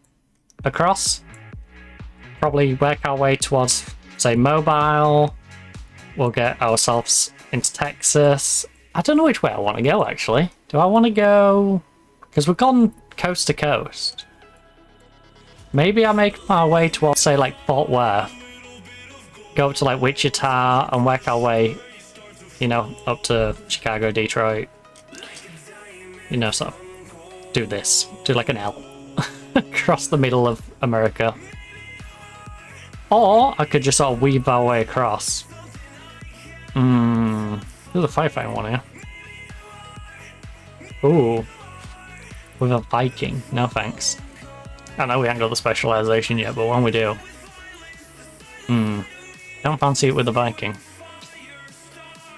across. Probably work our way towards, say, mobile. We'll get ourselves into Texas. I don't know which way I want to go, actually. Do I want to go... because we've gone coast to coast. Maybe I make my way towards, say, like, Fort Worth. Go up to, like, Wichita and work our way, you know, up to Chicago, Detroit. You know, sort of do this. Do, like, an L. Across the middle of America. Or I could just sort of weave our way across. There's a firefighter one here. Ooh. With a Viking. No thanks. I know we haven't got the specialization yet, but when we do. Don't fancy it with the Viking.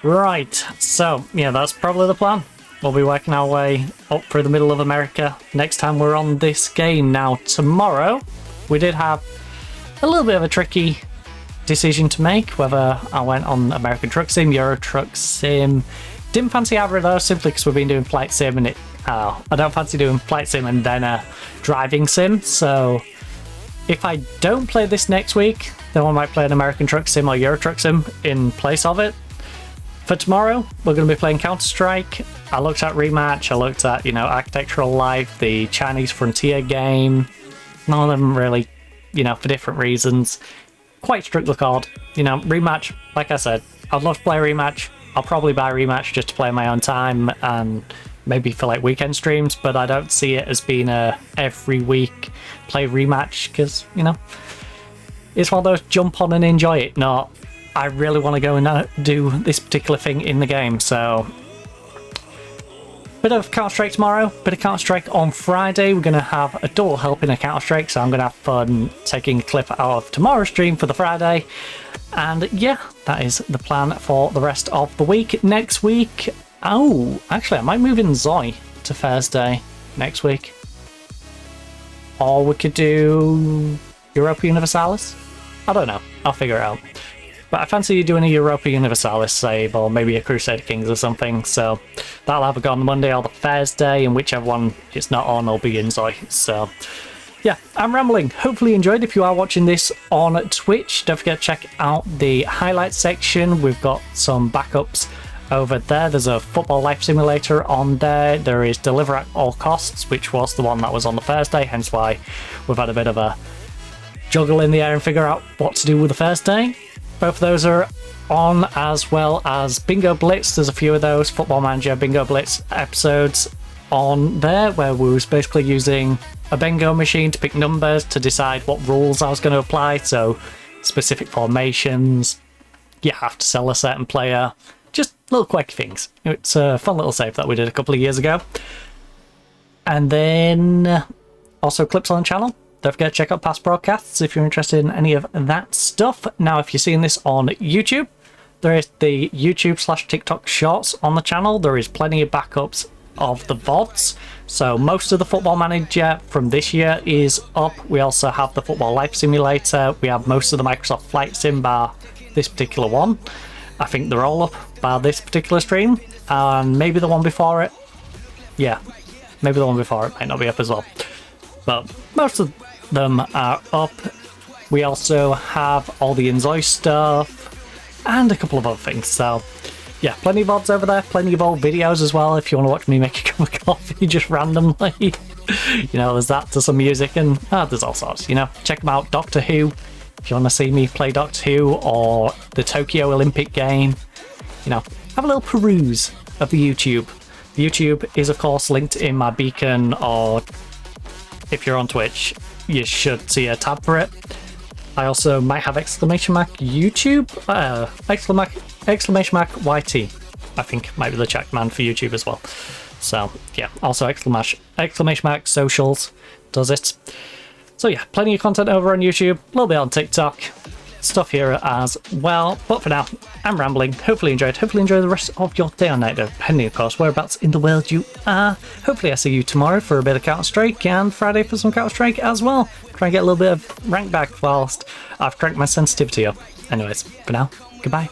Right, so, yeah, that's probably the plan. We'll be working our way up through the middle of America next time we're on this game. Now, tomorrow, we did have a little bit of a tricky decision to make, whether I went on American Truck Sim, Euro Truck Sim. Didn't fancy either of those simply because we've been doing Flight Sim, and I don't fancy doing Flight Sim and then a driving sim. So if I don't play this next week, then I might play an American Truck Sim or Euro Truck Sim in place of it. For tomorrow, we're going to be playing Counter-Strike. I looked at Rematch, I looked at, Architectural Life, the Chinese Frontier game. None of them really, for different reasons. Quite strictly called. Rematch, like I said, I'd love to play Rematch. I'll probably buy Rematch just to play in my own time and maybe for like weekend streams, but I don't see it as being a every week play Rematch because, it's one of those jump on and enjoy it, not I really want to go and do this particular thing in the game. So bit of Counter-Strike tomorrow, bit of Counter-Strike on Friday. We're going to have a double helping of Counter-Strike, so I'm going to have fun taking a clip out of tomorrow's stream for the Friday. And yeah, that is the plan for the rest of the week. Next week, actually I might move in Zoe to Thursday next week. Or we could do Europa Universalis? I don't know, I'll figure it out. But I fancy doing a Europa Universalis save, or maybe a Crusader Kings or something, so that'll either go on the Monday or the Thursday, and whichever one it's not on, I'll be in Zoe. So yeah, I'm rambling. Hopefully you enjoyed. If you are watching this on Twitch, don't forget to check out the highlights section. We've got some backups over there. There's a Football Life Simulator on there. There is Deliver at All Costs, which was the one that was on the Thursday, hence why we've had a bit of a juggle in the air and figure out what to do with the Thursday. Both of those are on, as well as Bingo Blitz. There's a few of those Football Manager Bingo Blitz episodes on there, where we was basically using a bingo machine to pick numbers to decide what rules I was going to apply. So specific formations, you have to sell a certain player, just little quirky things. It's a fun little save that we did a couple of years ago. And then also clips on the channel. Don't forget to check out past broadcasts if you're interested in any of that stuff. Now, if you're seeing this on YouTube, there is the YouTube/TikTok shorts on the channel. There is plenty of backups of the VODs. So most of the Football Manager from this year is up. We also have the Football Life Simulator. We have most of the Microsoft Flight Sim bar this particular one. I think they're all up by this particular stream. And maybe the one before it. Yeah, maybe the one before it might not be up as well. But most of them are up. We also have all the Inzoi stuff and a couple of other things. So yeah, plenty of VODs over there, plenty of old videos as well if you want to watch me make a cup of coffee just randomly. There's that to some music, and there's all sorts. Check them out. Doctor Who, if you want to see me play Doctor Who, or the Tokyo Olympic game. Have a little peruse of the YouTube. The YouTube is of course linked in my beacon, or if you're on Twitch, you should see a tab for it. I also might have exclamation mark YouTube, exclamation mark YT, I think might be the chat command for YouTube as well. So yeah, also exclamation mark socials does it. So yeah, plenty of content over on YouTube, a little bit on TikTok, stuff here as well. But for now, I'm rambling. Hopefully you enjoyed. Hopefully enjoy the rest of your day or night, depending of course whereabouts in the world you are. Hopefully I see you tomorrow for a bit of Counter-Strike, and Friday for some Counter-Strike as well. Try and get a little bit of rank back whilst I've cranked my sensitivity up. Anyways, for now, goodbye.